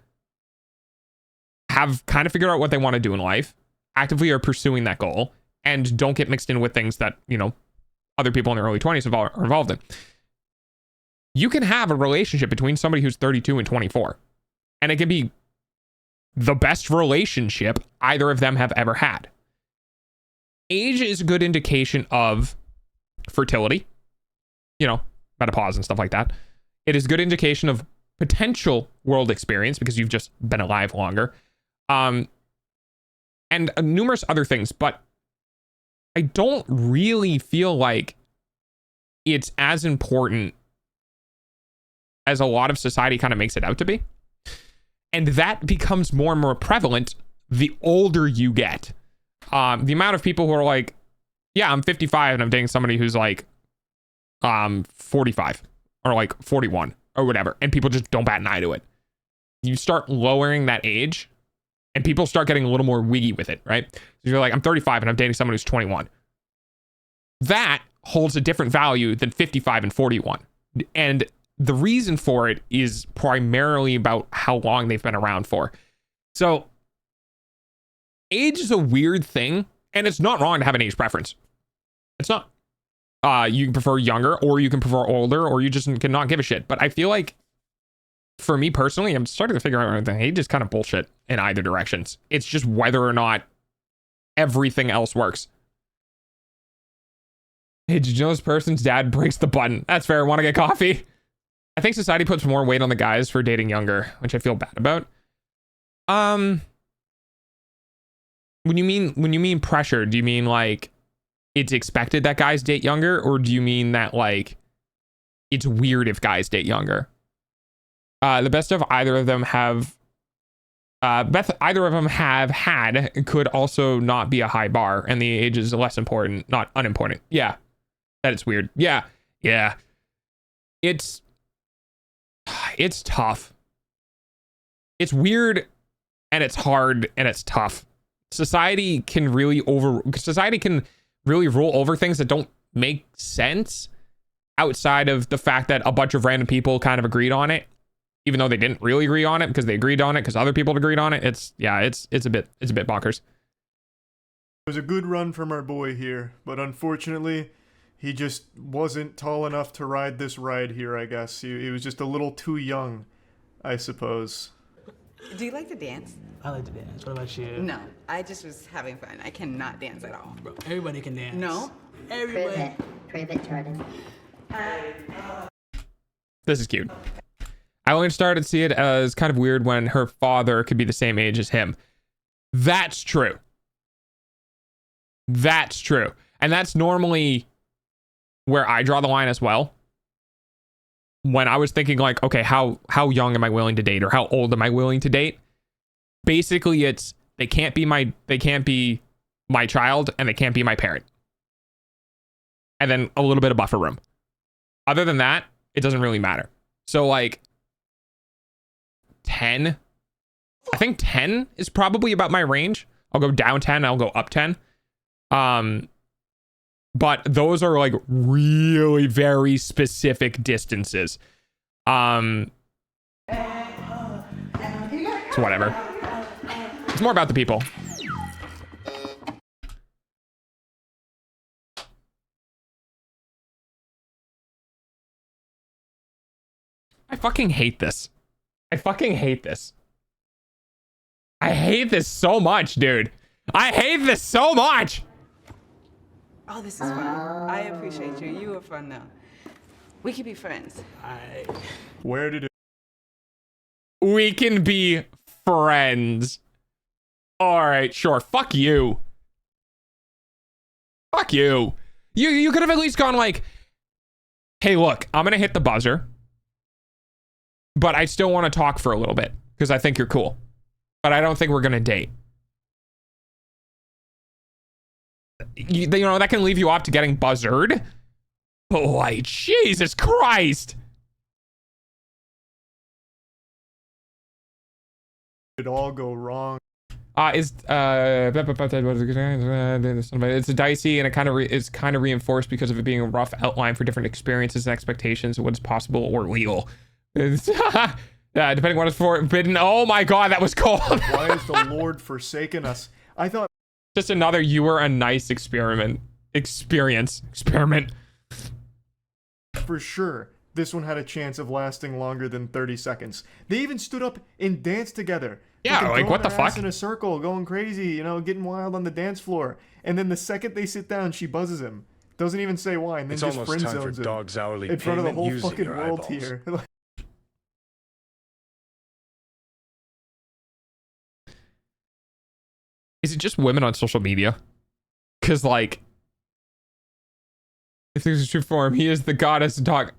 Speaker 5: have kind of figured out what they want to do in life, actively are pursuing that goal, and don't get mixed in with things that, other people in their early 20s are involved in. You can have a relationship between somebody who's 32 and 24, and it can be the best relationship either of them have ever had. Age is a good indication of fertility, menopause and stuff like that. It is a good indication of potential world experience because you've just been alive longer. and numerous other things, but I don't really feel like it's as important as a lot of society kind of makes it out to be. And that becomes more and more prevalent the older you get. The amount of people who are like, yeah, I'm 55 and I'm dating somebody who's like 45 or like 41 or whatever, and people just don't bat an eye to it. You start lowering that age and people start getting a little more wiggy with it, right? So you're like, I'm 35 and I'm dating someone who's 21. That holds a different value than 55 and 41. And the reason for it is primarily about how long they've been around for. So age is a weird thing, and it's not wrong to have an age preference. It's not. You can prefer younger, or you can prefer older, or you just cannot give a shit. But I feel like, for me personally, I'm starting to figure out that age is kind of bullshit in either directions. It's just whether or not everything else works. Hey, did you know this person's dad breaks the button? That's fair. Want to get coffee? I think society puts more weight on the guys for dating younger, which I feel bad about. When you mean pressure, do you mean like it's expected that guys date younger, or do you mean that like it's weird if guys date younger? The best of either of them have had could also not be a high bar, and the age is less important, not unimportant. Yeah, that it's weird. Yeah. It's tough. It's weird, and it's hard, and it's tough. Society can really roll over things that don't make sense outside of the fact that a bunch of random people kind of agreed on it, even though they didn't really agree on it because they agreed on it because other people agreed on it. It's a bit bonkers.
Speaker 4: It was a good run from our boy here, but unfortunately, he just wasn't tall enough to ride this ride here, I guess. He was just a little too young, I suppose.
Speaker 10: Do you like to dance?
Speaker 21: I like to dance. What about you?
Speaker 10: No, I just was having fun. I cannot dance at all.
Speaker 21: Bro, everybody can dance.
Speaker 10: No, everybody.
Speaker 8: Prove it, Jordan.
Speaker 5: This is cute. I only started to see it as kind of weird when her father could be the same age as him. That's true. That's true. And that's normally where I draw the line as well. When I was thinking like, okay, how young am I willing to date, or how old am I willing to date? Basically, it's they can't be my child, and they can't be my parent. And then a little bit of buffer room. Other than that, it doesn't really matter. So like 10, I think 10 is probably about my range. I'll go down 10, I'll go up 10. But those are like really very specific distances. So whatever. It's more about the people. I fucking hate this. I fucking hate this. I hate this so much, dude. I hate this so much.
Speaker 10: Oh, this is fun. I appreciate you. You were fun though. We could be friends.
Speaker 4: Where did it?
Speaker 5: We can be friends. All right, sure. Fuck you. Fuck you. You could have at least gone like, hey, look, I'm gonna hit the buzzer, but I still want to talk for a little bit because I think you're cool, but I don't think we're gonna date. You know, that can leave you off to getting buzzered. Boy, Jesus Christ.
Speaker 4: It all go wrong.
Speaker 5: It's dicey, and it kind of is kind of reinforced because of it being a rough outline for different experiences and expectations of what's possible or legal. Depending on what it's forbidden. Oh my God, that was cold.
Speaker 4: Why has the Lord forsaken us? I thought
Speaker 5: just another you were a nice experiment.
Speaker 4: For sure, this one had a chance of lasting longer than 30 seconds. They even stood up and danced together.
Speaker 5: Yeah, like what the fuck?
Speaker 4: In a circle, going crazy, you know, getting wild on the dance floor. And then the second they sit down, she buzzes him. Doesn't even say why, and then
Speaker 1: It's
Speaker 4: just
Speaker 1: almost
Speaker 4: friend
Speaker 1: time for
Speaker 4: zones him
Speaker 1: dog's hourly
Speaker 4: in front of the
Speaker 1: payment
Speaker 4: whole
Speaker 1: using
Speaker 4: fucking
Speaker 1: your
Speaker 4: world
Speaker 1: eyeballs.
Speaker 4: here.
Speaker 5: Is it just women on social media? Because, like, if this is true for him, he is the goddess dog.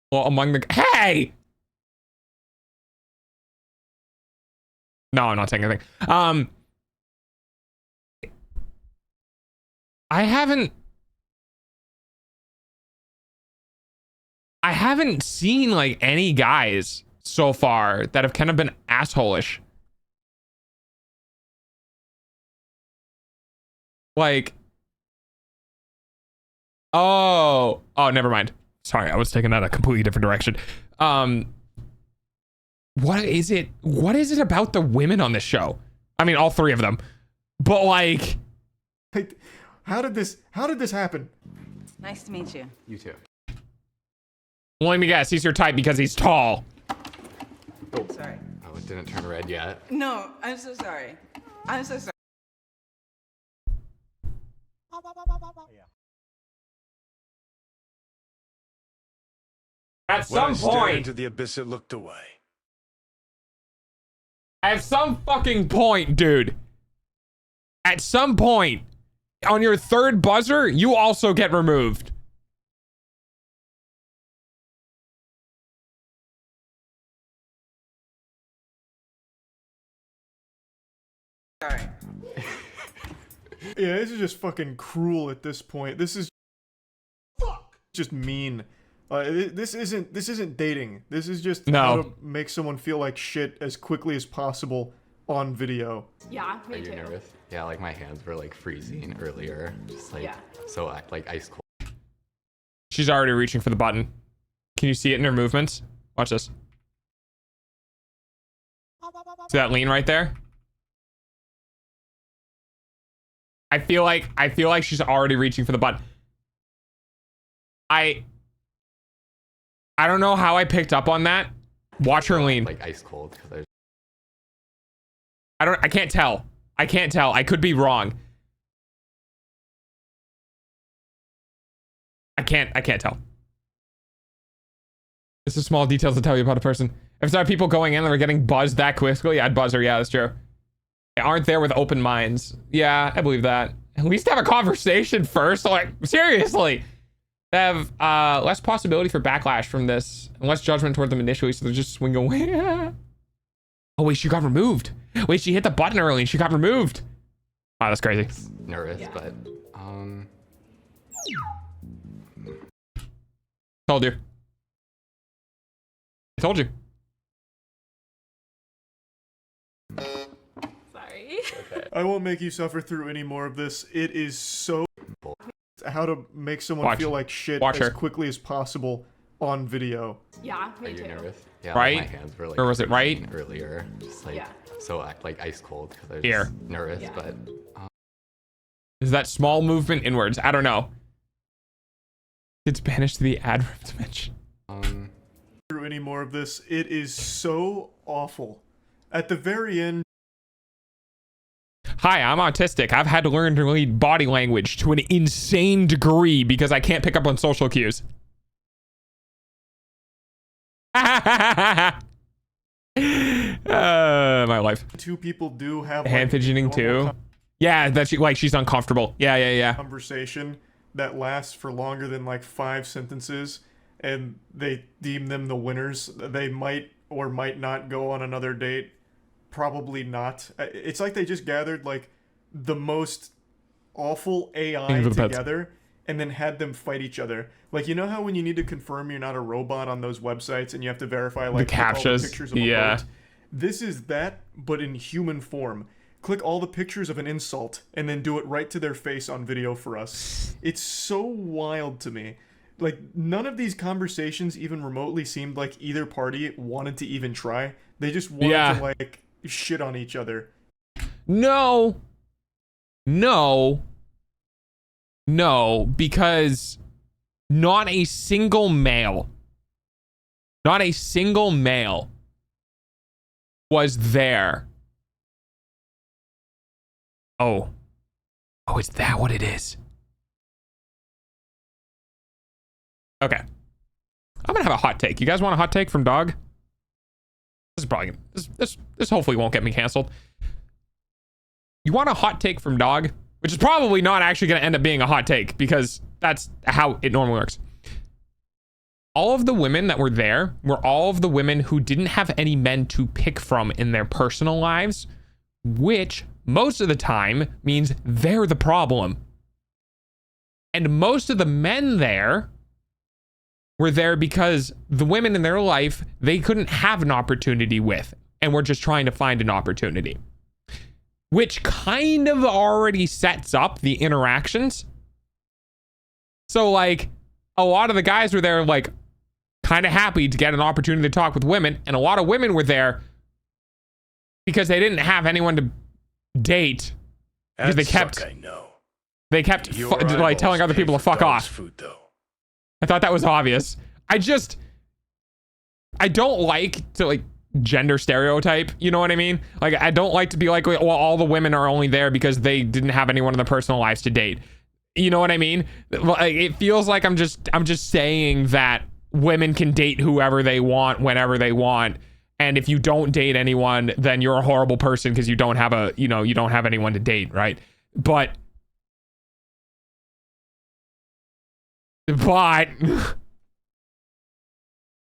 Speaker 5: Well, among the... Hey! No, I'm not saying anything. I haven't seen, like, any guys so far that have kind of been asshole-ish. Like, oh, never mind. Sorry, I was taking that a completely different direction. What is it about the women on this show? I mean, all three of them, but like,
Speaker 4: how did this happen?
Speaker 10: Nice to meet you.
Speaker 23: You too.
Speaker 5: Well, let me guess, he's your type because he's tall.
Speaker 10: Sorry.
Speaker 23: Oh, it didn't turn red yet.
Speaker 10: No, I'm so sorry. I'm so sorry.
Speaker 5: At
Speaker 1: When
Speaker 5: some
Speaker 1: I stared
Speaker 5: point,
Speaker 1: into the abyss, it looked away.
Speaker 5: at some fucking point, dude. At some point, on your third buzzer, you also get removed.
Speaker 10: Sorry.
Speaker 4: Yeah, this is just fucking cruel at this point. This is just mean. This isn't dating. This is just how to make someone feel like shit as quickly as possible on video.
Speaker 9: Yeah,
Speaker 23: Are you nervous? Yeah, like my hands were like freezing earlier, just like so like ice cold.
Speaker 5: She's already reaching for the button. Can you see it in her movements? Watch this. See that lean right there? I feel like she's already reaching for the button. I don't know how I picked up on that. Watch her lean.
Speaker 23: Like ice cold because
Speaker 5: I can't tell. I can't tell. I could be wrong. I can't tell. This is small details to tell you about a person. If there are people going in that are getting buzzed that quickly, I'd buzz her. Yeah, that's true. They aren't there with open minds. Yeah, I believe that. At least have a conversation first. Like, seriously. They have less possibility for backlash from this and less judgment toward them initially, so they just swing away. Oh, wait, she got removed. Wait, she hit the button early and she got removed. Wow, that's crazy.
Speaker 23: nervous, but
Speaker 5: Told you. I told you.
Speaker 9: Sorry.
Speaker 23: Okay.
Speaker 4: I won't make you suffer through any more of this. It is so how to make someone feel like shit as quickly as possible on video.
Speaker 9: Yeah, me
Speaker 23: Are you
Speaker 9: too.
Speaker 23: nervous? Yeah,
Speaker 5: Right?
Speaker 23: Like my hands were like
Speaker 5: Or was it right?
Speaker 23: earlier, just like so like ice cold because I was
Speaker 5: Here.
Speaker 23: just nervous, but
Speaker 5: Is that small movement inwards? I don't know. It's banished to the adverb dimension.
Speaker 4: Through any more of this, it is so awful. At the very end.
Speaker 5: Hi, I'm autistic. I've had to learn to read body language to an insane degree because I can't pick up on social cues. My life.
Speaker 4: Two people do have
Speaker 5: hand fidgeting too. Yeah, that's like she's uncomfortable. Yeah.
Speaker 4: Conversation that lasts for longer than like 5 sentences, and they deem them the winners. They might or might not go on another date. Probably not. It's like they just gathered like the most awful AI together and then had them fight each other. Like, you know how when you need to confirm you're not a robot on those websites and you have to verify like
Speaker 5: the captchas,
Speaker 4: all the pictures of a boat? This is that, but in human form. Click all the pictures of an insult and then do it right to their face on video for us. It's so wild to me. Like, none of these conversations even remotely seemed like either party wanted to even try. They just wanted to like shit on each other.
Speaker 5: No, because not a single male was there. Oh, is that what it is? Okay. I'm gonna have a hot take. You guys want a hot take from Dog? This is probably this hopefully won't get me canceled. You want a hot take from Dog? Which is probably not actually going to end up being a hot take because that's how it normally works. All of the women that were there were all of the women who didn't have any men to pick from in their personal lives, which most of the time means they're the problem. And most of the men there were there because the women in their life, they couldn't have an opportunity with, and were just trying to find an opportunity. Which kind of already sets up the interactions. So like, a lot of the guys were there like, kind of happy to get an opportunity to talk with women, and a lot of women were there because they didn't have anyone to date because they kept like telling other people to fuck off.
Speaker 1: Food, though.
Speaker 5: I thought that was obvious. I don't like to like gender stereotype, you know what I mean? Like, I don't like to be like, well, all the women are only there because they didn't have anyone in their personal lives to date. You know what I mean? Like, it feels like I'm just saying that women can date whoever they want whenever they want, and if you don't date anyone, then you're a horrible person because you don't have anyone to date, right? But it's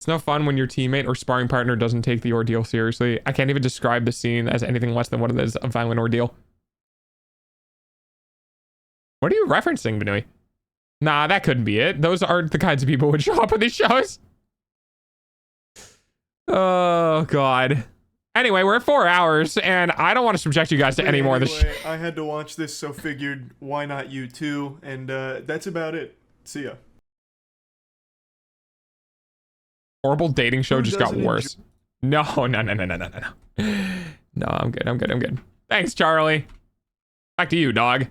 Speaker 5: no fun when your teammate or sparring partner doesn't take the ordeal seriously. I can't even describe the scene as anything less than what it is, a violent ordeal. What are you referencing, Benui? Nah, that couldn't be it. Those aren't the kinds of people who would show up at these shows. Oh, God. Anyway, we're at 4 hours, and I don't want to subject you guys to any more of this.
Speaker 4: I had to watch this, so figured, why not you too? And that's about it. See ya.
Speaker 5: Horrible dating show just got worse. No. No, I'm good. Thanks, Charlie. Back to you, Dog.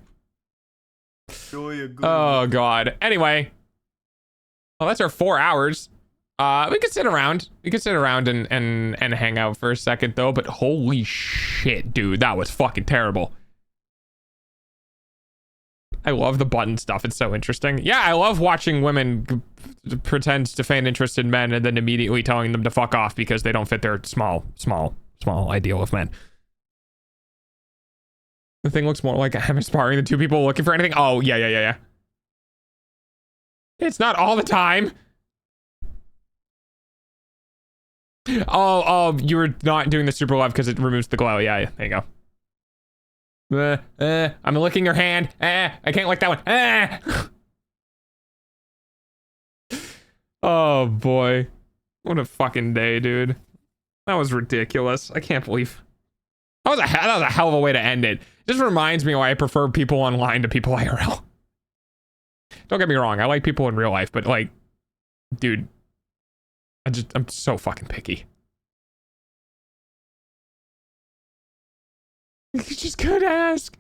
Speaker 5: Oh, God. Anyway. Well, that's our 4 hours. We could sit around. And hang out for a second, though. But holy shit, dude. That was fucking terrible. I love the button stuff. It's so interesting. Yeah, I love watching women pretend to feign interest in men and then immediately telling them to fuck off because they don't fit their small ideal of men. The thing looks more like I'm inspiring the two people looking for anything. Oh, yeah. It's not all the time. Oh, you were not doing the super love because it removes the glow. Yeah, there you go. I'm licking your hand. I can't lick that one. Oh, boy. What a fucking day, dude. That was ridiculous. I can't believe... That was a hell of a way to end it. Just reminds me why I prefer people online to people IRL. Don't get me wrong, I like people in real life, but like, dude, I'm so fucking picky. You just could ask.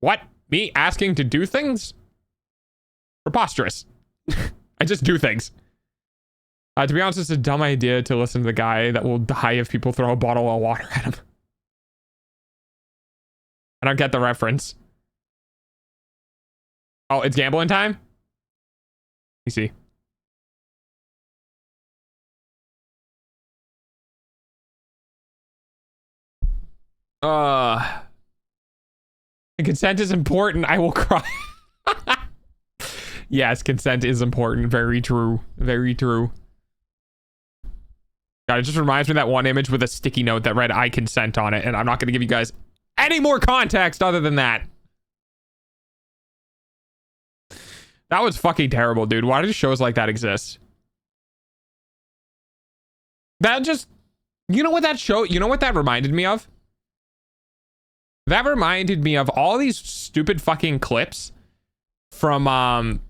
Speaker 5: What? Me asking to do things? Preposterous. I just do things. To be honest, it's a dumb idea to listen to the guy that will die if people throw a bottle of water at him. I don't get the reference. Oh, it's gambling time? You see. Consent is important. I will cry. Yes, consent is important. Very true. Very true. God, it just reminds me of that one image with a sticky note that read I consent on it, and I'm not going to give you guys any more context other than that. That was fucking terrible, dude. Why do shows like that exist? That just... You know what that show... You know what that reminded me of? That reminded me of all these stupid fucking clips from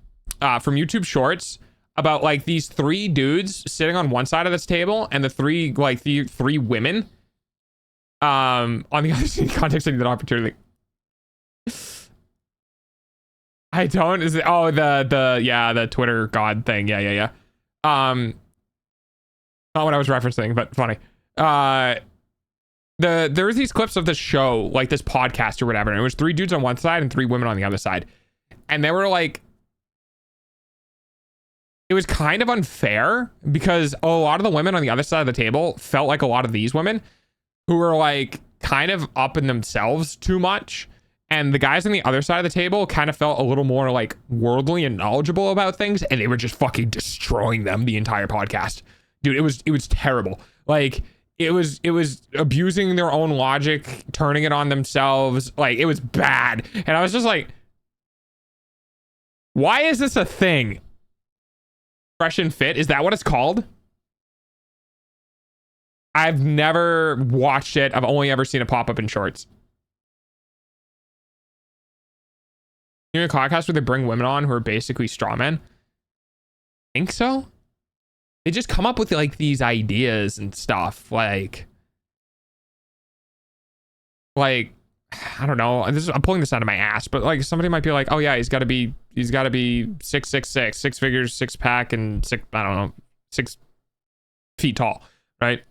Speaker 5: YouTube Shorts about like these 3 dudes sitting on one side of this table and the 3 women on the other side. Context of the opportunity. I don't. Is it? Oh, the Twitter god thing. Yeah. Not what I was referencing, but funny. There was these clips of this show, like this podcast or whatever, and it was 3 dudes on one side and 3 women on the other side, and they were like, it was kind of unfair because a lot of the women on the other side of the table felt like a lot of these women who were like kind of up in themselves too much. And the guys on the other side of the table kind of felt a little more like worldly and knowledgeable about things. And they were just fucking destroying them the entire podcast. Dude, it was terrible. Like, it was abusing their own logic, turning it on themselves. Like, it was bad. And I was just like, why is this a thing? Fresh and Fit, is that what it's called? I've never watched it. I've only ever seen it pop up in shorts. You know, a podcast where they bring women on who are basically straw men? I think so. They just come up with like these ideas and stuff. Like I don't know. I'm pulling this out of my ass, but like somebody might be like, oh yeah, he's got to be 6'6", 6 figures, 6-pack, and 6 feet tall, right?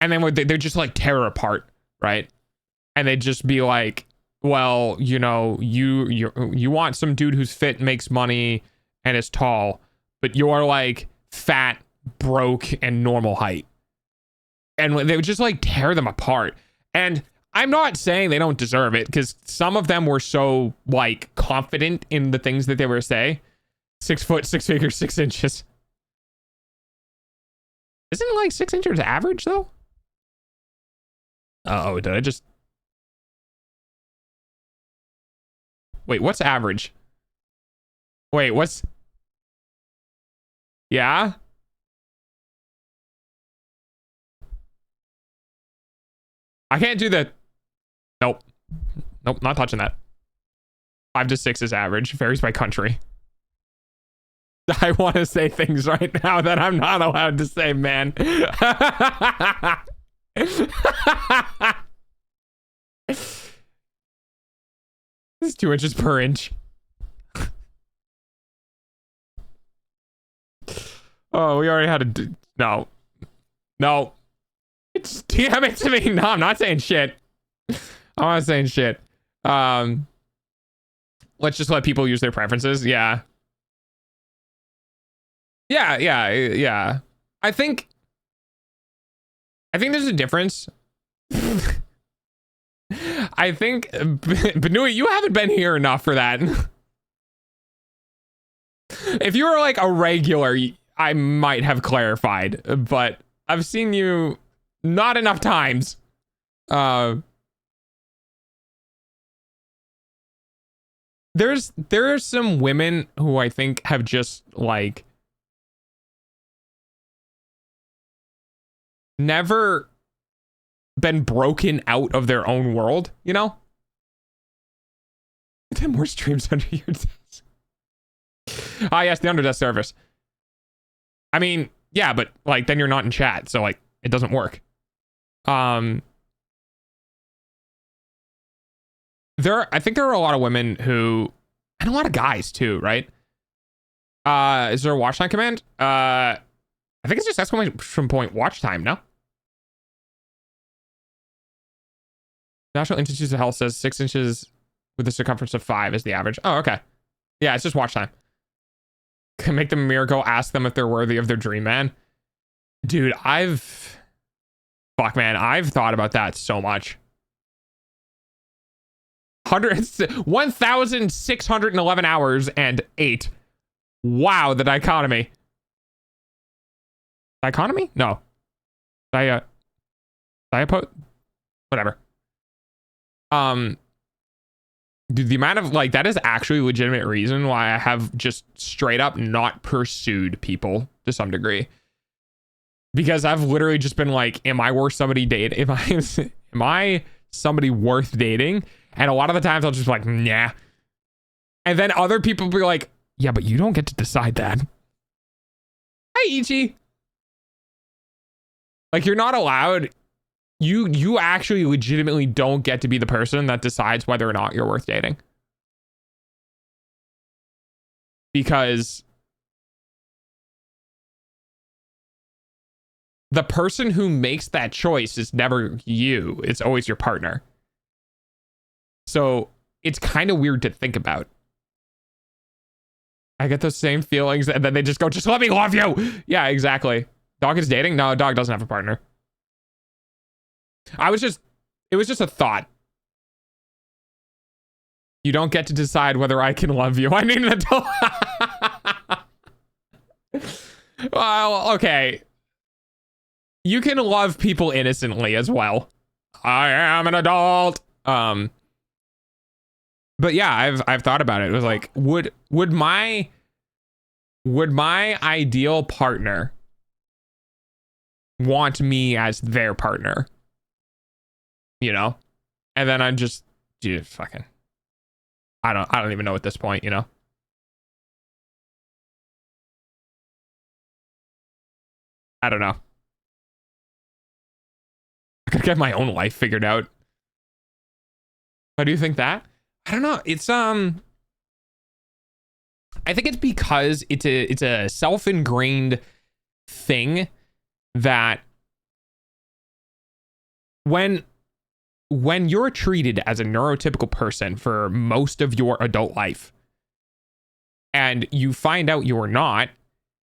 Speaker 5: And then they just like tear her apart, right? And they'd just be like, well, you know, you want some dude who's fit, makes money, and is tall, but you're like fat, broke, and normal height. And they would just like tear them apart. And I'm not saying they don't deserve it, because some of them were so like confident in the things that they were saying. 6 foot, 6 figures, 6 inches. Isn't like 6 inches average though? Uh-oh, did I just... Wait, what's average? Wait, what's... Yeah? I can't do that. Nope. Nope, not touching that. 5 to 6 is average. Varies by country. I want to say things right now that I'm not allowed to say, man. It's 2 inches per inch. Oh, we already had a... No. No. It's... Damn it to me. No, I'm not saying shit. I'm not saying shit. Let's just let people use their preferences. Yeah. Yeah. I think there's a difference. I think, Benui, you haven't been here enough for that. If you were like a regular, I might have clarified, but I've seen you not enough times. There are some women who I think have just like never been broken out of their own world, you know? 10 more streams under your desk. Ah, yes, the Underdesk service. I mean, yeah, but like then you're not in chat, so like it doesn't work. I think there are a lot of women who, and a lot of guys too, right? Is there a watch time command? I think it's just exclamation point watch time, no? National Institute of Health says 6 inches with a circumference of 5 is the average. Oh, okay. Yeah, it's just watch time. Can make them a mirror go ask them if they're worthy of their dream man. Dude, I've thought about that so much. 1,611 hours and 8. Wow, the dichotomy. Dichotomy? No. Diapo? Whatever. Dude, the amount of like that is actually a legitimate reason why I have just straight up not pursued people to some degree, because I've literally just been like, am I worth somebody dating? Am I somebody worth dating? And a lot of the times I'll just be like, nah. And then other people be like, yeah, but you don't get to decide that. Hi, Ichi. Like, you're not allowed. You actually legitimately don't get to be the person that decides whether or not you're worth dating. Because the person who makes that choice is never you. It's always your partner. So it's kind of weird to think about. I get those same feelings and then they just go, just let me love you. Yeah, exactly. Dog is dating? No, dog doesn't have a partner. I was just It was just a thought. You don't get to decide whether I can love you. I need an adult. Well, okay. You can love people innocently as well. I am an adult. But yeah, I've thought about it. It was like, would my ideal partner want me as their partner? You know? And then I'm just, dude, fucking, I don't even know at this point, you know? I don't know. I could get my own life figured out. Why do you think that? I don't know. It's I think it's because it's a self-ingrained thing that when you're treated as a neurotypical person for most of your adult life and you find out you're not,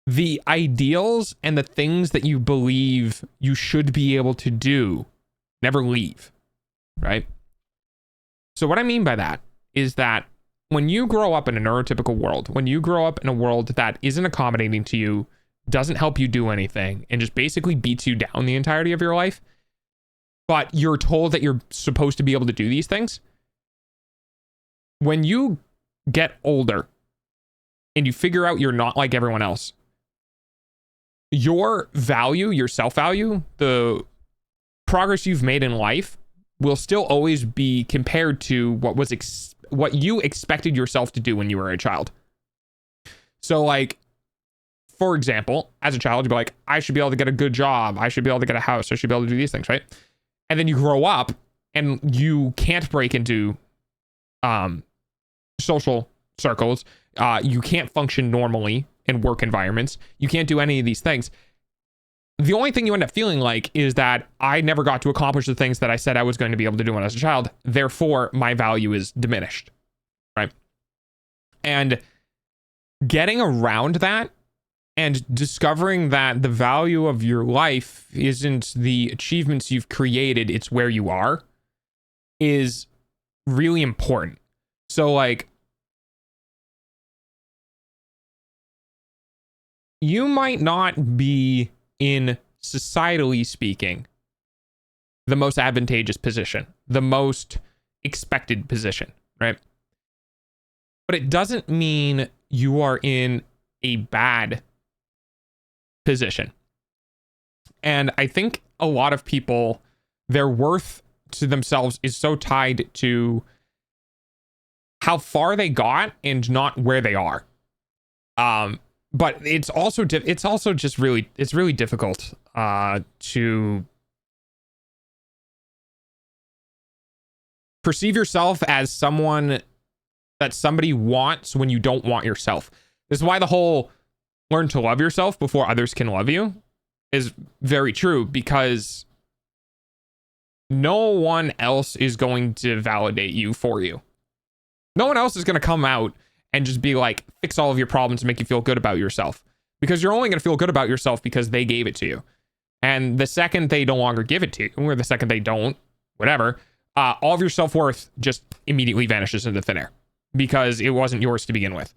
Speaker 5: the ideals and the things that you believe you should be able to do never leave, right? So what I mean by that is that when you grow up in a neurotypical world, when you grow up in a world that isn't accommodating to you, doesn't help you do anything, and just basically beats you down the entirety of your life, but you're told that you're supposed to be able to do these things, when you get older and you figure out you're not like everyone else, your value, your self-value, the progress you've made in life will still always be compared to what you expected yourself to do when you were a child. So like, for example, as a child, you'd be like, I should be able to get a good job. I should be able to get a house. I should be able to do these things, right? And then you grow up and you can't break into social circles. You can't function normally in work environments. You can't do any of these things. The only thing you end up feeling like is that I never got to accomplish the things that I said I was going to be able to do when I was a child. Therefore, my value is diminished, right? And getting around that and discovering that the value of your life isn't the achievements you've created, it's where you are, is really important. So like, you might not be in, societally speaking, the most advantageous position, the most expected position, right? But it doesn't mean you are in a bad position. And I think a lot of people, their worth to themselves is so tied to how far they got and not where they are. But it's also just really, it's really difficult to perceive yourself as someone that somebody wants when you don't want yourself. This is why the whole learn to love yourself before others can love you is very true, because no one else is going to validate you for you. No one else is going to come out and just be like, fix all of your problems and make you feel good about yourself, because you're only going to feel good about yourself because they gave it to you. And the second they no longer give it to you, or the second they don't, whatever, all of your self-worth just immediately vanishes into thin air because it wasn't yours to begin with.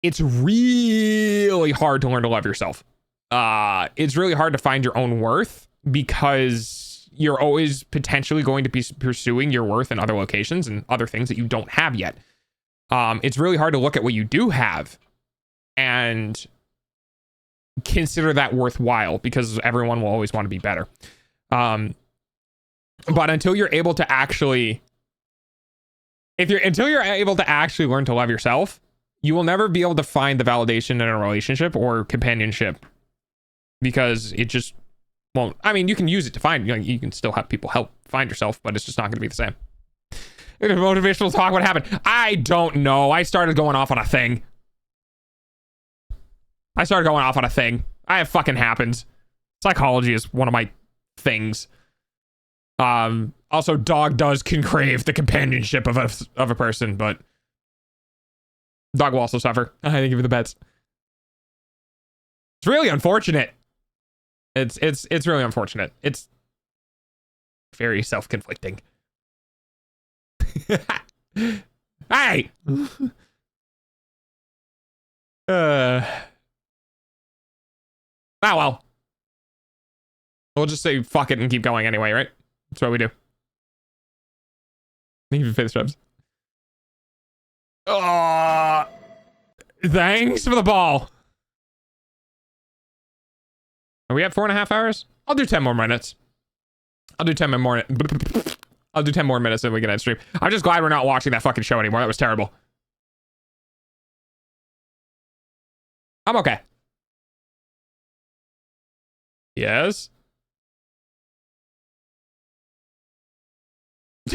Speaker 5: It's really hard to learn to love yourself. It's really hard to find your own worth because you're always potentially going to be pursuing your worth in other locations and other things that you don't have yet. It's really hard to look at what you do have and consider that worthwhile, because everyone will always want to be better. But until you're able to actually, until you're able to actually learn to love yourself, you will never be able to find the validation in a relationship or companionship, because it just won't. I mean, you can use it to find, you can still have people help find yourself, but it's just not going to be the same. Motivational talk, what happened? I don't know. I started going off on a thing. It fucking happens. Psychology is one of my things. Also, dog can crave the companionship of a person, but dog will also suffer. I think of the bets. It's really unfortunate. It's really unfortunate. very self-conflicting. Hey! Ah, well. We'll just say fuck it and keep going anyway, right? That's what we do. Even face jumps. Oh, thanks for the ball. Are we at 4.5 hours? I'll do 10 more minutes. I'll do 10 more. I'll do 10 more minutes and we can end stream. I'm just glad we're not watching that fucking show anymore. That was terrible. I'm okay. Yes.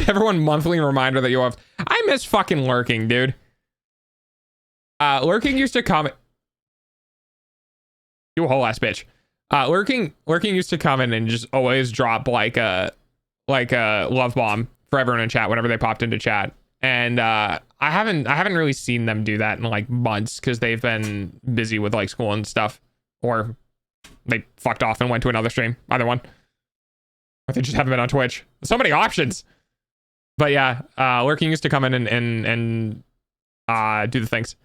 Speaker 5: Everyone monthly reminder that you have. I miss fucking lurking, dude. Lurking used to come. You a whole ass bitch. Lurking used to come in and just always drop like a love bomb for everyone in chat whenever they popped into chat. And I haven't really seen them do that in like months because they've been busy with like school and stuff, or they fucked off and went to another stream. Either one, or they just haven't been on Twitch. So many options. But yeah, lurking used to come in and do the things.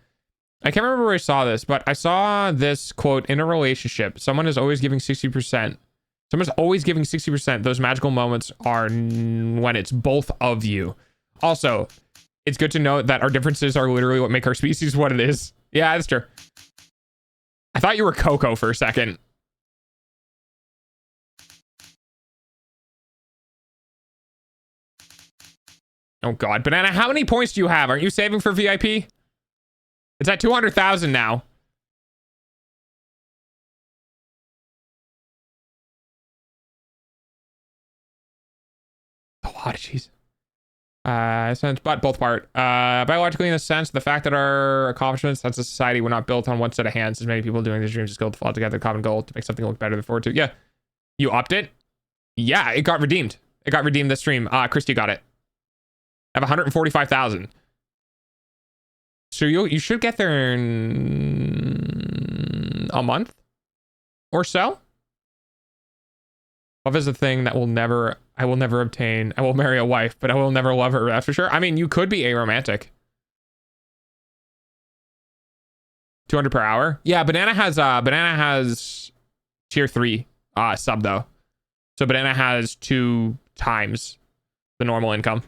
Speaker 5: I can't remember where I saw this, but I saw this quote: in a relationship, someone is always giving 60%. Someone's always giving 60%. Those magical moments are when it's both of you. Also, it's good to note that our differences are literally what make our species what it is. Yeah, that's true. I thought you were Coco for a second. Oh God, Banana, how many points do you have? Aren't you saving for VIP? It's at 200,000 now. A lot of cheese. Sense, but both part. Biologically, in a sense, the fact that our accomplishments as a society were not built on one set of hands, as many people doing these dreams just go to fall together, common goal to make something look better than forward to. Yeah, you upped it. Yeah, it got redeemed. It got redeemed this stream. Christy got it. I have 145,000. So you should get there in a month or so. Love is a thing that I will never obtain. I will marry a wife, but I will never love her. That's for sure. I mean, you could be aromantic. 200 per hour. Yeah, Banana has tier 3 sub though. So Banana has 2 times the normal income.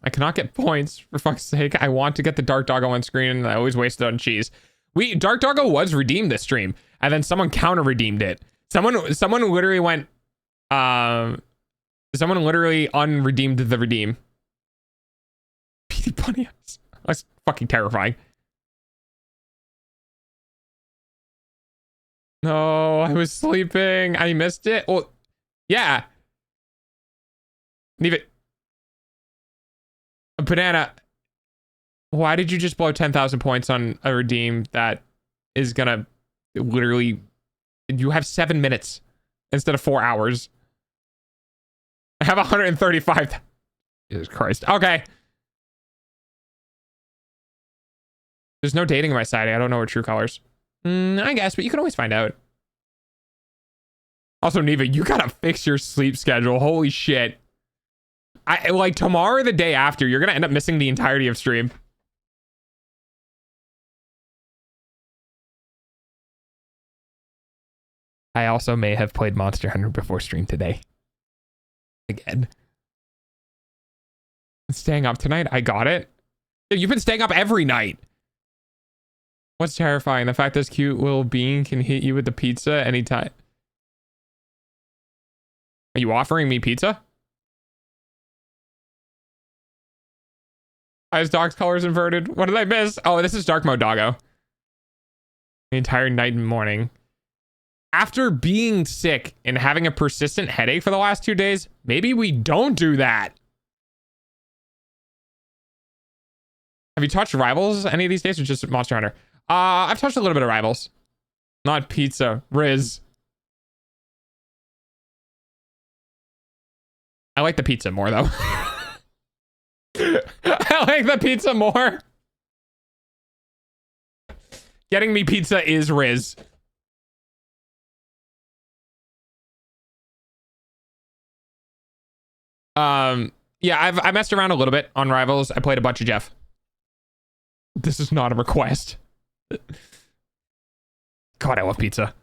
Speaker 5: I cannot get points, for fuck's sake. I want to get the Dark Doggo on screen, and I always waste it on cheese. Dark Doggo was redeemed this stream, and then someone counter-redeemed it. Someone literally went, someone literally unredeemed the redeem. Petey Bunny, that's fucking terrifying. No, I was sleeping. I missed it. Well, yeah. Leave it. Banana, why did you just blow 10,000 points on a redeem that is gonna literally, you have 7 minutes instead of 4 hours. I have 135. Jesus Christ. Okay. There's no dating on my side. I don't know her true colors. I guess, but you can always find out. Also, Neva, you gotta fix your sleep schedule. Holy shit. I like tomorrow or the day after, you're gonna end up missing the entirety of stream. I also may have played Monster Hunter before stream today. Again. Staying up tonight? I got it. Dude, you've been staying up every night. What's terrifying? The fact this cute little bean can hit you with the pizza anytime. Are you offering me pizza? Why is dog's colors inverted? What did I miss? Oh, this is dark mode doggo. The entire night and morning. After being sick and having a persistent headache for the last 2 days, maybe we don't do that. Have you touched Rivals any of these days or just Monster Hunter? I've touched a little bit of Rivals. Not pizza. Riz. I like the pizza more though. I like the pizza more. Getting me pizza is Riz. Yeah, I messed around a little bit on Rivals. I played a bunch of Jeff. This is not a request. God, I love pizza.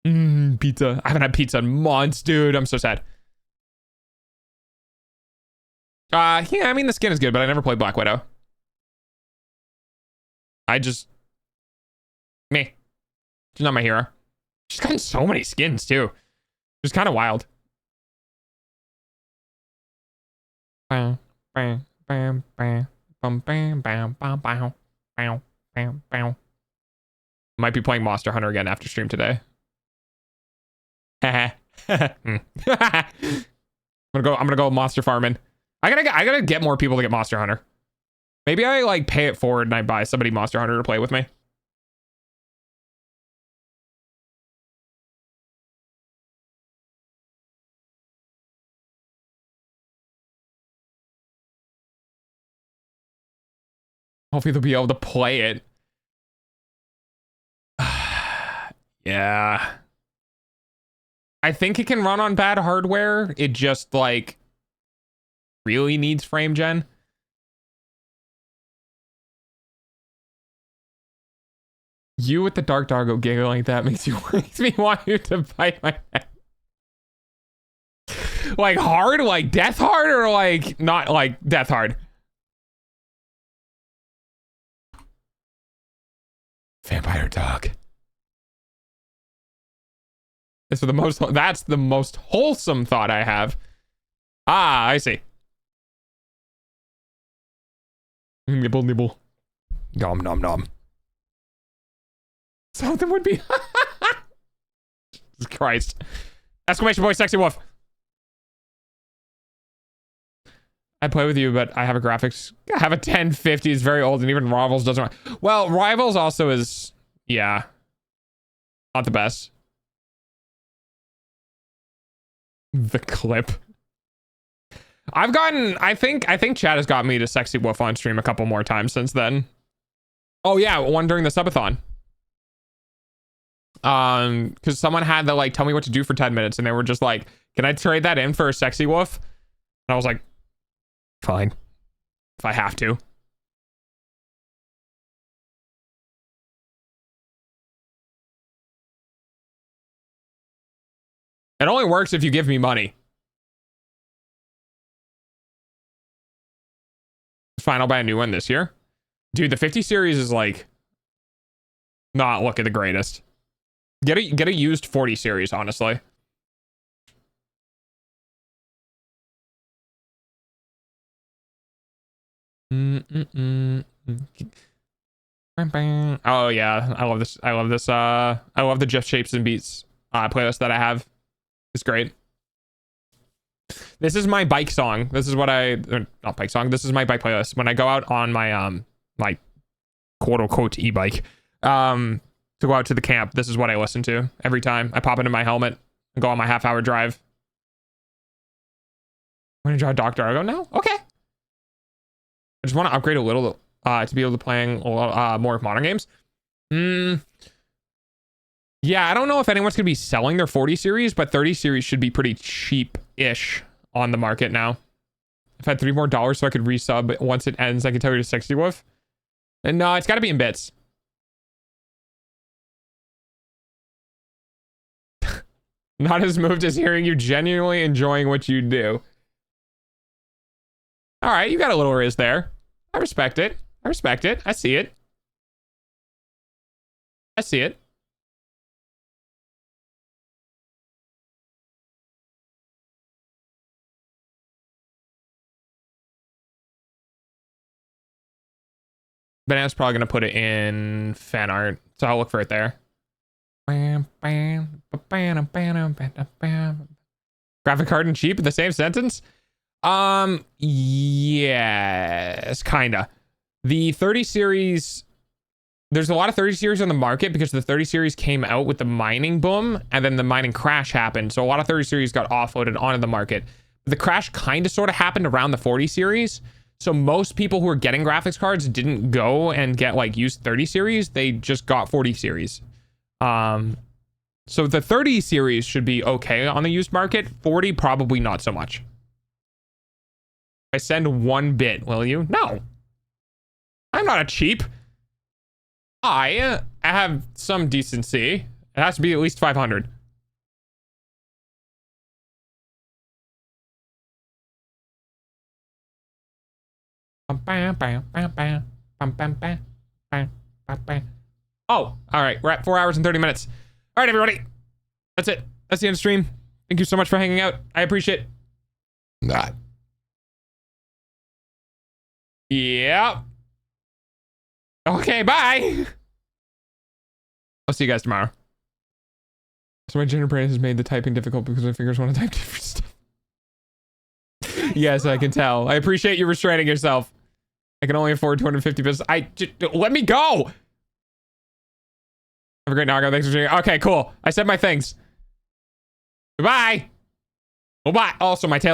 Speaker 5: Pizza. I haven't had pizza in months, dude. I'm so sad. Yeah, I mean, the skin is good, but I never played Black Widow. Me. She's not my hero. She's gotten so many skins, too. It's kind of wild. Bam, bam, bam, bam, bam, bam, bam, bam, bam, bam, bam, bam. Might be playing Monster Hunter again after stream today. I'm gonna go monster farming. I gotta get more people to get Monster Hunter. Maybe I like pay it forward and I buy somebody Monster Hunter to play with me. Hopefully they'll be able to play it. Yeah. I think it can run on bad hardware. It just like really needs frame gen. You with the Dark Dargo giggle like that makes me want you to bite my head. Like hard, like death hard, or like not like death hard? Vampire dog. That's the most wholesome thought I have. Ah, I see. Nibble, nibble. Nom, nom, nom. Something would be. Jesus Christ. Exclamation point, sexy wolf. I play with you, but I have a graphics. I have a 1050. It's very old, and even Rivals doesn't. Well, Rivals also is, yeah, not the best. The clip. I think Chad has got me to sexy wolf on stream a couple more times since then. Oh yeah, one during the subathon. Because someone had to like tell me what to do for 10 minutes, and they were just like, "Can I trade that in for a sexy wolf?" And I was like, "Fine, if I have to." It only works if you give me money. Fine, I'll buy a new one this year. Dude, the 50 series is like not looking the greatest. Get a used 40 series, honestly. Oh yeah, I love this. I love this. I love the Jeff Shapes and Beats playlist that I have. It's great. This is my bike song. This is what not bike song. This is my bike playlist. When I go out on my like quote unquote e-bike to go out to the camp, this is what I listen to every time. I pop into my helmet and go on my half-hour drive. Want to drive Dr. Argo now? Okay. I just want to upgrade a little to be able to playing more modern games. Yeah, I don't know if anyone's going to be selling their 40 series, but 30 series should be pretty cheap-ish on the market now. I've had $3 more so I could resub once it ends. I can tell you to sexy wolf. And no, it's got to be in bits. Not as moved as hearing you genuinely enjoying what you do. All right, you got a little riz there. I respect it. I respect it. I see it. I see it. Banana's probably going to put it in fan art, so I'll look for it there. Graphic card and cheap in the same sentence? Yes, kinda. The 30 series, there's a lot of 30 series on the market because the 30 series came out with the mining boom, and then the mining crash happened, so a lot of 30 series got offloaded onto the market. The crash kind of sort of happened around the 40 series. So most people who are getting graphics cards didn't go and get like used 30 series. They just got 40 series. So the 30 series should be okay on the used market. 40 probably not so much. I send 1 bit, will you? No. I'm not a cheap. I have some decency. It has to be at least 500. Oh, all right. We're at 4 hours and 30 minutes. All right, everybody. That's it. That's the end of stream. Thank you so much for hanging out. I appreciate that. Yeah. Okay, bye. I'll see you guys tomorrow. So my gender brain has made the typing difficult because my fingers want to type different stuff. Yes, I can tell. I appreciate you restraining yourself. I can only afford 250 pesos. Let me go. Have a great Nago. Thanks for sharing. Okay, cool. I said my things. Goodbye. Goodbye. Also, my tail.